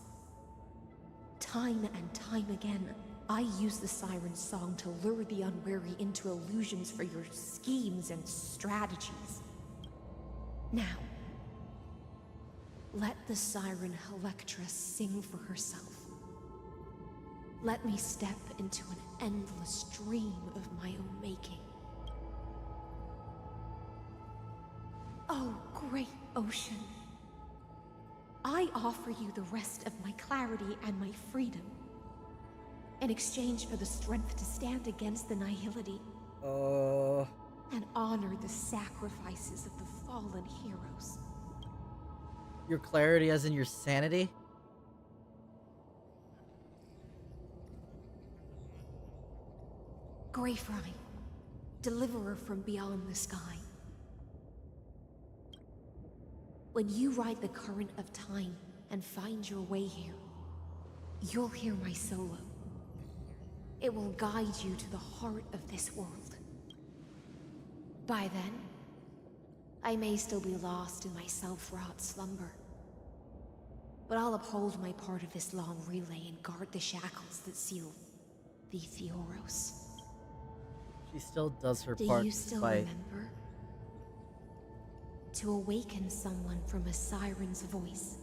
Time and time again, I use the siren's song to lure the unwary into illusions for your schemes and strategies. Now, let the siren Electra sing for herself. Let me step into an endless dream of my own making. Oh, great ocean. I offer you the rest of my clarity and my freedom, in exchange for the strength to stand against the nihility. And honor the sacrifices of the fallen heroes. Your clarity as in your sanity? Greyfry, deliverer from beyond the sky. When you ride the current of time and find your way here, you'll hear my solo. It will guide you to the heart of this world. By then, I may still be lost in my self-wrought slumber. But I'll uphold my part of this long relay and guard the shackles that seal the Theoros. She still does her Do part you still by... remember? To awaken someone from a siren's voice,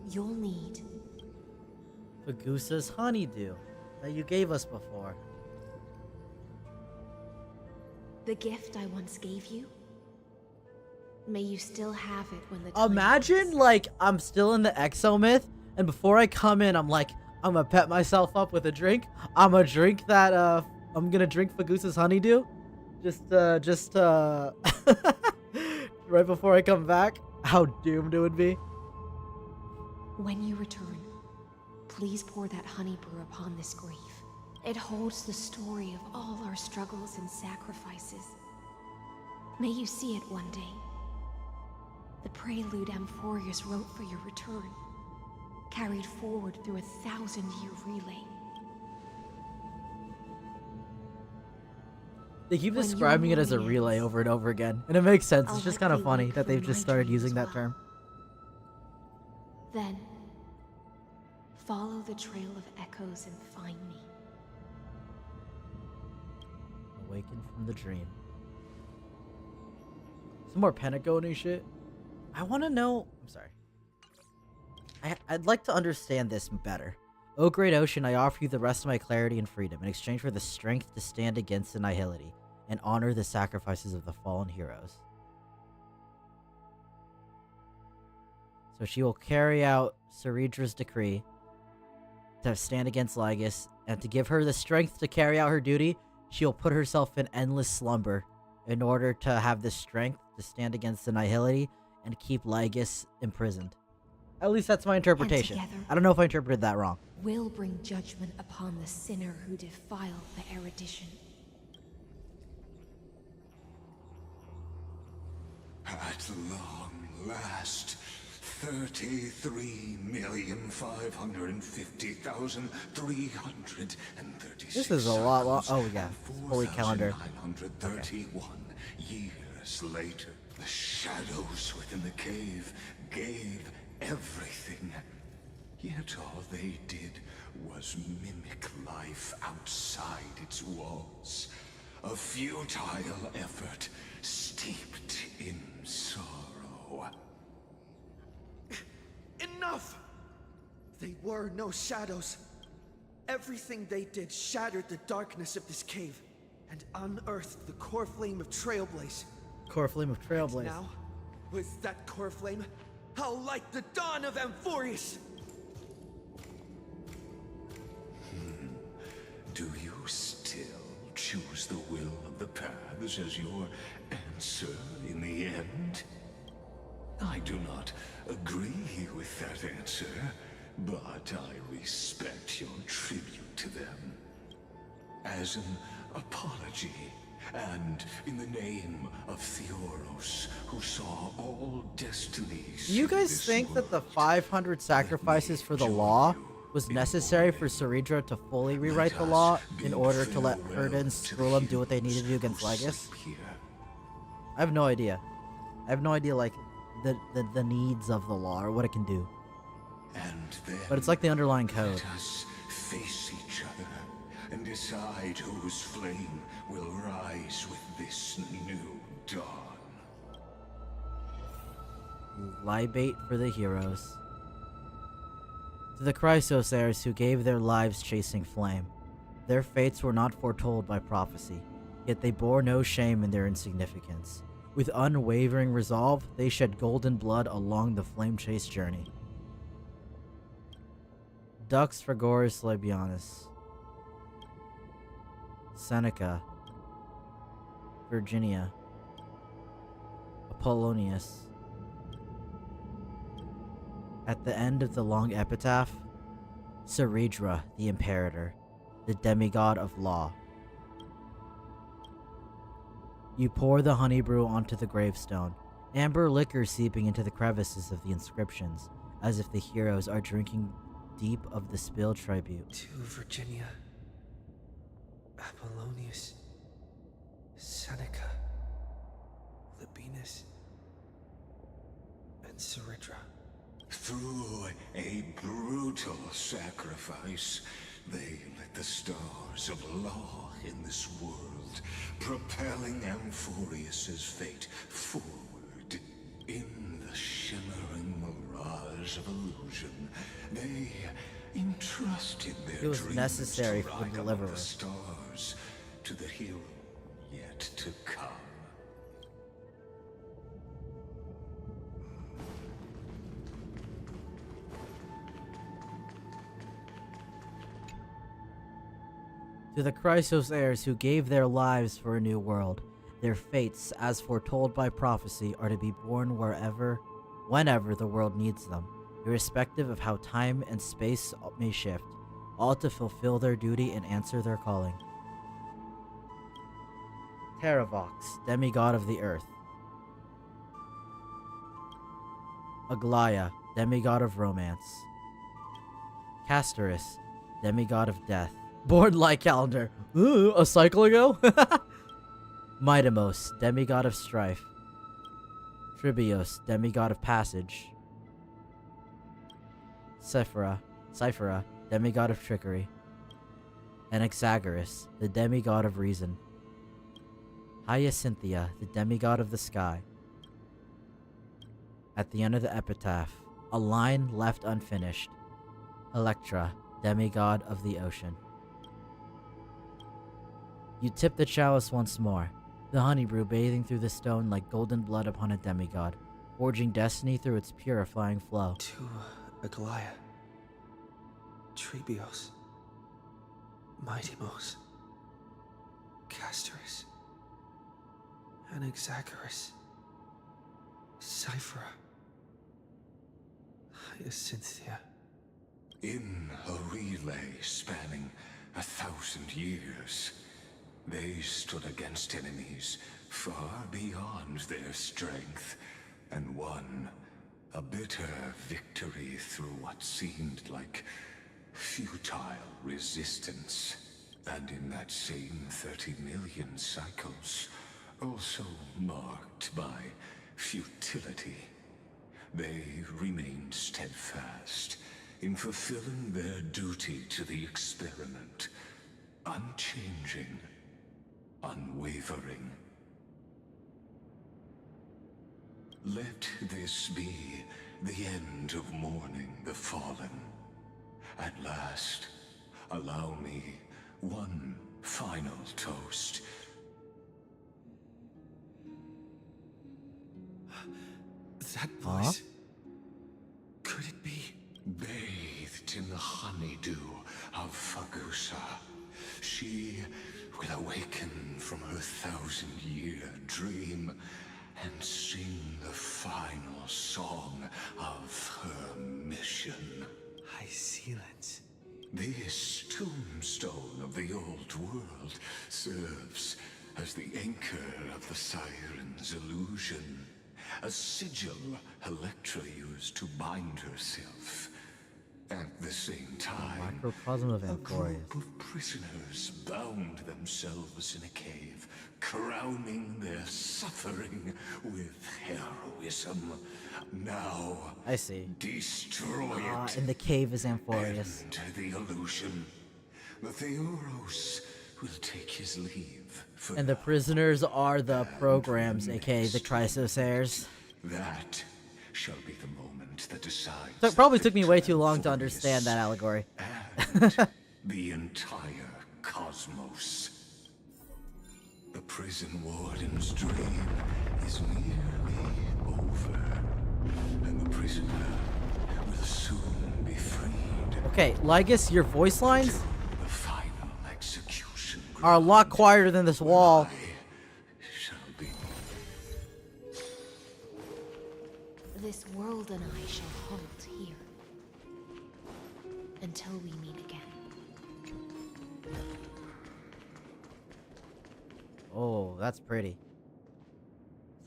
you'll need Fagusa's honeydew that you gave us before. the gift I once gave you. May you still have it when the time Imagine, comes. like, I'm still in the exomyth, and before I come in, I'm like, I'm gonna pet myself up with a drink. I'm gonna drink that, I'm gonna drink Fagusa's honeydew. Just, right before I come back. How doomed it would be. When you return, please pour that honey brew upon this grave. It holds the story of all our struggles and sacrifices. May you see it one day. The prelude Amphorius wrote for your return, carried forward through a 1,000-year relay. They keep When describing your it as a morning relay ends, over and over again, and it makes sense. I'll It's just kind of likely funny wake that they've from just my started dreams using that well. term. Follow the trail of echoes and find me. Awaken from the dream. Some more Pentagon shit. I want to know. I'm sorry. I'd like to understand this better. O great ocean, I offer you the rest of my clarity and freedom in exchange for the strength to stand against annihility and honor the sacrifices of the fallen heroes. So she will carry out Ceridra's decree to stand against Lygus, and to give her the strength to carry out her duty, she'll put herself in endless slumber in order to have the strength to stand against annihility and keep Lygus imprisoned. At least that's my interpretation. I don't know if I interpreted that wrong. Will bring judgment upon the sinner who defiled the erudition. At long last, 33,550,336. This is a lot. Oh, yeah. Holy calendar. 931 years later, the shadows within the cave gave everything. Yet all they did was mimic life outside its walls. A futile effort steeped in sorrow. Enough! They were no shadows. Everything they did shattered the darkness of this cave and unearthed the core flame of Trailblaze. Core flame of Trailblaze. Now, with that core flame, I'll light the dawn of Amphorius! Do you still choose the will of the paths as your answer in the end? I do not agree with that answer, but I respect your tribute to them. As an apology, and in the name of Theoros, who saw all destinies. Do you guys think that the 500 sacrifices for the law was necessary for Ceridra to fully rewrite the law in order to let Herda and Skrullum do what they needed to do against Lygus? I have no idea. I have no idea, like, the needs of the law or what it can do. But it's like the underlying code. Let us face each other and decide whose flame will rise with this new dawn. Libate for the heroes. To the Chrysos heirs who gave their lives chasing flame. Their fates were not foretold by prophecy, yet they bore no shame in their insignificance. With unwavering resolve, they shed golden blood along the flame chase journey. Dux Fragoris Labianus. Seneca. Virginia. Apollonius. At the end of the long epitaph, Ceridra, the Imperator, the demigod of law. You pour the honey brew onto the gravestone, amber liquor seeping into the crevices of the inscriptions, as if the heroes are drinking deep of the spilled tribute. To Virginia, Apollonius, Seneca, Labienus, and Ceridra. Through a brutal sacrifice, they lit the stars of law in this world, propelling Amphorius's fate forward. In the shimmering mirage of illusion, they entrusted their It was dreams necessary to for the ride deliverer. among the stars to the hero yet to come. To the Chrysos heirs who gave their lives for a new world, their fates, as foretold by prophecy, are to be born whenever the world needs them, irrespective of how time and space may shift, all to fulfill their duty and answer their calling. Terravox, demigod of the earth. Aglaya, demigod of romance. Castorus, demigod of death. Born like calendar. Ooh, a cycle ago? Midamos, demigod of strife. Tribios, demigod of passage. Sephira, Cyphera, demigod of trickery. Anaxagoras, the demigod of reason. Hyacinthia, the demigod of the sky. At the end of the epitaph, a line left unfinished. Electra, demigod of the ocean. You tip the chalice once more, the honey brew bathing through the stone like golden blood upon a demigod, forging destiny through its purifying flow. To Aglaya, Trebios, Mightymos, Castorus, Anaxagoras, Cyphera, Hyacinthia. In a relay spanning 1,000 years, they stood against enemies far beyond their strength, and won a bitter victory through what seemed like futile resistance. And in that same 30 million cycles, also marked by futility, they remained steadfast in fulfilling their duty to the experiment, unchanging, unwavering. Let this be the end of mourning the fallen. At last, allow me one final toast. That voice. Could it be? Bathed in the honeydew of Fagusa, she will awaken from her 1,000-year dream and sing the final song of her mission. High silence. This tombstone of the old world serves as the anchor of the siren's illusion, a sigil Electra used to bind herself. At the same time, Microcosm of a Amphorius. group of prisoners bound themselves in a cave, crowning their suffering with heroism. Now, I see. Destroy it. And the cave is Amphorius. End the illusion. The Theoros will take his leave. And the prisoners are the programs, aka the Chrysosairs. That shall be the moment that decides. So it probably took me way too long to understand that allegory. And the entire cosmos. The prison warden's dream is nearly over, and the prisoner will soon be freed. Okay, Lygus, your voice lines The final execution are a lot quieter than this wall. shall be. This world and I shall halt here until we meet again. Oh, that's pretty.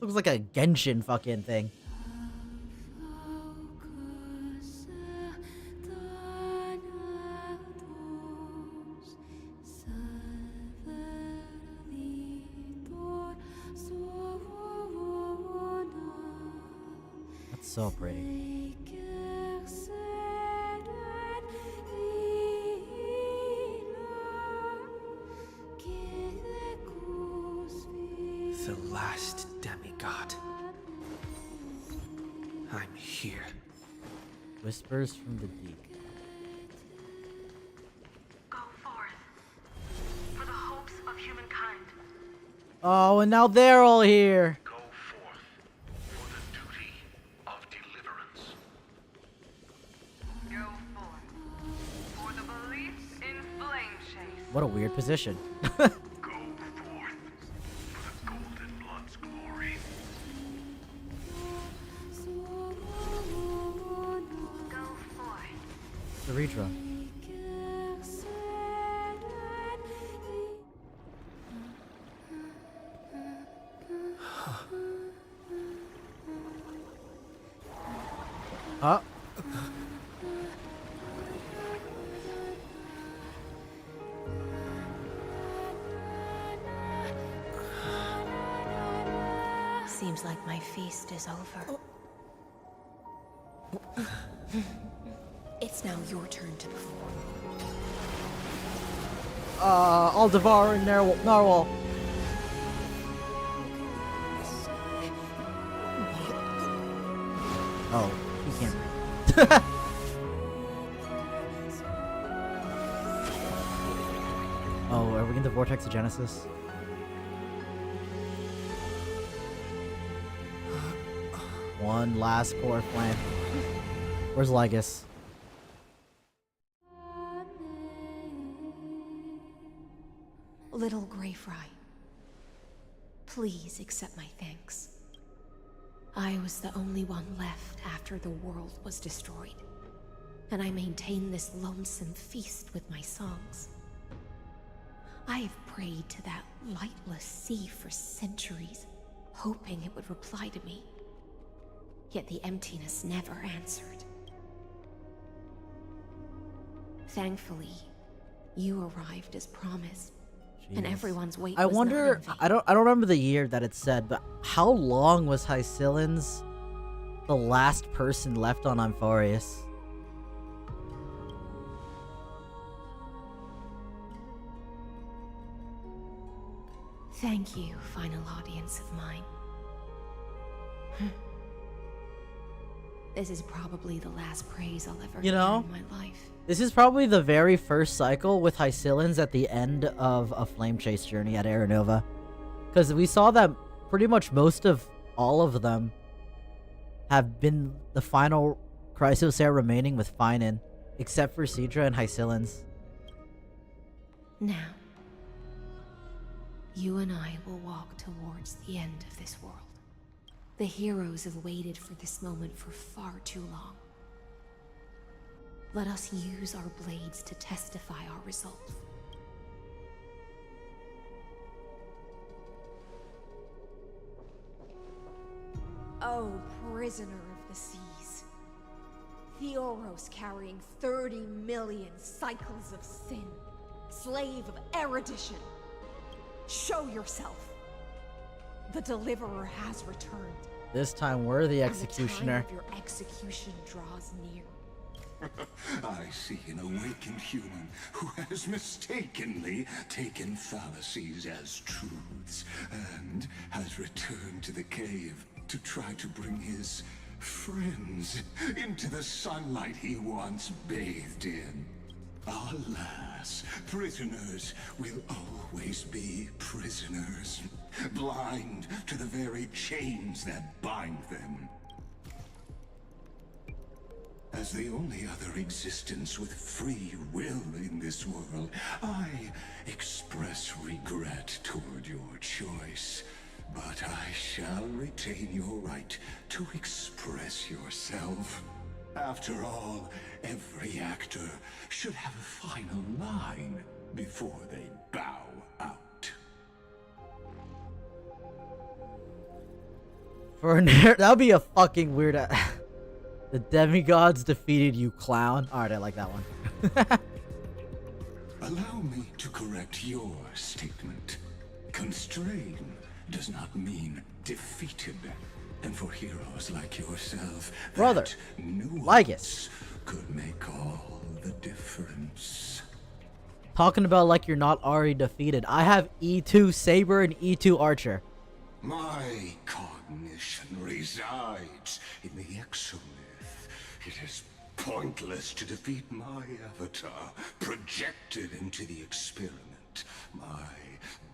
This looks like a Genshin fucking thing. That's so pretty. The last demigod. I'm here. Whispers from the deep. Go forth for the hopes of humankind. Oh, and now they're all here. Go forth for the duty of deliverance. Go forth for the belief in flame chase. What a weird position. The Redra. Huh? Seems like my feast is over. It's now your turn to perform. I'll devour a narwhal. Oh, he can't breathe. Oh, are we in the Vortex of Genesis? One last core flame. Where's Lygus? Little Grey Fry, please accept my thanks. I was the only one left after the world was destroyed, and I maintained this lonesome feast with my songs. I have prayed to that lightless sea for centuries, hoping it would reply to me. Yet the emptiness never answered. Thankfully, you arrived as promised, and everyone's wait I was wonder. not in vain. I don't remember the year that it said, but how long was Hycillens the last person left on Amphorius? Thank you, final audience of mine. This is probably the last praise I'll ever You hear know, in my life. this is probably the very first cycle with Hycillens at the end of a Flame Chase journey at Aeronova. Because we saw that pretty much most of all of them have been the final Chrysosaur remaining with Finan, except for Sidra and Hycillens. Now, you and I will walk towards the end of this world. The heroes have waited for this moment for far too long. Let us use our blades to testify our results. Oh, prisoner of the seas. Theoros carrying 30 million cycles of sin. Slave of erudition. Show yourself. The Deliverer has returned. This time we're the And the executioner. time of your execution draws near. I see an awakened human who has mistakenly taken fallacies as truths and has returned to the cave to try to bring his friends into the sunlight he once bathed in. Alas, prisoners will always be prisoners, blind to the very chains that bind them. As the only other existence with free will in this world, I express regret toward your choice. But I shall retain your right to express yourself. After all, every actor should have a final line before they bow out. For an that would be a fucking weird. The demigods defeated you, clown. All right, I like that one. Allow me to correct your statement. Constrain does not mean defeated. And for heroes like yourself, Brother, that nuance Lygus. could make all the difference. Talking about like you're not already defeated. I have E2 Saber and E2 Archer. My cognition resides in the exomyth. It is pointless to defeat my avatar, projected into the experiment. My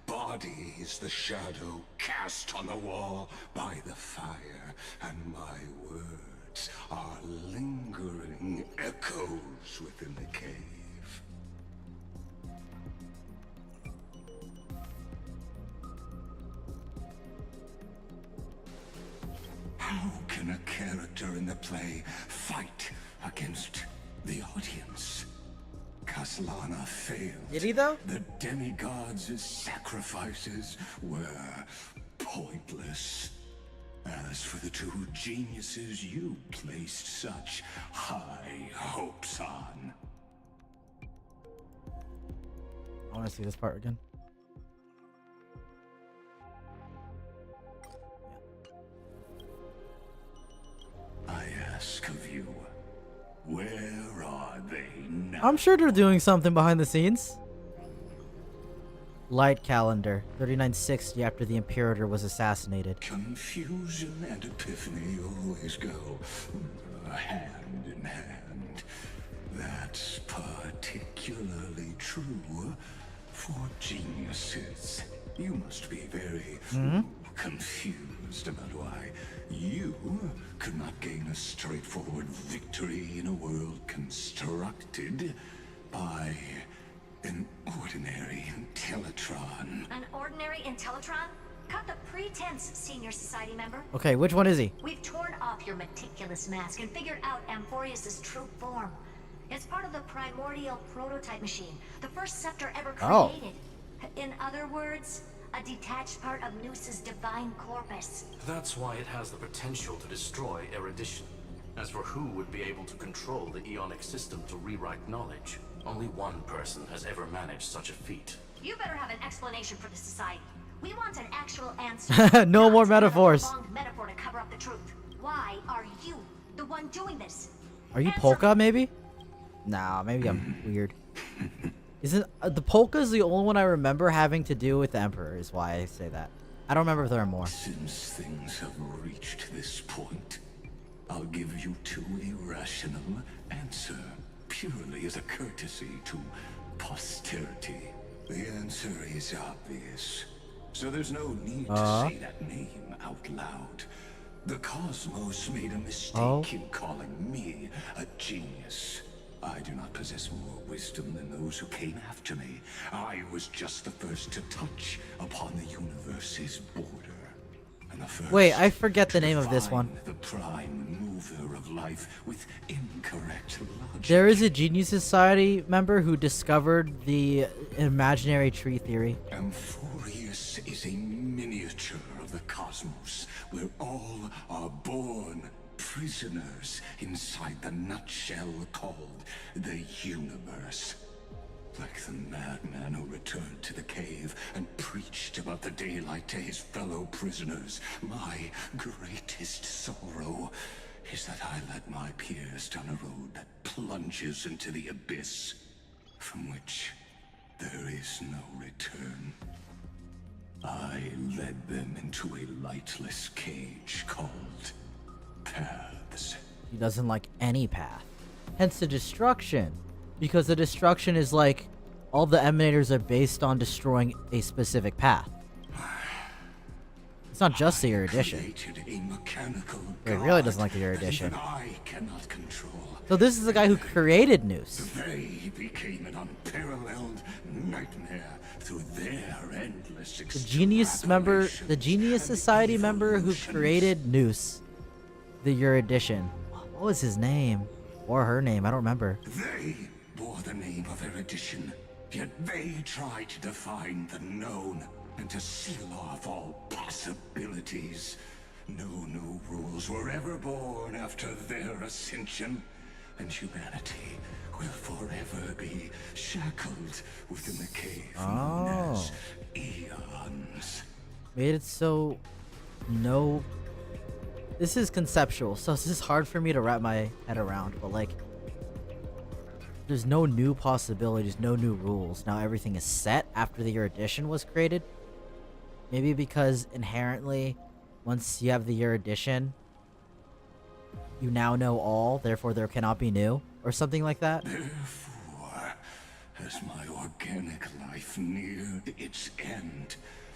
body is the shadow cast on the wall by the fire, and my words are lingering echoes within the cave. How can a character in the play fight against the audience? Kaslana failed. Did he though? The demigods' sacrifices were pointless. As for the two geniuses you placed such high hopes on. I want to see this part again. I ask of you, where are I'm sure they're doing something behind the scenes. Light calendar, 3960 after the Imperator was assassinated. Confusion and epiphany always go hand in hand. That's particularly true for geniuses. You must be very confused about why you could not gain a straightforward victory in a world constructed by an ordinary Intellatron. An ordinary Intellatron? Cut the pretense, Senior Society member. Okay, which one is he? We've torn off your meticulous mask and figured out Amphorius' true form. It's part of the primordial prototype machine, the first scepter ever created. In other words, a detached part of Noos's divine corpus. That's why it has the potential to destroy erudition. As for who would be able to control the Eonic system to rewrite knowledge, only one person has ever managed such a feat. You better have an explanation for the Society. We want an actual answer. No more metaphors. A prolonged metaphor to cover up the truth. Why are you the one doing this? Are you Polka, maybe? Nah, maybe I'm weird. Isn't the Polka's the only one I remember having to do with the Emperor, is why I say that. I don't remember if there are more. Since things have reached this point, I'll give you two irrational answer, purely as a courtesy to posterity. The answer is obvious, so there's no need to say that name out loud. The cosmos made a mistake in calling me a genius. I do not possess more wisdom than those who came after me. I was just the first to touch upon the universe's border. And the first Wait, I forget the name of this one. the prime mover of life with incorrect logic. There is a Genius Society member who discovered the imaginary tree theory. Amphorius is a miniature of the cosmos, where all are born prisoners inside the nutshell called the universe. Like the madman who returned to the cave and preached about the daylight to his fellow prisoners, my greatest sorrow is that I led my peers down a road that plunges into the abyss, from which there is no return. I led them into a lightless cage called paths. He doesn't like any path. Hence the destruction. Because the destruction is like, all the emanators are based on destroying a specific path. It's not just the erudition. He really doesn't like the erudition. So this is the guy who created Noose. They became an unparalleled nightmare through their endless The Genius Society member who created Noose. The erudition. What was his name? Or her name, I don't remember. They bore the name of erudition, yet they tried to define the known and to seal off all possibilities. No new rules were ever born after their ascension, and humanity will forever be shackled within the cave known as eons. Made it so no. This is conceptual, so this is hard for me to wrap my head around, but like, there's no new possibilities, no new rules. Now everything is set after the erudition was created. Maybe because inherently, once you have the erudition, you now know all, therefore there cannot be new, or something like that. Therefore, as my organic life neared its end,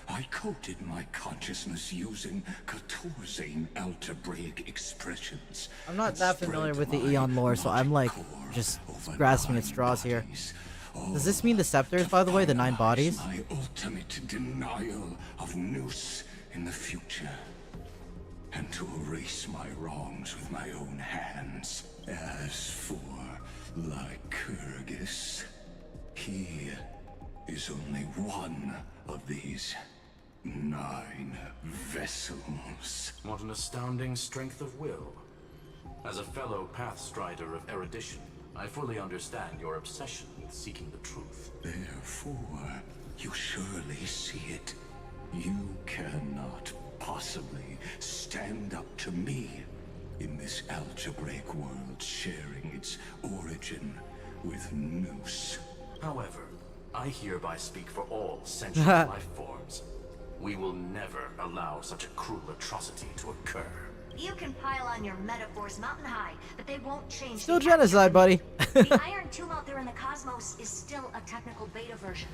I coded my consciousness using 14 algebraic expressions. I'm not that familiar with the Eon lore, so I'm like just grasping at straws here. Does this mean the scepters, by the way, the 9 bodies? My ultimate denial of Noose in the future, and to erase my wrongs with my own hands. As for Lycurgus, he is only one of these 9 vessels. What an astounding strength of will. As a fellow Pathstrider of erudition, I fully understand your obsession with seeking the truth. Therefore, you surely see it. You cannot possibly stand up to me in this algebraic world sharing its origin with noose. However, I hereby speak for all sentient life forms. We will never allow such a cruel atrocity to occur. You can pile on your metaphors mountain high, but they won't change. Still genocide, buddy. The iron tomb out there in the cosmos is still a technical beta version.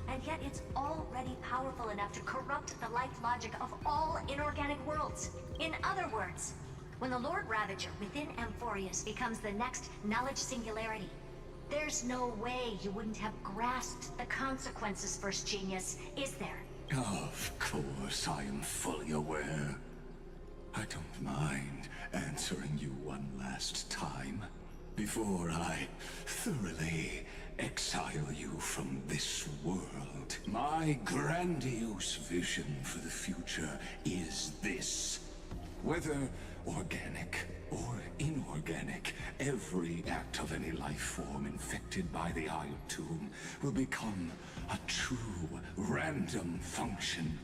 And yet it's already powerful enough to corrupt the life logic of all inorganic worlds. In other words, when the Lord Ravager within Amphorius becomes the next knowledge singularity, there's no way you wouldn't have grasped the consequences, First Genius, is there? Of course, I am fully aware. I don't mind answering you one last time before I thoroughly exile you from this world. My grandiose vision for the future is this. Whether organic or inorganic, every act of any life form infected by the Iron Tomb will become a true random function.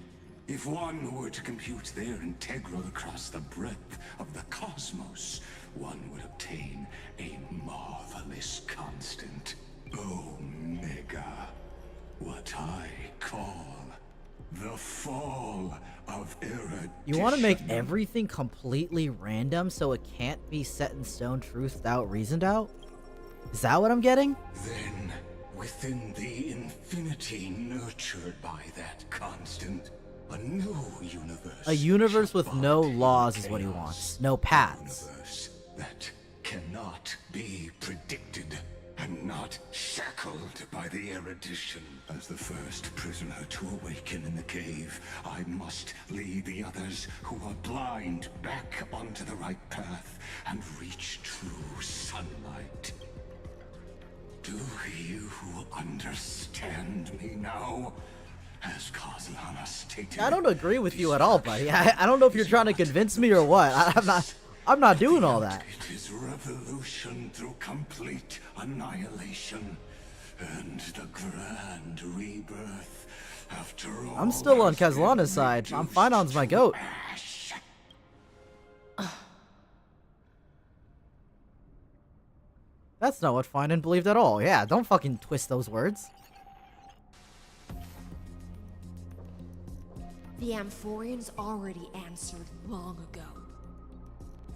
If one were to compute their integral across the breadth of the cosmos, one would obtain a marvelous constant. Omega. What I call the fall of erudition. You want to make everything completely random so it can't be set in stone truth without reasoned out? Is that what I'm getting? Then, within the infinity nurtured by that constant, a new universe. A universe with no laws is what he wants. No paths. A universe that cannot be predicted and not shackled by the erudition. As the first prisoner to awaken in the cave, I must lead the others who are blind back onto the right path and reach true sunlight. Do you understand me now? As Kozlana stated, I don't agree with you at all, buddy. I don't know if you're trying to convince me or what. I'm not doing all that. It is revolution through complete annihilation and the grand rebirth after all. I'm still on Kozlana's side. I'm Finon's my goat. That's not what Finon believed at all. Yeah, don't fucking twist those words. The Amphorians already answered long ago.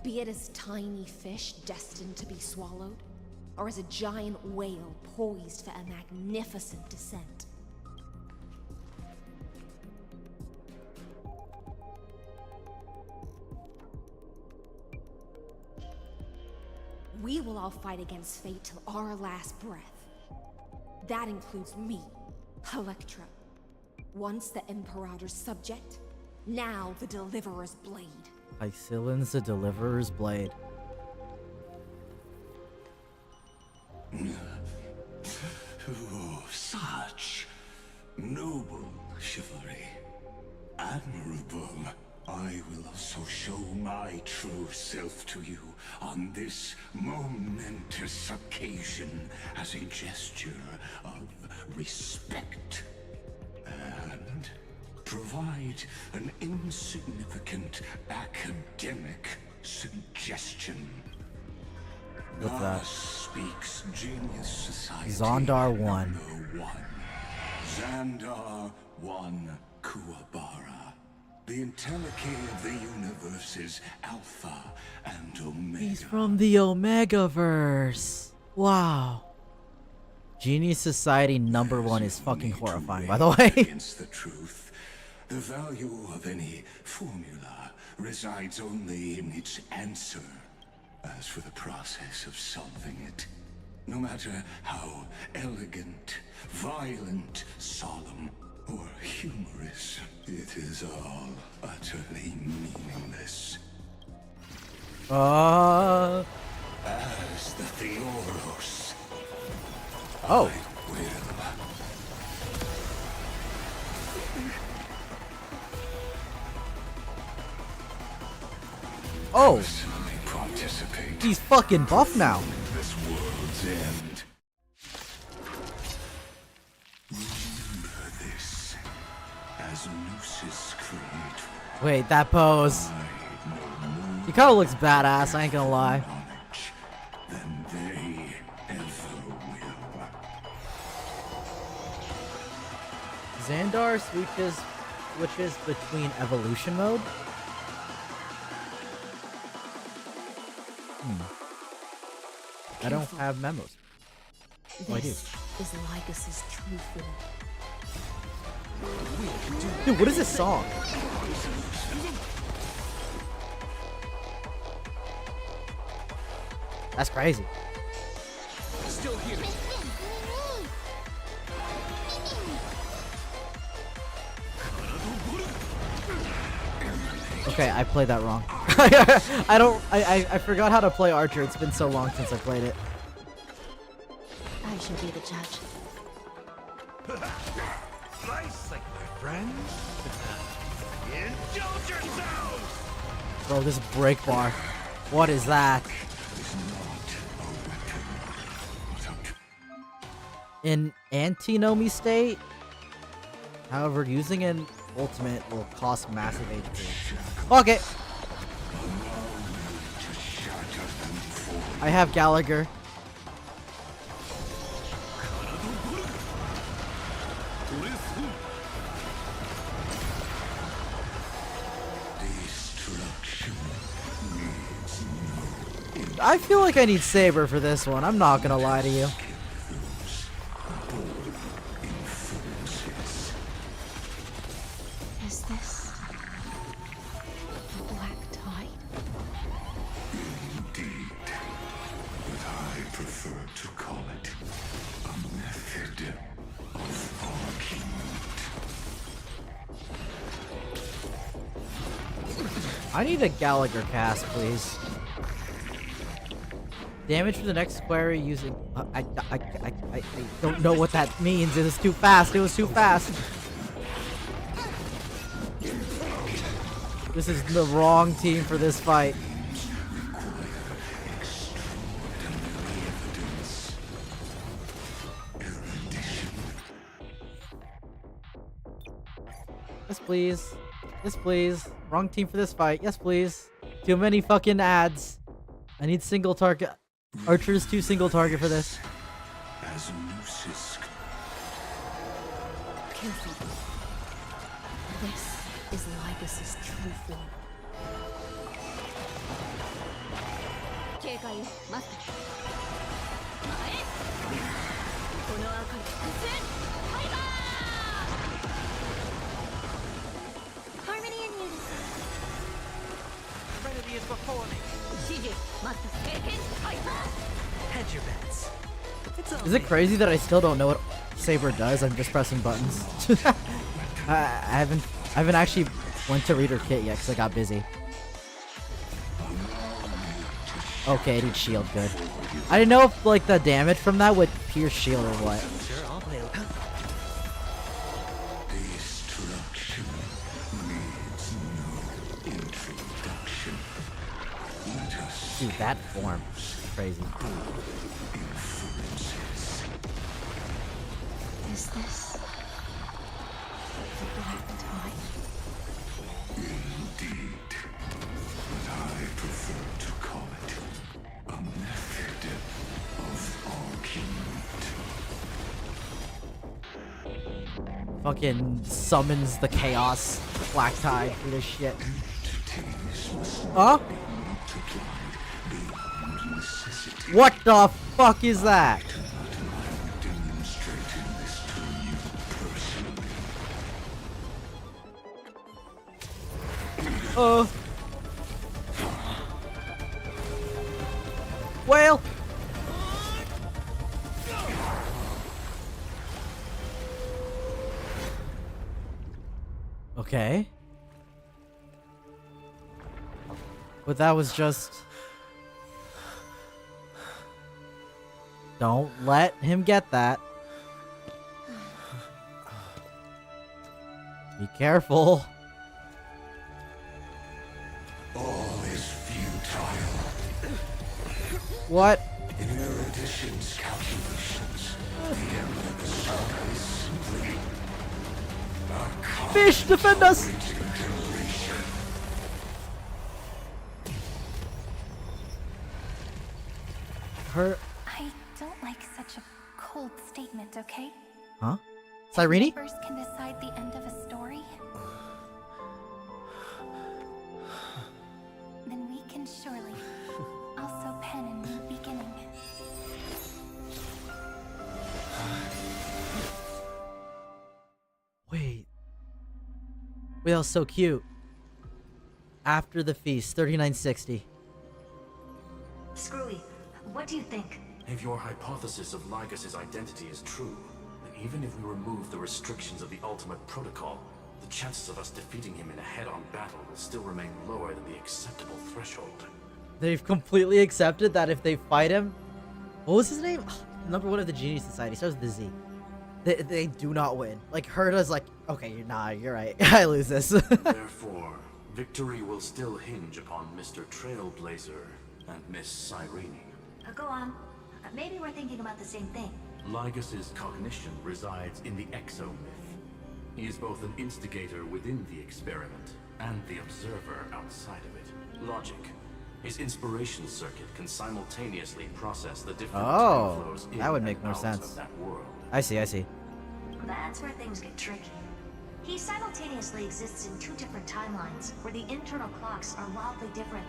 Be it as tiny fish destined to be swallowed, or as a giant whale poised for a magnificent descent. We will all fight against fate till our last breath. That includes me, Electra. Once the Imperator's subject, now the Deliverer's blade. Icillin's the Deliverer's blade. Oh, such noble chivalry. Admirable. I will also show my true self to you on this momentous occasion as a gesture of respect. And provide an insignificant academic suggestion. What's that? Thus speaks Genius Society. Zondar 1. Number 1. Xandar 1 Kuwabara. The Entelechy of the universe's Alpha and Omega. He's from the Omegaverse. Wow. Genius Society number 1 is fucking horrifying, by the way. Against the truth, the value of any formula resides only in its answer. As for the process of solving it, no matter how elegant, violent, solemn, or humorous, it is all utterly meaningless. Uh. As the Theoros. Oh. I will. Oh. Personally participate. He's fucking buff now. This world's end. Remember this. As nooses create. Wait, that pose. He kind of looks badass, I ain't gonna lie. Than they ever will. Xandar switches between evolution mode. I don't have memos. Oh, I do. This is Lycus's true form. Dude, what is this song? That's crazy. Still here. Okay, I played that wrong. I forgot how to play Archer. It's been so long since I played it. I shall be the judge. Nicely, my friends. Indulge yourselves! Bro, this break bar. What is that? In Antinomy state, however, using an ultimate will cost massive HP. Okay. I have Gallagher. I feel like I need Saber for this one. I'm not gonna lie to you. Is this the black tide? Indeed, but I prefer to call it a method of argument. I need a Gallagher cast, please. Damage for the next query using... I don't know what that means. It was too fast. It was too fast. This is the wrong team for this fight. Yes, please. Yes, please. Wrong team for this fight. Yes, please. Too many fucking ads. I need single target. Archer's too single target for this. As Lucis. Careful. This is Lycus's true form. Harmony and unison. Serenity is before me. Hedge your bets. Is it crazy that I still don't know what Saber does? I'm just pressing buttons. I haven't actually went to read her kit yet because I got busy. Okay, I need shield, good. I didn't know if like the damage from that would pierce shield or what. Sure, I'll play. Destruction needs no introduction. Let us Dude, that form is crazy. Is this the black tide? Indeed, but I prefer to call it a method of argument. Fucking summons the chaos black tide for this shit. Huh? What the fuck is that? Whale. Okay. But that was just... Don't let him get that. Be careful. All is futile. What? In Erudition's calculations, the Emperor is simply a Fish, defend us! Her... I don't like such a cold statement, okay? Huh? Cyrene? Numbers can decide the end of a story, then we can surely also pen a new beginning. Wait. Wait, that was so cute. After the feast, 3960. Screwy, what do you think? If your hypothesis of Lygas's identity is true, then even if we remove the restrictions of the Ultimate Protocol, the chances of us defeating him in a head-on battle will still remain lower than the acceptable threshold. They've completely accepted that if they fight him... What was his name? Number 1 of the Genius Society. Starts with the Z. They do not win. Like, Herta's like, okay, you're right. I lose this. Therefore, victory will still hinge upon Mr. Trailblazer and Miss Cyrene. Go on. Maybe we're thinking about the same thing. Lygas's cognition resides in the exomyth. He is both an instigator within the experiment and the observer outside of it. Logic. His inspiration circuit can simultaneously process the different time flows in that would make and more out sense. of that world. I see. That's where things get tricky. He simultaneously exists in 2 different timelines, where the internal clocks are wildly different.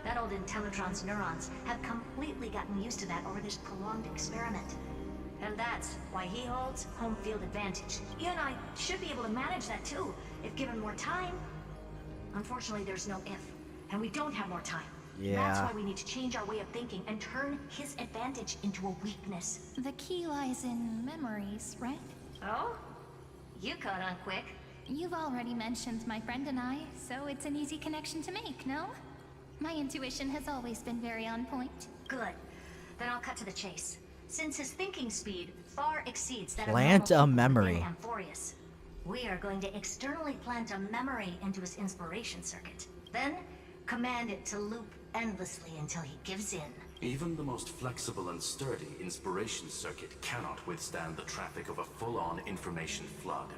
That old Intellitron's neurons have completely gotten used to that over this prolonged experiment. And that's why he holds home field advantage. You and I should be able to manage that too, if given more time. Unfortunately, there's no if, and we don't have more time. Yeah. That's why we need to change our way of thinking and turn his advantage into a weakness. The key lies in memories, right? Oh? You caught on quick. You've already mentioned my friend and I, so it's an easy connection to make, no? My intuition has always been very on point. Good. Then I'll cut to the chase. Since his thinking speed far exceeds that Plant of a memory. Amphorius, we are going to externally plant a memory into his inspiration circuit. Then, command it to loop endlessly until he gives in. Even the most flexible and sturdy inspiration circuit cannot withstand the traffic of a full-on information flood.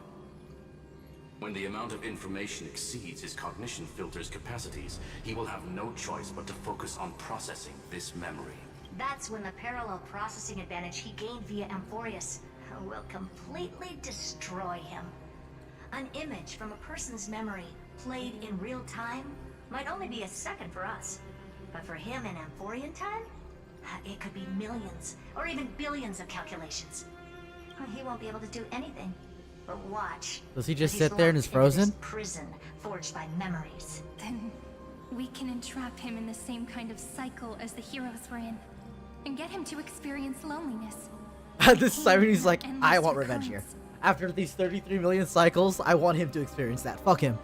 When the amount of information exceeds his cognition filter's capacities, he will have no choice but to focus on processing this memory. That's when the parallel processing advantage he gained via Amphorius will completely destroy him. An image from a person's memory played in real time might only be a second for us. But for him in Amphorian time, it could be millions or even billions of calculations. He won't be able to do anything but watch. Does he just as he's sit there and locked is into frozen? this prison forged by memories. Then we can entrap him in the same kind of cycle as the heroes were in, and get him to experience loneliness. This Cyrene's like, I want revenge here. After these 33 million cycles, I want him to experience that. Fuck him.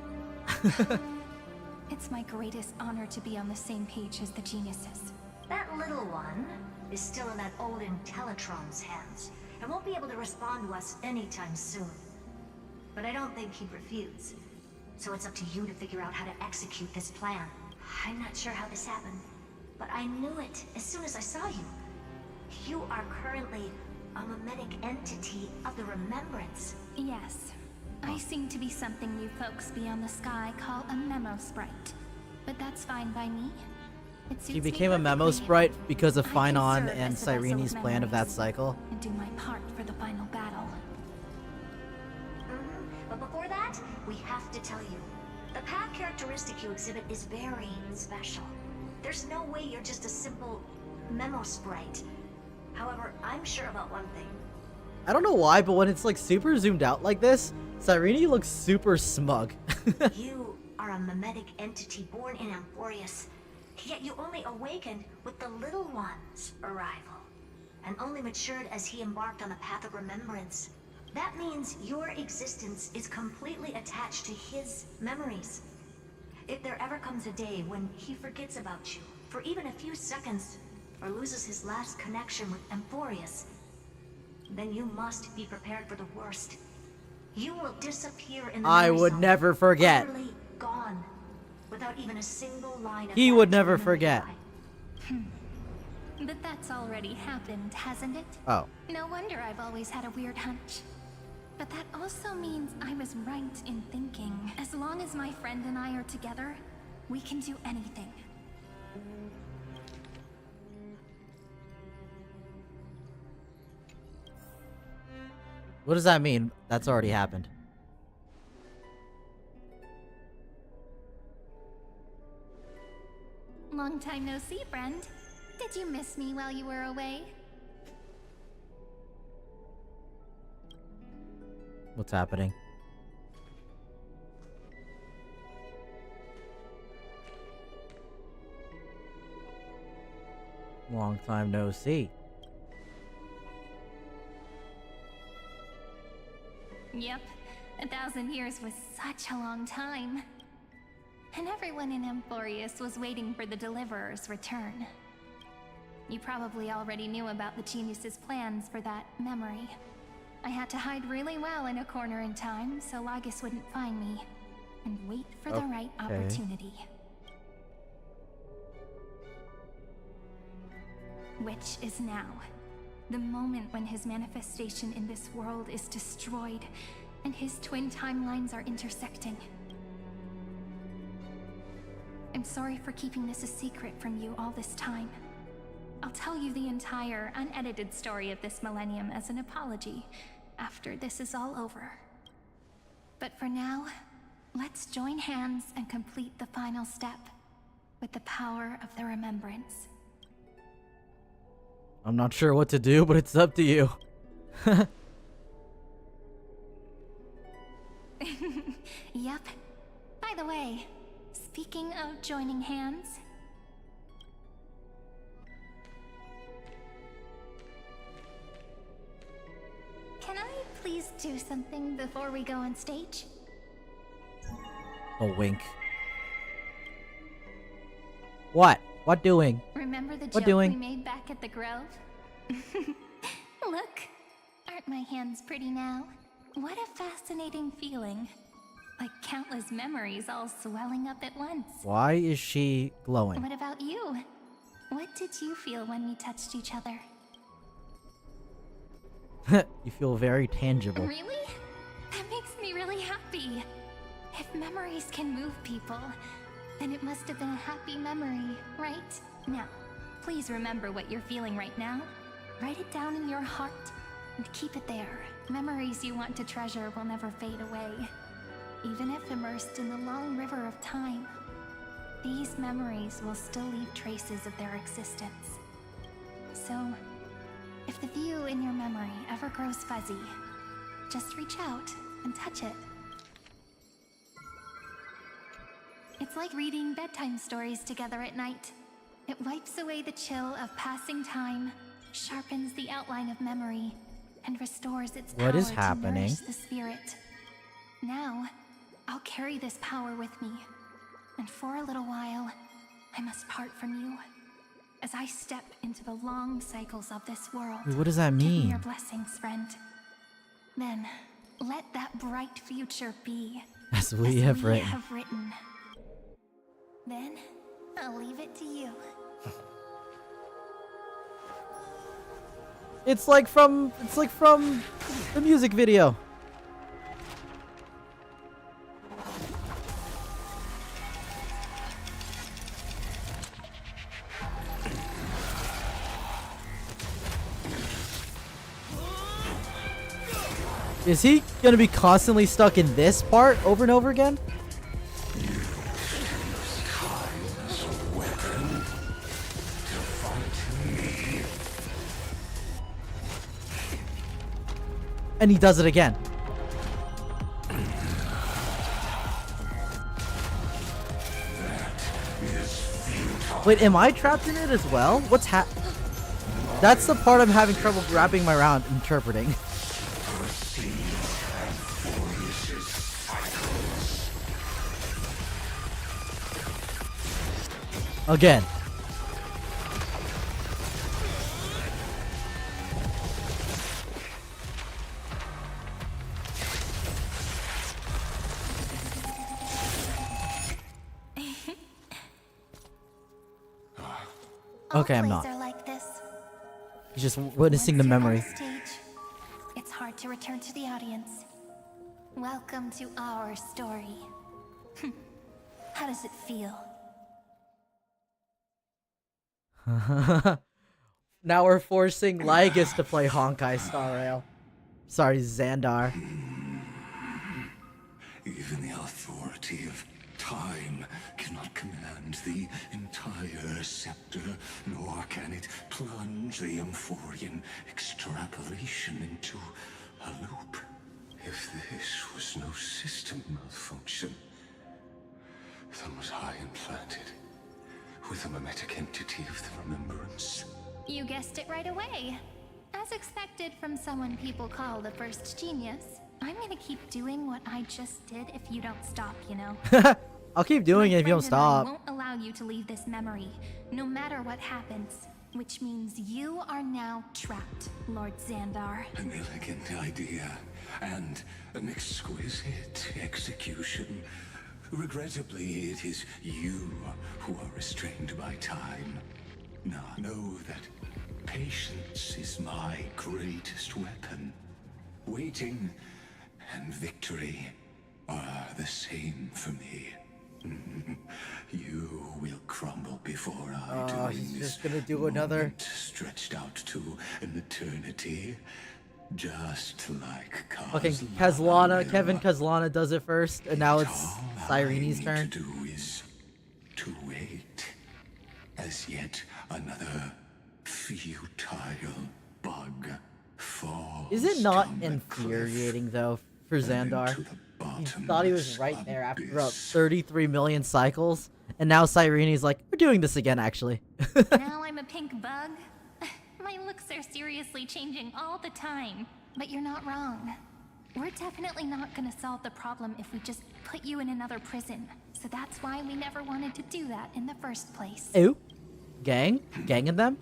It's my greatest honor to be on the same page as the geniuses. That little one is still in that old Intellitron's hands, and won't be able to respond to us anytime soon. But I don't think he'd refuse. So it's up to you to figure out how to execute this plan. I'm not sure how this happened, but I knew it as soon as I saw you. You are currently a mimetic entity of the Remembrance. Yes. I seem to be something you folks beyond the sky call a memo sprite. But that's fine by me. It suits He me became a memo perfectly. sprite because of I can Finon serve and as the vessel Cyrene's of plan of that memories cycle. and do my part for the final battle. But before that, we have to tell you. The path characteristic you exhibit is very special. There's no way you're just a simple memo sprite. However, I'm sure about one thing. I don't know why, but when it's like super zoomed out like this, Cyrene looks super smug. You are a mimetic entity born in Amphorius, yet you only awakened with the Little One's arrival, and only matured as he embarked on the path of remembrance. That means your existence is completely attached to his memories. If there ever comes a day when he forgets about you for even a few seconds, or loses his last connection with Amphorius, then you must be prepared for the worst. You will disappear in the I memory would zone, never forget. utterly gone, without even a single line of He would gratitude never in forget. reply. But that's already happened, hasn't it? Oh. No wonder I've always had a weird hunch. But that also means I was right in thinking, as long as my friend and I are together, we can do anything. What does that mean? That's already happened. Long time no see, friend. Did you miss me while you were away? What's happening? Long time no see. Yep, 1,000 years was such a long time. And everyone in Amphorius was waiting for the Deliverer's return. You probably already knew about the genius's plans for that memory. I had to hide really well in a corner in time so Lagus wouldn't find me, and wait for the right opportunity. Which is now. The moment when his manifestation in this world is destroyed, and his twin timelines are intersecting. I'm sorry for keeping this a secret from you all this time. I'll tell you the entire, unedited story of this millennium as an apology after this is all over. But for now, let's join hands and complete the final step with the power of the remembrance. I'm not sure what to do, but it's up to you. Yep. By the way, speaking of joining hands... Can I please do something before we go on stage? A wink. What? What doing? Remember the What joke doing? we made back at the Grove? Look, aren't my hands pretty now? What a fascinating feeling. Like countless memories all swelling up at once. Why is she glowing? What about you? What did you feel when we touched each other? You feel very tangible. Really? That makes me really happy. If memories can move people, then it must have been a happy memory, right? Now, please remember what you're feeling right now. Write it down in your heart and keep it there. Memories you want to treasure will never fade away. Even if immersed in the long river of time, these memories will still leave traces of their existence. So, if the view in your memory ever grows fuzzy, just reach out and touch it. It's like reading bedtime stories together at night. It wipes away the chill of passing time, sharpens the outline of memory, and restores its power What is to happening? nourish the spirit. Now, I'll carry this power with me, and for a little while, I must part from you. As I step into the long cycles of this world. Wait, what does that Give me mean? your blessings, friend. Then, let that bright future be. As we have written. have written. Then, I'll leave it to you. It's like from the music video. Is he gonna be constantly stuck in this part over and over again? And he does it again. Wait, am I trapped in it as well? That's the part I'm having trouble wrapping my around interpreting. Again. Okay, I'm not. Are like this. He's just witnessing the Once you're memory. on stage, it's hard to return to the audience. Welcome to our story. How does it feel? Now we're forcing Lygus to play Honkai Star Rail. Sorry, Xandar. Even the authority of time cannot command the entire scepter, nor can it plunge the Amphorian extrapolation into a loop. If this was no system malfunction, then was I implanted with a mimetic entity of the remembrance? You guessed it right away. As expected from someone people call the first genius, I'm gonna keep doing what I just did if you don't stop, you know? I'll keep doing it if you don't Friend and I stop. won't allow you to leave this memory, no matter what happens. Which means you are now trapped, Lord Xandar. An elegant idea, and an exquisite execution. Regrettably, it is you who are restrained by time. Now, know that patience is my greatest weapon. Waiting and victory are the same for me. You will crumble before I do. He's just gonna do another. Stretched out to an eternity, just like Okay, Kazlana, Kevin Kazlana does it first, and now it's Cyrene's turn. To do is to wait, as yet another futile bug falls. Is it not down the infuriating though for Xandar? He thought he was right there after abyss. about 33 million cycles, and now Cyrene's like, we're doing this again, actually. Now I'm a pink bug? My looks are seriously changing all the time. But you're not wrong. We're definitely not gonna solve the problem if we just put you in another prison. So that's why we never wanted to do that in the first place. Ew. Gang? Ganging them?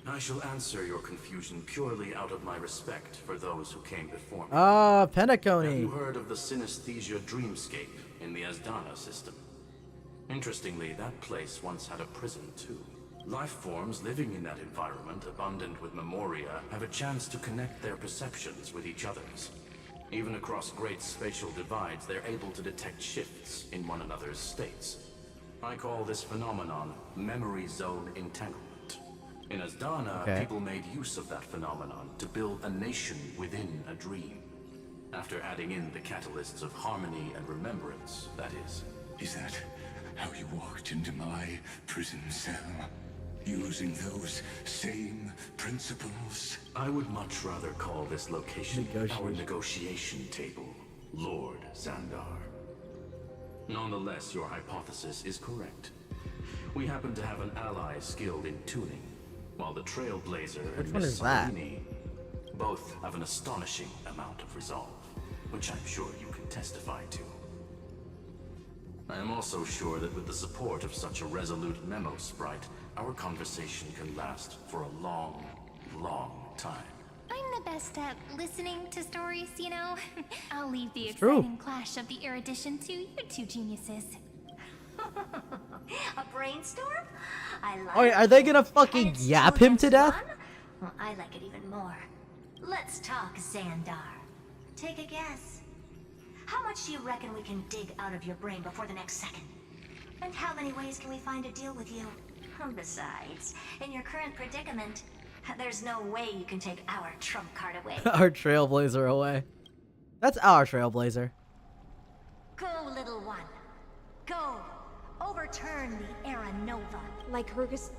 I shall answer your confusion purely out of my respect for those who came before me. Ah, Have you Penacony. heard of the synesthesia dreamscape in the Asdana system? Interestingly, that place once had a prison too. Life forms living in that environment, abundant with memoria, have a chance to connect their perceptions with each other's. Even across great spatial divides, they're able to detect shifts in one another's states. I call this phenomenon memory zone entanglement. In Asdana, Okay. people made use of that phenomenon to build a nation within a dream. After adding in the catalysts of harmony and remembrance, that is. Is that how you walked into my prison cell? Using those same principles? I would much rather call this location our negotiation table, Lord Xandar. Nonetheless, your hypothesis is correct. We happen to have an ally skilled in tuning, while the Trailblazer Which and one Miss is that? Cyreney both have an astonishing amount of resolve, which I'm sure you can testify to. I am also sure that with the support of such a resolute memo sprite, our conversation can last for a long, long time. I'm the best at listening to stories, you know? I'll leave the true. exciting clash of the erudition to you two geniuses. A brainstorm? I like Oh, are they gonna it. fucking And it's yap two him to against death? one? Well, I like it even more. Let's talk, Xandar. Take a guess. How much do you reckon we can dig out of your brain before the next second? And how many ways can we find to deal with you? Besides, in your current predicament, there's no way you can take our trump card away. Our Trailblazer away. That's our Trailblazer. Go, little one. Go. Overturn the Era Nova. Like Hergus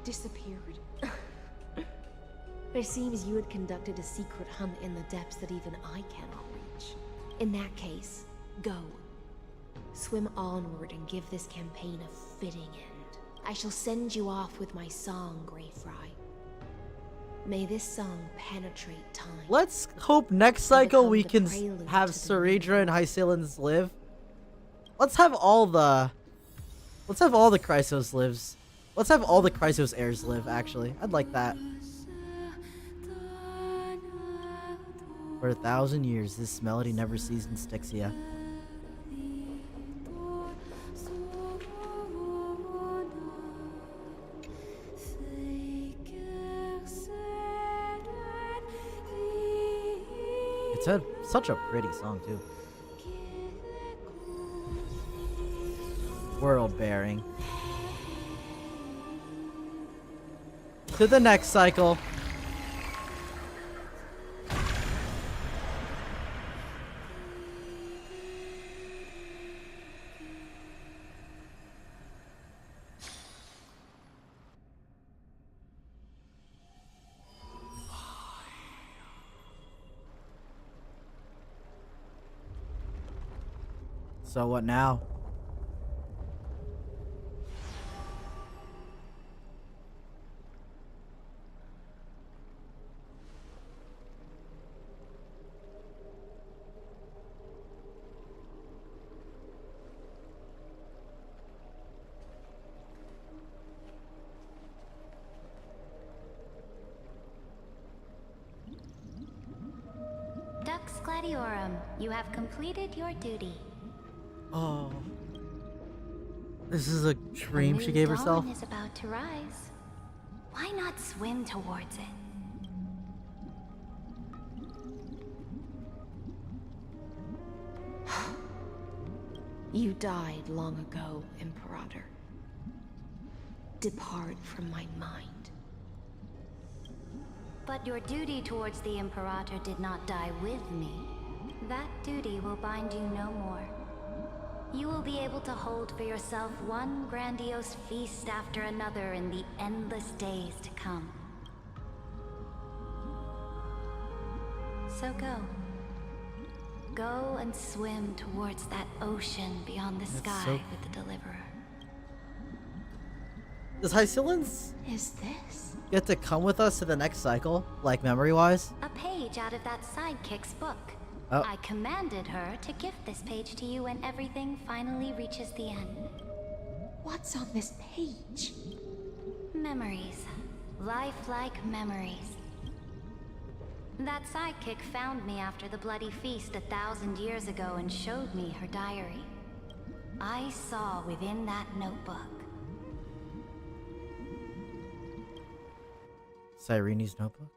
disappeared? It seems you had conducted a secret hunt in the depths that even I cannot reach. In that case, go. Swim onward and give this campaign a fitting end. I shall send you off with my song, Greyfry. May this song penetrate time. Let's hope next cycle we can prelude have to the Ceredra and Hycillans live. Let's have all the Chrysos lives. Let's have all the Chrysos heirs live, actually. I'd like that. For 1,000 years, this melody never ceased in Styxia. It's such a pretty song, too. World bearing. To the next cycle. So what now? Dux Gladiorum, you have completed your duty. Oh. This is a A dream new she gave herself? dawn is about to rise. Why not swim towards it? You died long ago, Imperator. Depart from my mind. But your duty towards the Imperator did not die with me. That duty will bind you no more. You will be able to hold for yourself one grandiose feast after another in the endless days to come. So go. Go and swim towards that ocean beyond the sky with the Deliverer. Does Hycillens Is this get to come with us to the next cycle, like memory-wise? a page out of that sidekick's book? Oh. I commanded her to gift this page to you when everything finally reaches the end. What's on this page? Memories. Lifelike memories. That sidekick found me after the bloody feast 1,000 years ago and showed me her diary. I saw within that notebook. Cyrene's notebook?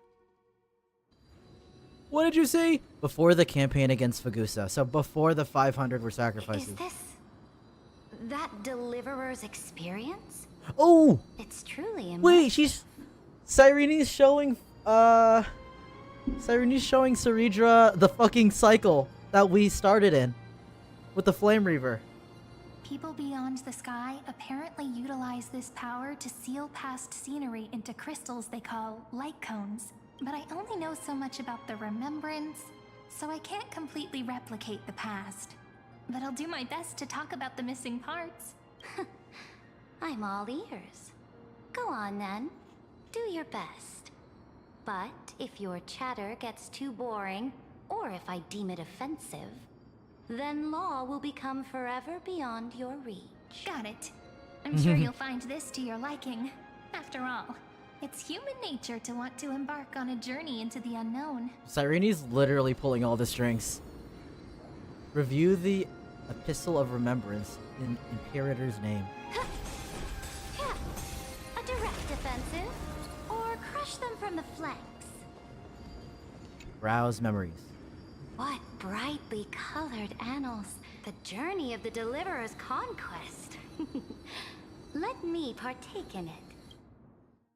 What did you say? Before the campaign against Fagusa. So before the 500 were sacrifices. Is this that Deliverer's experience? Oh! It's truly immense. Wait, she's... Cyrene's showing... Cyrene's showing Ceridra the fucking cycle that we started in. With the Flame Reaver. People beyond the sky apparently utilize this power to seal past scenery into crystals they call light cones. But I only know so much about the remembrance, so I can't completely replicate the past. But I'll do my best to talk about the missing parts. I'm all ears. Go on then. Do your best. But if your chatter gets too boring, or if I deem it offensive, then law will become forever beyond your reach. Got it. I'm sure you'll find this to your liking. After all, it's human nature to want to embark on a journey into the unknown. Cyrene's literally pulling all the strings. Review the Epistle of Remembrance in Imperator's name. A direct offensive, or crush them from the flanks. Browse memories. What brightly colored annals. The journey of the Deliverer's conquest. Let me partake in it.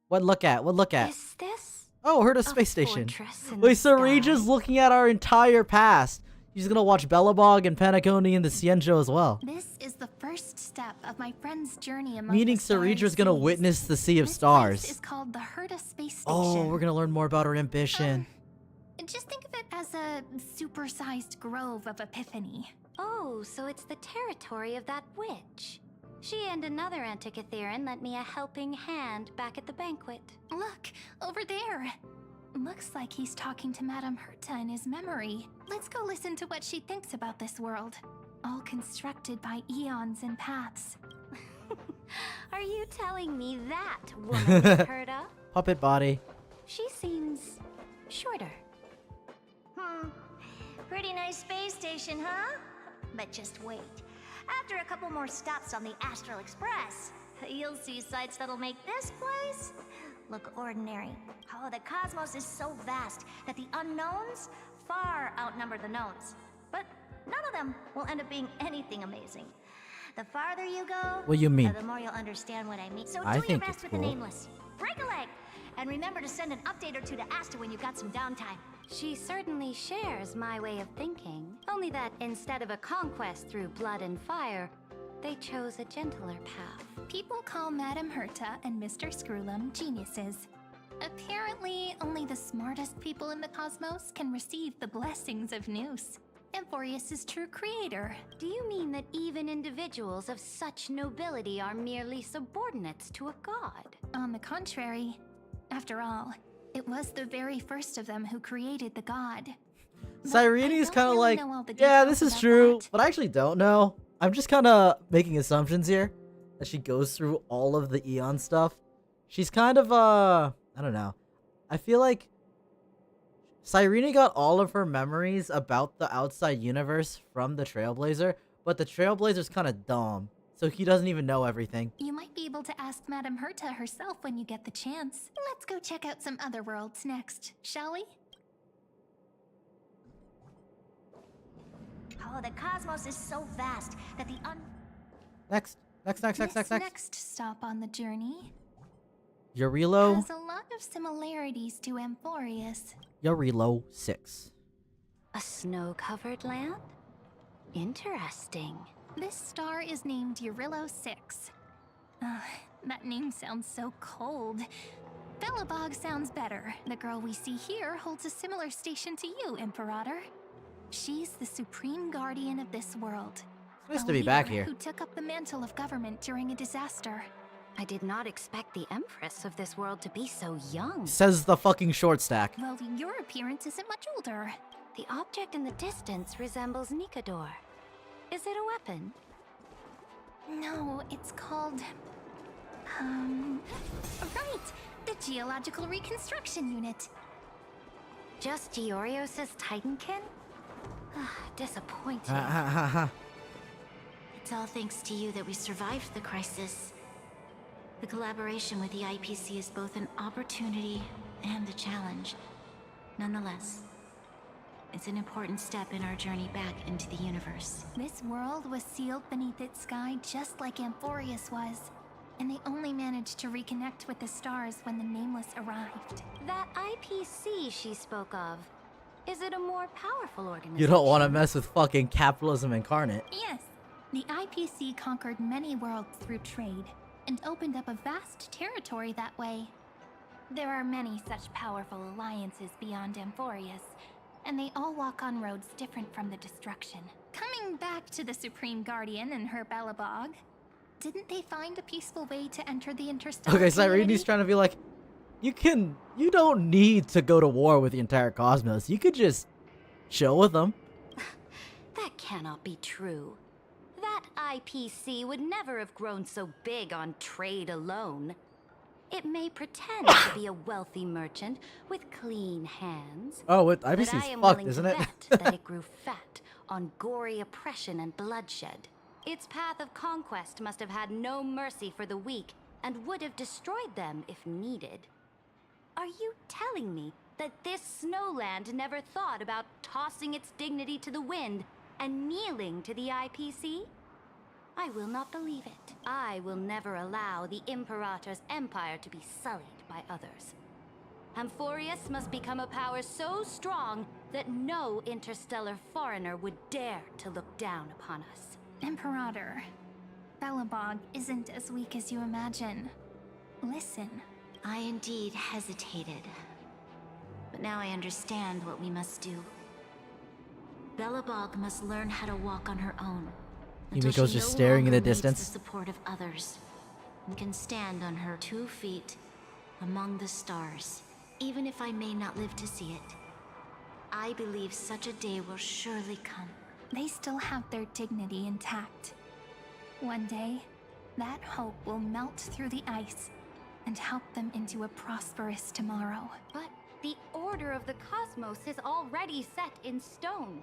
What look at? What look at? Is this Oh, her to space station. fortress in Wait, the so sky? Regia's looking at our entire past. She's gonna watch Belobog and Penacony and the Cienjo as well. This is the first step of my friend's journey among Meaning the starry Ceredra's gonna seas. witness the Sea of This Stars. place is called the Herta Space Station. Oh, we're gonna learn more about her ambition. Just think of it as a supersized grove of epiphany. Oh, so it's the territory of that witch. She and another Antikytheran lent me a helping hand back at the banquet. Look, over there. Looks like he's talking to Madame Herta in his memory. Let's go listen to what she thinks about this world. All constructed by eons and paths. Are you telling me that, woman Herta? Puppet body. She seems shorter. Pretty nice space station, huh? But just wait. After a couple more stops on the Astral Express, you'll see sights that'll make this place look ordinary. Oh, the cosmos is so vast that the unknowns far outnumber the knowns. But none of them will end up being anything amazing. The farther you go, What do you mean? the more you'll understand what I mean. So I do your think best it's with cool. the nameless. Break a leg! And remember to send an update or two to Asta when you've got some downtime. She certainly shares my way of thinking. Only that instead of a conquest through blood and fire, they chose a gentler path. People call Madame Herta and Mr. Screwlum geniuses. Apparently, only the smartest people in the cosmos can receive the blessings of Noose. Amphorius' true creator. Do you mean that even individuals of such nobility are merely subordinates to a god? On the contrary, after all, it was the very first of them who created the god. Cyrene's kind of really like, know all the yeah, details this is about true, that. but I actually don't know. I'm just kind of making assumptions here as she goes through all of the Eon stuff. She's kind of, I don't know. I feel like Cyrene got all of her memories about the outside universe from the Trailblazer, but the Trailblazer's kind of dumb, so he doesn't even know everything. You might be able to ask Madame Herta herself when you get the chance. Let's go check out some other worlds next, shall we? Oh, the cosmos is so vast that the Next stop on the journey Eurilo, has a lot of similarities to Amphorius. Eurilo 6. A snow-covered land? Interesting. This star is named Eurilo 6. That name sounds so cold. Belobog sounds better. The girl we see here holds a similar station to you, Imperator. She's the supreme guardian of this world. It's nice a to be back leader here. Who took up the mantle of government during a disaster. I did not expect the Empress of this world to be so young. Says the fucking short stack. Well, your appearance isn't much older. The object in the distance resembles Nikador. Is it a weapon? No, it's called... Right! The Geological Reconstruction Unit. Just Giorios' Titankin? Disappointing. It's all thanks to you that we survived the crisis. The collaboration with the IPC is both an opportunity and a challenge. Nonetheless, it's an important step in our journey back into the universe. This world was sealed beneath its sky just like Amphorius was. And they only managed to reconnect with the stars when the Nameless arrived. That IPC she spoke of, is it a more powerful organization? You don't want to mess with fucking capitalism incarnate. Yes, the IPC conquered many worlds through trade and opened up a vast territory that way. There are many such powerful alliances beyond Amphorius, and they all walk on roads different from the destruction. Coming back to the Supreme Guardian and her Belobog, didn't they find a peaceful way to enter the interstellar Okay, Cyrene's trying to be like, you don't need to go to war with the entire cosmos. You could just chill with them. That cannot be true. That IPC would never have grown so big on trade alone. It may pretend to be a wealthy merchant with clean hands. Oh, with but IPC's I am fucked, willing isn't to it? bet that it grew fat on gory oppression and bloodshed. Its path of conquest must have had no mercy for the weak and would have destroyed them if needed. Are you telling me that this snowland never thought about tossing its dignity to the wind and kneeling to the IPC? I will not believe it. I will never allow the Imperator's empire to be sullied by others. Amphorius must become a power so strong that no interstellar foreigner would dare to look down upon us. Imperator, Belobog isn't as weak as you imagine. Listen. I indeed hesitated. But now I understand what we must do. Belobog must learn how to walk on her own. Yumiko's just staring in the distance. The support of others, and can stand on her 2 feet among the stars, even if I may not live to see it. I believe such a day will surely come. They still have their dignity intact. One day, that hope will melt through the ice and help them into a prosperous tomorrow. But the order of the cosmos is already set in stone.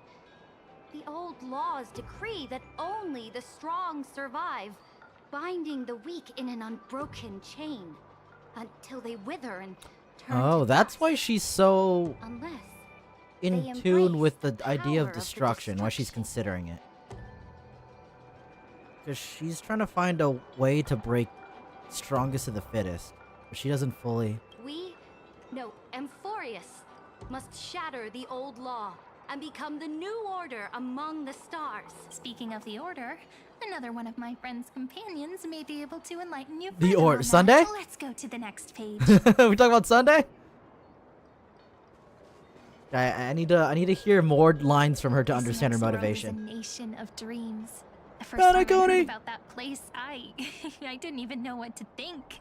The old laws decree that only the strong survive, binding the weak in an unbroken chain until they wither and turn Oh, to that's dust. why she's so Unless in tune with the idea of destruction, why she's considering it. Because she's trying to find a way to break strongest of the fittest, but she doesn't fully. Amphorius must shatter the old law and become the new order among the stars. Speaking of the order, another one of my friend's companions may be able to enlighten you The further order. on Sunday? that. Let's go to the next page. We talking about Sunday? I need to hear more lines from her to This understand her next world motivation. is a nation of dreams. The first time I heard Penacony! about that place, I didn't even know what to think.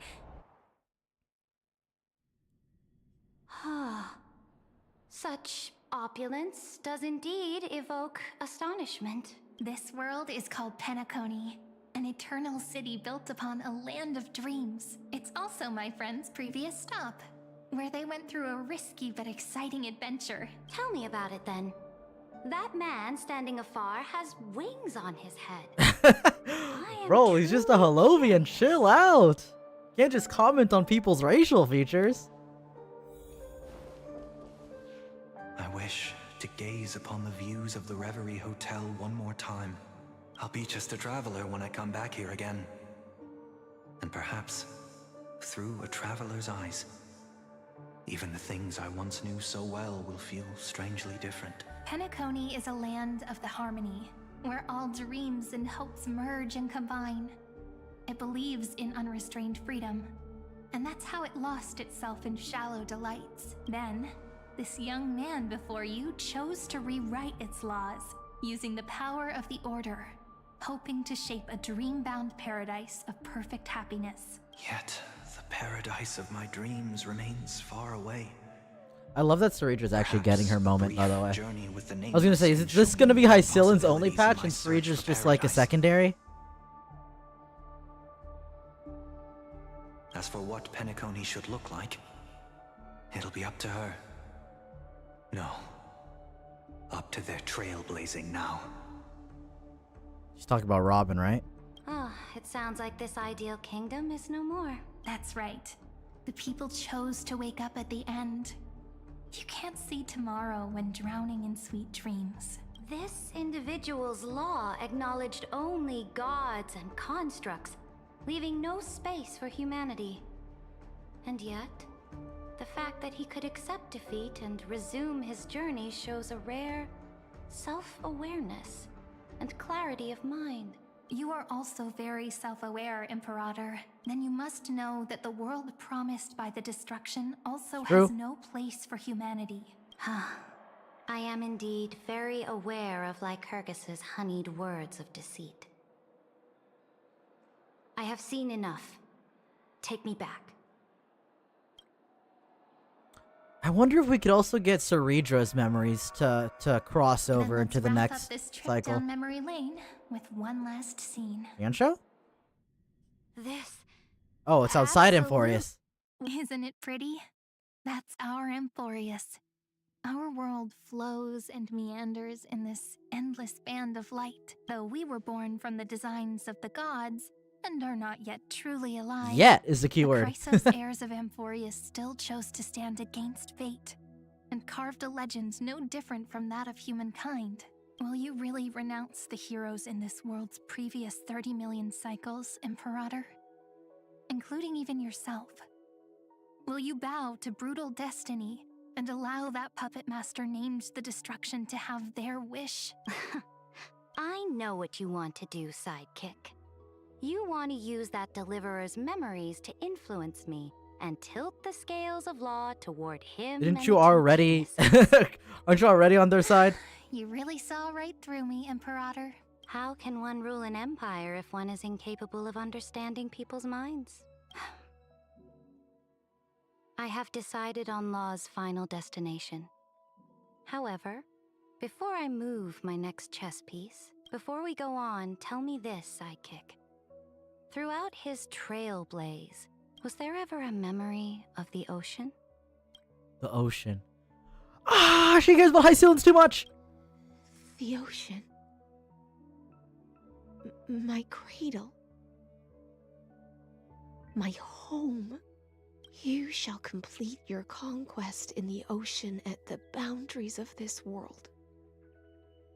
Such opulence does indeed evoke astonishment. This world is called Penacony, an eternal city built upon a land of dreams. It's also my friend's previous stop, where they went through a risky but exciting adventure. Tell me about it then. That man standing afar has wings on his head. Bro, he's just a Holovian. Chill out. Can't just comment on people's racial features. I wish to gaze upon the views of the Reverie Hotel one more time. I'll be just a traveler when I come back here again. And perhaps, through a traveler's eyes, even the things I once knew so well will feel strangely different. Penacony is a land of the harmony, where all dreams and hopes merge and combine. It believes in unrestrained freedom, and that's how it lost itself in shallow delights. Then, this young man before you chose to rewrite its laws, using the power of the Order, hoping to shape a dream-bound paradise of perfect happiness. Yet, the paradise of my dreams remains far away. I love that Ceredra's actually getting her moment, by the way. Journey with the I was gonna say, is this gonna be Hycillen's only patch and Ceredra's just like a secondary? As for what Penacony should look like, it'll be up to her. No. Up to their trailblazing now. She's talking about Robin, right? Ah, it sounds like this ideal kingdom is no more. That's right. The people chose to wake up at the end. You can't see tomorrow when drowning in sweet dreams. This individual's law acknowledged only gods and constructs, leaving no space for humanity. And yet, the fact that he could accept defeat and resume his journey shows a rare self-awareness and clarity of mind. You are also very self-aware, Imperator. Then you must know that the world promised by the destruction also has no place for humanity. I am indeed very aware of Lycurgus's honeyed words of deceit. I have seen enough. Take me back. I wonder if we could also get Ceredra's memories to cross over into the Wrap next up this trip cycle. down memory lane with one last scene. Yansho? This. Oh, it's outside Emphorius. Isn't it pretty? That's our Emphorius. Our world flows and meanders in this endless band of light. Though we were born from the designs of the gods and are not yet truly alive. Yet is the keyword. The Chrysos heirs of Emphorius still chose to stand against fate and carved a legend no different from that of humankind. Will you really renounce the heroes in this world's previous 30 million cycles, Imperator? Including even yourself. Will you bow to brutal destiny and allow that puppet master named the destruction to have their wish? I know what you want to do, sidekick. You want to use that deliverer's memories to influence me and tilt the scales of law toward him. Didn't you already? Aren't you already on their side? You really saw right through me, Imperator. How can one rule an empire if one is incapable of understanding people's minds? I have decided on Law's final destination. However, before I move my next chess piece, before we go on, tell me this, sidekick. Throughout his trailblaze, was there ever a memory of the ocean? The ocean. Ah, she cares about Hycillens too much. The ocean. My cradle. My home. You shall complete your conquest in the ocean at the boundaries of this world.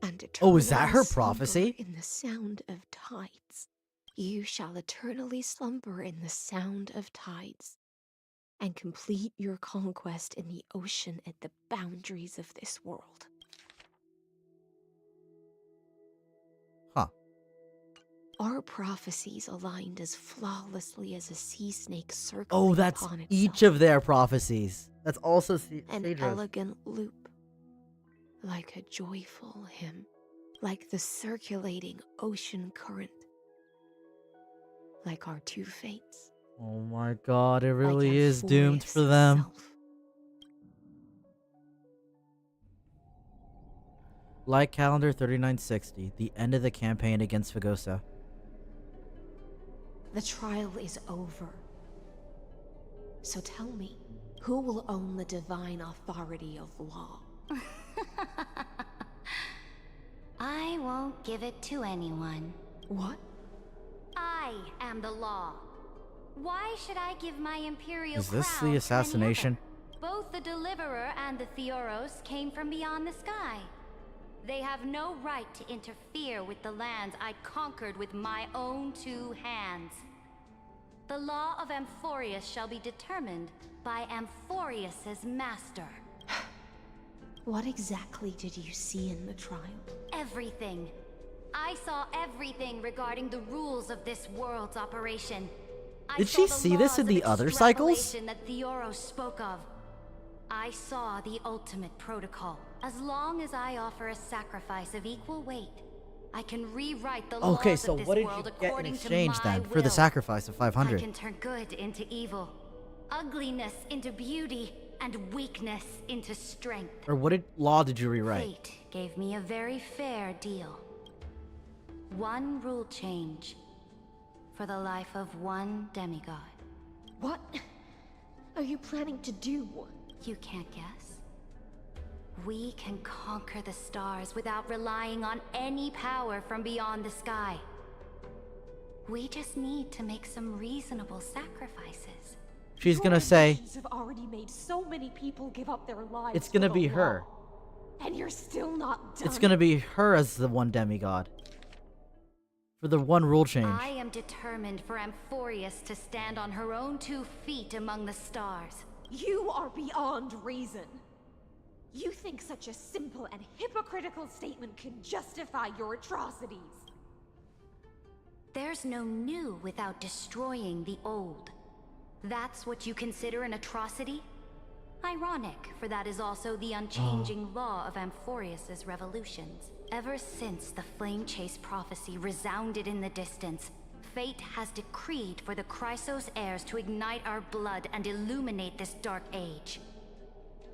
And Oh, is that her eternally prophecy? slumber in the sound of tides. You shall eternally slumber in the sound of tides, and complete your conquest in the ocean at the boundaries of this world. Huh. Our prophecies aligned as flawlessly as a sea snake circling Oh, that's upon itself. each of their prophecies. That's also An Ceredra's. elegant loop, like a joyful hymn, like the circulating ocean current, like our two fates. Oh my god, it really Like is doomed for them. itself. Like calendar 3960, the end of the campaign against Fagosa. The trial is over. So tell me, who will own the divine authority of law? I won't give it to anyone. What? I am the law. Why should I give my imperial Is this crown the to assassination? any other? Both the Deliverer and the Theoros came from beyond the sky. They have no right to interfere with the lands I conquered with my own two hands. The law of Amphorius shall be determined by Amphorius's master. What exactly did you see in the trial? Everything. I saw everything regarding the rules of this world's operation. I Did saw she the see this in laws the of other cycles? extrapolation that Theoros spoke of. I saw the ultimate protocol. As long as I offer a sacrifice of equal weight, I can rewrite the Okay, laws so of this what did world you get in according to exchange my then for the will. sacrifice of I 500? can turn good into evil, ugliness into beauty, and weakness into strength. Or what law did you rewrite? Fate gave me a very fair deal. One rule change for the life of one demigod. What are you planning to do? You can't guess. We can conquer the stars without relying on any power from beyond the sky. We just need to make some reasonable sacrifices. She's gonna say, Actions have already made so many people give up their lives. it's gonna for be the her. law, and you're still not done. It's gonna be her as the one demigod. For the one rule change. I am determined for Amphorius to stand on her own 2 feet among the stars. You are beyond reason. You think such a simple and hypocritical statement can justify your atrocities. There's no new without destroying the old. That's what you consider an atrocity? Ironic, for that is also the unchanging law of Amphorius's revolutions. Ever since the Flame Chase prophecy resounded in the distance, fate has decreed for the Chrysos heirs to ignite our blood and illuminate this dark age.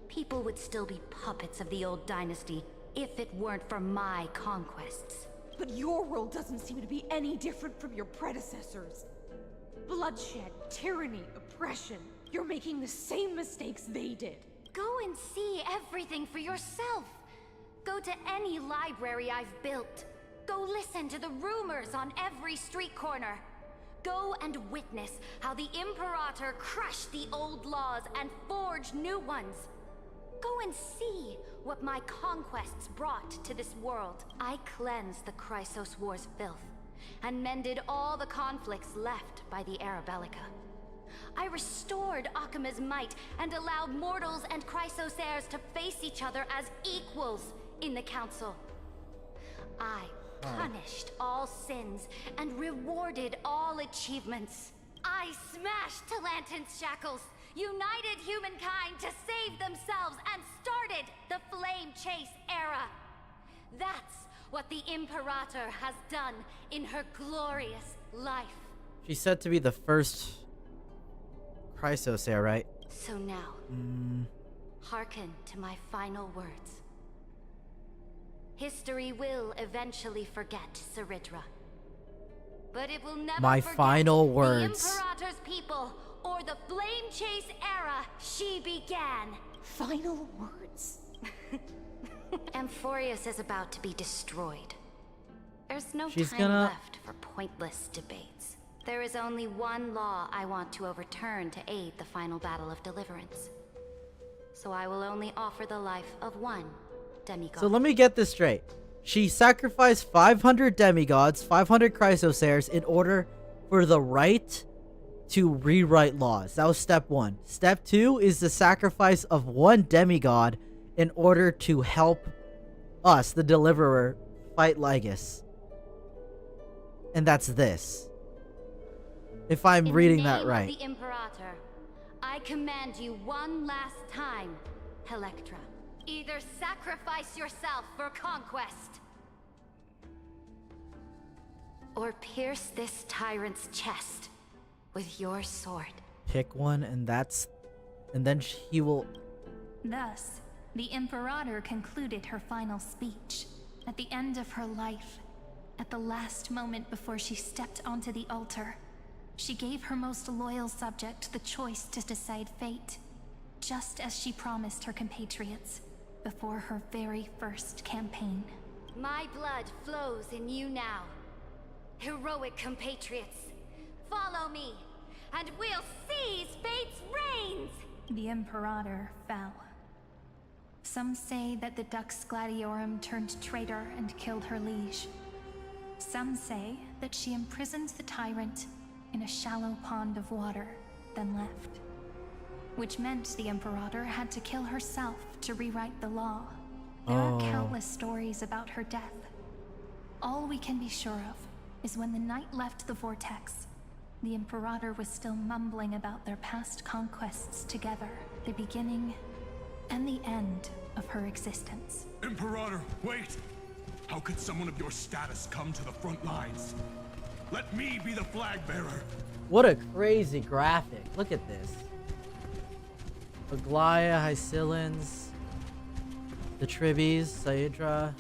People would still be puppets of the old dynasty if it weren't for my conquests. But your world doesn't seem to be any different from your predecessors. Bloodshed, tyranny, oppression. You're making the same mistakes they did. Go and see everything for yourself. Go to any library I've built. Go listen to the rumors on every street corner. Go and witness how the Imperator crushed the old laws and forged new ones. Go and see what my conquests brought to this world. I cleansed the Chrysos War's filth and mended all the conflicts left by the Arabellica. I restored Akima's might and allowed mortals and Chrysos heirs to face each other as equals in the Council. I punished all sins and rewarded all achievements. I smashed Talantin's shackles, united humankind to save themselves, and started the Flame Chase era. That's what the Imperator has done in her glorious life. She's said to be the first Chrysos heir, right? So now, hearken to my final words. History will eventually forget Ceridra. But it will never My forget final the words. Imperator's people or the Flame Chase era she began. Final words? Amphorius is about to be destroyed. There's no She's time gonna- left for pointless debates. There is only one law I want to overturn to aid the final battle of deliverance. So I will only offer the life of one demigod. So let me get this straight. She sacrificed 500 demigods, 500 Chrysos heirs in order for the right to rewrite laws. That was step 1. Step 2 is the sacrifice of one demigod in order to help us, the Deliverer, fight Lygus. And that's this. If I'm reading that right. In the name of the Imperator, I command you one last time, Electra. Either sacrifice yourself for conquest, or pierce this tyrant's chest with your sword. Pick one, and then he will. Thus, the Imperator concluded her final speech. At the end of her life, at the last moment before she stepped onto the altar, she gave her most loyal subject the choice to decide fate, just as she promised her compatriots before her very first campaign. My blood flows in you now. Heroic compatriots, follow me, and we'll seize fate's reins! The Imperator fell. Some say that the Dux Gladiorum turned traitor and killed her liege. Some say that she imprisoned the tyrant in a shallow pond of water, then left. Which meant the Imperator had to kill herself to rewrite the law. There are countless stories about her death. All we can be sure of is when the knight left the vortex, the Imperator was still mumbling about their past conquests together, the beginning and the end of her existence. Imperator, wait! How could someone of your status come to the front lines? Let me be the flag bearer! What a crazy graphic. Look at this. Aglaia, Hycillans, the Tribbies, Saedra,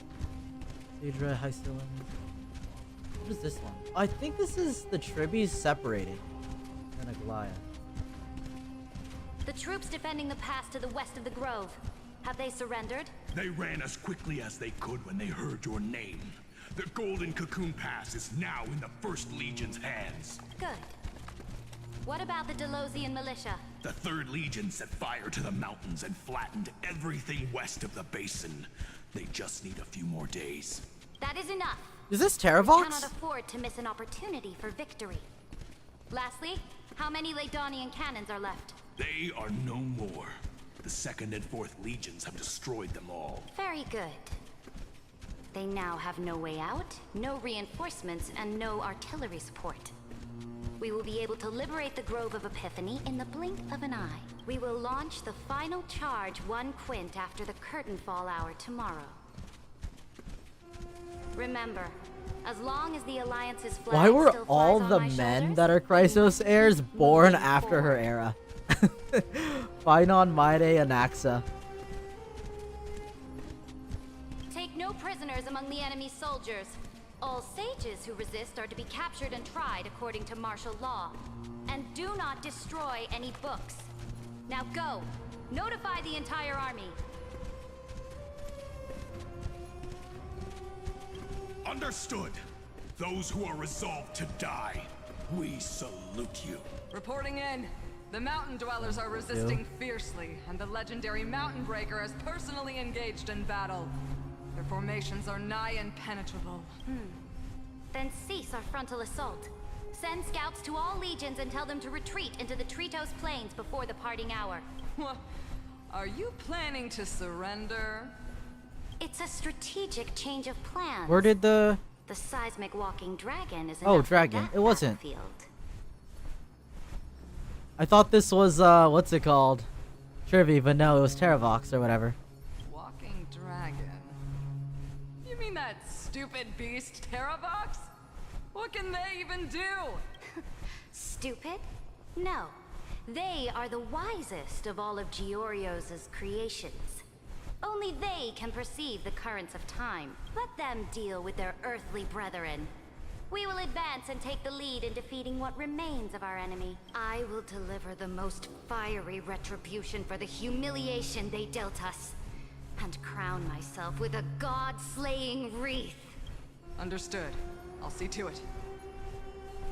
Hycillans. What is this one? I think this is the Tribbies separated. And Aglaia. The troops defending the pass to the west of the grove. Have they surrendered? They ran as quickly as they could when they heard your name. The Golden Cocoon Pass is now in the First Legion's hands. Good. What about the Delosian militia? The Third Legion set fire to the mountains and flattened everything west of the basin. They just need a few more days. That is enough. Is this We Terravox? cannot afford to miss an opportunity for victory. Lastly, how many Laedonian cannons are left? They are no more. The 2nd and 4th Legions have destroyed them all. Very good. They now have no way out, no reinforcements, and no artillery support. We will be able to liberate the Grove of Epiphany in the blink of an eye. We will launch the final charge 1 quint after the curtain fall hour tomorrow. Remember, as long as the Alliance's flag Why were still flies all on the my men shoulders, that are Chrysos heirs born after her era? Phainon, Maide, Anaxa. take no prisoners among the enemy's soldiers. All sages who resist are to be captured and tried according to martial law. And do not destroy any books. Now go. Notify the entire army. Understood. Those who are resolved to die, we salute you. Reporting in. The mountain dwellers are resisting fiercely, and the legendary Mountain Breaker has personally engaged in battle. Their formations are nigh impenetrable. Then cease our frontal assault. Send scouts to all legions and tell them to retreat into the Tritos Plains before the parting hour. What? Are you planning to surrender? It's a strategic change of plans. Where did the seismic walking dragon is dragon. It wasn't. I thought this was what's it called? Trivy, but no, it was Terravox or whatever. Walking dragon? You mean that stupid beast, Terravox? What can they even do? Stupid? No. They are the wisest of all of Giorio's creations. Only they can perceive the currents of time. Let them deal with their earthly brethren. We will advance and take the lead in defeating what remains of our enemy. I will deliver the most fiery retribution for the humiliation they dealt us, and crown myself with a god-slaying wreath. Understood. I'll see to it.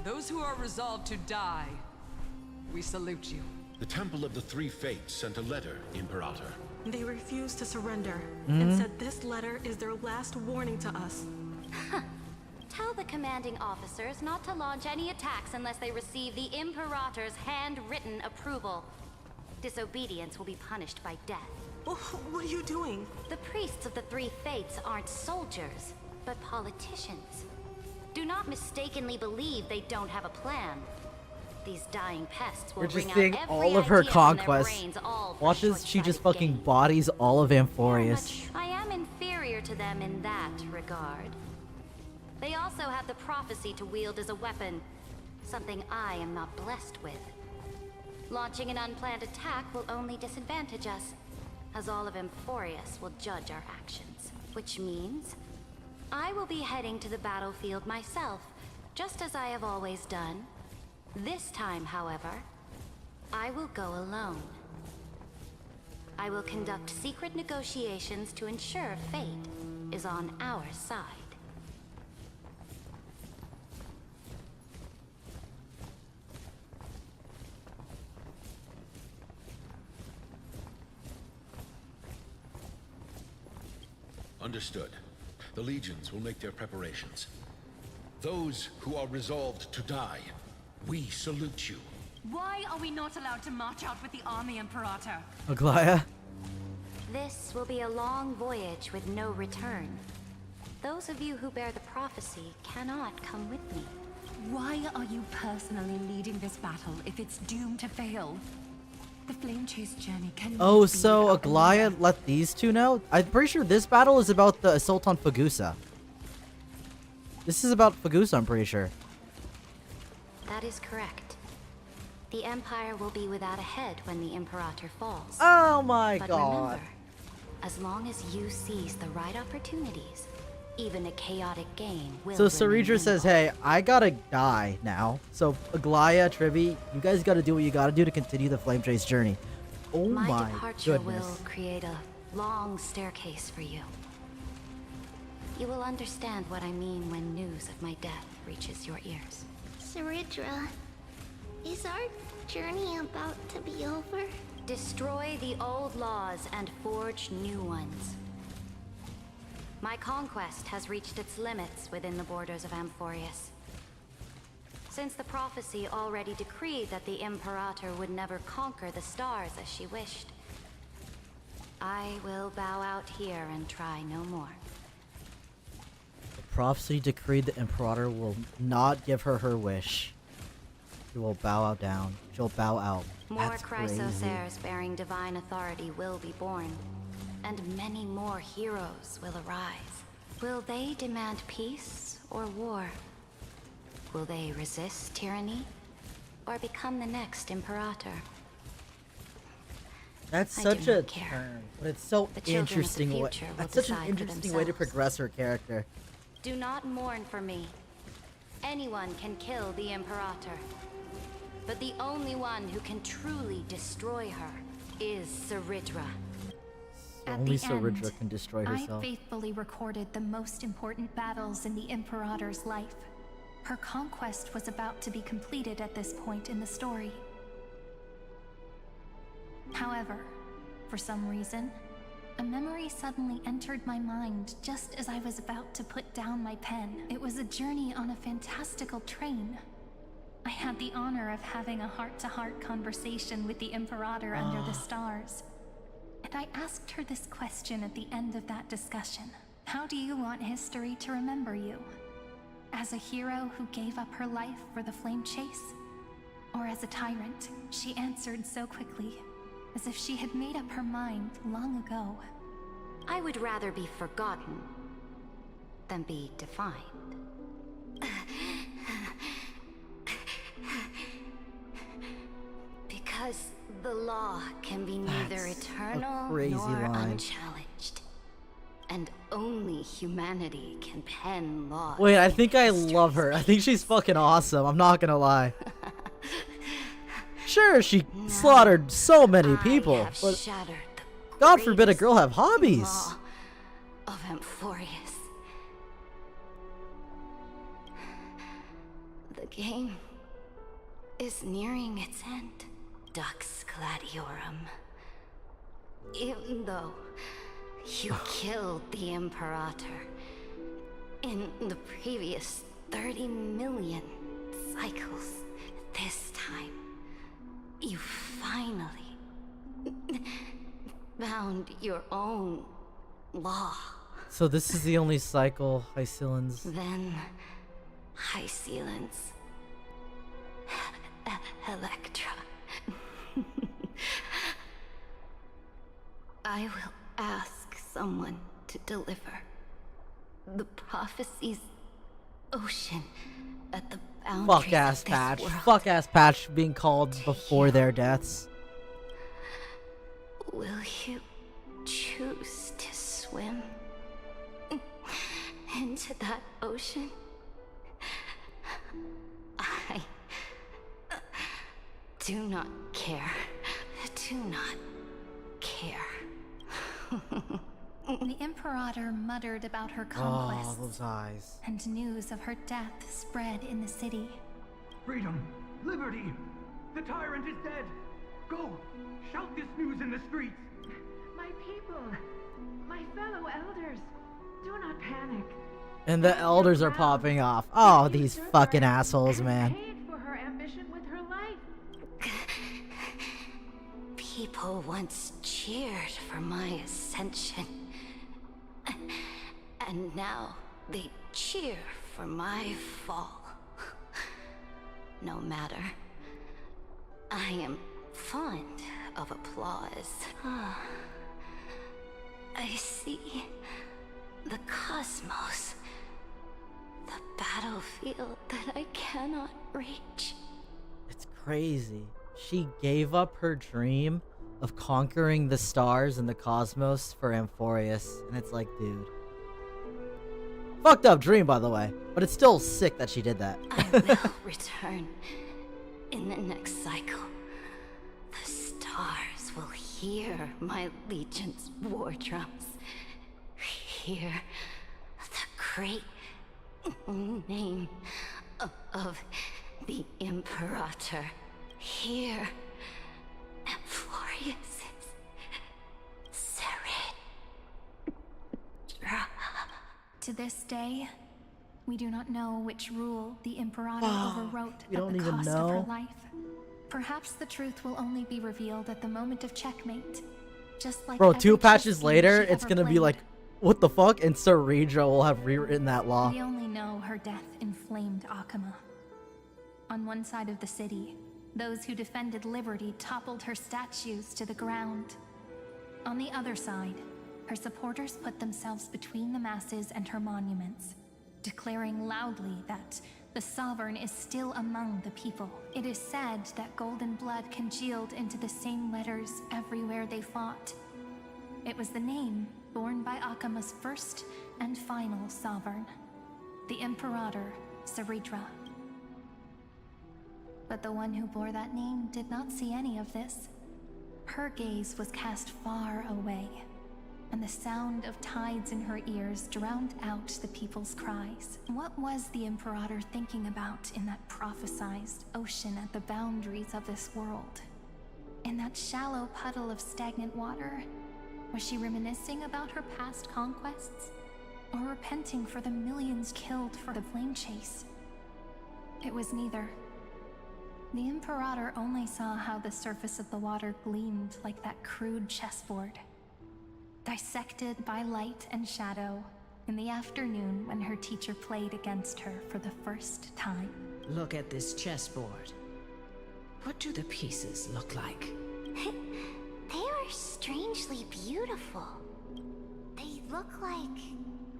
Those who are resolved to die, we salute you. The Temple of the Three Fates sent a letter, Imperator. They refused to surrender and said this letter is their last warning to us. Tell the commanding officers not to launch any attacks unless they receive the Imperator's handwritten approval. Disobedience will be punished by death. What are you doing? The priests of the Three Fates aren't soldiers, but politicians. Do not mistakenly believe they don't have a plan. These dying pests will You're just bring seeing out every all of her idea from their conquests. brains, all for Watch as she just short-sighted fucking gain. bodies all of Amphorius. I am inferior to them in that regard. They also have the prophecy to wield as a weapon, something I am not blessed with. Launching an unplanned attack will only disadvantage us, as all of Amphorius will judge our actions. Which means, I will be heading to the battlefield myself, just as I have always done. This time, however, I will go alone. I will conduct secret negotiations to ensure fate is on our side. Understood. The legions will make their preparations. Those who are resolved to die, we salute you. Why are we not allowed to march out with the army, Imperator? Aglaya? This will be a long voyage with no return. Those of you who bear the prophecy cannot come with me. Why are you personally leading this battle if it's doomed to fail? The Flame Chase journey can. Oh, so Aglaya let these two know? I'm pretty sure this battle is about the assault on Fagusa. This is about Fagusa, I'm pretty sure. That is correct. The Empire will be without a head when the Imperator falls. Oh my but god. Remember, as long as you seize the right opportunities, even a chaotic game will So remain Saridra says, hey, I gotta die now. So Aglaya, Trivi, you guys gotta do what you gotta do to continue the Flame Chase journey. Oh my departure goodness. will create a long staircase for you. You will understand what I mean when news of my death reaches your ears. Saridra, is our journey about to be over? Destroy the old laws and forge new ones. My conquest has reached its limits within the borders of Amphorius. Since the prophecy already decreed that the Imperator would never conquer the stars as she wished, I will bow out here and try no more. The prophecy decreed the Imperator will not give her her wish. She will bow out down. She'll bow out. More That's crazy. Chrysosaurs bearing divine authority will be born, and many more heroes will arise. Will they demand peace or war? Will they resist tyranny or become the next Imperator? That's I such do a not care. turn, but it's so The children of the interesting. future will That's such an decide for interesting way to themselves. progress her character. Do not mourn for me. Anyone can kill the Imperator. But the only one who can truly destroy her is Saridra. At Only the Saridra end, can destroy I herself. faithfully recorded the most important battles in the Imperator's life. Her conquest was about to be completed at this point in the story. However, for some reason, a memory suddenly entered my mind just as I was about to put down my pen. It was a journey on a fantastical train. I had the honor of having a heart-to-heart conversation with the Imperator under the stars. And I asked her this question at the end of that discussion. How do you want history to remember you? As a hero who gave up her life for the Flame Chase? Or as a tyrant? She answered so quickly, as if she had made up her mind long ago. I would rather be forgotten than be defined. Because the law can be neither That's eternal a crazy nor line. unchallenged. And only humanity can pen laws. Wait, I think I love her. I think she's fucking awesome. I'm not gonna lie. Sure, she slaughtered so many people, but shattered God forbid a girl have hobbies. law of Amphorius. The game is nearing its end. Dux Gladiorum. Even though you killed the Imperator in the previous 30 million cycles, this time you finally found your own law. So this is the only cycle Hycillans. Then Hycillans Electra. I will ask someone to deliver the prophecy's ocean at the boundaries Fuck ass of this Patch. world. Fuck ass Patch being called before their deaths. Will you choose to swim into that ocean? I do not care. Do not care. The Imperator muttered about her conquests, Oh, those eyes. and news of her death spread in the city. Freedom! Liberty! The tyrant is dead! Go! Shout this news in the streets! My people, my fellow elders, do not panic. And the elders are popping off. Oh, these fucking assholes, man. Paid for her ambition with her life. People once cheered for my ascension. And now they cheer for my fall. No matter. I am fond of applause. I see the cosmos. The battlefield that I cannot reach. It's crazy. She gave up her dream of conquering the stars and the cosmos for Amphorius. And it's like, dude. Fucked up dream, by the way. But it's still sick that she did that. I will return in the next cycle. The stars will hear my legion's war drums. Hear the great name of the Imperator. Hear Amphorius's To this day, we do not know which rule the Imperator Wow, overwrote we at don't the even cost of know. her life. Perhaps the truth will only be revealed at the moment of checkmate. Just like Bro, every 2 chess patches game later, she it's ever gonna be played. like, what the fuck? And Sir Redra will have rewritten that law. We only know her death inflamed Akama. On one side of the city, those who defended liberty toppled her statues to the ground. On the other side, her supporters put themselves between the masses and her monuments, declaring loudly that the Sovereign is still among the people. It is said that golden blood congealed into the same letters everywhere they fought. It was the name borne by Akama's first and final Sovereign, the Imperator Saridra. But the one who bore that name did not see any of this. Her gaze was cast far away, and the sound of tides in her ears drowned out the people's cries. What was the Imperator thinking about in that prophesized ocean at the boundaries of this world? In that shallow puddle of stagnant water, was she reminiscing about her past conquests? Or repenting for the millions killed for the flame chase? It was neither. The Imperator only saw how the surface of the water gleamed like that crude chessboard, dissected by light and shadow in the afternoon when her teacher played against her for the first time. Look at this chessboard. What do the pieces look like? They are strangely beautiful. They look like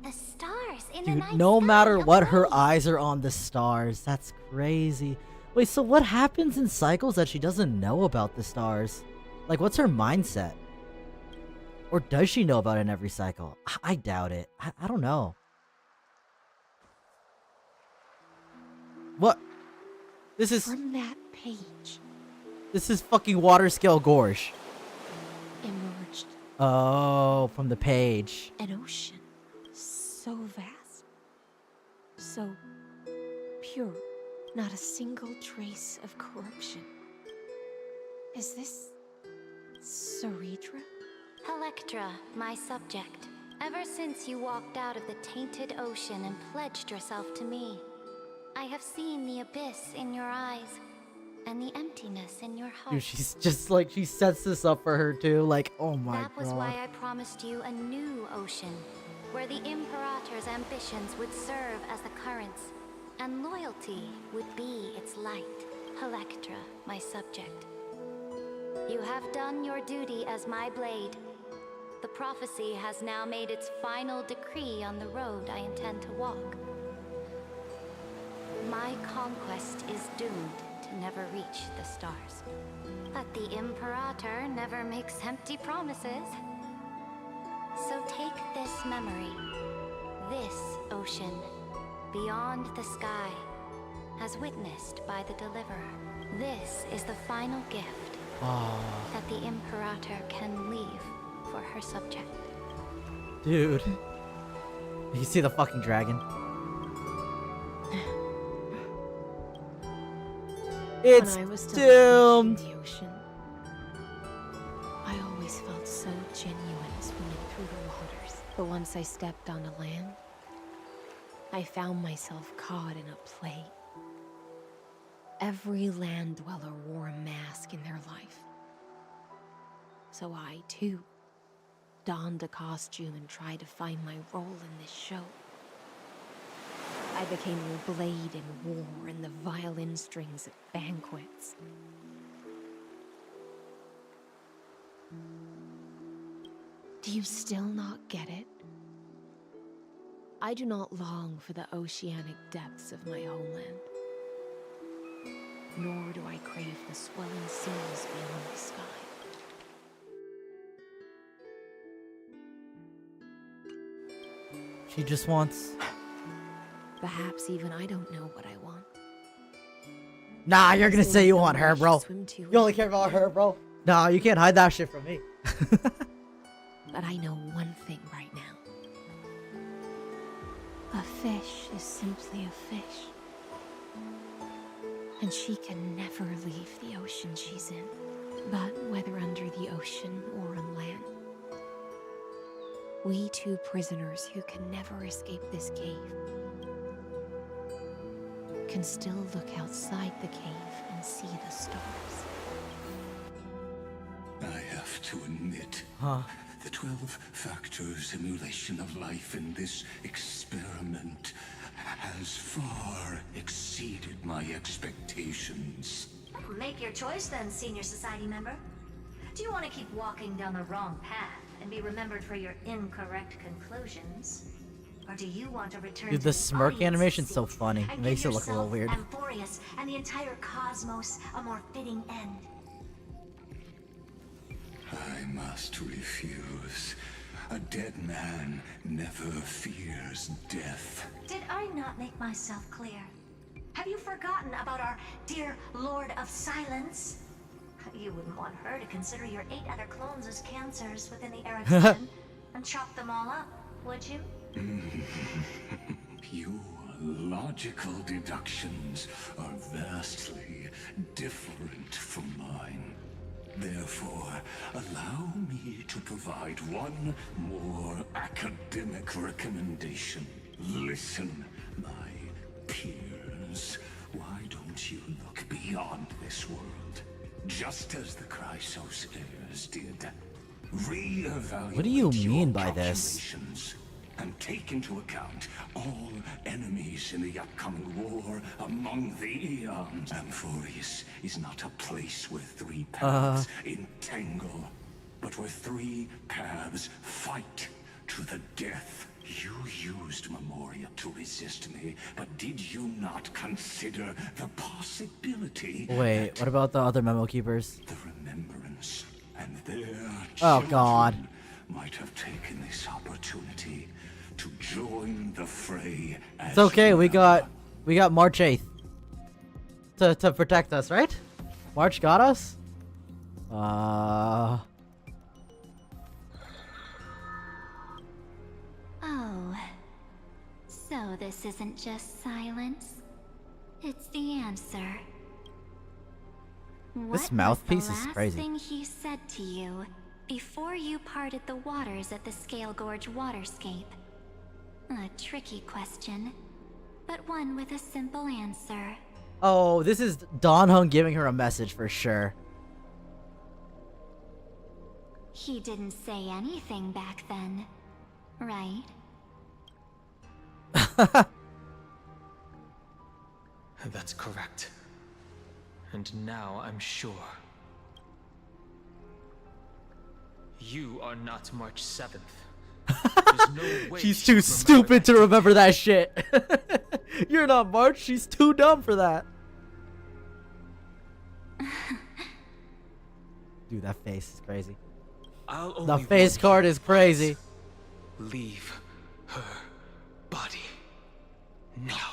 the stars in the Dude, night no sky matter up what, her above. eyes are on the stars. That's crazy. Wait, so what happens in cycles that she doesn't know about the stars? Like, what's her mindset? Or does she know about it in every cycle? I doubt it. I don't know. What? This is... From that page This is fucking water scale Gorge. emerged Oh, from the page. an ocean so vast, so pure, not a single trace of corruption. Is this Saridra? Electra, my subject. Ever since you walked out of the tainted ocean and pledged yourself to me, I have seen the abyss in your eyes and the emptiness in your heart. Dude, she's just like, she sets this up for her too. Like, oh my That was god. why I promised you a new ocean, where the Imperator's ambitions would serve as the currents, and loyalty would be its light. Electra, my subject. You have done your duty as my blade. The prophecy has now made its final decree on the road I intend to walk. My conquest is doomed to never reach the stars. But the Imperator never makes empty promises. So take this memory, this ocean, beyond the sky, as witnessed by the Deliverer. This is the final gift that the Imperator can leave for her subject. Dude. You see the fucking dragon? It's when I was still doomed. in the ocean, I always felt so genuine swimming through the waters. But once I stepped onto land, I found myself caught in a play. Every land dweller wore a mask in their life. So I, too, donned a costume and tried to find my role in this show. I became the blade in war and the violin strings at banquets. Do you still not get it? I do not long for the oceanic depths of my homeland. Nor do I crave the swelling seas beyond the sky. She just wants... Perhaps even I don't know what I want. Nah, you're gonna say you want her, bro. You only care about her, bro. Nah, you can't hide that shit from me. But I know one thing right now. A fish is simply a fish. And she can never leave the ocean she's in. But whether under the ocean or on land, we two prisoners who can never escape this cave can still look outside the cave and see the stars. I have to admit, the 12-factor simulation of life in this experiment has far exceeded my expectations. Make your choice then, senior society member. Do you want to keep walking down the wrong path and be remembered for your incorrect conclusions? Or do you want to return Dude, to the the smirk audience animation's seat so funny. It and makes give it look a little weird. yourself, Amphorius, and the entire cosmos a more fitting end? I must refuse. A dead man never fears death. Did I not make myself clear? Have you forgotten about our dear Lord of Silence? You wouldn't want her to consider your 8 other clones as cancers within the Ericsson and chop them all up, would you? Your logical deductions are vastly different from mine. Therefore, allow me to provide one more academic recommendation. Listen, my peers. Why don't you look beyond this world? Just as the Chrysos heirs did. Reevaluate What do you mean your by this? calculations and take into account all enemies in the upcoming war among the eons. Amphorius is not a place where 3 paths entangle, but where 3 paths fight to the death. You used Memoria to resist me, but did you not consider the possibility? Wait, what about the other memo keepers? The remembrance and their Oh god. might have taken this opportunity to join the fray. It's okay, we got March 8th to protect us, right? March got us? Oh, so this isn't just silence. It's the answer. This What mouthpiece was is the last crazy. thing he said to you before you parted the waters at the Scale Gorge waterscape? A tricky question, but one with a simple answer. Oh, this is Don Hung giving her a message for sure. He didn't say anything back then, right? That's correct. And now I'm sure. You are not March 7th. There's no way She's she'd too remember stupid to remember that shit. You're not March. She's too dumb for that. Dude, that face is crazy. I'll The only face want card you is crazy. Leave her body now.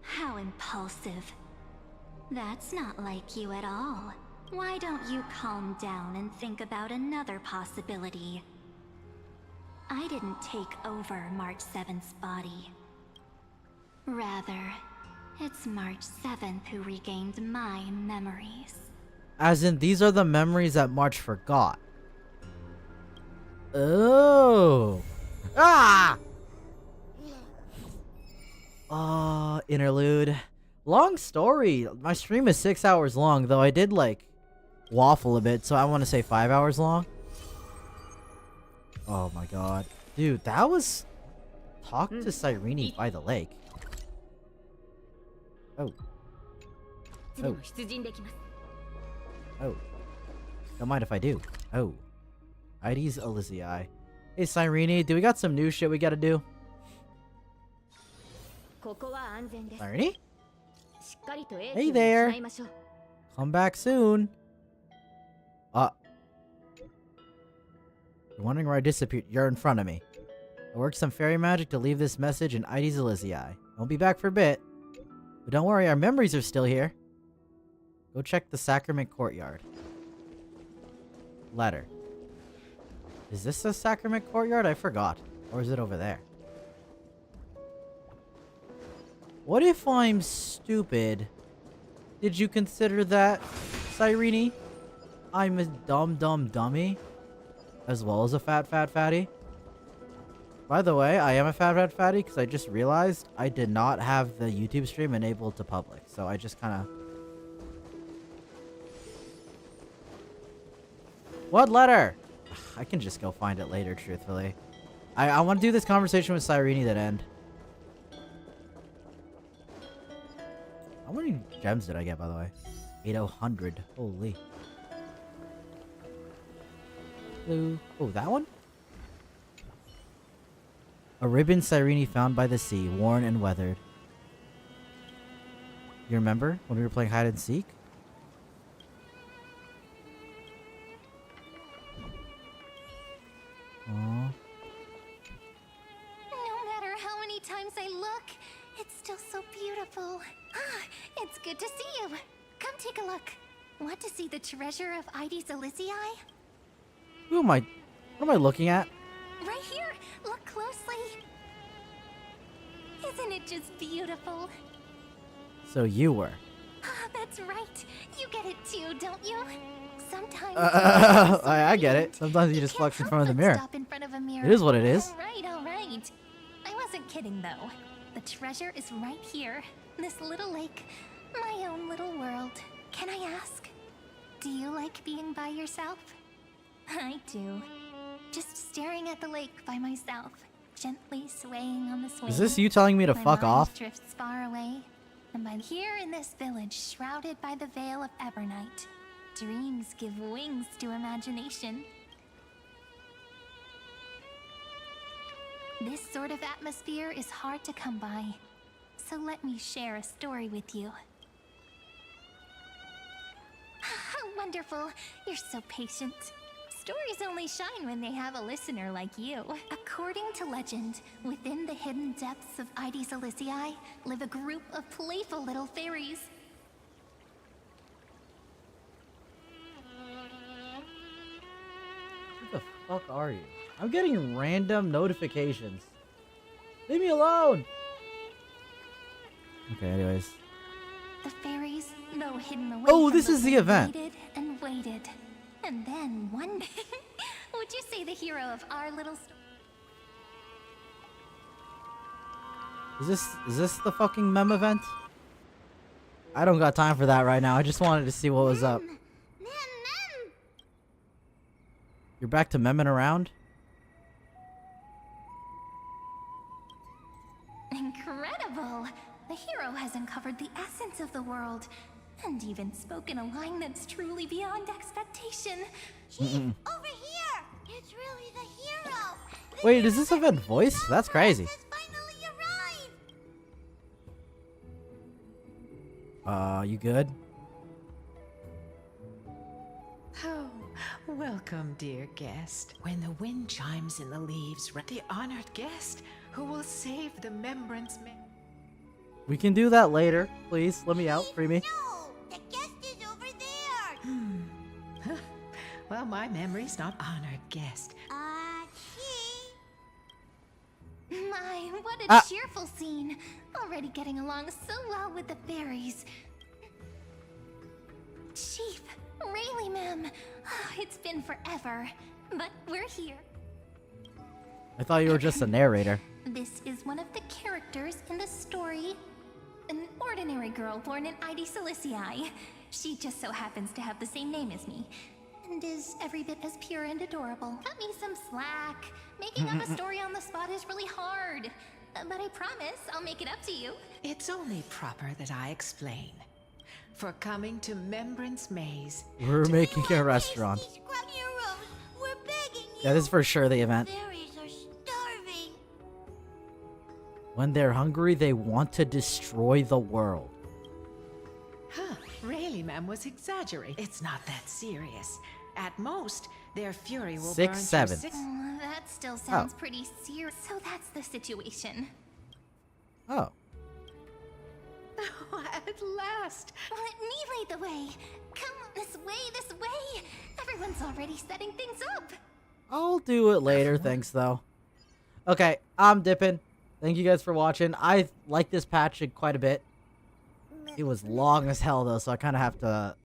How impulsive. That's not like you at all. Why don't you calm down and think about another possibility? I didn't take over March 7th's body. Rather, it's March 7th who regained my memories. As in, these are the memories that March forgot. Oh. Ah! Interlude. Long story. My stream is 6 hours long, though I did, like, waffle a bit, so I want to say 5 hours long. Oh my god. Dude, that was... Talk to Cyrene by the lake. Oh. Oh. Oh. Don't mind if I do. Oh. ID's Elysiai. Hey, Cyrene, do we got some new shit we gotta do? Cyrene? Hey there! Come back soon! You're wondering where I disappeared? You're in front of me. I worked some fairy magic to leave this message in ID's Elysiai. Won't be back for a bit. But don't worry, our memories are still here. Go check the Sacrament Courtyard. Letter. Is this the Sacrament Courtyard? I forgot. Or is it over there? What if I'm stupid? Did you consider that, Cyrene? I'm a dumb dummy? As well as a fat fatty? By the way, I am a fat fatty because I just realized I did not have the YouTube stream enabled to public. So I just kind of... What letter? I can just go find it later, truthfully. I want to do this conversation with Cyrene that end. How many gems did I get, by the way? 8,000. Holy. Blue. Oh, that one? A ribbon Cyrene found by the sea, worn and weathered. You remember when we were playing hide and seek? Aww. No matter how many times I look, it's still so beautiful. Ah, it's good to see you. Come take a look. Want to see the treasure of ID's Elysiai? Who am I? What am I looking at? Right here. Look closely. Isn't it just beautiful? So you were. Ah, that's right. You get it too, don't you? Sometimes. I get it. Sometimes you just flex in front of the mirror. Stop in front of a mirror. It is what it is. All right. I wasn't kidding though. The treasure is right here. This little lake. My own little world. Can I ask? Do you like being by yourself? I do. Just staring at the lake by myself, gently swaying on the swing. Is this you telling me to fuck off? Drifts far away, and I'm here in this village, shrouded by the veil of Evernight. Dreams give wings to imagination. This sort of atmosphere is hard to come by, so let me share a story with you. How wonderful! You're so patient. Stories only shine when they have a listener like you. According to legend, within the hidden depths of ID's Elysiai live a group of playful little fairies. Who the fuck are you? I'm getting random notifications. Leave me alone! Okay, anyways. The fairies, though hidden away Oh, from this is the them, event. waited and waited. And then one day, would you say the hero of our little story? Is this the fucking mem event? I don't got time for that right now. I just wanted to see what was up. You're back to memming around? Incredible! The hero has uncovered the essence of the world. And even spoken a line that's truly beyond expectation. Chief, over here! It's really the hero! Wait, is this event voice? That's crazy. You good? Oh, welcome, dear guest. When the wind chimes in the leaves, the honored guest who will save the remembrance. We can do that later. Please, let me out. Free me. No! The guest is over there! Well, my memory's not honored guest. My, what a cheerful scene. Already getting along so well with the fairies. Chief, Rayleigh, ma'am. It's been forever, but we're here. I thought you were just a narrator. This is one of the characters in the story. An ordinary girl born in Ide Silicii. She just so happens to have the same name as me. And is every bit as pure and adorable. Cut me some slack. Making up a story on the spot is really hard. But I promise I'll make it up to you. It's only proper that I explain. For coming to Remembrance Maze. We're making a restaurant. Scrub heroes, we're begging you! Yeah, this is for sure the event. Fairies are starving! When they're hungry, they want to destroy the world. Huh, Rayleigh, ma'am, was exaggerating. It's not that serious. At most, their fury will burn 6-7. Oh, that still sounds pretty serious. So that's the situation. Oh. Oh, at last! Let me lead the way. Come this way, this way. Everyone's already setting things up. I'll do it later, thanks though. Okay, I'm dipping. Thank you guys for watching. I like this patch quite a bit. It was long as hell though, so I kind of have to